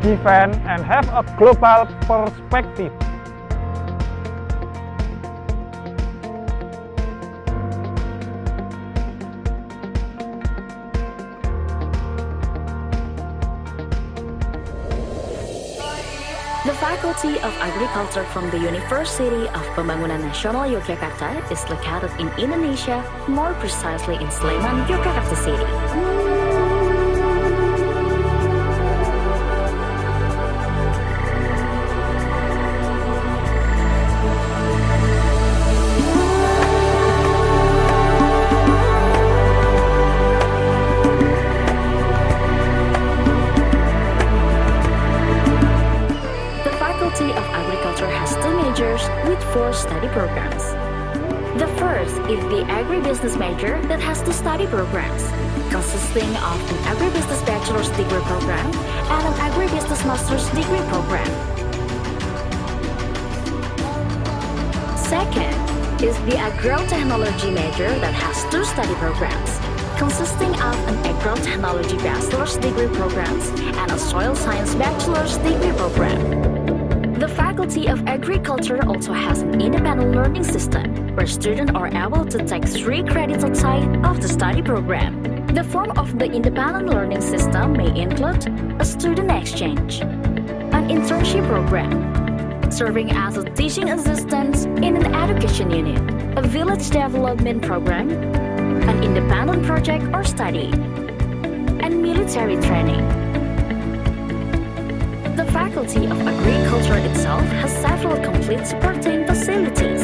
defense, and have a global perspective. The Faculty of Agriculture from the University of Pembangunan Nasional Yogyakarta is located in Indonesia, more precisely in Sleman, Yogyakarta City. With 4 study programs. The first is the agribusiness major that has 2 study programs, consisting of an agribusiness bachelor's degree program and an agribusiness master's degree program. Second is the agrotechnology major that has 2 study programs, consisting of an agrotechnology bachelor's degree programs and a soil science bachelor's degree program. The Faculty of Agriculture also has an independent learning system, where students are able to take 3 credits outside of the study program. The form of the independent learning system may include a student exchange, an internship program, serving as a teaching assistant in an education unit, a village development program, an independent project or study, and military training. The Faculty of Agriculture itself has several complete supporting facilities.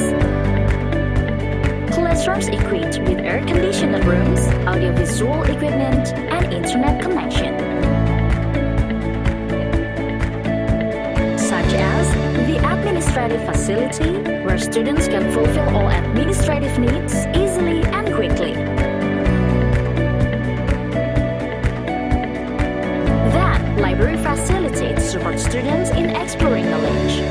Classrooms equipped with air-conditioned rooms, audiovisual equipment, and internet connection. Such as the administrative facility, where students can fulfill all administrative needs easily and quickly. Library facility to support students in exploring knowledge.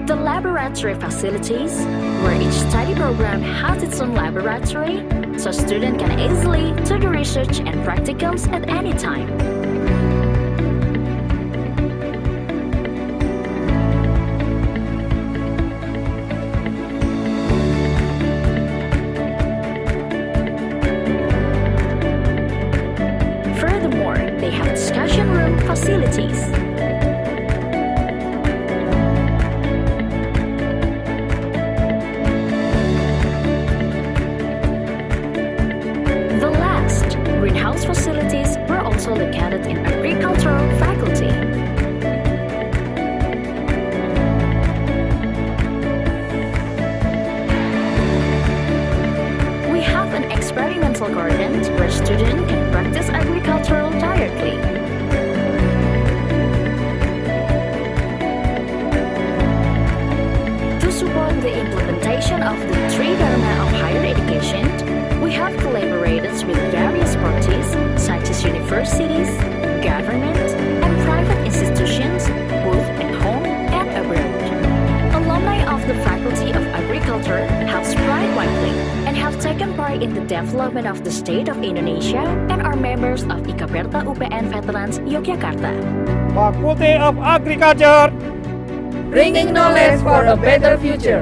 The laboratory facilities, where each study program has its own laboratory, so students can easily do the research and practicums at any time. Discussion room facilities. The last, greenhouse facilities were also located in agricultural faculty. We have an experimental garden where students can practice agricultural directly. The implementation of the 3 Dharma of higher education, we have collaborated with various parties such as universities, government, and private institutions, both at home and abroad. Alumni of the Faculty of Agriculture have spread widely and have taken part in the development of the state of Indonesia and are members of IKAPERTA UPN Veterans Yogyakarta. Faculty of Agriculture, bringing knowledge for a better future.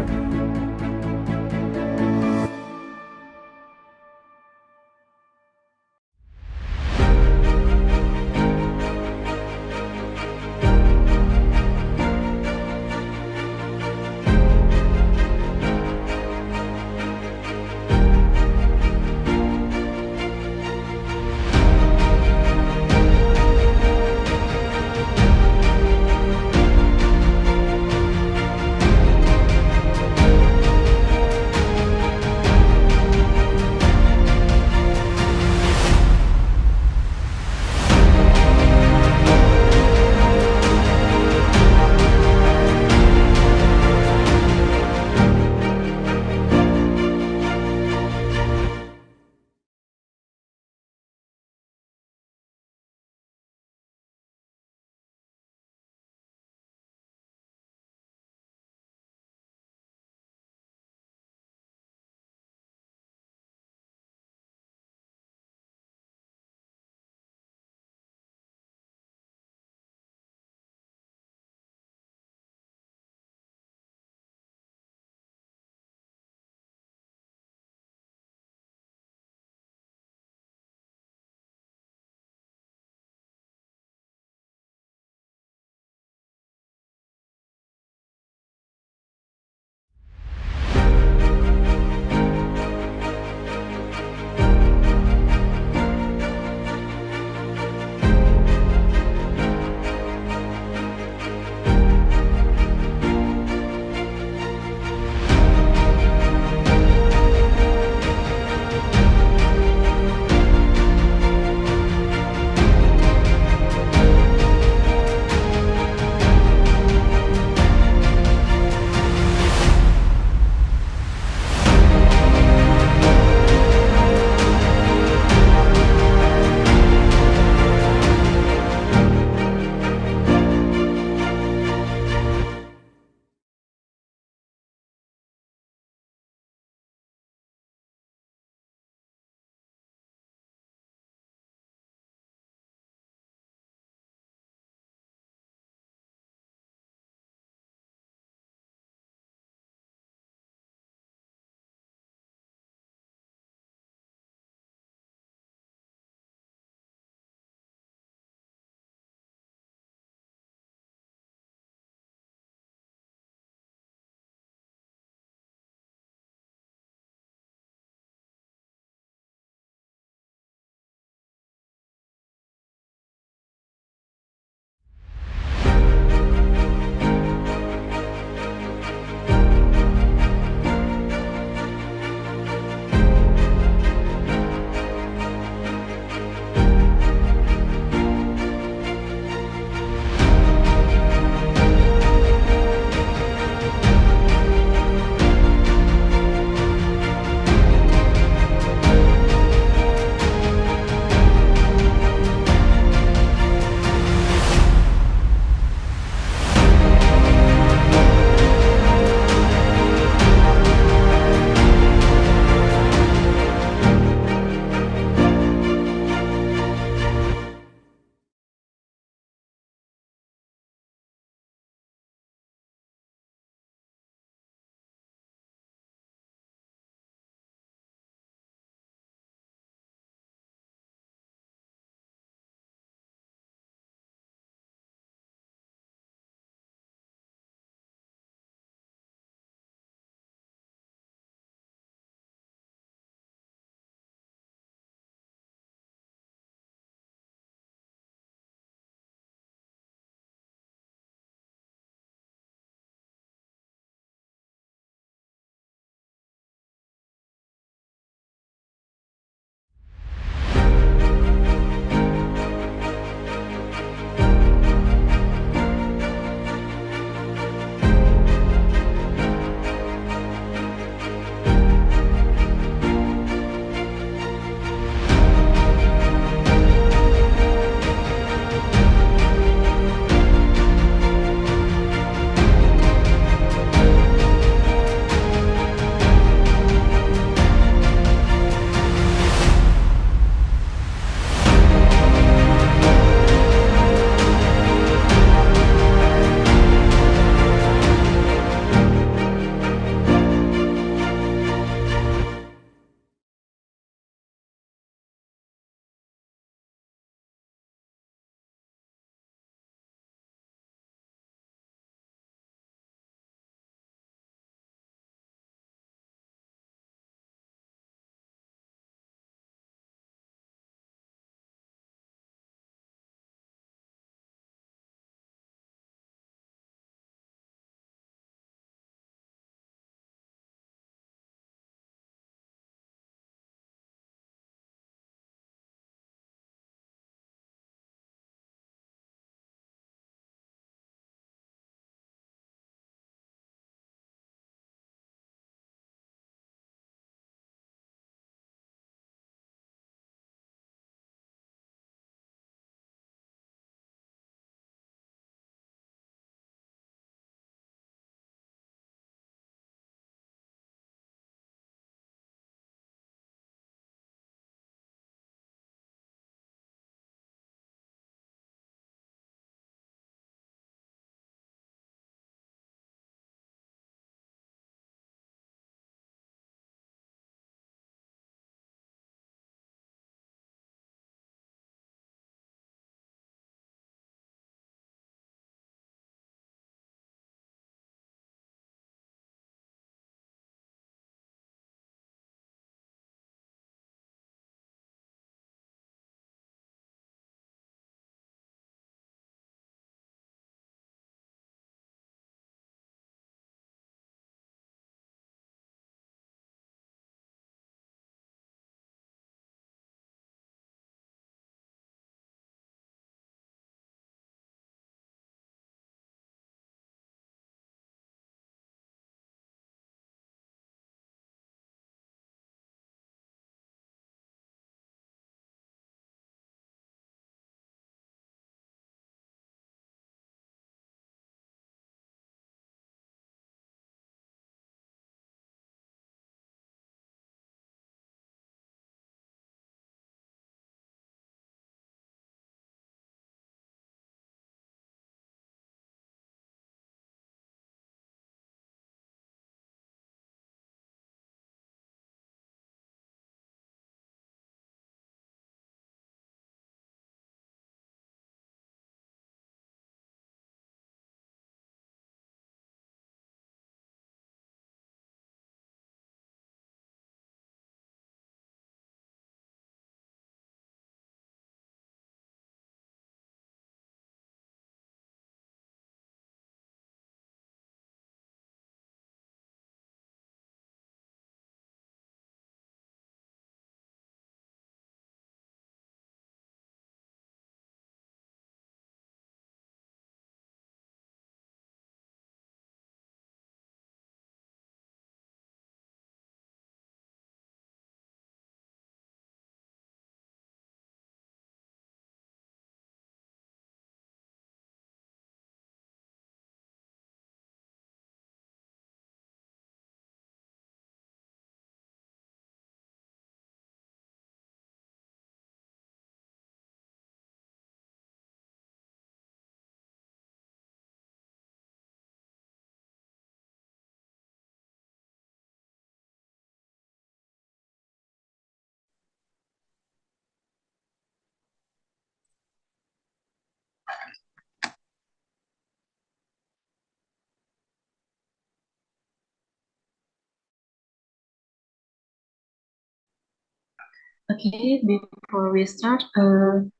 Okay, before we start, thank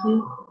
you.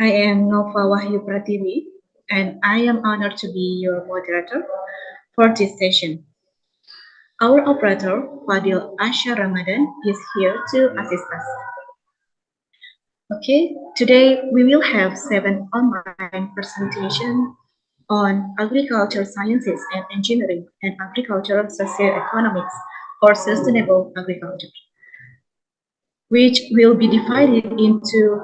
I am Nova Wahyu Pratiwi, and I am honored to be your moderator for this session. Our operator, Fadil Asha Ramadan, is here to assist us. Okay, today we will have 7 online presentation on agriculture sciences and engineering and agricultural socioeconomics or sustainable agriculture, which will be divided into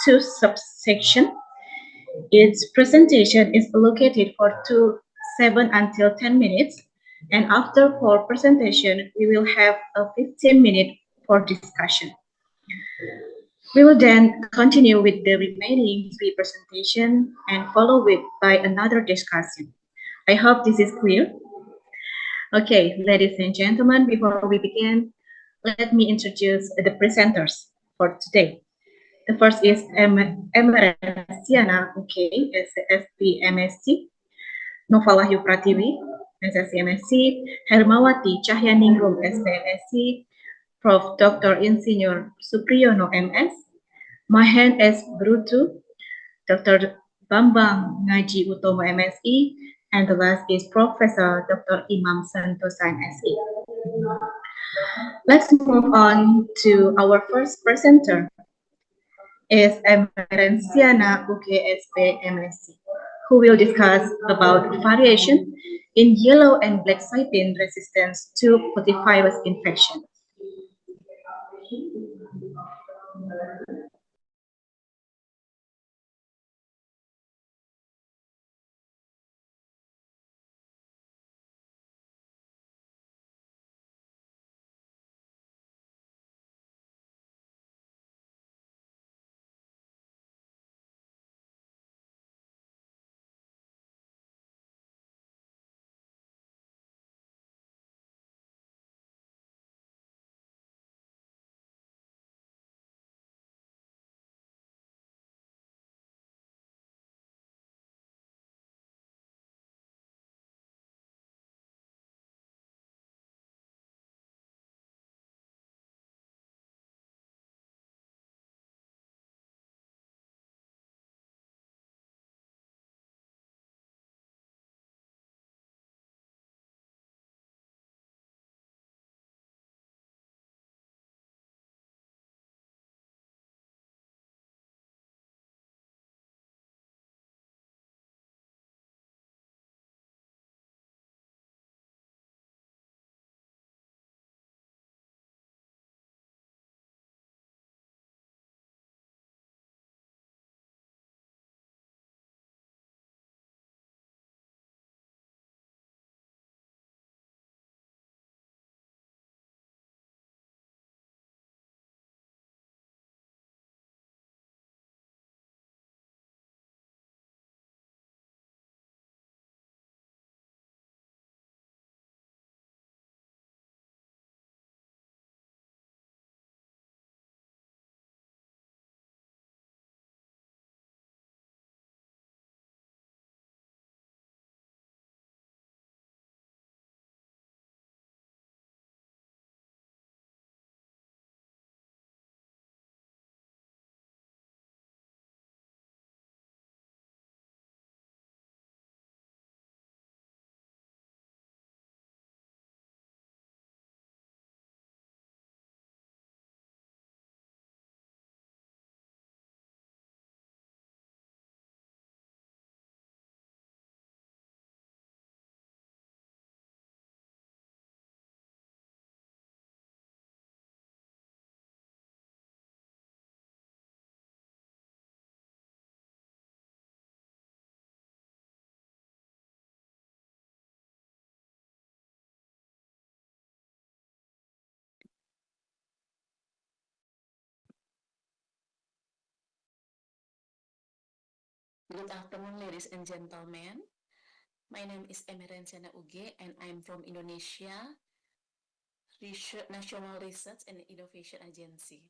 2 subsections. Its presentation is allocated for 7 until 10 minutes, and after 4 presentation, we will have a 15-minute for discussion. We will then continue with the remaining 3 presentations and follow it by another discussion. I hope this is clear. Okay, ladies and gentlemen, before we begin, let me introduce the presenters for today. The first is Emerensiana UK, SFP MSc, Nova Wahyu Pratiwi, SSC MSc, Hermawati Cahyaningrum, SPMSc, Prof. Dr. Insinyur Supriyono MS, Mahen S. Brutu, Dr. Bambang Ngaji Utomo MSc, and the last is Professor Dr. Imam Santosa MSc. Let's move on to our first presenter, is Emerensiana UGSP MSc, who will discuss about variation in yellow and black soybean resistance to potivirus infection. Good afternoon, ladies and gentlemen. My name is Emerensiana Uge, and I'm from Indonesia National Research and Innovation Agency.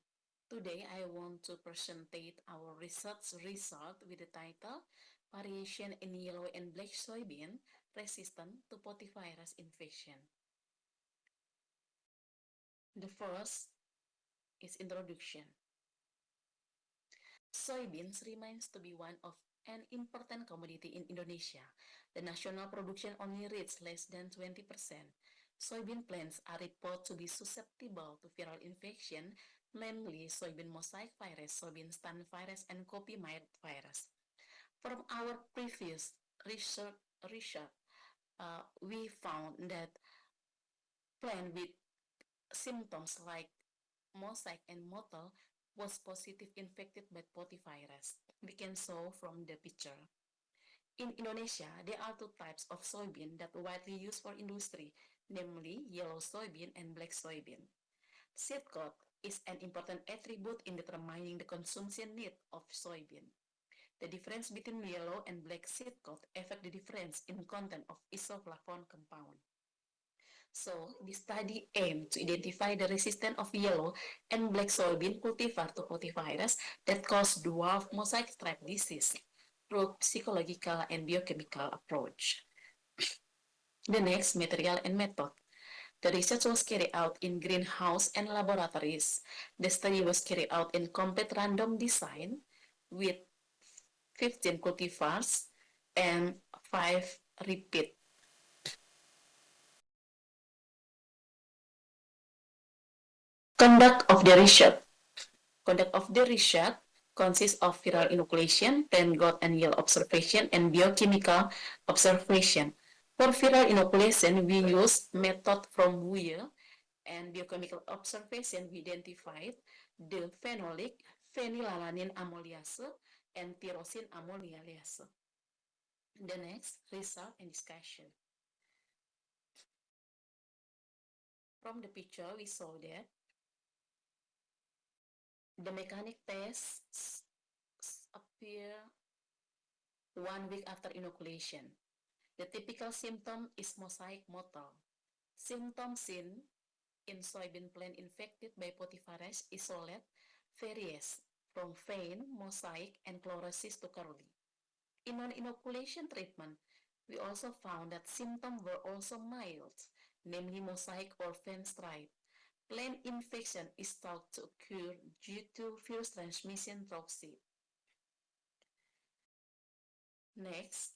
Today, I want to present our research result with the title Variation in Yellow and Black Soybean Resistant to Potivirus Infection. The first is introduction. Soybeans remains to be one of an important commodity in Indonesia. The national production only reached less than 20%. Soybean plants are reported to be susceptible to viral infection namely soybean mosaic virus, soybean stand virus, and copy mite virus. From our previous research, we found that plant with symptoms like mosaic and mottle was positive infected by potivirus. We can saw from the picture. In Indonesia, there are two types of soybean that are widely used for industry, namely yellow soybean and black soybean. Seed coat is an important attribute in determining the consumption need of soybean. The difference between yellow and black seed coat affect the difference in content of isoflavone compound. So, the study aimed to identify the resistance of yellow and black soybean cultivar to potivirus that cause dwarf mosaic stripe disease through psychological and biochemical approach. The next, material and method. The research was carried out in greenhouse and laboratories. The study was carried out in complete random design with 15 cultivars and 5 repeat. Conduct of the research. Conduct of the research consists of viral inoculation, plant growth and yield observation, and biochemical observation. For viral inoculation, we use method from Wuye, and biochemical observation, we identified the phenolic, phenylalanine amyliase, and tyrosine amyliase. The next, result and discussion. From the picture, we saw that the mechanic tests appear 1 week after inoculation. The typical symptom is mosaic mottle. Symptoms seen in soybean plant infected by potivirus isolate varies from faint, mosaic, and chlorosis to curly. In non-inoculation treatment, we also found that symptoms were also mild, namely mosaic or faint stripe. Plant infection is thought to occur due to virus transmission through seed. Next,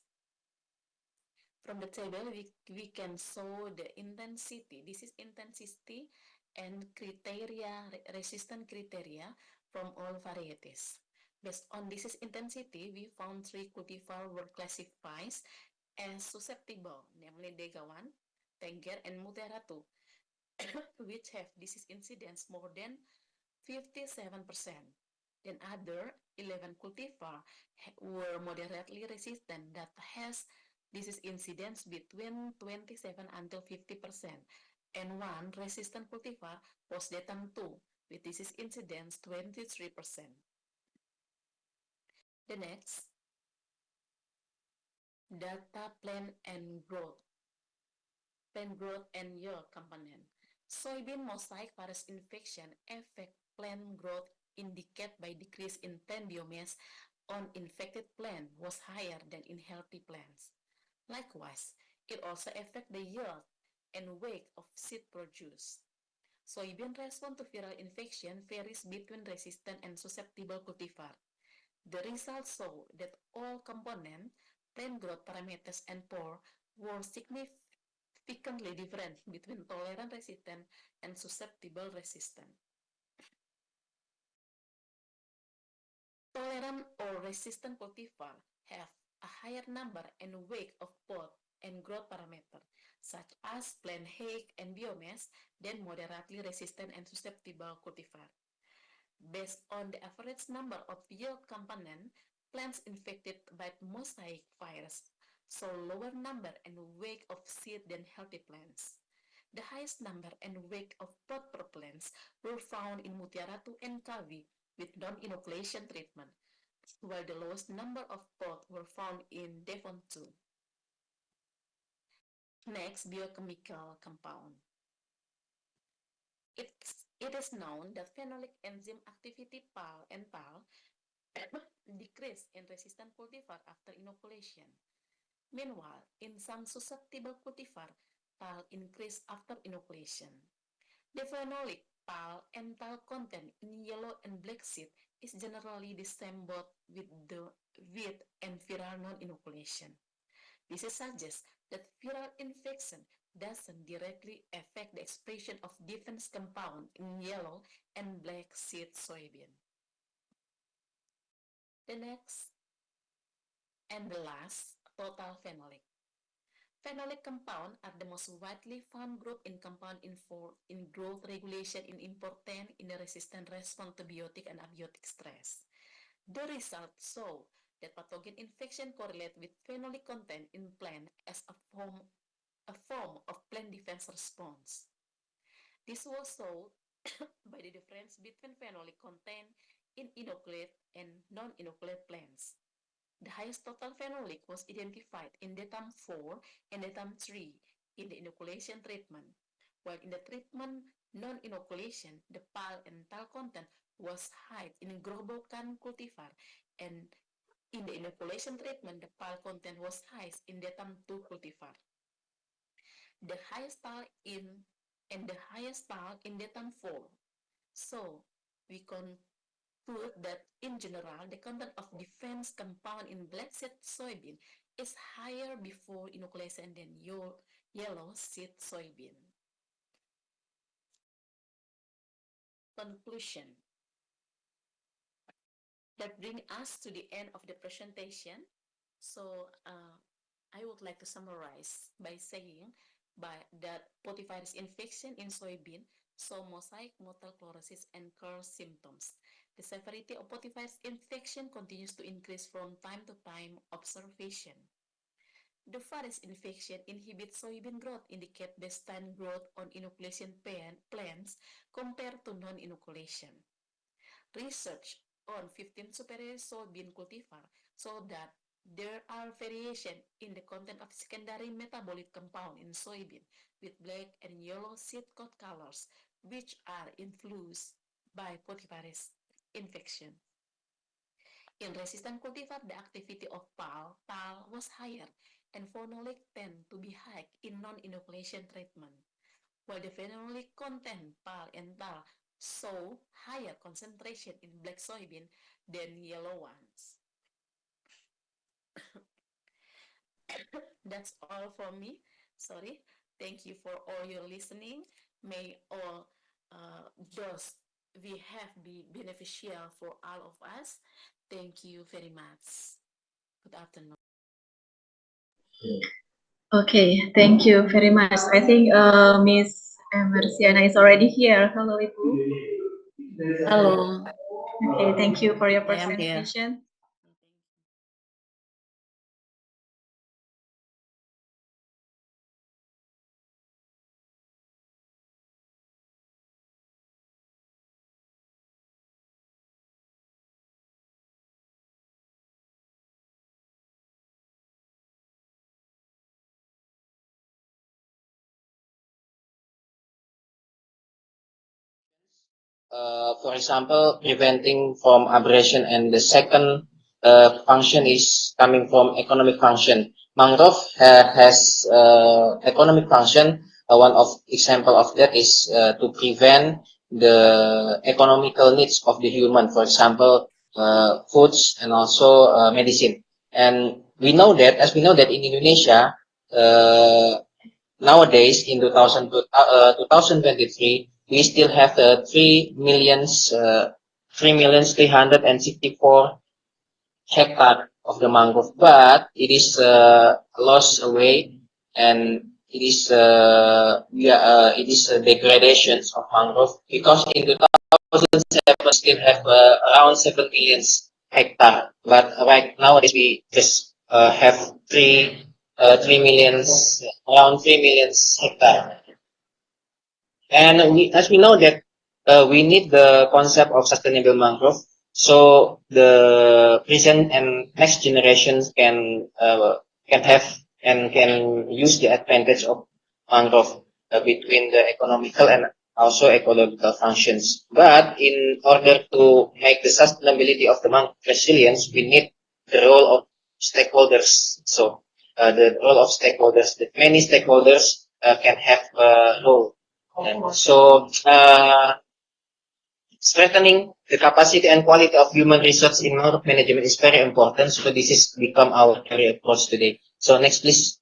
from the table, we can show the intensity, disease intensity, and criteria, resistant criteria from all varieties. Based on disease intensity, we found 3 cultivars were classified as susceptible, namely Degawan, Tengger, and Mutiara 2, which have disease incidence more than 57%. Then other 11 cultivars were moderately resistant that has disease incidence between 27 until 50%, and one resistant cultivar was Datam 2 with disease incidence 23%. The next, data plant and growth. Plant growth and yield component. Soybean mosaic virus infection affect plant growth indicated by decrease in plant biomass on infected plant was higher than in healthy plants. Likewise, it also affects the yield and weight of seed produced. Soybean response to viral infection varies between resistant and susceptible cultivar. The results show that all component, plant growth parameters, and pore were significantly different between tolerant resistant and susceptible resistant. Tolerant or resistant cultivar have a higher number and weight of both and growth parameter, such as plant height and biomass, than moderately resistant and susceptible cultivar. Based on the average number of yield component, plants infected by mosaic virus saw lower number and weight of seed than healthy plants. The highest number and weight of pod per plants were found in Mutiara 2 and Kawi with non-inoculation treatment, while the lowest number of pods were found in Devon 2. Next, biochemical compound. It is known that phenolic enzyme activity PAL and TAL decrease in resistant cultivar after inoculation. Meanwhile, in some susceptible cultivar, TAL increase after inoculation. The phenolic PAL and TAL content in yellow and black seed is generally the same both with and viral non-inoculation. This suggests that viral infection doesn't directly affect the expression of defense compound in yellow and black seed soybean. The next and the last, total phenolic. Phenolic compound are the most widely found group in compound involved in growth regulation in important in the resistant response to biotic and abiotic stress. The results show that pathogen infection correlate with phenolic content in plant as a form of plant defense response. This was shown by the difference between phenolic content in inoculate and non-inoculate plants. The highest total phenolic was identified in DETAM 4 and DETAM 3 in the inoculation treatment, while in the treatment non-inoculation, the PAL and TAL content was high in Grobogan cultivar, and in the inoculation treatment, the PAL content was highest in DETAM 2 cultivar. The highest TAL in DETAM 4. So, we conclude that in general, the content of defense compound in black seed soybean is higher before inoculation than yellow seed soybean. Conclusion. That brings us to the end of the presentation. So I would like to summarize by saying that potivirus infection in soybean show mosaic motile chlorosis and curl symptoms. The severity of potivirus infection continues to increase from time to time observation. The virus infection inhibits soybean growth, indicate baseline growth on inoculation plants compared to non-inoculation. Research on 15 superior soybean cultivar show that there are variations in the content of secondary metabolic compound in soybean with black and yellow seed coat colors, which are influenced by potivirus infection. In resistant cultivar, the activity of PAL, TAL was higher, and phenolic tend to be high in non-inoculation treatment, while the phenolic content PAL and TAL show higher concentration in black soybean than yellow ones. That's all for me. Sorry. Thank you for all your listening. May all those we have be beneficial for all of us. Thank you very much. Good afternoon. Okay, thank you very much. I think Miss Marciana is already here. Hello, Ibu. Hello. Okay, thank you for your I am here. presentation. For example, preventing from abrasion, and the second function is coming from economic function. Mangrove has economic function. One of example of that is to prevent the economical needs of the human, for example, foods and also medicine. And we know that in Indonesia, nowadays in 2023, we still have 3,364 hectare of the mangrove, but it is lost away, and it is degradation of mangrove, because in 2007 we still have around 7 million hectare, but right nowadays we just have around 3 million hectare. And as we know that we need the concept of sustainable mangrove, so the present and next generations can have and can use the advantage of mangrove between the economical and also ecological functions. But in order to make the sustainability of the mangrove resilience, we need the role of stakeholders. So the role of stakeholders, that many stakeholders can have a role. And so strengthening the capacity and quality of human resource in mangrove management is very important. So this is become our career approach today. So next, please.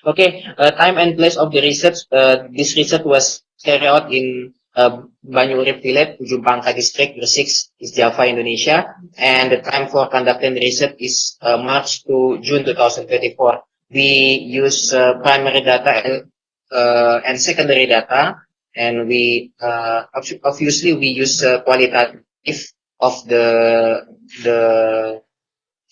Okay, time and place of the research. This research was carried out in Banyu Urip Village, Ujung Pangkal District, Gresik, East Java, Indonesia. And the time for conducting the research is March to June 2024. We use primary data and secondary data, and we obviously we use qualitative of the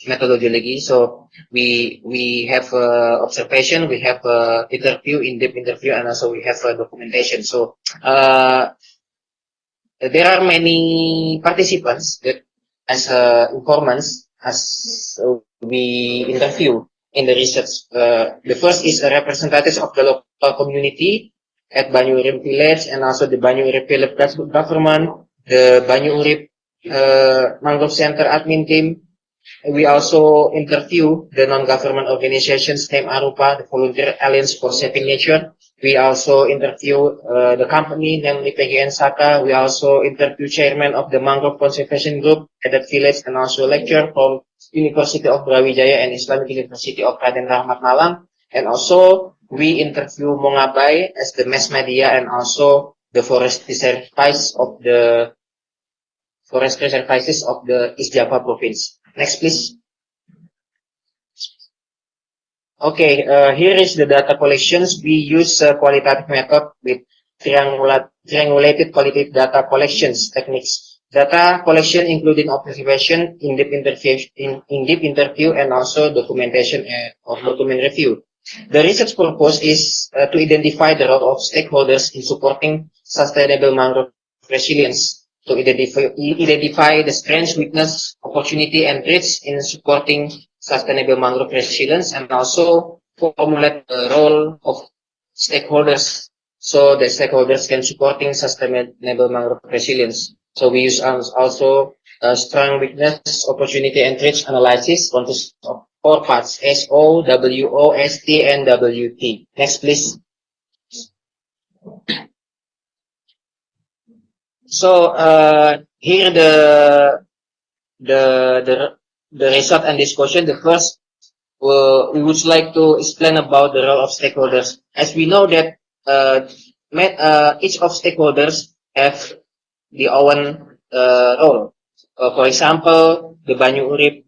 methodology. So we have observation, we have interview, in-depth interview, and also we have documentation. So there are many participants that as informants as we interview in the research. The first is a representative of the local community at Banyu Urip Village, and also the Banyu Urip Village government, the Banyu Urip Mangrove Center admin team. We also interview the non-government organizations named Arupa, the Volunteer Alliance for Saving Nature. We also interview the company, namely PGN Saka. We also interview chairman of the Mangrove Conservation Group at that village, and also lecturer from University of Brawijaya and Islamic University of Raden Rahmat Malang. And also we interview Mongabai as the mass media, and also the forestry services of the East Java province. Next, please. Okay, here is the data collections. We use qualitative method with triangulated qualitative data collections techniques. Data collection including observation, in-depth interview, and also documentation or document review. The research purpose is to identify the role of stakeholders in supporting sustainable mangrove resilience, to identify the strengths, weakness, opportunity, and risks in supporting sustainable mangrove resilience, and also formulate the role of stakeholders so the stakeholders can supporting sustainable mangrove resilience. So we use also strong weakness, opportunity, and threats analysis consists of 4 parts: SO, WO, ST, and WT. Next, please. So here the result and discussion. The first, we would like to explain about the role of stakeholders. As we know that each of stakeholders have the own role. For example, the Banyu Urip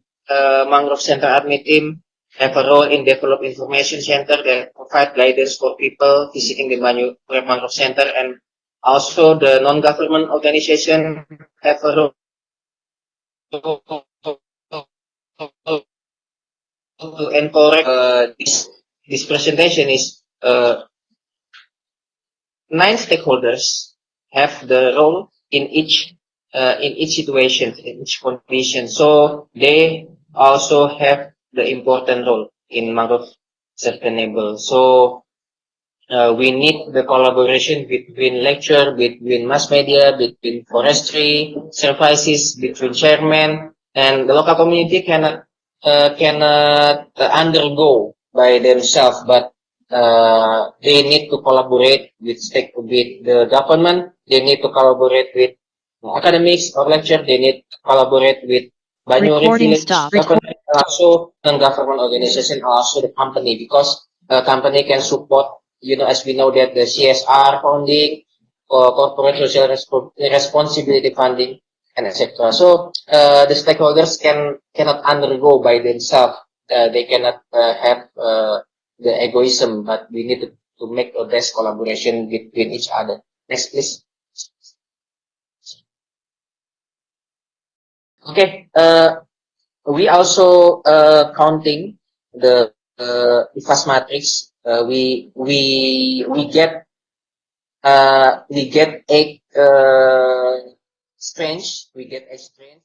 Mangrove Center admin team have a role in develop information center that provide guidance for people visiting the Banyu Urip Mangrove Center, and also the non-government organization have a role and correct this presentation is 9 stakeholders have the role in each situation, in each condition. So they also have the important role in mangrove sustainable. So we need the collaboration between lecture, between mass media, between forestry services, between chairman, and the local community cannot undergo by themselves, but they need to collaborate with the government. They need to collaborate with academics or lecture. They need to collaborate with Banyu Urip Village government, also non-government organization, also the company, because company can support. As we know that the CSR funding, or corporate social responsibility funding, and etc. So the stakeholders cannot undergo by themselves. They cannot have the egoism, but we need to make a best collaboration between each other. Next, please. Okay. We also counting the IFAS matrix. We get 8 strange. We get 8 strange.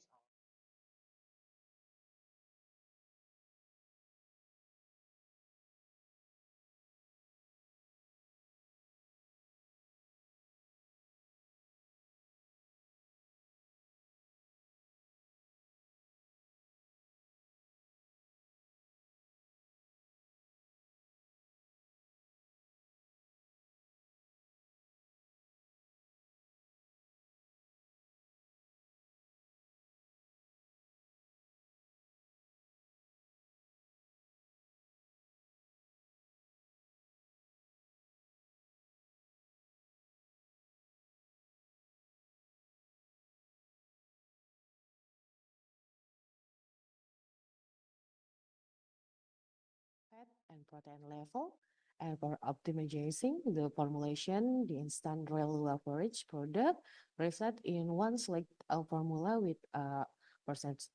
and protein level. And for optimizing the formulation, the instant real beverage product result in one select formula with a percent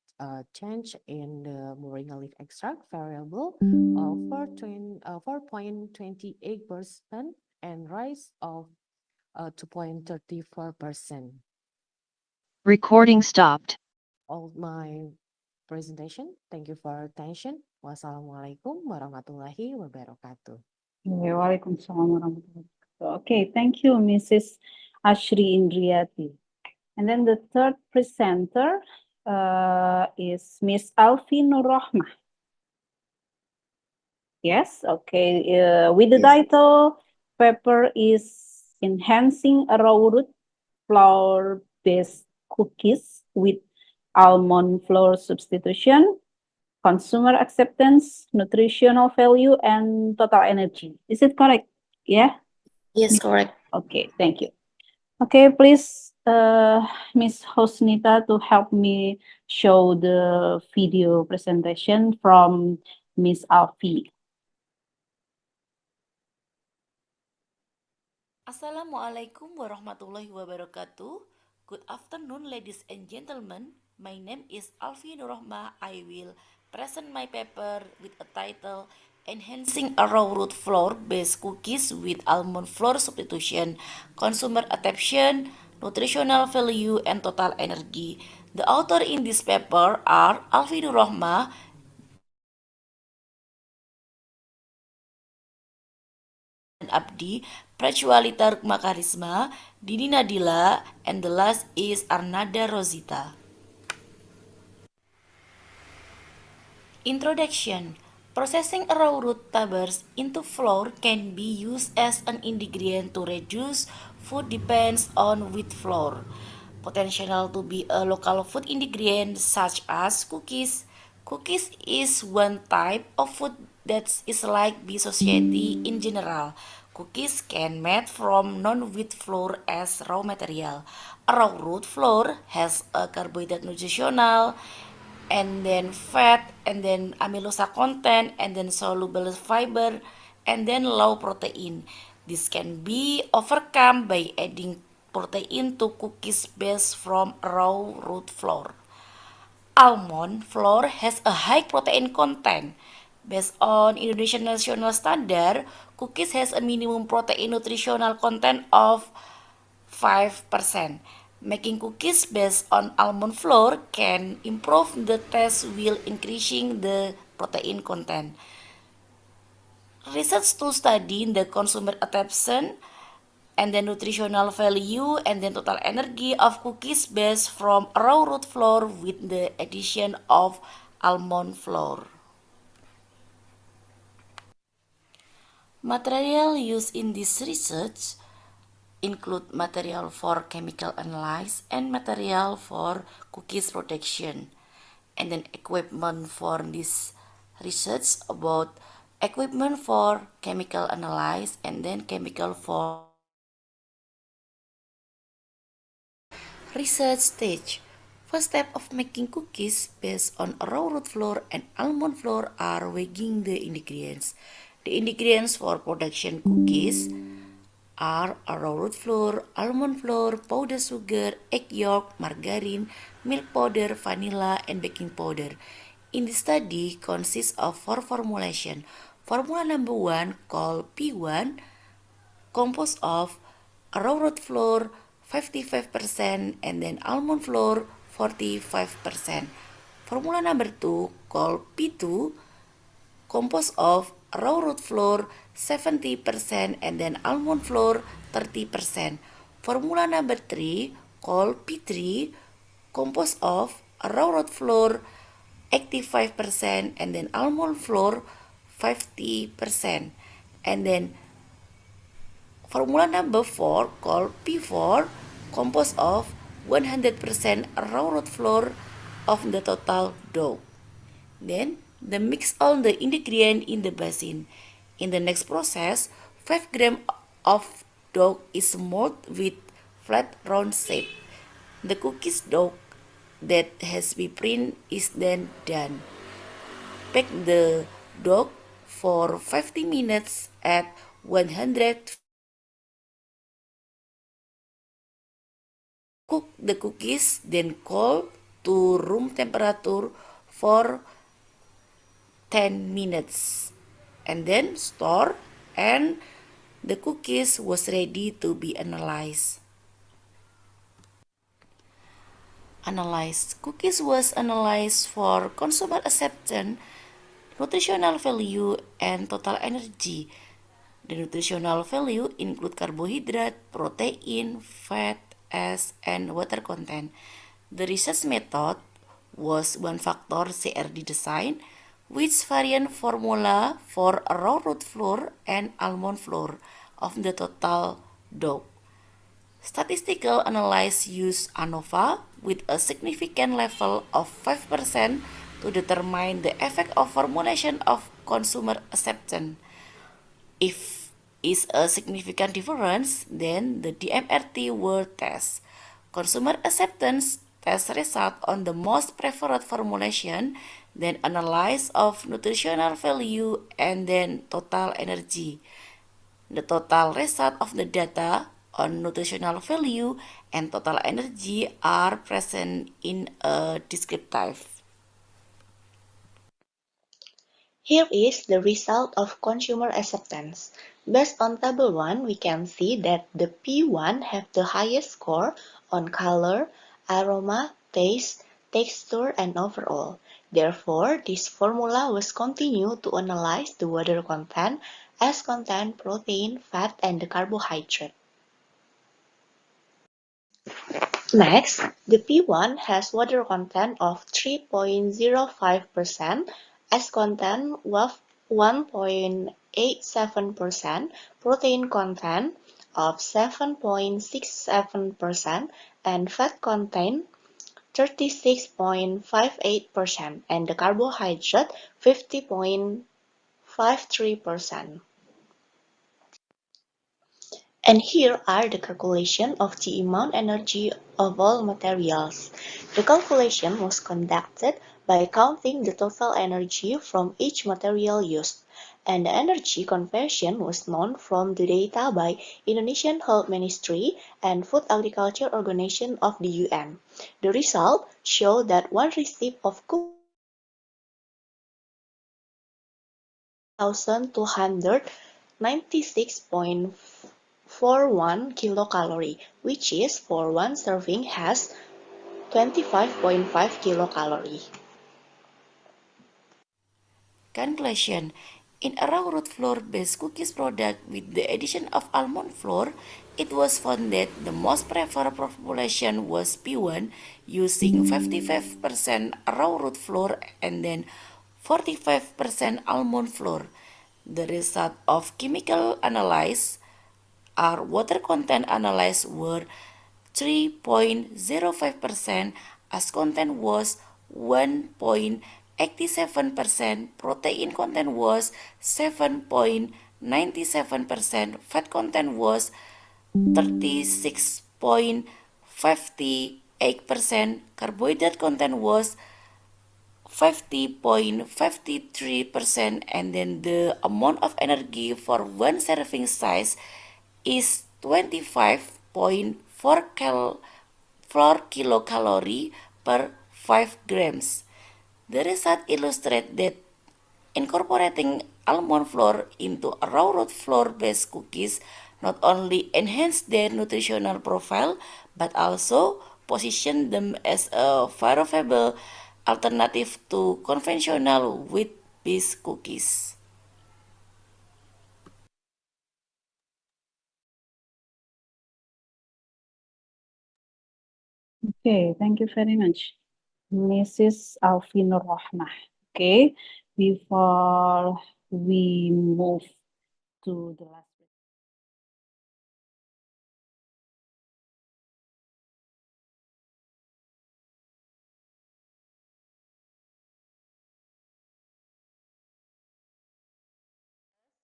change in the moringa leaf extract variable of 4.28% and rise of 2.34%. Recording stopped. All my presentation. Thank you for your attention. Wassalamualaikum warahmatullahi wabarakatuh. Waalaikumsalam warahmatullahi wabarakatuh. Okay, thank you, Mrs. Ashri Indriati. And then the third presenter is Miss Alfi Nurrahmah. Yes, okay. With the title, paper is Enhancing Arrowroot Flour-Based Cookies with Almond Flour Substitution, Consumer Acceptance, Nutritional Value, and Total Energy. Is it correct? Yeah? Yes, correct. Okay, thank you. Okay, please, Miss Hosnita, to help me show the video presentation from Miss Alfi. Assalamualaikum warahmatullahi wabarakatuh. Good afternoon, ladies and gentlemen. My name is Alfi Nurrahmah. I will present my paper with a title Enhancing Arrowroot Flour-Based Cookies with Almond Flour Substitution, Consumer Adoption, Nutritional Value, and Total Energy. The author in this paper are Alfi Nurrahmah, Abdi, Prachualita Rukma Karisma, Dini Nadila, and the last is Arnada Rosita. Introduction. Processing arrowroot tubers into flour can be used as an ingredient to reduce food dependence on wheat flour. Potential to be a local food ingredient such as cookies. Cookies is one type of food that is like by society in general. Cookies can made from non-wheat flour as raw material. Arrowroot flour has a carbohydrate nutritional, and then fat, and then amylosa content, and then soluble fiber, and then low protein. This can be overcome by adding protein to cookies based from arrowroot flour. Almond flour has a high protein content. Based on Indonesian national standard, cookies has a minimum protein nutritional content of 5%. Making cookies based on almond flour can improve the taste while increasing the protein content. Research to study the consumer adoption and the nutritional value and the total energy of cookies based from arrowroot flour with the addition of almond flour. Material used in this research include material for chemical analysis and material for cookies production, and then equipment for this research about equipment for chemical analysis and then chemical for research stage. First step of making cookies based on arrowroot flour and almond flour are weighing the ingredients. The ingredients for production cookies are arrowroot flour, almond flour, powdered sugar, egg yolk, margarine, milk powder, vanilla, and baking powder. In the study consists of 4 formulation. Formula number 1 called P1 composed of arrowroot flour 55% and then almond flour 45%. Formula number 2 called P2 composed of arrowroot flour 70% and then almond flour 30%. Formula number 3 called P3 composed of arrowroot flour 85% and then almond flour 50%. And then formula number 4 called P4 composed of 100% arrowroot flour of the total dough. Then the mix all the ingredient in the basin. In the next process, 5 grams of dough is molded with flat round shape. The cookies dough that has been printed is then done. Pack the dough for 50 minutes at 100. Cook the cookies, then cool to room temperature for 10 minutes. And then store, and the cookies was ready to be analyzed. Cookies was analyzed for consumer acceptance, nutritional value, and total energy. The nutritional value include carbohydrate, protein, fat, and water content. The research method was one-factor CRD design, which variant formula for arrowroot flour and almond flour of the total dough. Statistical analysis use ANOVA with a significant level of 5% to determine the effect of formulation of consumer acceptance. If is a significant difference, then the DMRT will test. Consumer acceptance test result on the most preferred formulation, then analysis of nutritional value, and then total energy. The total result of the data on nutritional value and total energy are present in a descriptive. Here is the result of consumer acceptance. Based on table 1, we can see that the P1 have the highest score on color, aroma, taste, texture, and overall. Therefore, this formula was continued to analyze the water content as content protein, fat, and the carbohydrate. Next, the P1 has water content of 3.05%, as content of 1.87%, protein content of 7.67%, and fat content 36.58%, and the carbohydrate 50.53%. And here are the calculation of the amount energy of all materials. The calculation was conducted by counting the total energy from each material used, and the energy conversion was known from the data by Indonesian Health Ministry and Food Agriculture Organization of the UN. The result showed that one receipt of 1,296.41 kilocalorie, which is for one serving has 25.5 kilocalorie. Conclusion: in arrowroot flour-based cookies product with the addition of almond flour, it was found that the most preferred formulation was P1 using 55% arrowroot flour and then 45% almond flour. The result of chemical analysis our water content analyzed were 3.05%, as content was 1.87%, protein content was 7.97%, fat content was 36.58%, carbohydrate content was 50.53%, and then the amount of energy for one serving size is 25.4 kilocalorie per 5 grams. The result illustrates that incorporating almond flour into arrowroot flour-based cookies not only enhance their nutritional profile, but also position them as a viable alternative to conventional wheat-based cookies. Okay, thank you very much, Mrs. Alfinur Rahmah. Okay, before we move to the last.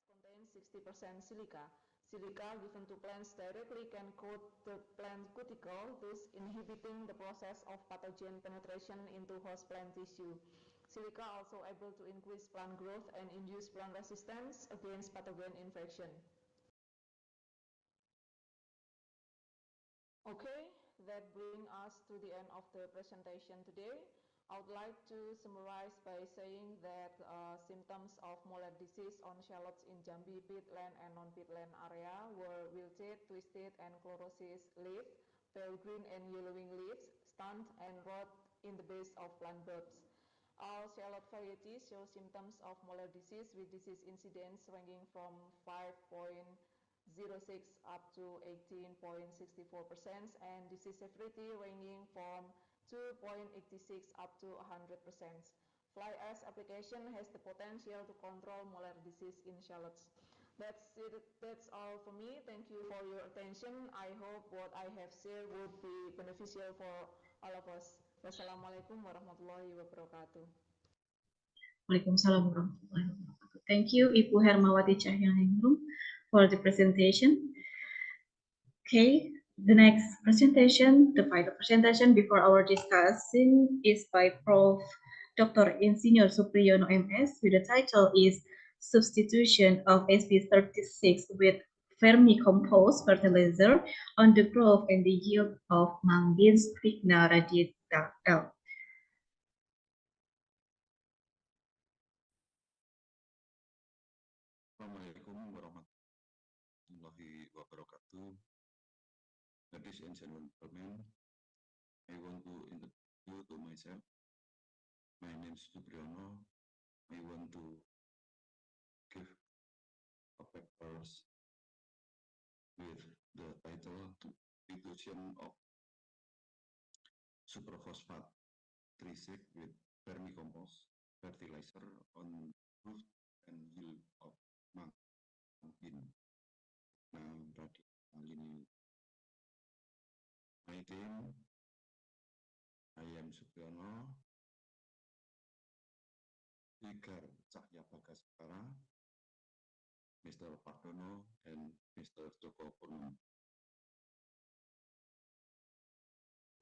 Contains 60% silica. Silica given to plants directly can coat the plant cuticle, thus inhibiting the process of pathogen penetration into host plant tissue. Silica also able to increase plant growth and induce plant resistance against pathogen infection. Okay, that brings us to the end of the presentation today. I would like to summarize by saying that symptoms of molar disease on shallots in Jambi peatland and non-peatland area were wilted, twisted, and chlorosis leaf, pale green and yellowing leaves, stunt, and rot in the base of plant bulbs. All shallot varieties show symptoms of molar disease with disease incidence ranging from 5.06 up to 18.64% and disease severity ranging from 2.86 up to 100%. Fly ash application has the potential to control molar disease in shallots. That's it. That's all for me. Thank you for your attention. I hope what I have shared would be beneficial for all of us. Wassalamualaikum warahmatullahi wabarakatuh. Waalaikumsalam warahmatullahi wabarakatuh. Thank you, Ibu Hermawati Cahyaningrum, for the presentation. Okay, the next presentation, the final presentation before our discussion is by Prof. Dr. Insinyur Supriyono MS with the title is Substitution of SP36 with Vermicompost Fertilizer on the Growth and the Yield of Mung Beans Vigna radiata L. Assalamualaikum warahmatullahi wabarakatuh. Ladies and gentlemen, I want to introduce you to myself. My name is Supriyono. I want to give a paper with the title Substitution of Superphosphate 36 with Vermicompost Fertilizer on Growth and Yield of Mung Bean. My name, I am Supriyono, Igar Cahya Bagaskara, Mr. Pardono, and Mr. Joko Purnomo.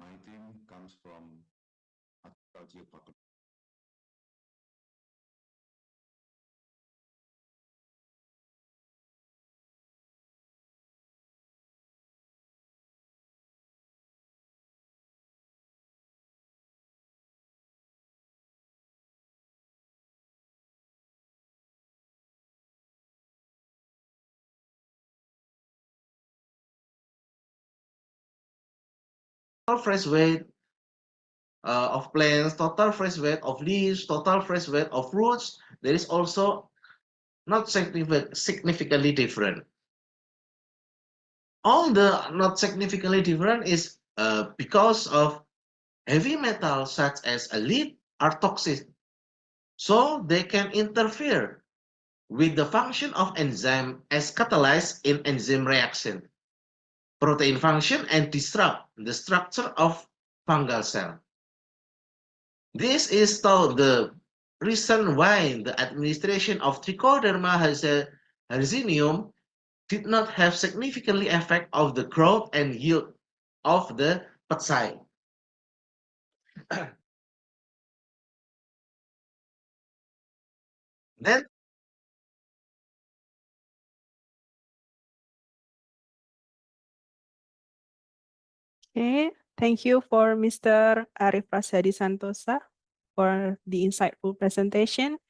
My team comes from Agriculture Faculty. Fresh weight of plants, total fresh weight of leaves, total fresh weight of fruits, there is also not significantly different. All the not significantly different is because of heavy metals such as lead are toxic, so they can interfere with the function of enzyme as catalyzed in enzyme reaction, protein function, and disrupt the structure of fungal cell. This is the reason why the administration of Trichoderma hercynium did not have significantly effect of the growth and yield of the pestside. Then Okay, thank you for Mr. Arif Prasyadi Santosa for the insightful presentation.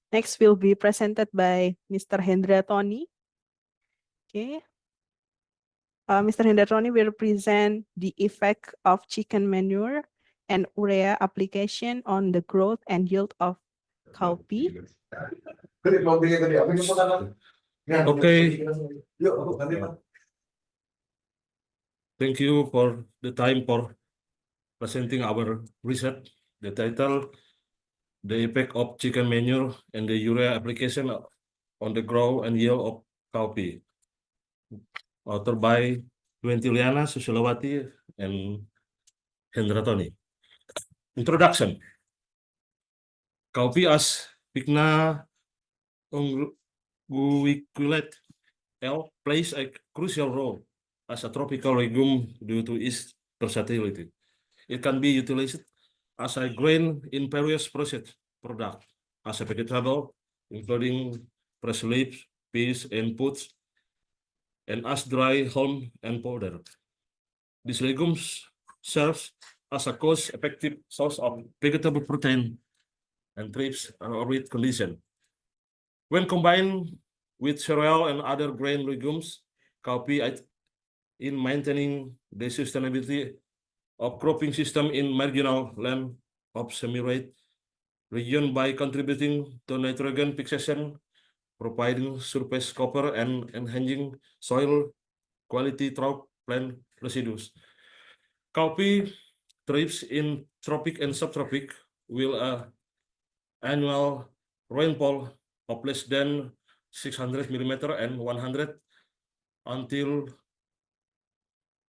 Next will be presented by Mr. Hendra Tony. Okay. Mr. Hendra Tony will present the effect of chicken manure and urea application on the growth and yield of cowpea. Okay. Thank you for the time for presenting our research. The title, The Effect of Chicken Manure and the Urea Application on the Growth and Yield of Cowpea. Authored by Wentiliana Susilawati and Hendra Tony. Introduction. Cowpea as Vigna unguiculate L plays a crucial role as a tropical legume due to its versatility. It can be utilized as a grain in various processed product as a vegetable, including fresh leaves, peas, and fruits, and as dry hulm and powder. These legumes serves as a cost-effective source of vegetable protein and thrives in arid condition. When combined with cereal and other grain legumes, cowpea aids in maintaining the sustainability of cropping system in marginal land of semi-arid region by contributing to nitrogen fixation, providing surface cover, and enhancing soil quality through plant residues. Cowpea thrives in tropic and subtropic with annual rainfall of less than 600 millimeter and 100 until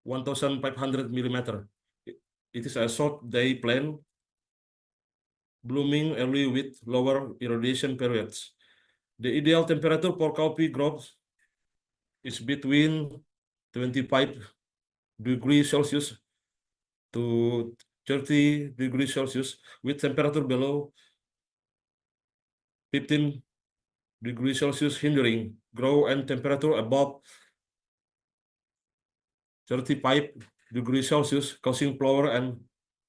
1,500 millimeter. It is a short day plant, blooming early with lower irradiation periods. The ideal temperature for cowpea growth is between 25 degrees Celsius to 30 degrees Celsius, with temperature below 15 degrees Celsius hindering growth and temperature above 35 degrees Celsius causing flower and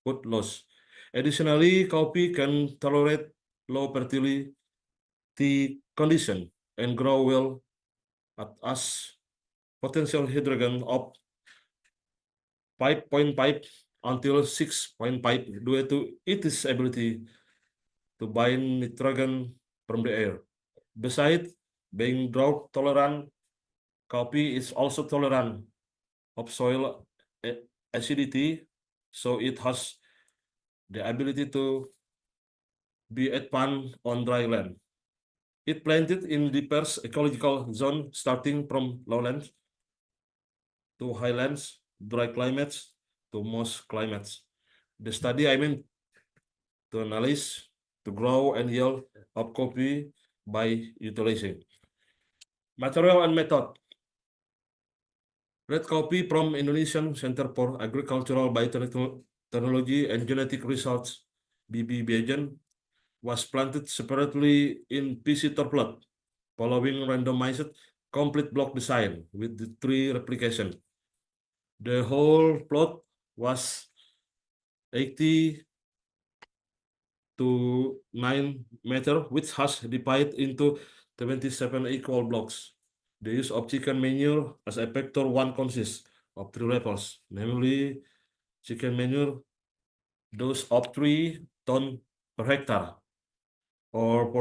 food loss. Additionally, cowpea can tolerate low fertility condition and grow well at as potential hydrogen of 5.5 until 6.5 due to its ability to bind nitrogen from the air. Besides being drought tolerant, cowpea is also tolerant of soil acidity, so it has the ability to be advanced on dry land. It planted in diverse ecological zone starting from lowlands to highlands, dry climates to moist climates. The study aimed to analyze, to grow and yield of coffee by utilizing material and method. Red coffee from Indonesian Center for Agricultural Biotechnology and Genetic Research, BBBagen, was planted separately in visitor plot following randomized complete block design with the 3 replication. The whole plot was 80 to 9 meter, which has divided into 27 equal blocks. The use of chicken manure as a factor 1 consists of 3 levels, namely chicken manure dose of 3 ton per hectare or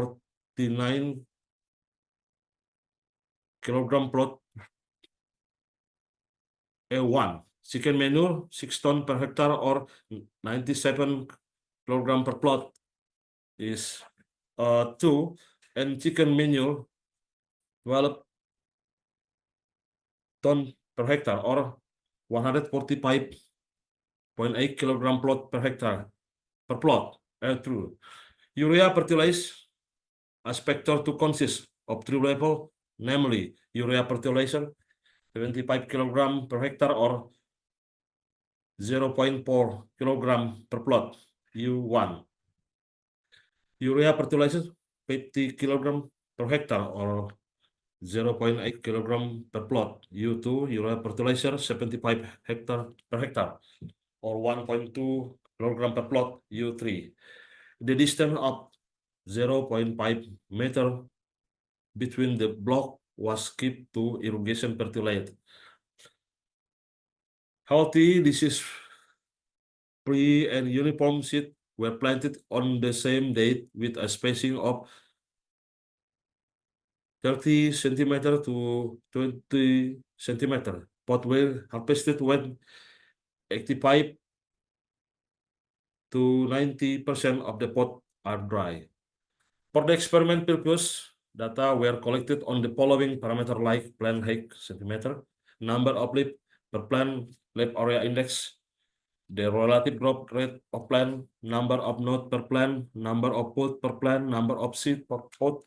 49 kilogram plot A1, chicken manure 6 ton per hectare or 97 kilogram per plot is 2, and chicken manure 12 ton per hectare or 145.8 kilogram plot per hectare per plot. True. Urea fertilizer as factor 2 consists of 3 level, namely urea fertilizer 75 kilogram per hectare or 0.4 kilogram per plot, U1. Urea fertilizer 50 kilogram per hectare or 0.8 kilogram per plot, U2. Urea fertilizer 75 hectare per hectare or 1.2 kilogram per plot, U3. The distance of 0.5 meter between the block was kept to irrigation fertilizer. Healthy, disease-free and uniform seed were planted on the same date with a spacing of 30 centimeter to 20 centimeter. Pot were harvested when 85 to 90% of the pot are dry. For the experiment purpose, data were collected on the following parameter like plant height centimeter, number of leaf per plant, leaf area index, the relative growth rate of plant, number of node per plant, number of pod per plant, number of seed per pod,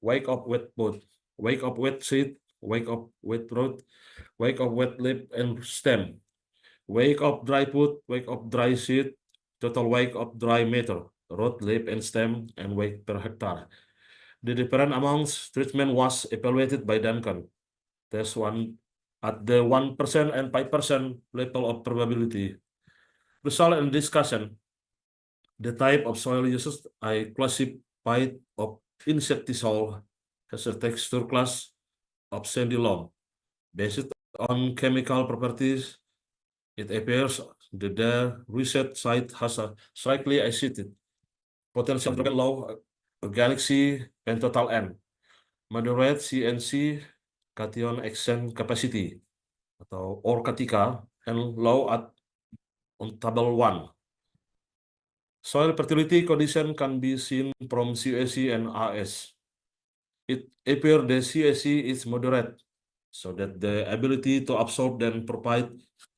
weight of wet pod, weight of wet seed, weight of wet root, weight of wet leaf and stem, weight of dry pod, weight of dry seed, total weight of dry matter, root, leaf, and stem, and weight per hectare. The different amounts treatment was evaluated by Duncan. There's one at the 1% and 5% level of probability. Result and discussion. The type of soil uses I classified of insectisol has a texture class of sandy loam. Based on chemical properties, it appears that the reset site has a slightly acidic potential low organic C and total N, moderate CNC cation exchange capacity atau or ketika, and low at on table 1. Soil fertility condition can be seen from CAC and AS. It appears the CAC is moderate, so that the ability to absorb and provide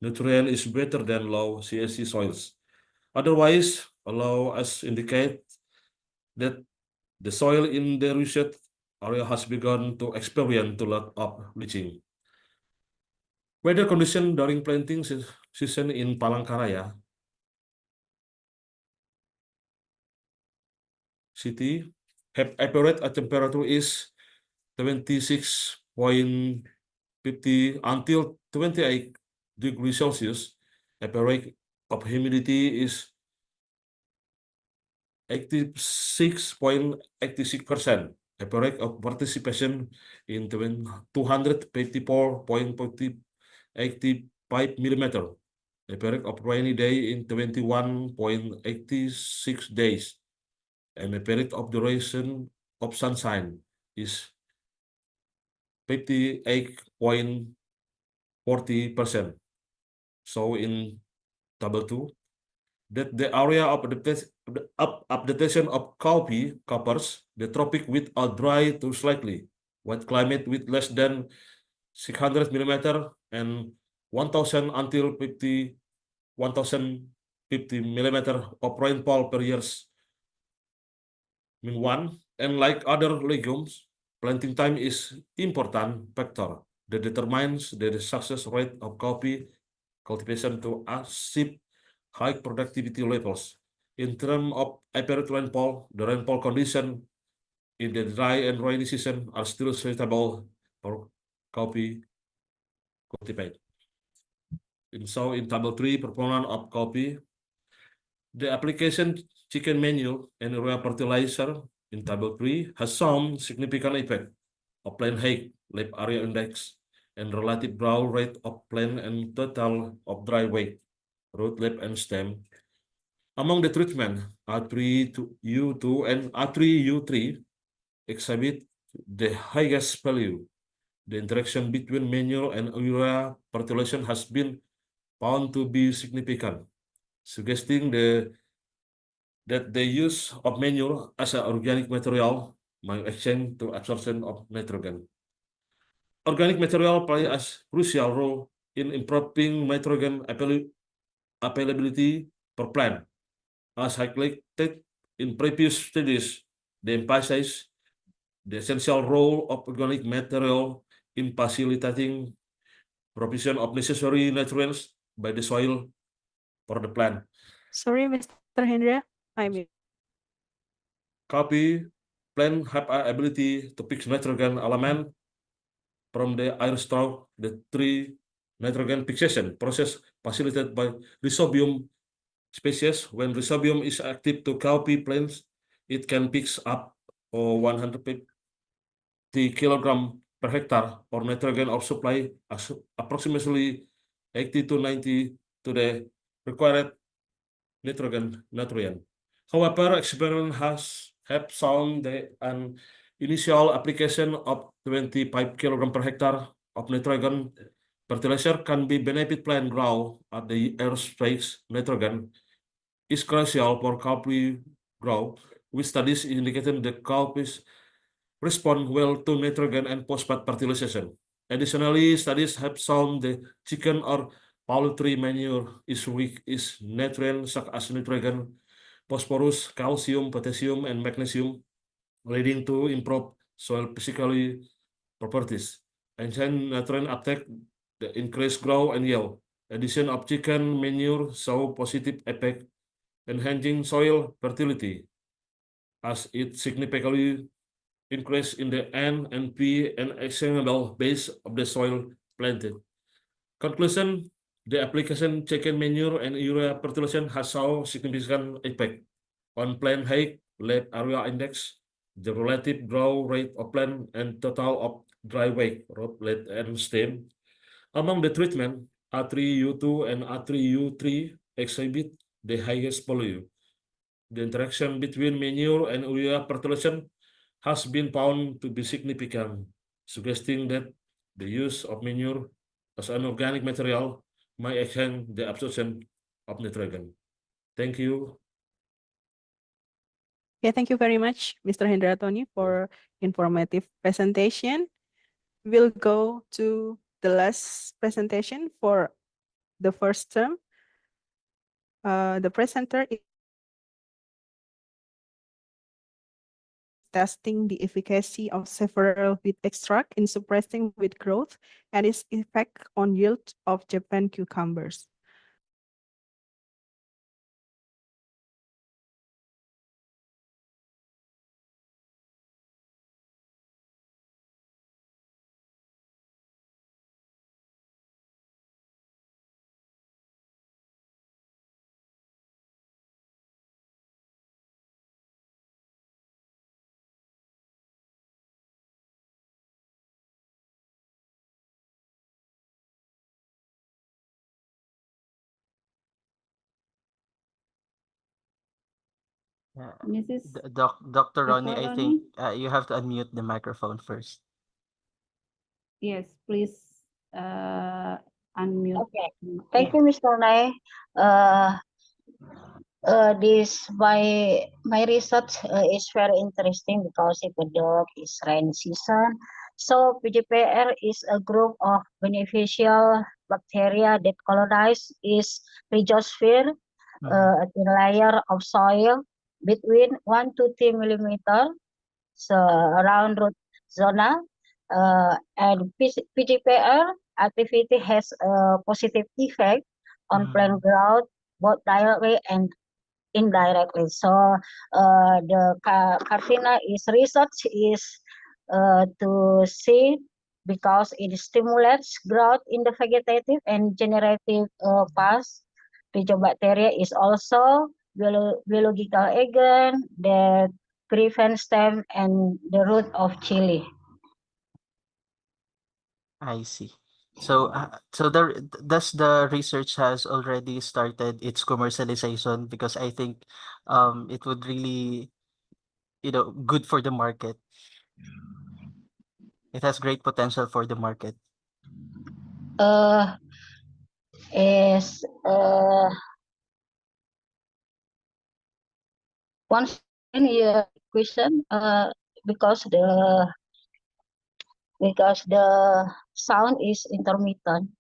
nutrient is better than low CAC soils. Otherwise, allow us indicate that the soil in the reset area has begun to experience a lot of leaching. Weather condition during planting season in Palangkaraya city have average temperature is 26.50 until 28 degrees Celsius. Average of humidity is 86.86%. Average of participation in 254.85 millimeter. Average of rainy day in 21.86 days. And the period of duration of sunshine is 58.40%. So in table 2, that the area of adaptation of cowpea covers the tropic with a dry to slightly wet climate with less than 600 millimeter and 1,000 until 1,050 millimeter of rainfall per year. And like other legumes, planting time is important factor that determines the success rate of coffee cultivation to achieve high productivity levels. In terms of average rainfall, the rainfall condition in the dry and rainy season are still suitable for coffee cultivation. So in table 3, performance of coffee, the application chicken manure and urea fertilizer in table 3 has shown significant effect of plant height, leaf area index, and relative grow rate of plant and total of dry weight, root, leaf, and stem. Among the treatment, R3U2 and R3U3 exhibit the highest value. The interaction between manure and urea fertilization has been found to be significant, suggesting that the use of manure as an organic material might exchange to absorption of nitrogen. Organic material play a crucial role in improving nitrogen availability per plant. As highlighted in previous studies, they emphasize the essential role of organic material in facilitating provision of necessary nutrients by the soil for the plant. Sorry, Mr. Hendra, I mean. Coffee plant have an ability to fix nitrogen element from the air straw, the tree nitrogen fixation process facilitated by Rhizobium species. When Rhizobium is active to coffee plants, it can fix up 150 kilogram per hectare or nitrogen of supply approximately 80 to 90 to the required nitrogen nutrient. However, experiment have shown that an initial application of 25 kilogram per hectare of nitrogen fertilizer can be benefit plant growth at the airspace. Nitrogen is crucial for coffee growth, with studies indicating the coffees respond well to nitrogen and phosphate fertilization. Additionally, studies have shown the chicken or poultry manure is weak in nutrients such as nitrogen, phosphorus, calcium, potassium, and magnesium, leading to improved soil physical properties. Enhanced nutrient uptake, the increased growth and yield. Addition of chicken manure show positive effect enhancing soil fertility, as it significantly increase in the N and P and actionable base of the soil planted. Conclusion, the application chicken manure and urea fertilization has shown significant effect on plant height, land area index, the relative grow rate of plant, and total of dry weight, root, leaf, and stem. Among the treatment, A3U2 and A3U3 exhibit the highest value. The interaction between manure and urea fertilization has been found to be significant, suggesting that the use of manure as an organic material might enhance the absorption of nitrogen. Thank you. Okay, thank you very much, Mr. Hendratoni, for informative presentation. We'll go to the last presentation for the first term. The presenter is testing the efficacy of several wheat extract in suppressing wheat growth and its effect on yield of Japan cucumbers. Mrs. Dr. Ronnie, Dr. I Ronnie? think you have to unmute the microphone first. Yes, please unmute. Okay, thank you, Mr. Nai. This my research is very interesting because Ipodok is rain season. So PGPR is a group of beneficial bacteria that colonize is rhizosphere, a thin layer of soil between 1 to 3 millimeter, so around root zona, and PGPR activity has a positive effect on plant growth, both directly and indirectly. So the Cartina is research is to see because it stimulates growth in the vegetative and generative phase. Rhizobacteria is also biological agent that prevent stem and the root of chili. I see. So, does the research has already started its commercialization? Because I think it would really, good for the market. It has great potential for the market. Is once in your question because the sound is intermittent.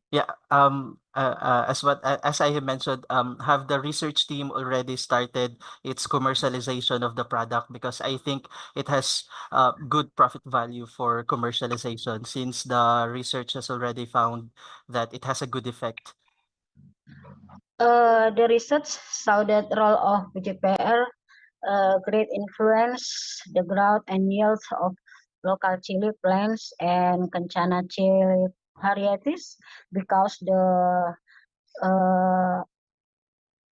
Yeah. As I have mentioned, have the research team already started its commercialization of the product? Because I think it has good profit value for commercialization since the research has already found that it has a good effect. The research saw that role of PGPR great influence the growth and yield of local chili plants and Kencana chili varieties because the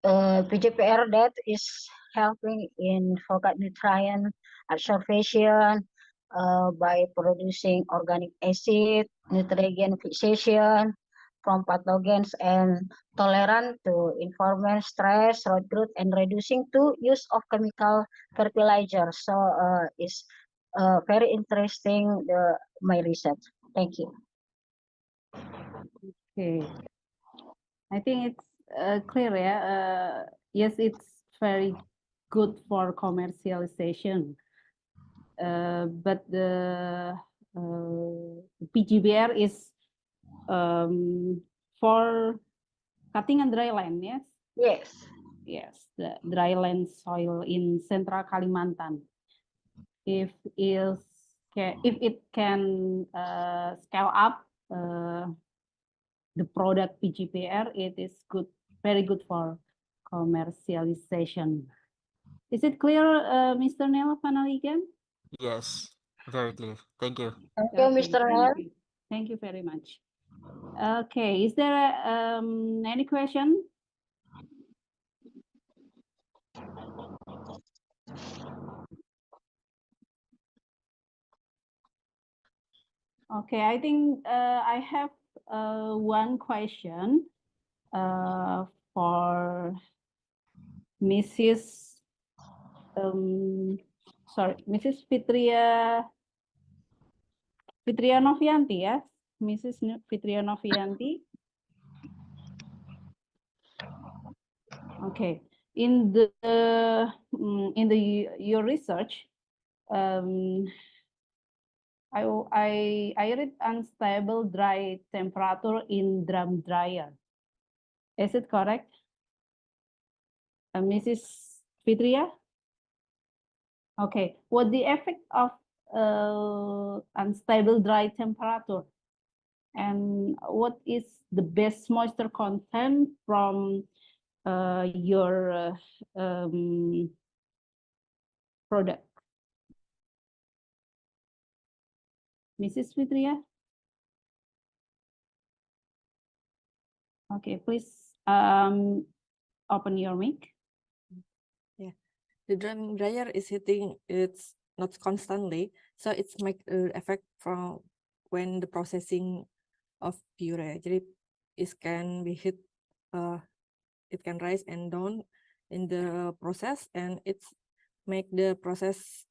PGPR that is helping in focus nutrient absorption by producing organic acid, nitrogen fixation from pathogens and tolerant to environment stress, root growth, and reducing to use of chemical fertilizer. So it's very interesting my research. Thank you. Okay, I think it's clear, yeah. Yes, it's very good for commercialization, but the PGBR is for cutting and dry land, yes? Yes. Yes, the dry land soil in Central Kalimantan. If it can scale up the product PGPR, it is good, very good for commercialization. Is it clear, Mr. Nel Van Aligan? Yes, very clear. Thank you. Thank you, Mr. Nel. Thank you very much. Okay, is there any question? Okay, I think I have one question for Mrs. Mrs. Fitria Novianti, yes, Mrs. Fitria Novianti. Okay, in your research, I read unstable dry temperature in drum dryer. Is it correct, Mrs. Fitria? Okay, what the effect of unstable dry temperature, and what is the best moisture content from your product? Mrs. Fitria? Okay, please open your mic. Yeah, the drum dryer is heating it's not constantly, so it's make effect from when the processing of puree. Jadi it can be hit, it can rise and down in the process, and it's make the process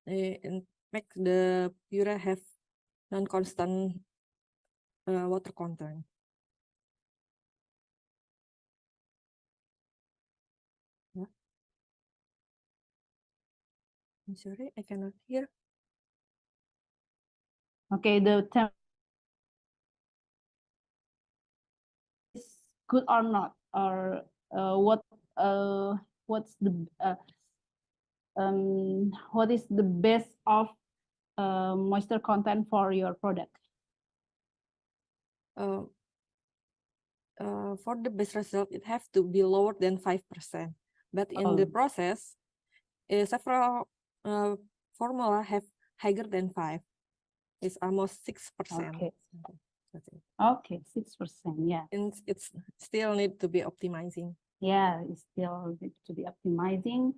and make the puree have non-constant water content. Yeah. I'm sorry, I cannot hear. Okay, the temp is good or not, or what's the what is the best of moisture content for your product? For the best result, it have to be lower than 5%. But in the process, several formula have higher than 5. It's almost 6%. Okay. Okay, 6%. Yeah. And it's still need to be optimizing. Yeah, it still need to be optimizing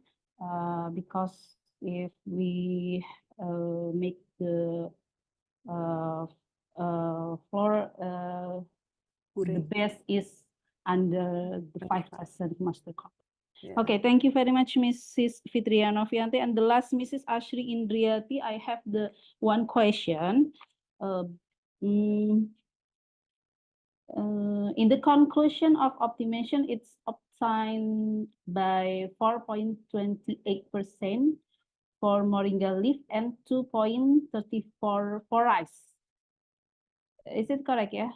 because if we make the the best is under the 5% moisture content. Yeah. Okay, thank you very much, Mrs. Fitria Novianti. And the last, Mrs. Ashri Indriati, I have the one question. In the conclusion of optimization, it's obtained by 4.28% for moringa leaf and 2.34 for rice. Is it correct? Yeah.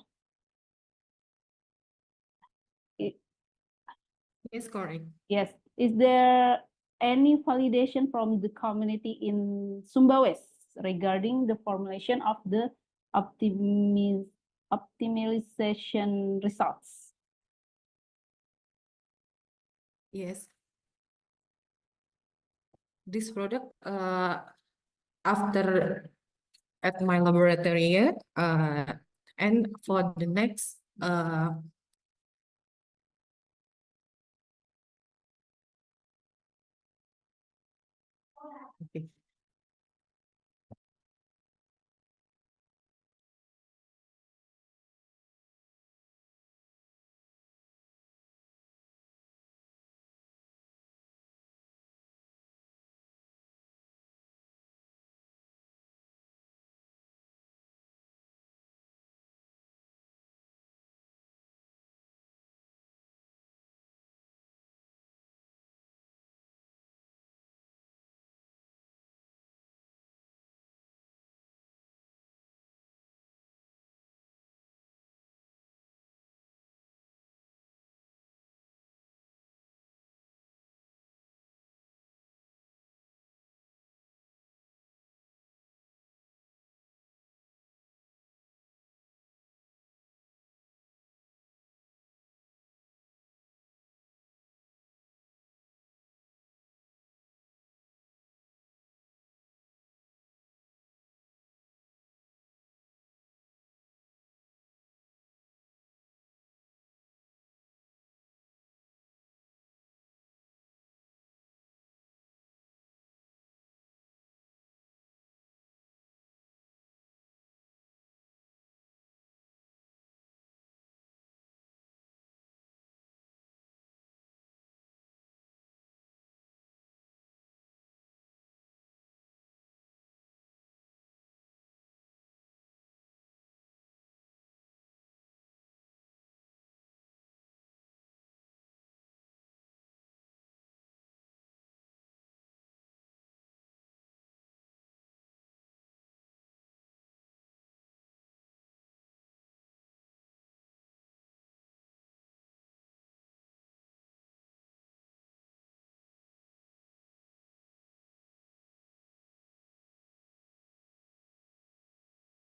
Yes, correct. Yes. Is there any validation from the community in Sumba West regarding the formulation of the optimization results? Yes. This product, after at my laboratory, and for the next, okay.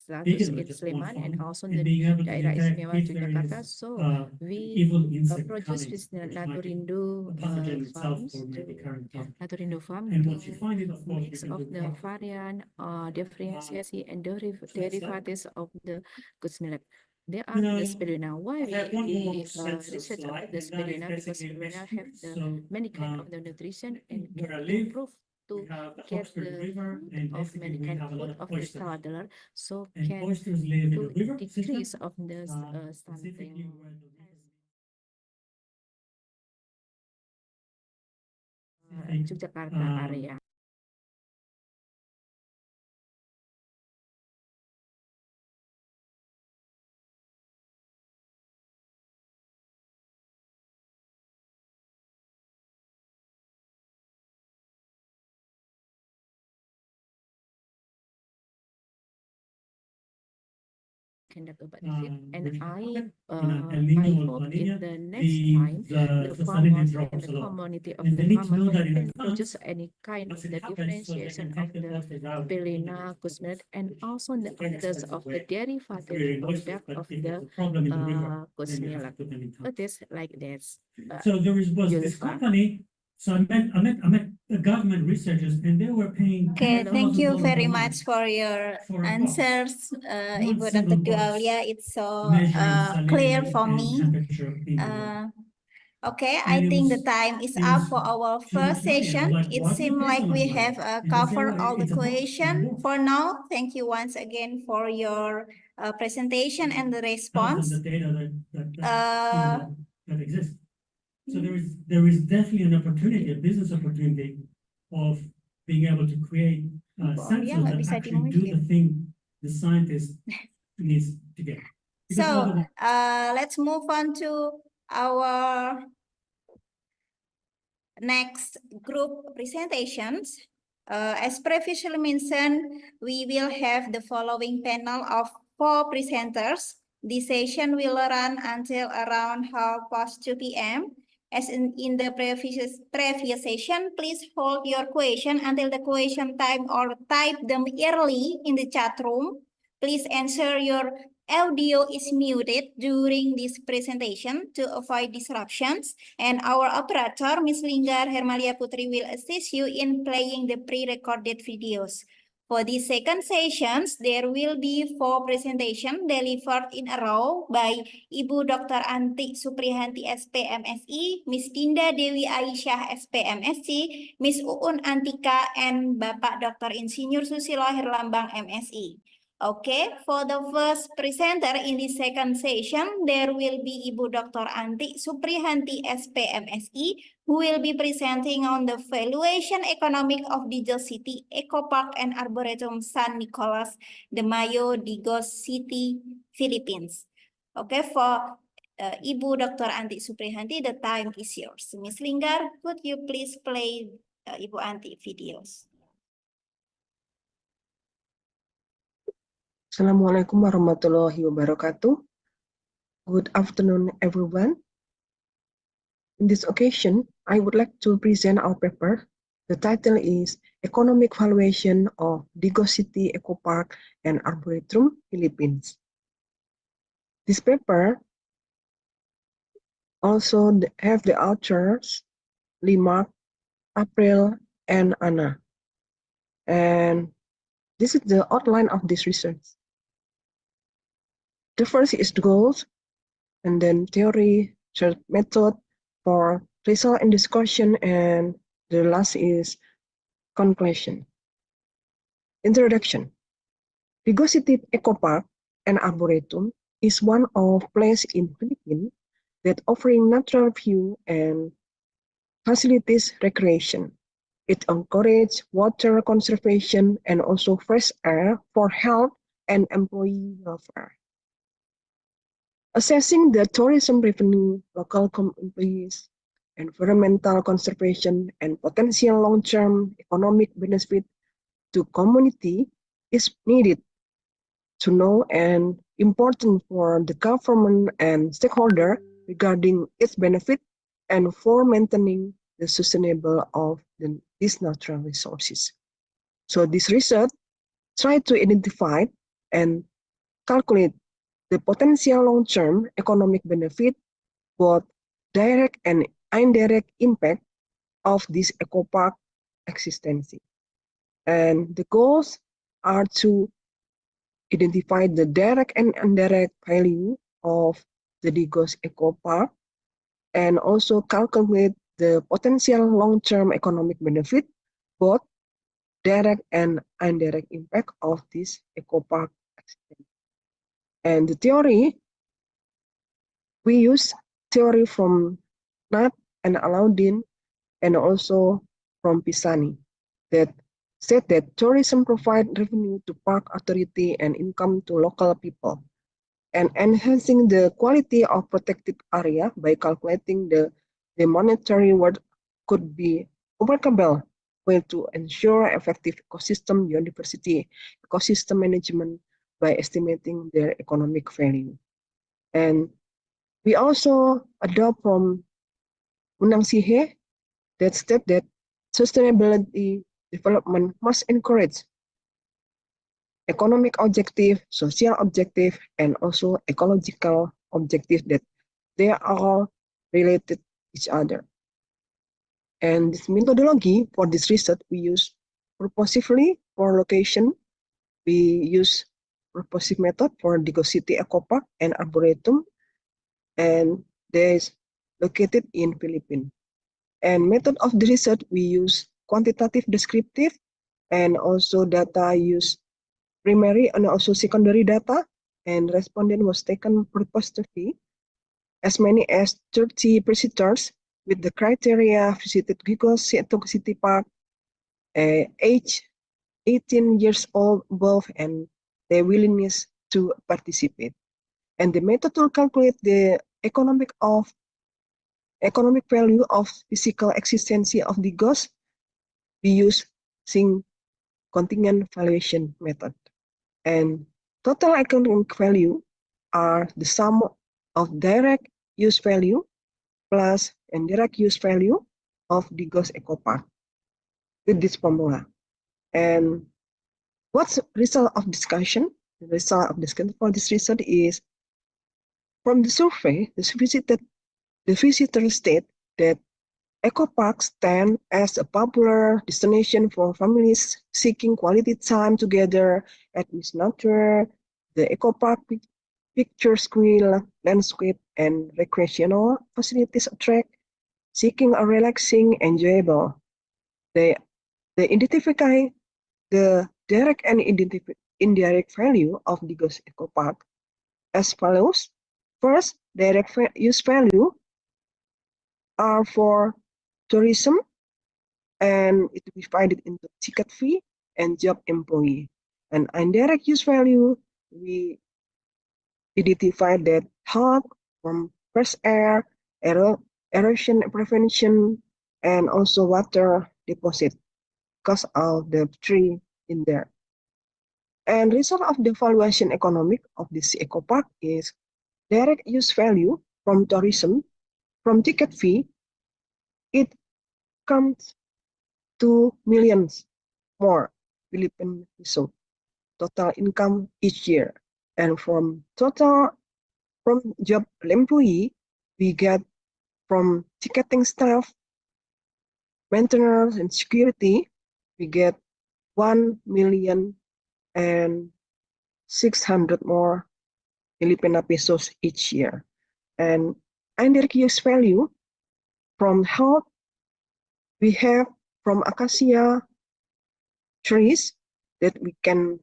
status in Sleman and also the Daerah Istimewa Yogyakarta. So we produce this Naturindo farms, Naturindo farm to mix of the variant, differentiation and derivatives of the goose milk. There are the spirulina. Why we research about the spirulina? Because spirulina have the many kind of the nutrition and can improve to get the food of many kind of food of the toddler, so can to decrease of the stunting. Yogyakarta area. Conduct about it. And I hope in the next time the farmers and the community of the farmers can produce any kind of the differentiation of the spirulina, goose milk, and also the others of the derivative product of the goose milk. It is like this. So there was this company. So I met the government researchers, and they were paying. Okay, thank you very much for your answers, Ibu Dr. Dwi Aulia. It's so clear for me. Okay, I think the time is up for our first session. It seems like we have covered all the questions for now. Thank you once again for your presentation and the response. The data that exists. So there is definitely an opportunity, a business opportunity of being able to create sensors that actually do the thing the scientist needs to get. So let's move on to our next group presentations. As previously mentioned, we will have the following panel of 4 presenters. This session will run until around 2:30 p.m. As in the previous session, please hold your question until the question time or type them early in the chat room. Please ensure your audio is muted during this presentation to avoid disruptions. And our operator, Ms. Linggar Hermalia Putri, will assist you in playing the pre-recorded videos. For the second sessions, there will be 4 presentations delivered in a row by Ibu Dr. Anti Suprihanti SPMSI, Ms. Dinda Dewi Aisyah SPMSC, Ms. Uun Antika, and Bapak Dr. Insinyur Susilo Herlambang MSI. Okay, for the first presenter in the second session, there will be Ibu Dr. Anti Suprihanti SPMSI, who will be presenting on the valuation economic of Digos City, Eco Park, and Arboretum San Nicolas de Mayo, Digos City, Philippines. Okay, for Ibu Dr. Anti Suprihanti, the time is yours. Ms. Linggar, could you please play Ibu Anti videos? Assalamualaikum warahmatullahi wabarakatuh. Good afternoon, everyone. In this occasion, I would like to present our paper. The title is Economic Valuation of Digos City, Eco Park, and Arboretum, Philippines. This paper also have the authors Limark, April, and Anna. And this is the outline of this research. The first is the goals, and then theory, third method for result and discussion, and the last is conclusion. Introduction. Digos City Eco Park and Arboretum is one of place in Philippines that offering natural view and facilities recreation. It encourages water conservation and also fresh air for health and employee welfare. Assessing the tourism revenue, local employees, environmental conservation, and potential long-term economic benefit to community is needed to know and important for the government and stakeholder regarding its benefit and for maintaining the sustainable of these natural resources. So this research try to identify and calculate the potential long-term economic benefit, both direct and indirect impact of this eco-park existence. And the goals are to identify the direct and indirect value of the Digos Eco Park and also calculate the potential long-term economic benefit, both direct and indirect impact of this eco park. And the theory, we use theory from Nat and Alaudin and also from Pisani that said that tourism provide revenue to park authority and income to local people, and enhancing the quality of protected area by calculating the monetary reward could be a workable way to ensure effective ecosystem biodiversity, ecosystem management by estimating their economic value. And we also adopt from Undang Sihe that state that sustainability development must encourage economic objective, social objective, and also ecological objective that they are all related each other. And this methodology for this research we use purposefully for location. We use purposive method for Digos City Eco Park and Arboretum, and they is located in Philippines. And method of the research we use quantitative descriptive and also data use primary and also secondary data, and respondent was taken purposefully as many as 30 visitors with the criteria visited Digos City Park, age 18 years old above, and their willingness to participate. And the method to calculate the economic value of physical existence of Digos, we use contingent valuation method. And total economic value are the sum of direct use value plus indirect use value of Digos Eco Park with this formula. And what's the result of discussion? The result of discussion for this research is from the survey, the visitors state that Eco Parks stand as a popular destination for families seeking quality time together at Miss Nature. The Eco Park picturesque landscape and recreational facilities attract seeking a relaxing, enjoyable. They identify the direct and indirect value of Digos Eco Park as follows. First, direct use value are for tourism, and it is divided into ticket fee and job employee. And indirect use value, we identify that health from fresh air, erosion prevention, and also water deposit because of the tree in there. And result of the valuation economic of this eco park is direct use value from tourism, from ticket fee, it comes to millions more Philippine peso total income each year. And from job employee, we get from ticketing staff, maintenance and security, we get 1,600,000 more Filipino pesos each year. And indirect use value from health, we have from acacia trees that we can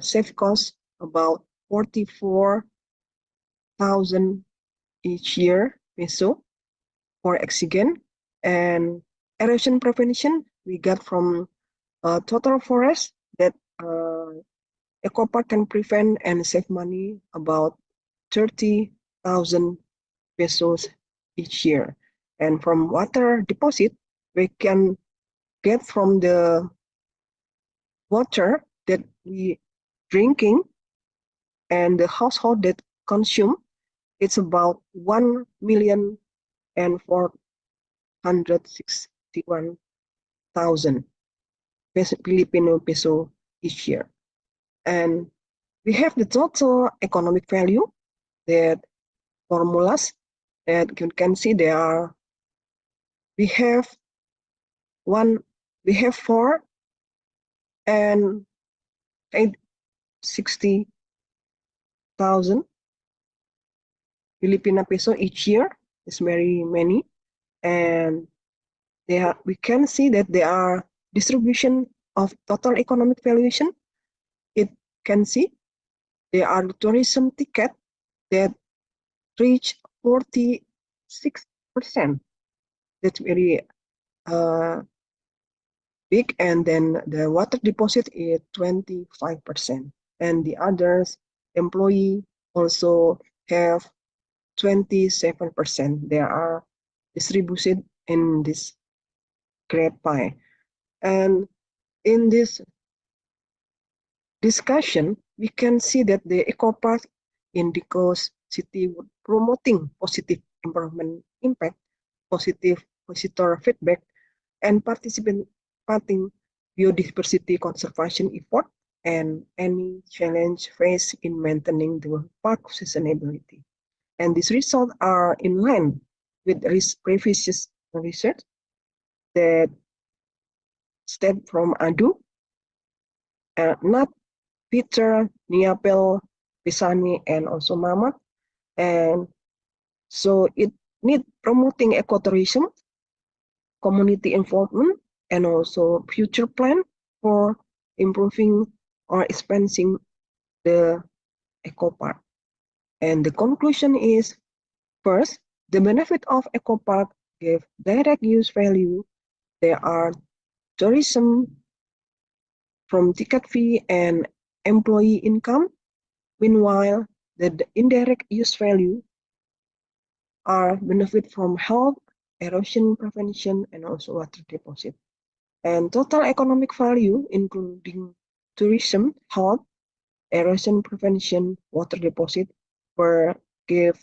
save cost about 44,000 each year peso for oxygen. And erosion prevention we got from total forest that Eco Park can prevent and save money about 30,000 pesos each year. And from water deposit, we can get from the water that we drinking and the household that consume, it's about 1,461,000 Filipino peso each year. And we have the total economic value, that formulas that you can see there are. We have 4 and 860,000 Filipino peso each year. It's very many, and we can see that there are distribution of total economic valuation. It can see there are tourism ticket that reach 46%. That's very big, and then the water deposit is 25%, and the others employee also have 27%. They are distributed in this great pie. And in this discussion, we can see that the eco-park in Dicos City would promoting positive environment impact, positive visitor feedback, and participating biodiversity conservation effort, and any challenge faced in maintaining the park sustainability. And these results are in line with previous research that stem from ADU, not Peter, Niapel, Pisani, and also Mamat. And so it needs promoting ecotourism, community involvement, and also future plan for improving or expanding the eco park. And the conclusion is, first, the benefit of eco park give direct use value. There are tourism from ticket fee and employee income. Meanwhile, the indirect use value are benefit from health, erosion prevention, and also water deposit. And total economic value, including tourism, health, erosion prevention, water deposit, were give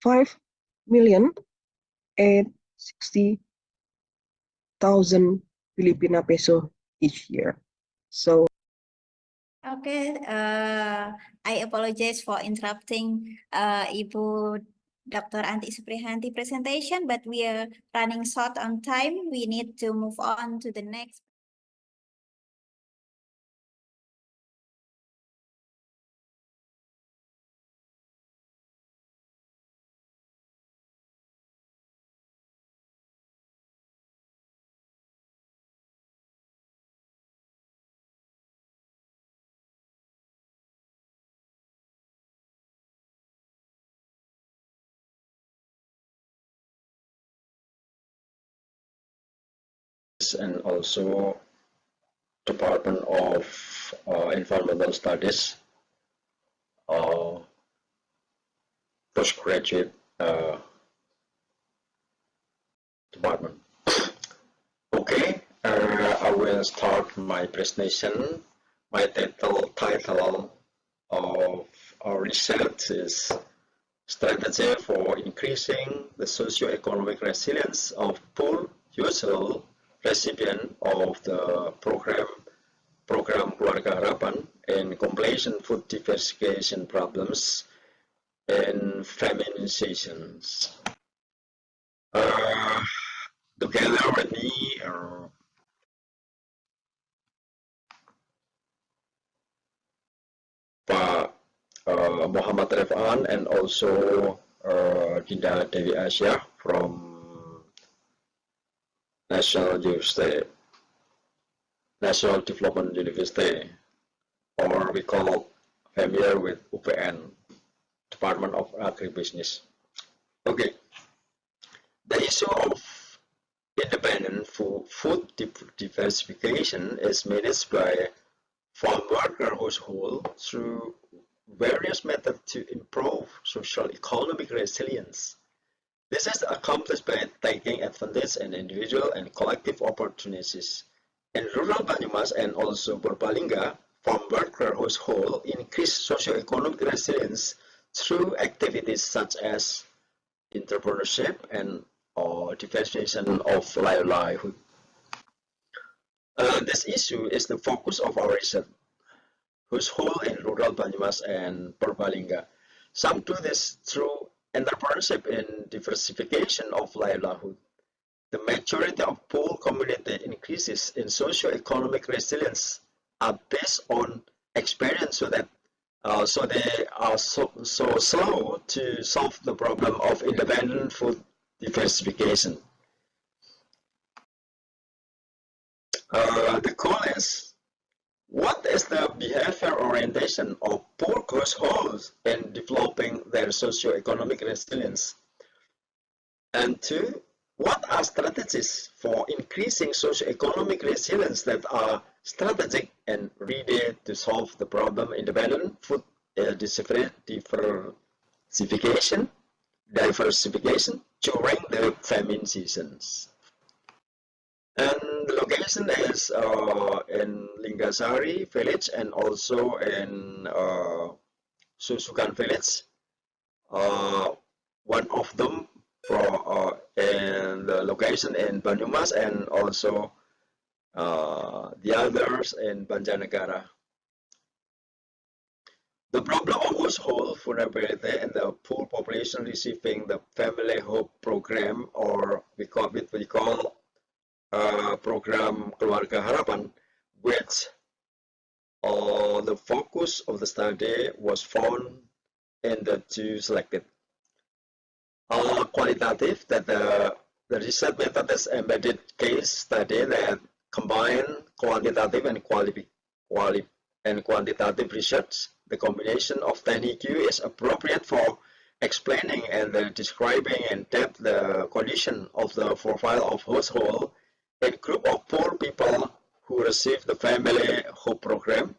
5,860,000 Filipino peso each year. So. Okay, I apologize for interrupting Ibu Dr. Anti Suprihanti presentation, but we are running short on time. We need to move on to the next. And also Department of Environmental Studies, postgraduate department. Okay, I will start my presentation. My title of our research is Strategy for Increasing the Socio-Economic Resilience of Poor Usual Recipient of the program Keluarga Harapan in Completion Food Diversification Problems and Feminizations. Together with me Pak Muhammad Refan and also Dinda Dewi Asia from National Development University, or we call familiar with UPN, Department of Agribusiness. Okay, the issue of independent food diversification is managed by farm worker household through various methods to improve social economic resilience. This is accomplished by taking advantage of individual and collective opportunities. In rural Banyumas and also Purbalingga, farm worker household increase socio-economic resilience through activities such as entrepreneurship and diversification of livelihood. This issue is the focus of our research. households in rural Banyumas and Purbalingga. Some do this through entrepreneurship and diversification of livelihood. The majority of poor community increases in socio-economic resilience are based on experience, so they are so slow to solve the problem of independent food diversification. The goal is, what is the behavior orientation of poor households in developing their socio-economic resilience? And two, what are strategies for increasing socio-economic resilience that are strategic and ready to solve the problem independent food diversification during the famine seasons? And the location is in Linggasari village and also in Susukan village. One of them in the location in Banyumas and also the others in Banjarnegara. The problem of household vulnerability and the poor population receiving the Family Hope program, or we call program Keluarga Harapan, which the focus of the study was found in the two selected. Qualitative, that the research method is embedded case study that combine quantitative and quantitative research. The combination of technique is appropriate for explaining and describing in depth the condition of the profile of household and group of poor people who receive the Family Hope program,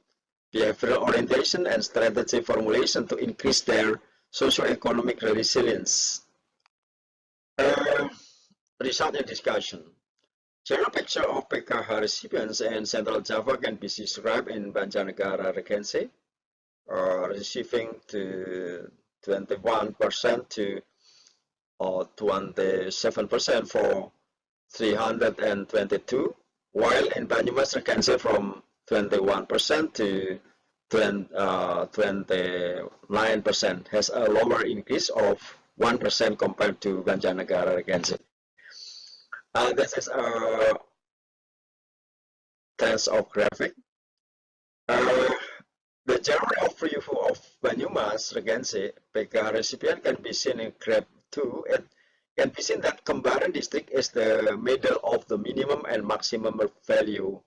behavioral orientation and strategy formulation to increase their socio-economic resilience. Result and discussion. General picture of PKH recipients in Central Java can be described in Banjarnegara Regency, receiving to 21% to 27% for 322, while in Banyumas Regency from 21% to 29% has a lower increase of 1% compared to Banjarnegara Regency. This is a test of graphic. The general overview of Banyumas Regency PKH recipient can be seen in graph 2. It can be seen that Kembaran district is the middle of the minimum and maximum value.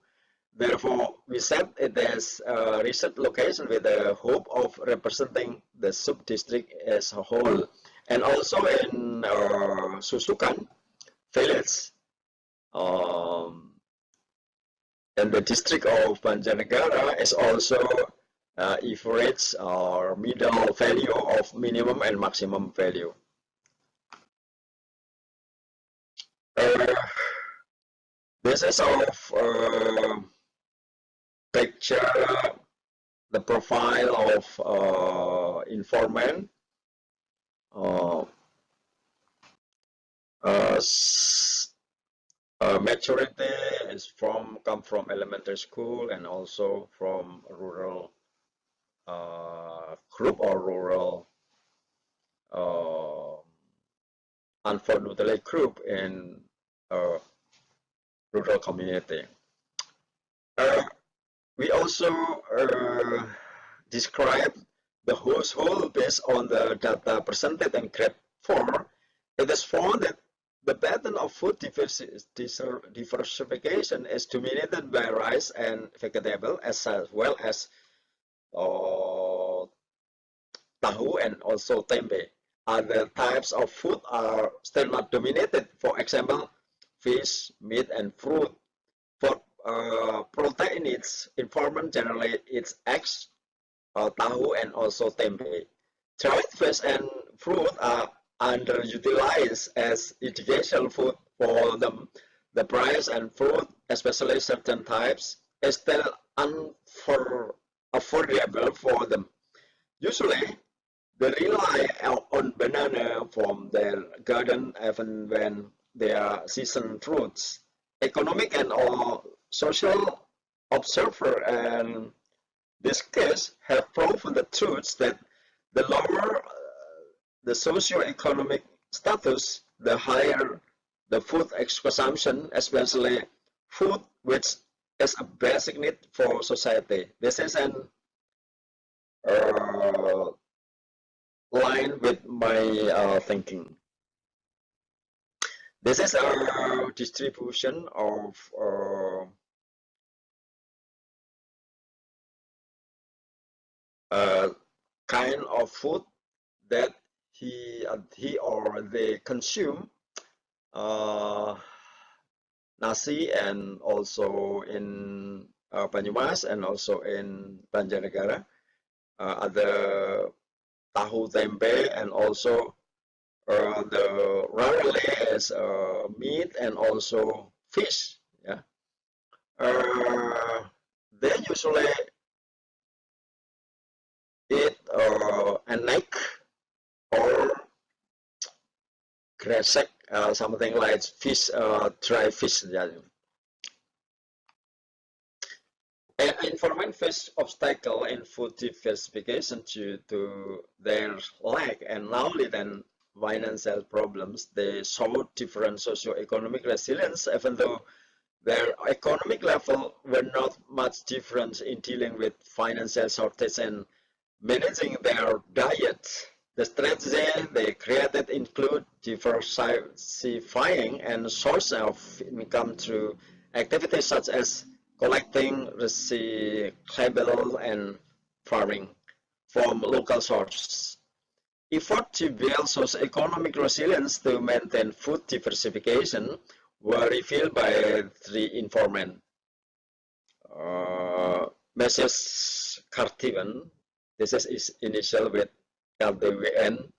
Therefore, we said it has a recent location with the hope of representing the sub-district as a whole. And also in Susukan village, and the district of Banjarnegara is also average or middle value of minimum and maximum value. This is of picture, the profile of informant. Maturity is come from elementary school and also from rural group or rural unfortunately group in rural community. We also describe the household based on the data presented in graph 4. It is found that the pattern of food diversification is dominated by rice and vegetable as well as tahu and also tempe. Other types of food are still not dominated. For example, fish, meat, and fruit. For protein needs, informant generally eats eggs, tahu, and also tempe. Dried fish and fruit are underutilized as educational food for them. The price and fruit, especially certain types, is still unaffordable for them. Usually, they rely on banana from their garden even when they are seasoned fruits. Economic and social observer and This case have proven the truth that the lower the socio-economic status, the higher the food consumption, especially food which is a basic need for society. This is an line with my thinking. This is a distribution of kind of food that he or they consume. Nasi, and also in Banyumas and also in Banjarnegara, other tahu tempe, and also the rarely is meat and also fish. Yeah, they usually eat an egg or gresek, something like fish, dry fish. Yeah. An informant face obstacle in food diversification due to their lack and knowledge and financial problems. They show different socio-economic resilience, even though their economic level were not much different in dealing with financial shortage and managing their diet. The strategy they created include diversifying and source of income through activities such as collecting, recyclable, and farming from local sources. Effort to build socio-economic resilience to maintain food diversification were revealed by three informants. Mrs. Cartivan, this is his initial with LDWN,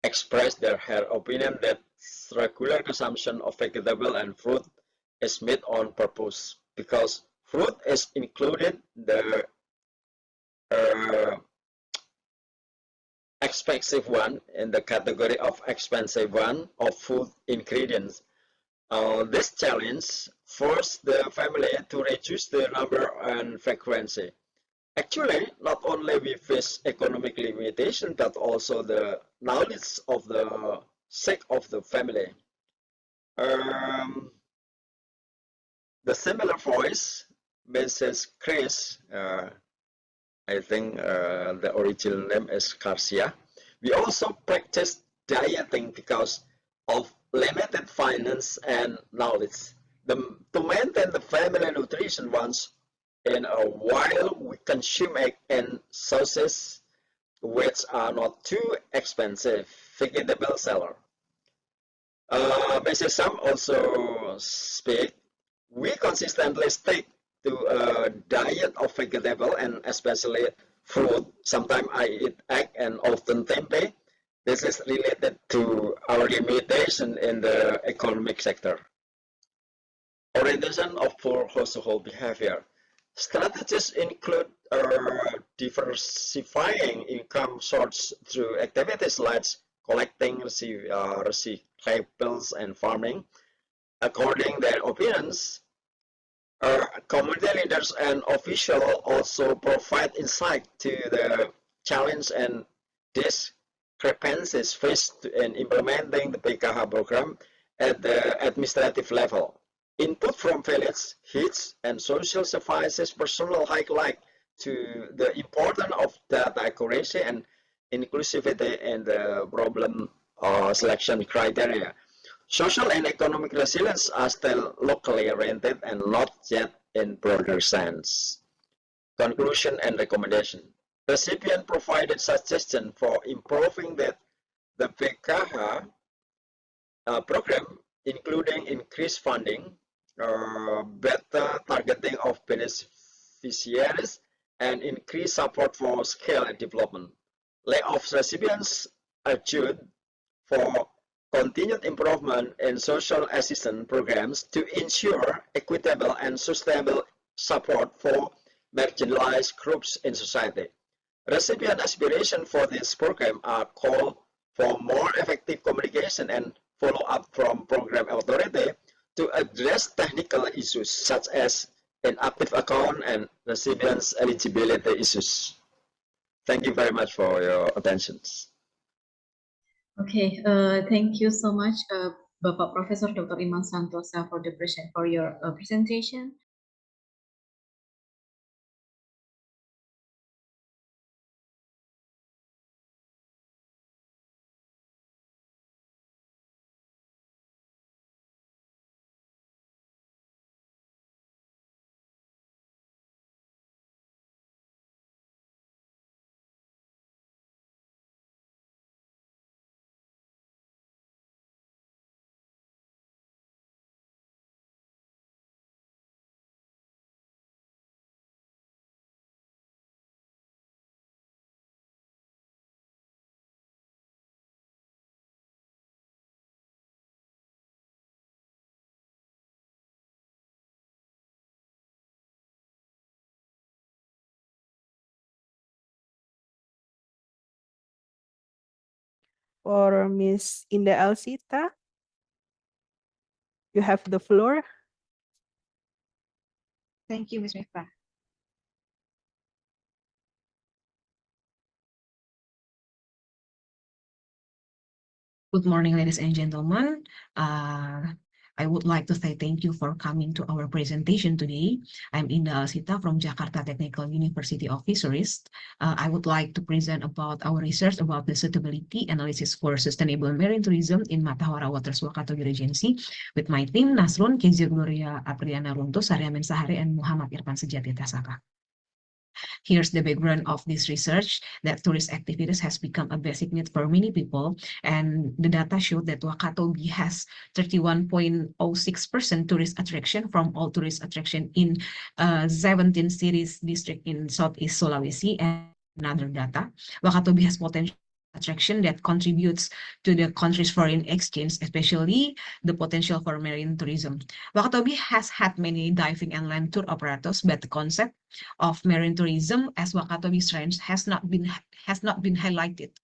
expressed her opinion that regular consumption of vegetable and fruit is made on purpose because fruit is included the expensive one in the category of expensive one of food ingredients. This challenge forced the family to reduce the number and frequency. Actually, not only we face economic limitation, but also the knowledge of the sake of the family. The similar voice, Mrs. Chris, I think the original name is Garcia. We also practice dieting because of limited finance and knowledge. To maintain the family nutrition once in a while, we consume egg and sauces, which are not too expensive. Vegetable seller. Mrs. Sam also speak. We consistently stick to a diet of vegetable and especially fruit. Sometimes I eat egg and often tempeh. This is related to our limitation in the economic sector. Orientation of poor household behavior. Strategies include diversifying income sources through activities like collecting, recyclables, and farming. According to their opinions, community leaders and officials also provide insight to the challenge and discrepancies faced in implementing the PKH program at the administrative level. Input from village, HITS, and social services personnel highlight to the importance of data accuracy and inclusivity in the problem selection criteria. Social and economic resilience are still locally oriented and not yet in broader sense. Conclusion and recommendation. Recipient provided suggestion for improving the PKH program, including increased funding, better targeting of beneficiaries, and increased support for skill development. Layoff recipients argued for continued improvement in social assistance programs to ensure equitable and sustainable support for marginalized groups in society. Recipient aspirations for this program are called for more effective communication and follow-up from program authority to address technical issues such as inactive account, and recipients eligibility issues. Thank you very much for your attention. Okay, thank you so much, Bapak Profesor Dr. Iman Santosa for your presentation. For Miss Indah Alsita, you have the floor. Thank you, Ms. Miftah. Good morning, ladies and gentlemen. I would like to say thank you for coming to our presentation today. I'm Indah Alsita from Jakarta Technical University of Fisheries. I would like to present about our research about the suitability analysis for sustainable marine tourism in Matahora Waters Wakatobi Regency with my team Nasrun, Kezia Gloria Apriana Runto, Sarya Mensahari, and Muhammad Irfan Sejati Tasaka. Here's the background of this research, that tourist activities has become a basic need for many people, and the data showed that Wakatobi has 31.06% tourist attraction from all tourist attraction in 17 cities district in Southeast Sulawesi. And another data, Wakatobi has potential attraction that contributes to the country's foreign exchange, especially the potential for marine tourism. Wakatobi has had many diving and land tour operators, but the concept of marine tourism as Wakatobi strength has not been highlighted.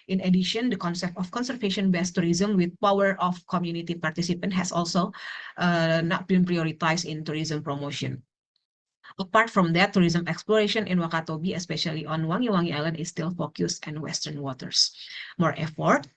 In addition, the concept of conservation-based tourism with power of community participant has also not been prioritized in tourism promotion. Apart from that, tourism exploration in Wakatobi, especially on Wangi-Wangi Island, is still focused on Western waters. More effort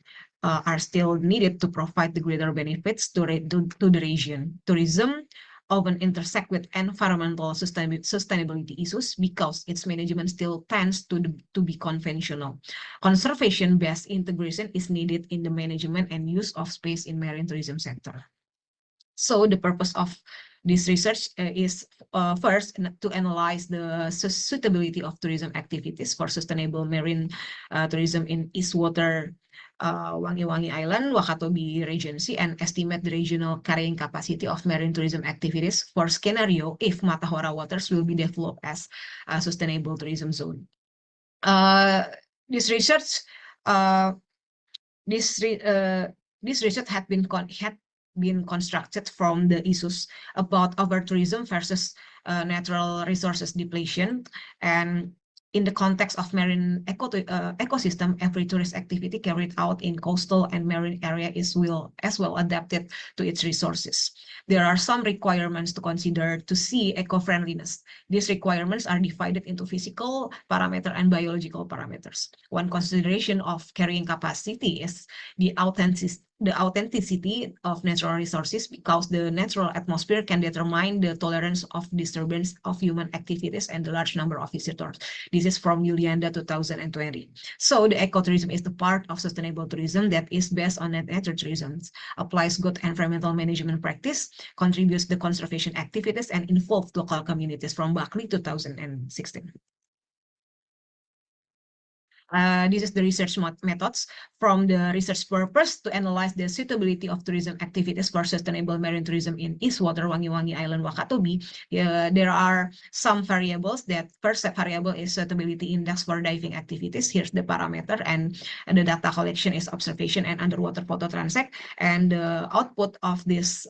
are still needed to provide the greater benefits to the region. Tourism often intersect with environmental sustainability issues because its management still tends to be conventional. Conservation-based integration is needed in the management and use of space in marine tourism sector. So the purpose of this research is first to analyze the suitability of tourism activities for sustainable marine tourism in Eastwater Wangi-Wangi Island, Wakatobi Regency, and estimate the regional carrying capacity of marine tourism activities for scenario if Matahora Waters will be developed as a sustainable tourism zone. This research had been constructed from the issues about over-tourism versus natural resources depletion, and in the context of marine ecosystem, every tourist activity carried out in coastal and marine area is as well adapted to its resources. There are some requirements to consider to see eco-friendliness. These requirements are divided into physical parameter and biological parameters. One consideration of carrying capacity is the authenticity of natural resources, because the natural atmosphere can determine the tolerance of disturbance of human activities and the large number of visitors. This is from Yulianda 2020. So the ecotourism is the part of sustainable tourism that is based on nature tourism, applies good environmental management practice, contributes to conservation activities, and involves local communities from Bakri 2016. This is the research methods from the research purpose to analyze the suitability of tourism activities for sustainable marine tourism in Eastwater Wangi-Wangi Island, Wakatobi. There are some variables. That first variable is suitability index for diving activities. Here's the parameter, and the data collection is observation and underwater photo transect. And the output of this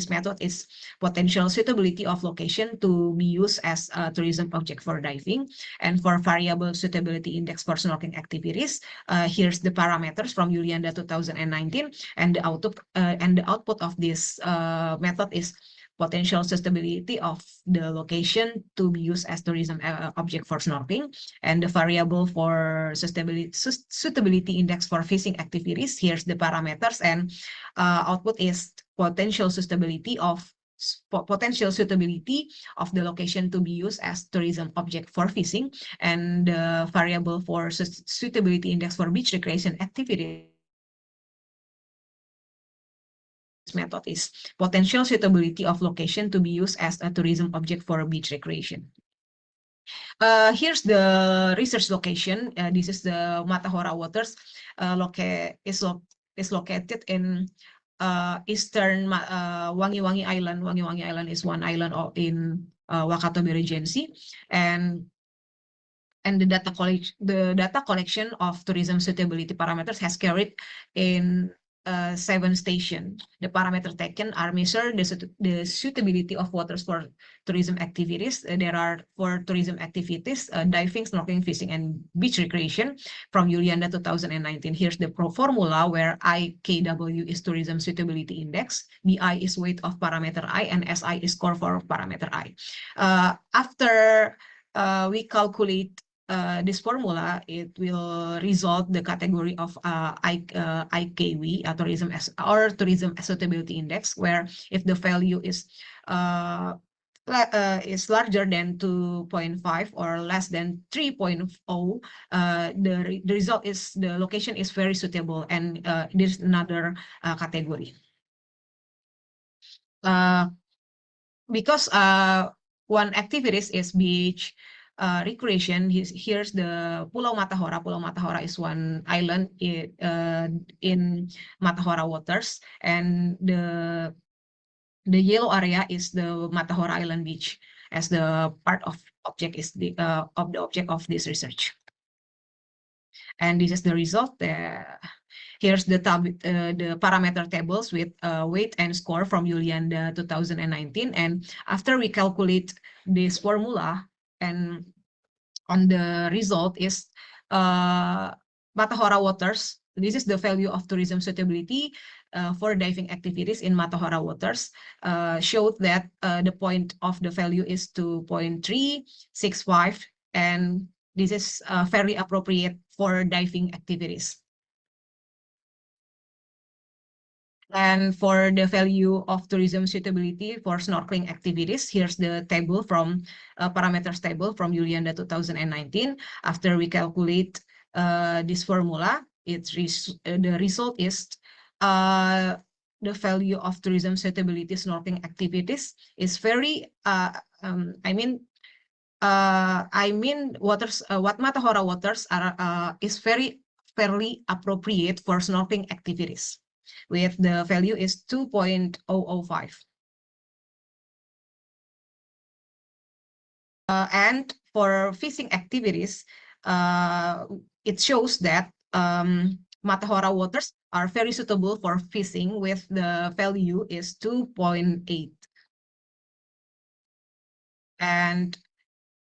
method is potential suitability of location to be used as a tourism object for diving. And for variable suitability index for snorkeling activities, here's the parameters from Yulianda 2019, and the output of this method is potential suitability of the location to be used as tourism object for snorkeling, and the variable for suitability index for fishing activities. Here's the parameters, and output is potential suitability of the location to be used as tourism object for fishing, and the variable for suitability index for beach recreation activity. Method is potential suitability of location to be used as a tourism object for beach recreation. Here's the research location. This is the Matahora Waters. Is located in eastern Wangi-Wangi Island. Wangi-Wangi Island is one island in Wakatobi Regency, and the data collection of tourism suitability parameters has carried in 7 stations. The parameters taken are measure the suitability of waters for tourism activities. There are for tourism activities, diving, snorkeling, fishing, and beach recreation from Yulianda 2019. Here's the formula where IKW is tourism suitability index, BI is weight of parameter I, and SI is score for parameter I. After we calculate this formula, it will result the category of IKW, tourism suitability index, where if the value is larger than 2.5 or less than 3.0, the result is the location is very suitable, and there's another category. Because one activity is beach recreation. Here's the Pulau Matahora. Pulau Matahora is one island in Matahora Waters, and the yellow area is the Matahora Island Beach, as the part of object is the object of this research. And this is the result. Here's the parameter tables with weight and score from Yulianda 2019. And after we calculate this formula, and on the result is Matahora Waters. This is the value of tourism suitability for diving activities in Matahora Waters. Showed that the point of the value is 2.365, and this is very appropriate for diving activities. And for the value of tourism suitability for snorkeling activities, here's the table from parameters table from Yulianda 2019. After we calculate this formula, the result is the value of tourism suitability snorkeling activities is very what Matahora Waters are is very fairly appropriate for snorkeling activities, with the value is 2.005. And for fishing activities, it shows that Matahora Waters are very suitable for fishing, with the value is 2.8. And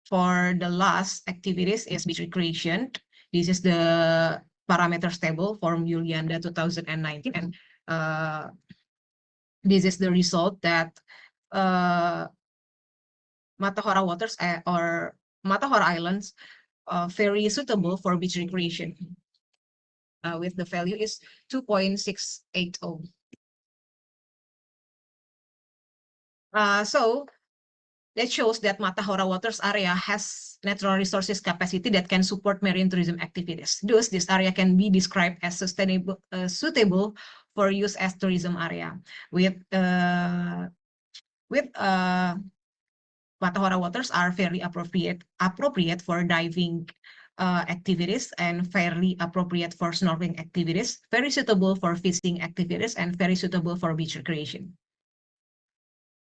for the last activities is beach recreation. This is the parameters table from Yulianda 2019, and this is the result that Matahora Waters or Matahora Islands very suitable for beach recreation, with the value is 2.680. So that shows that Matahora Waters area has natural resources capacity that can support marine tourism activities. Thus, this area can be described as suitable for use as tourism area. With Matahora Waters are very appropriate for diving activities, and fairly appropriate for snorkeling activities, very suitable for fishing activities, and very suitable for beach recreation.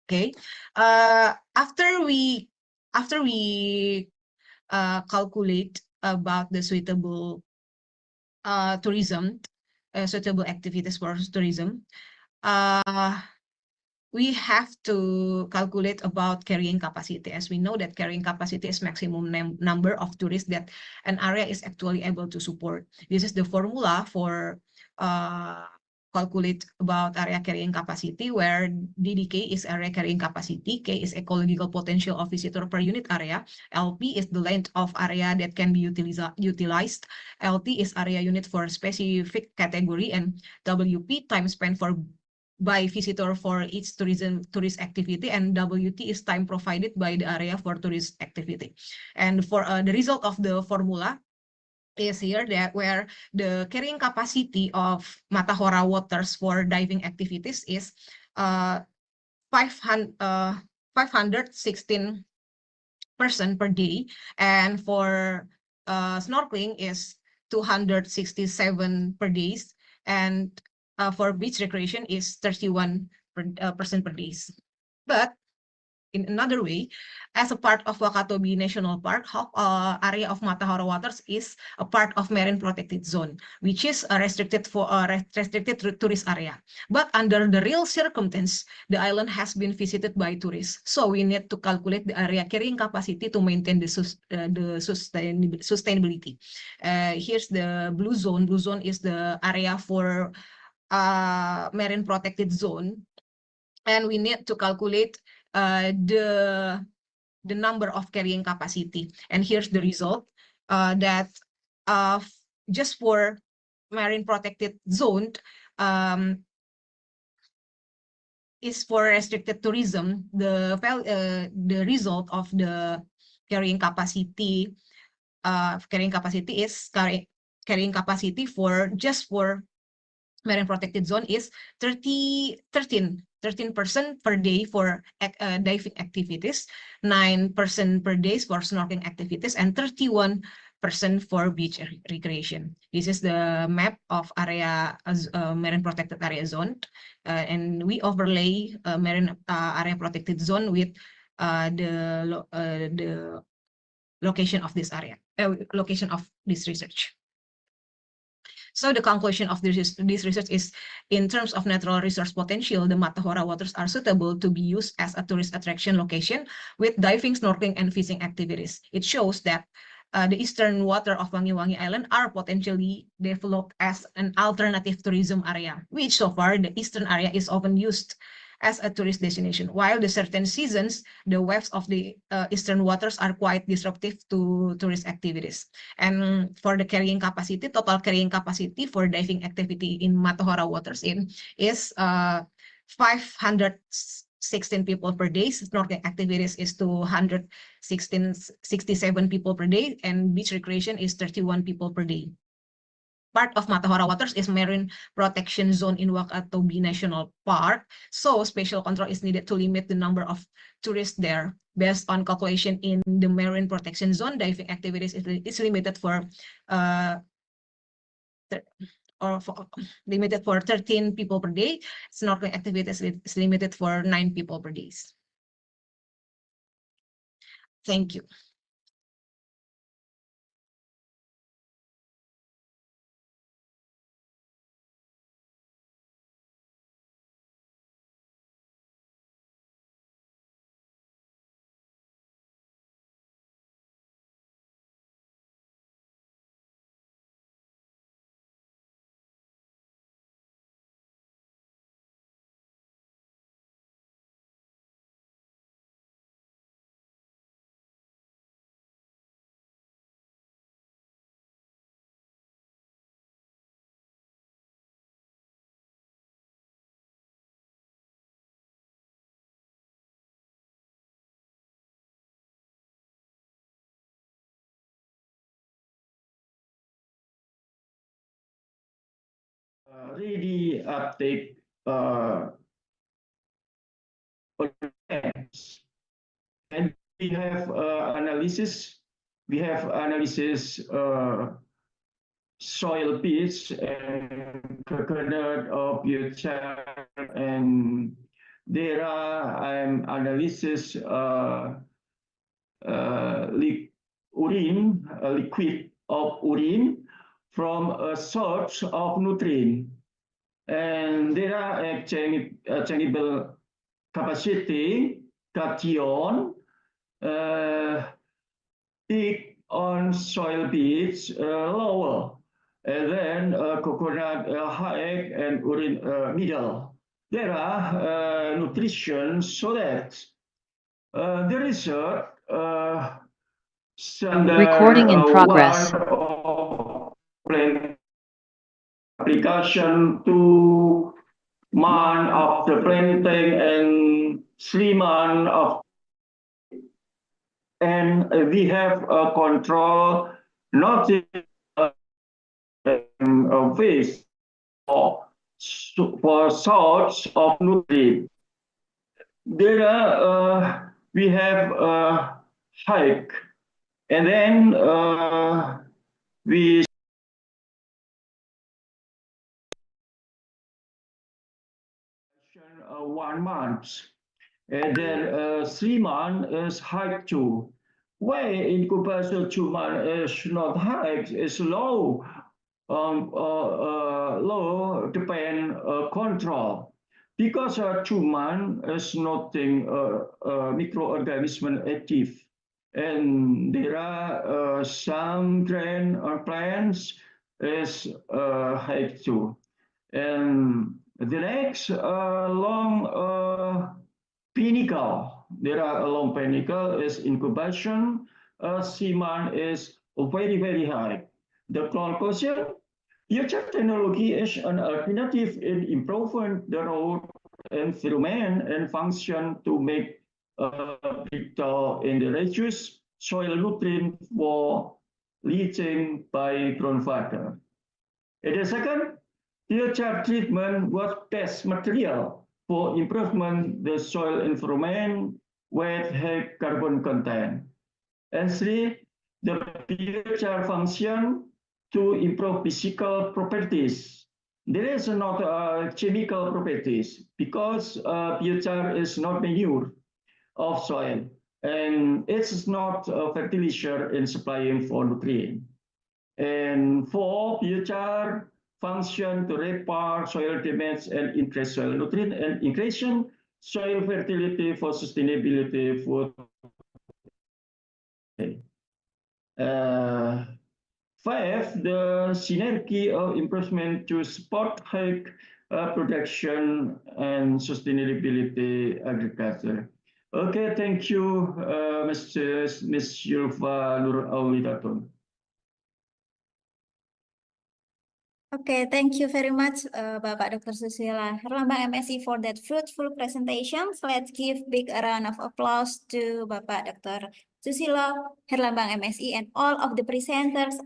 Okay, after we calculate about the suitable suitable activities for tourism, we have to calculate about carrying capacity, as we know that carrying capacity is maximum number of tourists that an area is actually able to support. This is the formula for calculate about area carrying capacity, where DDK is area carrying capacity, K is ecological potential of visitor per unit area, LP is the length of area that can be utilized, LT is area unit for specific category, and WP time spent by visitor for each tourist activity, and WT is time provided by the area for tourist activity. And for the result of the formula is here, that where the carrying capacity of Matahora waters for diving activities is 516 person per day, and for snorkeling is 267 per day, and for beach recreation is 31% per day. But in another way, as a part of Wakatobi National Park, area of Matahora waters is a part of marine protected zone, which is restricted to tourist area. But under the real circumstance, the island has been visited by tourists, so we need to calculate the area carrying capacity to maintain the sustainability. Here's the blue zone. Blue zone is the area for marine protected zone, and we need to calculate the number of carrying capacity. And here's the result, that just for marine protected zone is for restricted tourism, the result of the carrying capacity is carrying capacity for just for marine protected zone is 13% per day for diving activities, 9% per day for snorkeling activities, and 31% for beach recreation. This is the map of area marine protected area zone, and we overlay marine area protected zone with the location of this area, location of this research. So the conclusion of this research is, in terms of natural resource potential, the Matahora waters are suitable to be used as a tourist attraction location with diving, snorkeling, and fishing activities. It shows that the eastern water of Wangi-Wangi Island are potentially developed as an alternative tourism area, which so far the eastern area is often used as a tourist destination, while the certain seasons, the waves of the eastern waters are quite disruptive to tourist activities. And for the carrying capacity, total carrying capacity for diving activity in Matahora waters is 516 people per day. Snorkeling activities is 267 people per day, and beach recreation is 31 people per day. Part of Matahora waters is marine protection zone in Wakatobi National Park, so special control is needed to limit the number of tourists there. Based on calculation in the marine protection zone, diving activities is limited for limited for 13 people per day. Snorkeling activities is limited for 9 people per day. Thank you. Ready uptake and we have analysis. We have analysis soil pH and coconut or biochar and DERA and analysis liquid of urine from a source of nutrient, and there are exchangeable capacity cation peak on soil pH lower and then coconut high and urine middle. There are nutrition so that the result Recording in progress. one of plan application 2 months of the planting and 3 months of, and we have a control not waste for source of nutrient. There are we have a hike, and then we 1 month, and then 3 months is hike 2. Why incubation 2 months is not high, is low, low depend control, because 2 months is nothing microorganism active, and there are some grain or plants is high 2, and the next long pinnacle, there are a long pinnacle is incubation. 3 months is very high. The conclusion, future technology is an alternative in improving the road environment and function to make vital in the reduce soil nutrient for leaching by groundwater. And the second, future treatment was best material for improvement the soil environment with high carbon content. And 3, the future function to improve physical properties. There is not chemical properties, because future is not manure of soil, and it's not a fertilizer in supplying for nutrient. And 4, future function to repair soil damage and increase soil nutrient and increase soil fertility for sustainability food. 5, the synergy of improvement to support high production and sustainability agriculture. Okay, thank you, Ms. Yulfa Nur Aulidatun. Okay, thank you very much, Bapak Dr. Susila Herlambang MSc for that fruitful presentations. Let's give big round of applause to Bapak Dr. Susilo Herlambang MSc and all of the presenters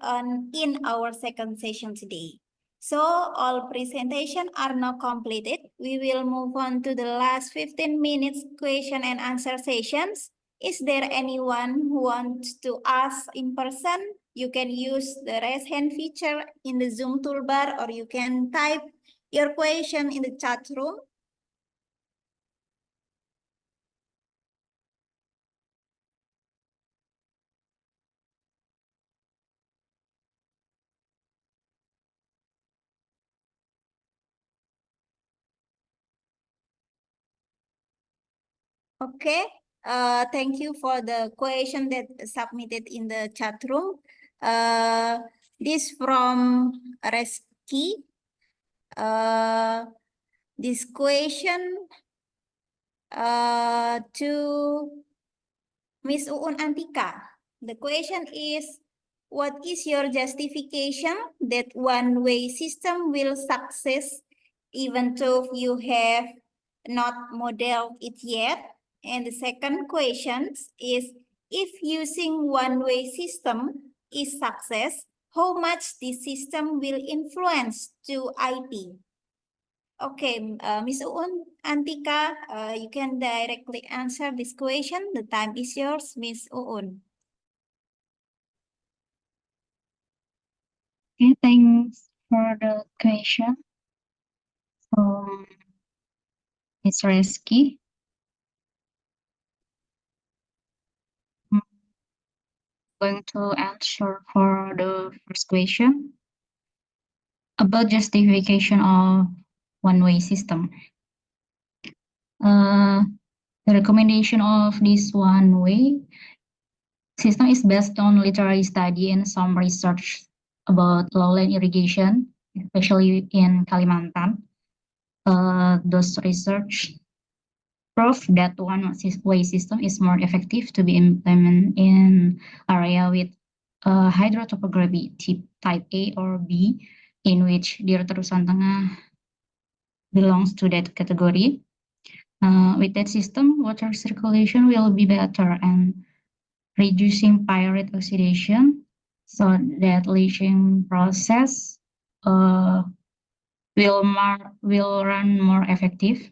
in our second session today. So all presentations are now completed. We will move on to the last 15 minutes question and answer sessions. Is there anyone who wants to ask in person? You can use the raise hand feature in the Zoom toolbar, or you can type your question in the chat room. Okay, thank you for the question that submitted in the chat room. This from Reski. This question to Miss Uun Antika. The question is, what is your justification that one-way system will success even though you have not modeled it yet? And the second question is, if using one-way system is success, how much this system will influence to IT? Okay, Ms. Uun Antika, you can directly answer this question. The time is yours, Ms. Uun. Okay, thanks for the question from Ms. Reski. Going to answer for the first question about justification of one-way system. The recommendation of this one-way system is based on literary study and some research about lowland irrigation, especially in Kalimantan. Those research prove that one-way system is more effective to be implemented in area with hydrotopography type A or B, in which Deer Terusan Tengah belongs to that category. With that system, water circulation will be better and reducing pyrite oxidation, so that leaching process will run more effective.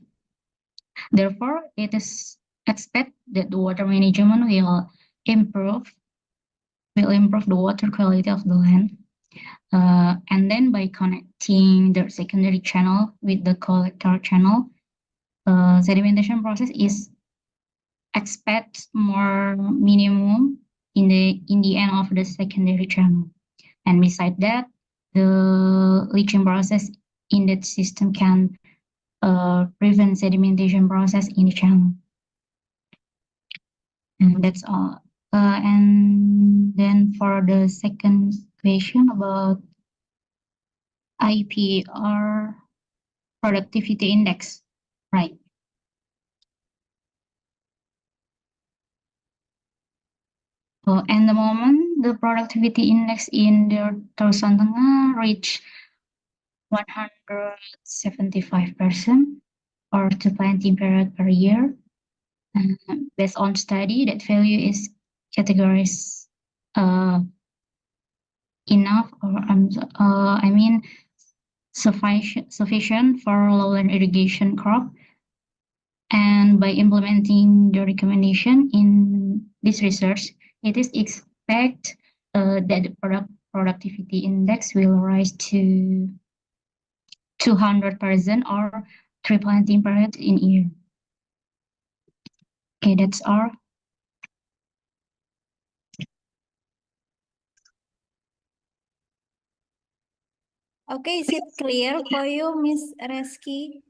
Therefore, it is expected that the water management will improve the water quality of the land. And then by connecting the secondary channel with the collector channel, sedimentation process is expect more minimum in the end of the secondary channel. And beside that, the leaching process in that system can prevent sedimentation process in the channel. And that's all. And then for the second question about IPR productivity index, right? And the moment the productivity index in the Terusan Tengah reach 175% or 2 planting period per year. Based on study, that value is categorized enough, or I mean sufficient for lowland irrigation crop. And by implementing the recommendation in this research, it is expected that the productivity index will rise to 200% or 3 planting period in a year. Okay, that's all. Okay, is it clear for you, Miss Reski?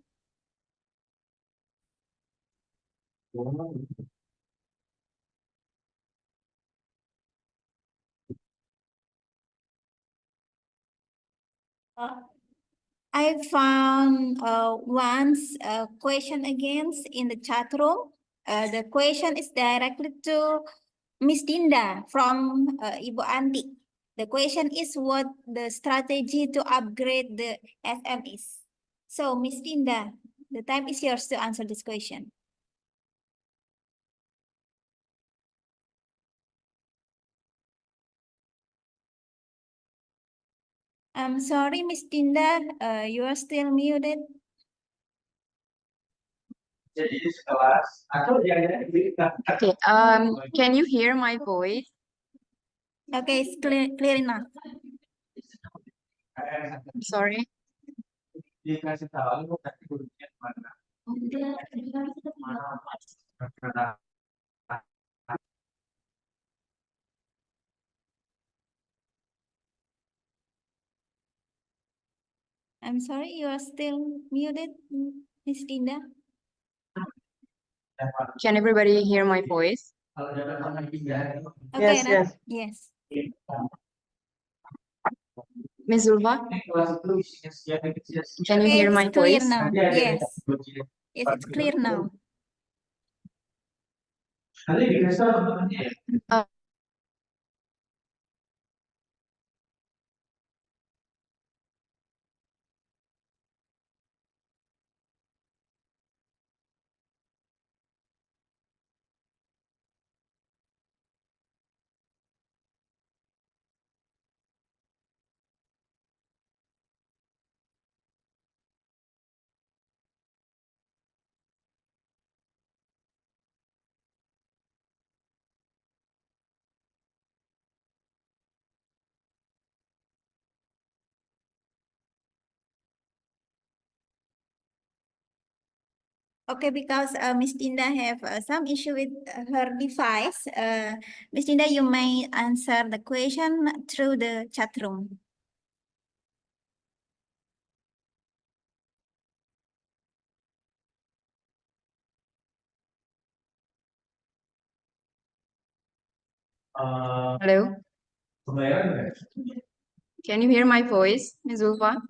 I found once question again in the chat room. The question is directly to Miss Dinda from Ibu Anti. The question is what the strategy to upgrade the FM is. So Miss Dinda, the time is yours to answer this question. I'm sorry, Miss Dinda, you are still muted. Okay, can you hear my voice? Okay, it's clear enough. Sorry. I'm sorry, you are still muted, Miss Dinda. Can everybody hear my voice? Okay, yes. Ms. Zulfa? Can you hear my Clear voice? now. Yes. Yes, it's clear now. Okay, because Miss Dinda have some issue with her device. Miss Dinda, you may answer the question through the chat room. Hello? Can you hear my voice, Ms. Zulfa?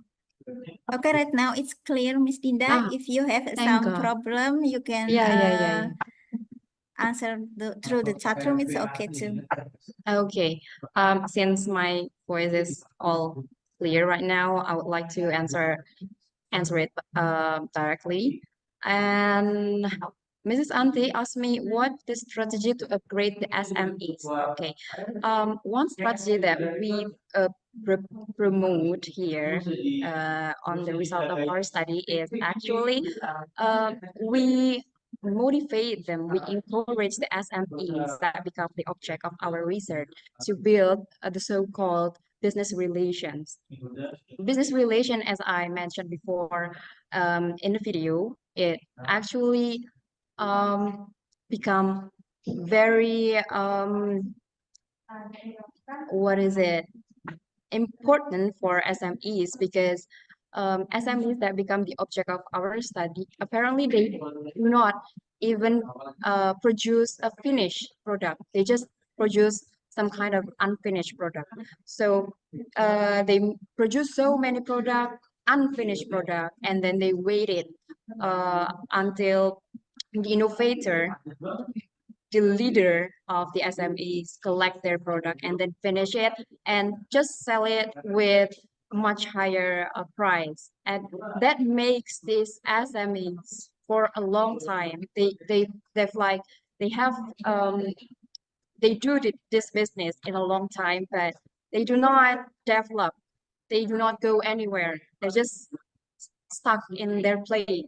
Okay, right now it's clear, Miss Dinda. Ah, If you have thank some God. problem, you can Yeah. answer through the chat room. It's okay too. Okay. Since my voice is all clear right now, I would like to answer it directly. And Mrs. Ante asked me what the strategy to upgrade the SMEs. Okay. One strategy that we promote here on the result of our study is actually we motivate them, we encourage the SMEs that become the object of our research to build the so-called business relations. Business relation, as I mentioned before in the video, it actually become very what is it important for SMEs because SMEs that become the object of our study, apparently they do not even produce a finished product. They just produce some kind of unfinished product. So they produce so many unfinished product, and then they waited until the innovator, the leader of the SMEs collect their product and then finish it and just sell it with much higher price. And that makes these SMEs for a long time. They've like they have they do this business in a long time, but they do not develop. They do not go anywhere. They're just stuck in their place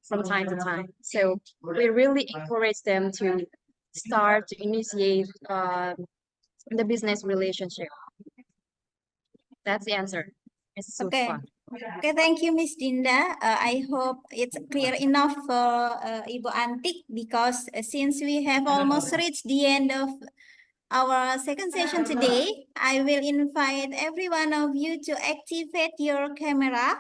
from time to time. So we really encourage them to start to initiate the business relationship. That's the answer. It's so Okay. fun. Okay, thank you, Miss Dinda. I hope it's clear enough for Ibu Antik because since we have almost reached the end of our second session today, I will invite every one of you to activate your camera,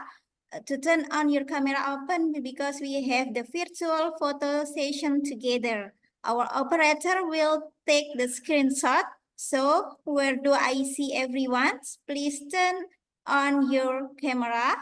to turn on your camera open because we have the virtual photo session together. Our operator will take the screenshot. So where do I see everyone? Please turn on your camera.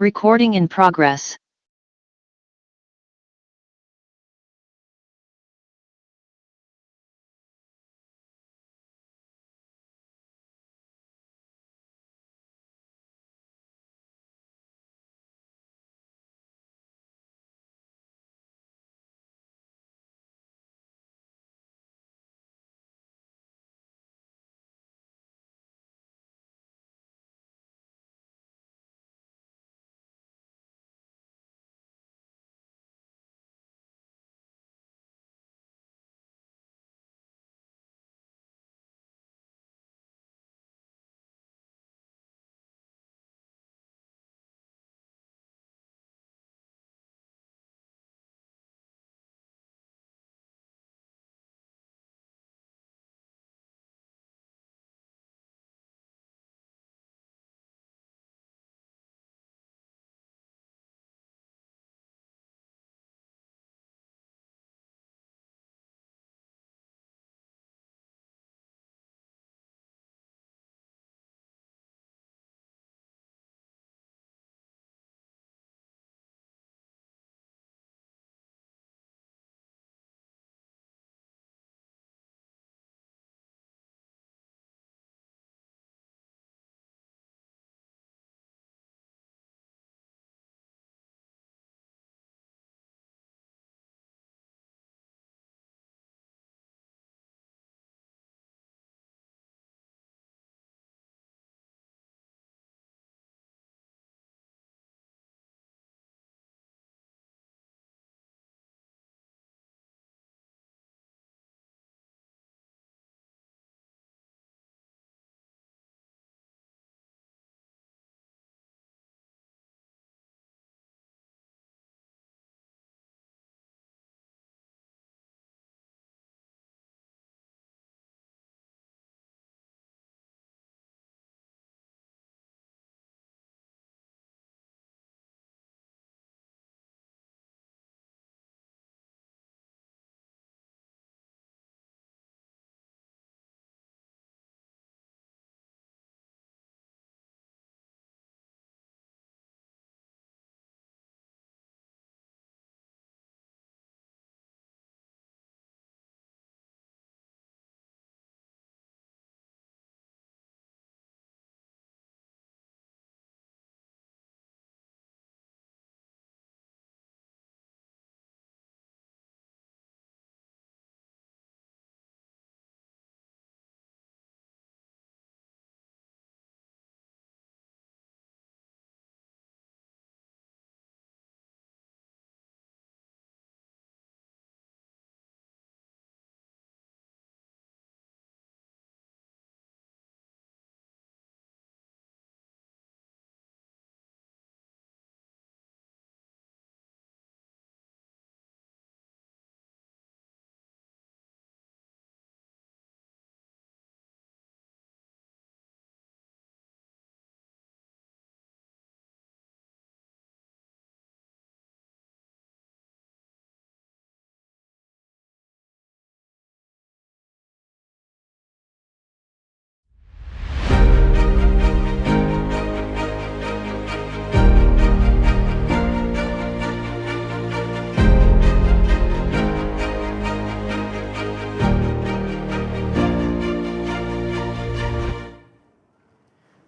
Recording in progress.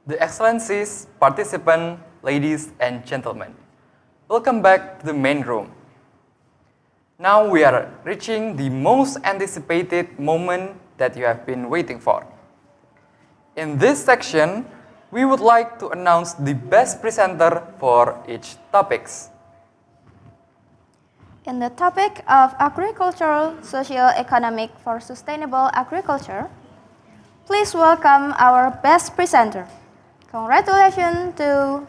The Excellencies, participants, ladies and gentlemen, welcome back to the main room. Now we are reaching the most anticipated moment that you have been waiting for. In this section, we would like to announce the best presenter for each topics. In the topic of agricultural socio-economic for sustainable agriculture, please welcome our best presenter. Congratulations to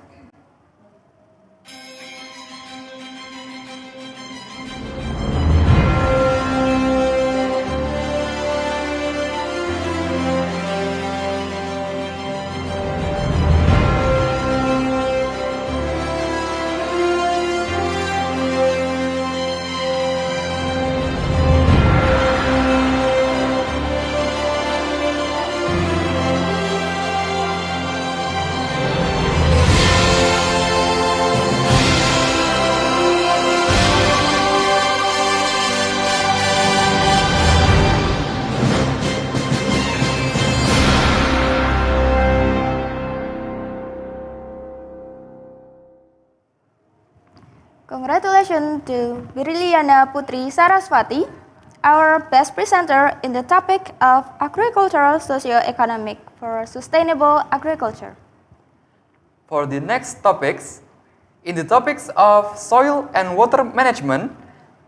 Congratulations to Briliana Putri Saraswati, our best presenter in the topic of agricultural socio-economic for sustainable agriculture. For the next topics, in the topics of soil and water management,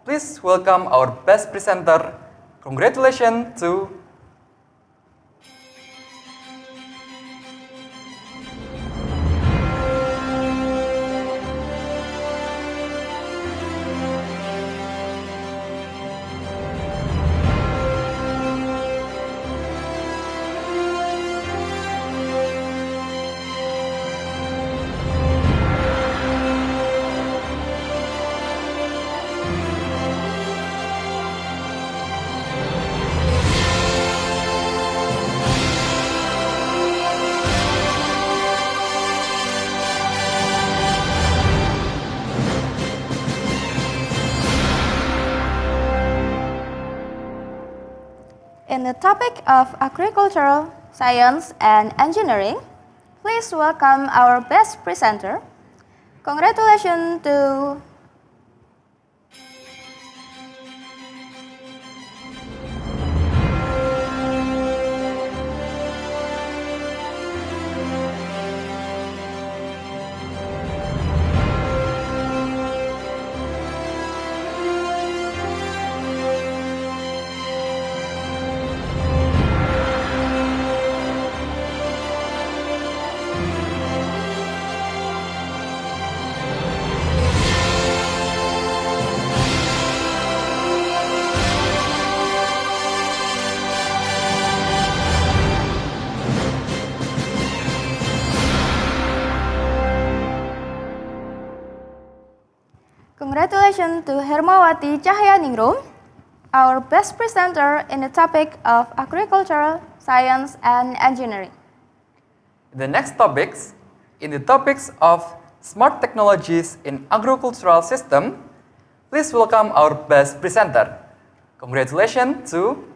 please welcome our best presenter. Congratulations to In the topic of agricultural science and engineering, please welcome our best presenter. Congratulations to Congratulations to Hermawati Cahyaningrum, our best presenter in the topic of agricultural science and engineering. the next topics. In the topics of smart technologies in agricultural system, please welcome our best presenter. Congratulations to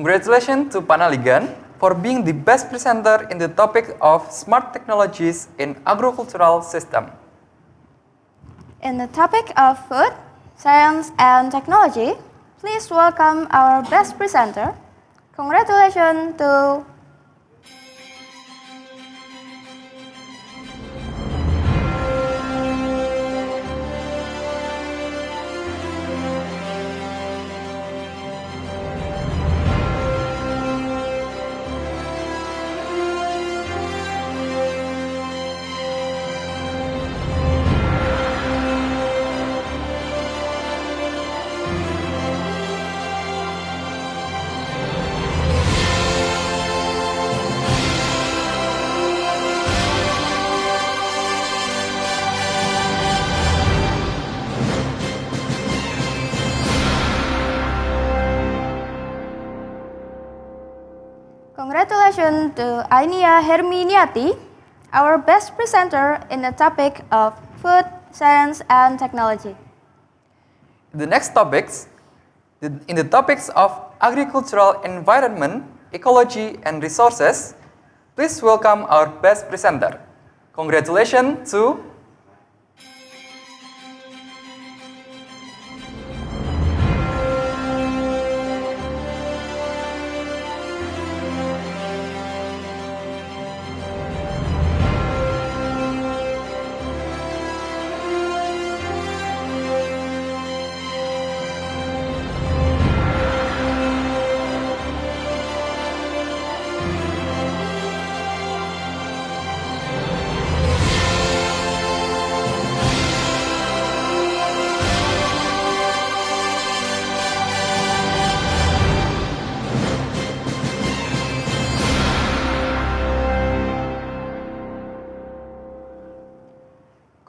Congratulations to Panaligan for being the best presenter in the topic of smart technologies in agricultural system. In the topic of food, science, and technology, please welcome our best presenter. Congratulations to Congratulations to Ainia Herminiati, our best presenter in the topic of food, science, and technology. The next topics, in the topics of agricultural environment, ecology, and resources, please welcome our best presenter. Congratulations to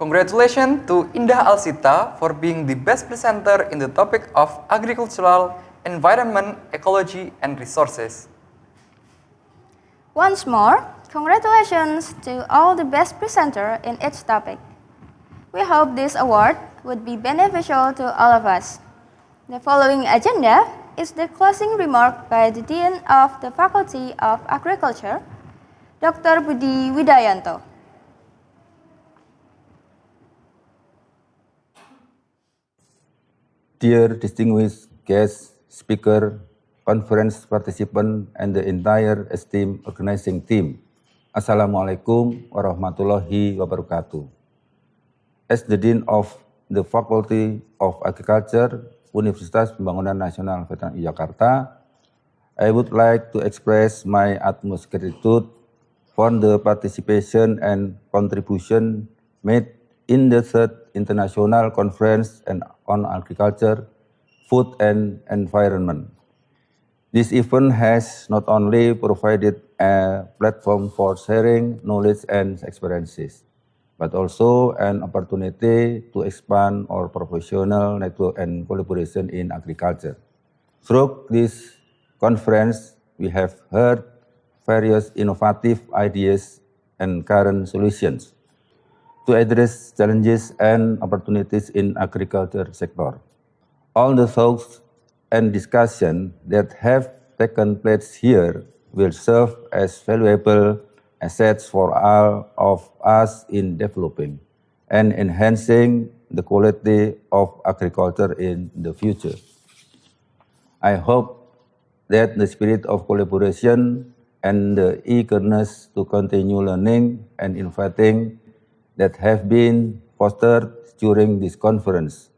Congratulations to Indah Alsita for being the best presenter in the topic of agricultural, environment, ecology, and resources. Once more, congratulations to all the best presenters in each topic. We hope this award would be beneficial to all of us. The following agenda is the closing remark by the Dean of the Faculty of Agriculture, Dr. Budi Widayanto. Dear distinguished guest speaker, conference participant, and the entire esteemed organizing team, Assalamualaikum warahmatullahi wabarakatuh. As the Dean of the Faculty of Agriculture, Universitas Pembangunan Nasional Veteran Yogyakarta, I would like to express my utmost gratitude for the participation and contribution made in the third International Conference on Agriculture, Food and Environment. This event has not only provided a platform for sharing knowledge and experiences, but also an opportunity to expand our professional network and collaboration in agriculture. Through this conference, we have heard various innovative ideas and current solutions to address challenges and opportunities in agriculture sector. All the thoughts and discussion that have taken place here will serve as valuable assets for all of us in developing and enhancing the quality of agriculture in the future. I hope that the spirit of collaboration and the eagerness to continue learning and innovating that have been fostered during this conference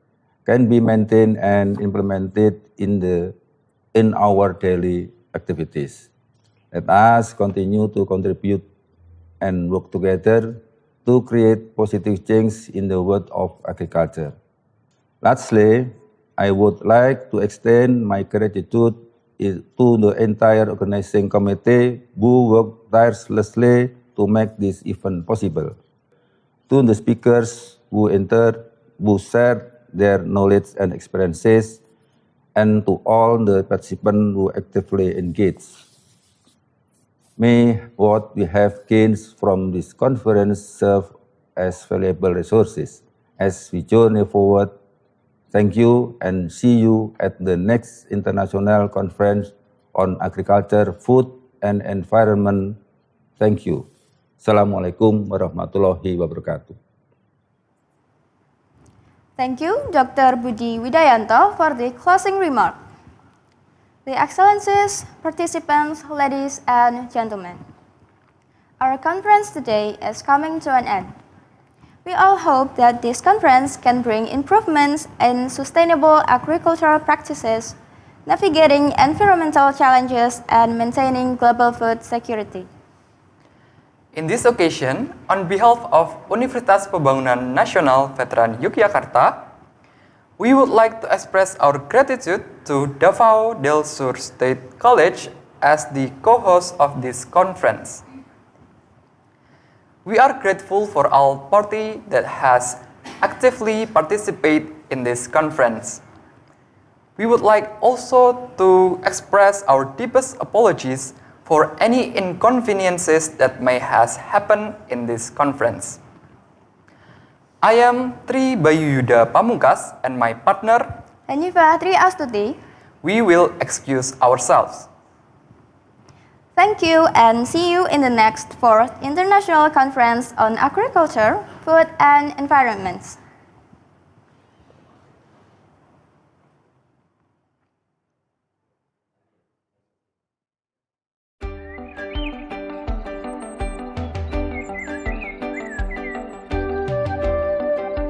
can be maintained and implemented in our daily activities. Let us continue to contribute and work together to create positive change in the world of agriculture. Lastly, I would like to extend my gratitude to the entire organizing committee who worked tirelessly to make this event possible. To the speakers who shared their knowledge and experiences, and to all the participants who actively engaged. May what we have gained from this conference serve as valuable resources as we journey forward. Thank you and see you at the next International Conference on Agriculture, Food and Environment. Thank you. Assalamualaikum warahmatullahi wabarakatuh. Thank you, Dr. Budi Widayanto, for the closing remark. The Excellencies, participants, ladies and gentlemen, our conference today is coming to an end. We all hope that this conference can bring improvements in sustainable agricultural practices, navigating environmental challenges, and maintaining global food security. In this occasion, on behalf of Universitas Pembangunan Nasional Veteran Yogyakarta, we would like to express our gratitude to Davao del Sur State College as the co-host of this conference. We are grateful for all parties that has actively participated in this conference. We would like also to express our deepest apologies for any inconveniences that may have happened in this conference. I am Tri Bayuyuda Pamungkas and my partner, Hanifa Tri Astuti. We will excuse ourselves. Thank you and see you in the next 4th International Conference on Agriculture, Food and Environment.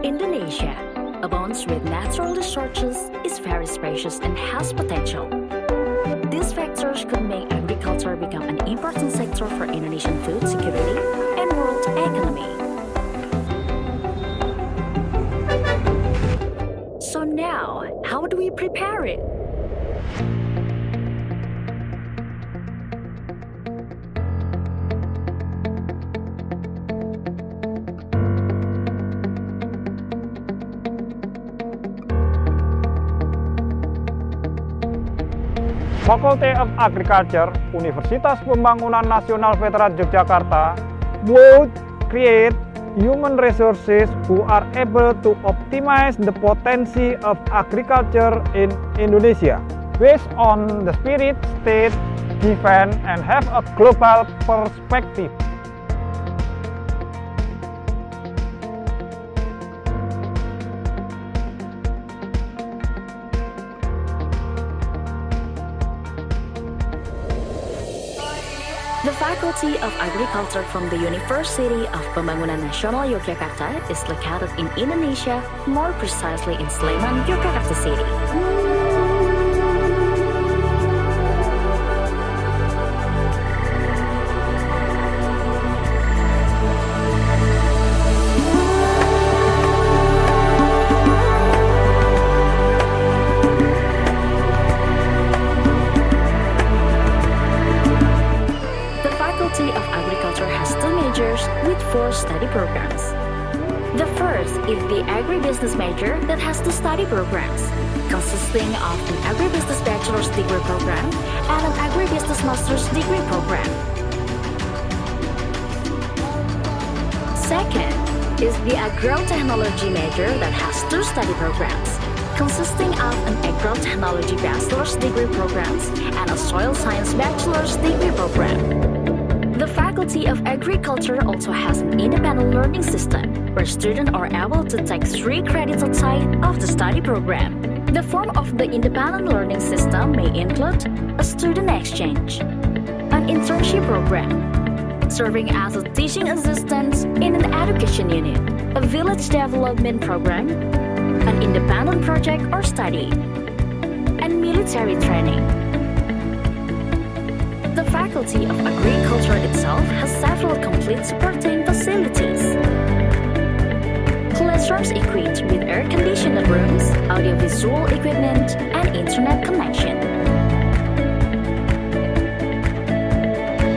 Indonesia, abounds with natural resources, is very spacious and has potential. These factors could make agriculture become an important sector for Indonesian food security and world economy. So now, how do we prepare it? Faculty of Agriculture, Universitas Pembangunan Nasional Veteran Yogyakarta would create human resources who are able to optimize the potential of agriculture in Indonesia based on the spirit, state, given, and have a global perspective. The Faculty of Agriculture from the University of Pembangunan Nasional Yogyakarta is located in Indonesia, more precisely in Sleman, Yogyakarta City. With 4 study programs. The first is the agribusiness major that has 2 study programs, consisting of an agribusiness bachelor's degree program and an agribusiness master's degree program. Second is the agrotechnology major that has 2 study programs, consisting of an agrotechnology bachelor's degree programs and a soil science bachelor's degree program. The Faculty of Agriculture also has an independent learning system, where students are able to take 3 credits outside of the study program. The form of the independent learning system may include a student exchange, an internship program, serving as a teaching assistant in an education unit, a village development program, an independent project or study, and military training. The Faculty of Agriculture itself has several complete supporting facilities. Classrooms equipped with air-conditioned rooms, audiovisual equipment, and internet connection.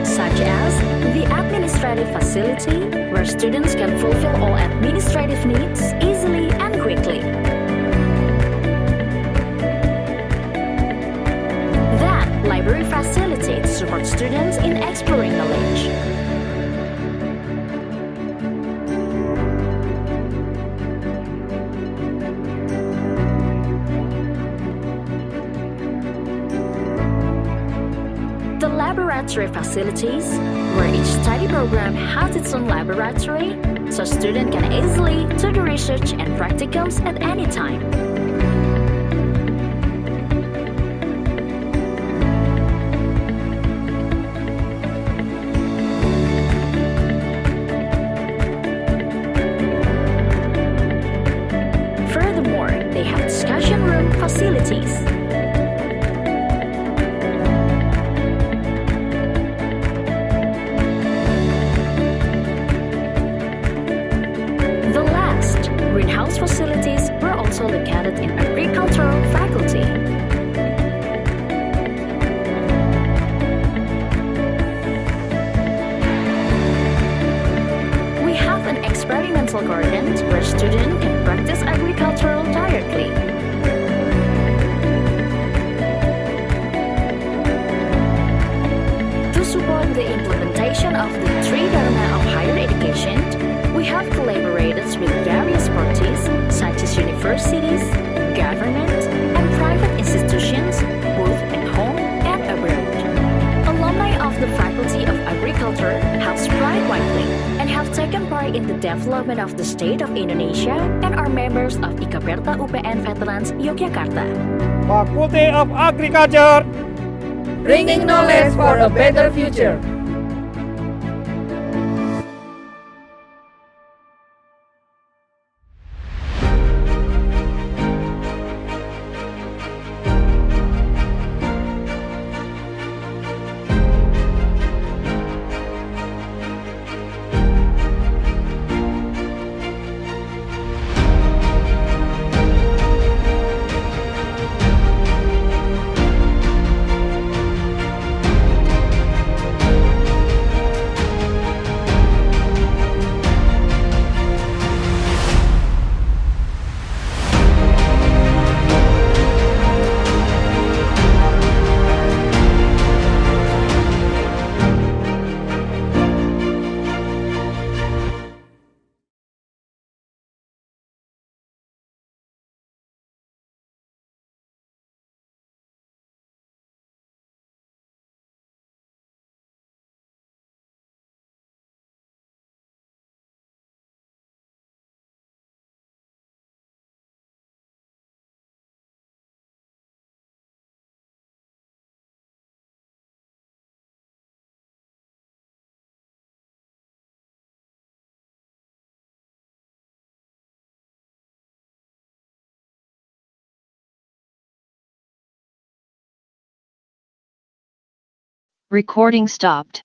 Such as the administrative facility, where students can fulfill all administrative needs easily and quickly. Library facility to support students in exploring knowledge. The laboratory facilities, where each study program has its own laboratory, so students can easily do the research and practicums at any time. Facilities. The last, greenhouse facilities, were also located in agricultural faculty. We have an experimental garden where students can practice agriculture directly. Support the implementation of the 3 Dharma of higher education, we have collaborated with various parties such as universities, government, and private institutions, both at home and abroad. Alumni of the Faculty of Agriculture have spread widely and have taken part in the development of the state of Indonesia and are members of IKAPERTA UPN Veterans Yogyakarta. Faculty of Agriculture, bringing knowledge for a better future. Recording stopped.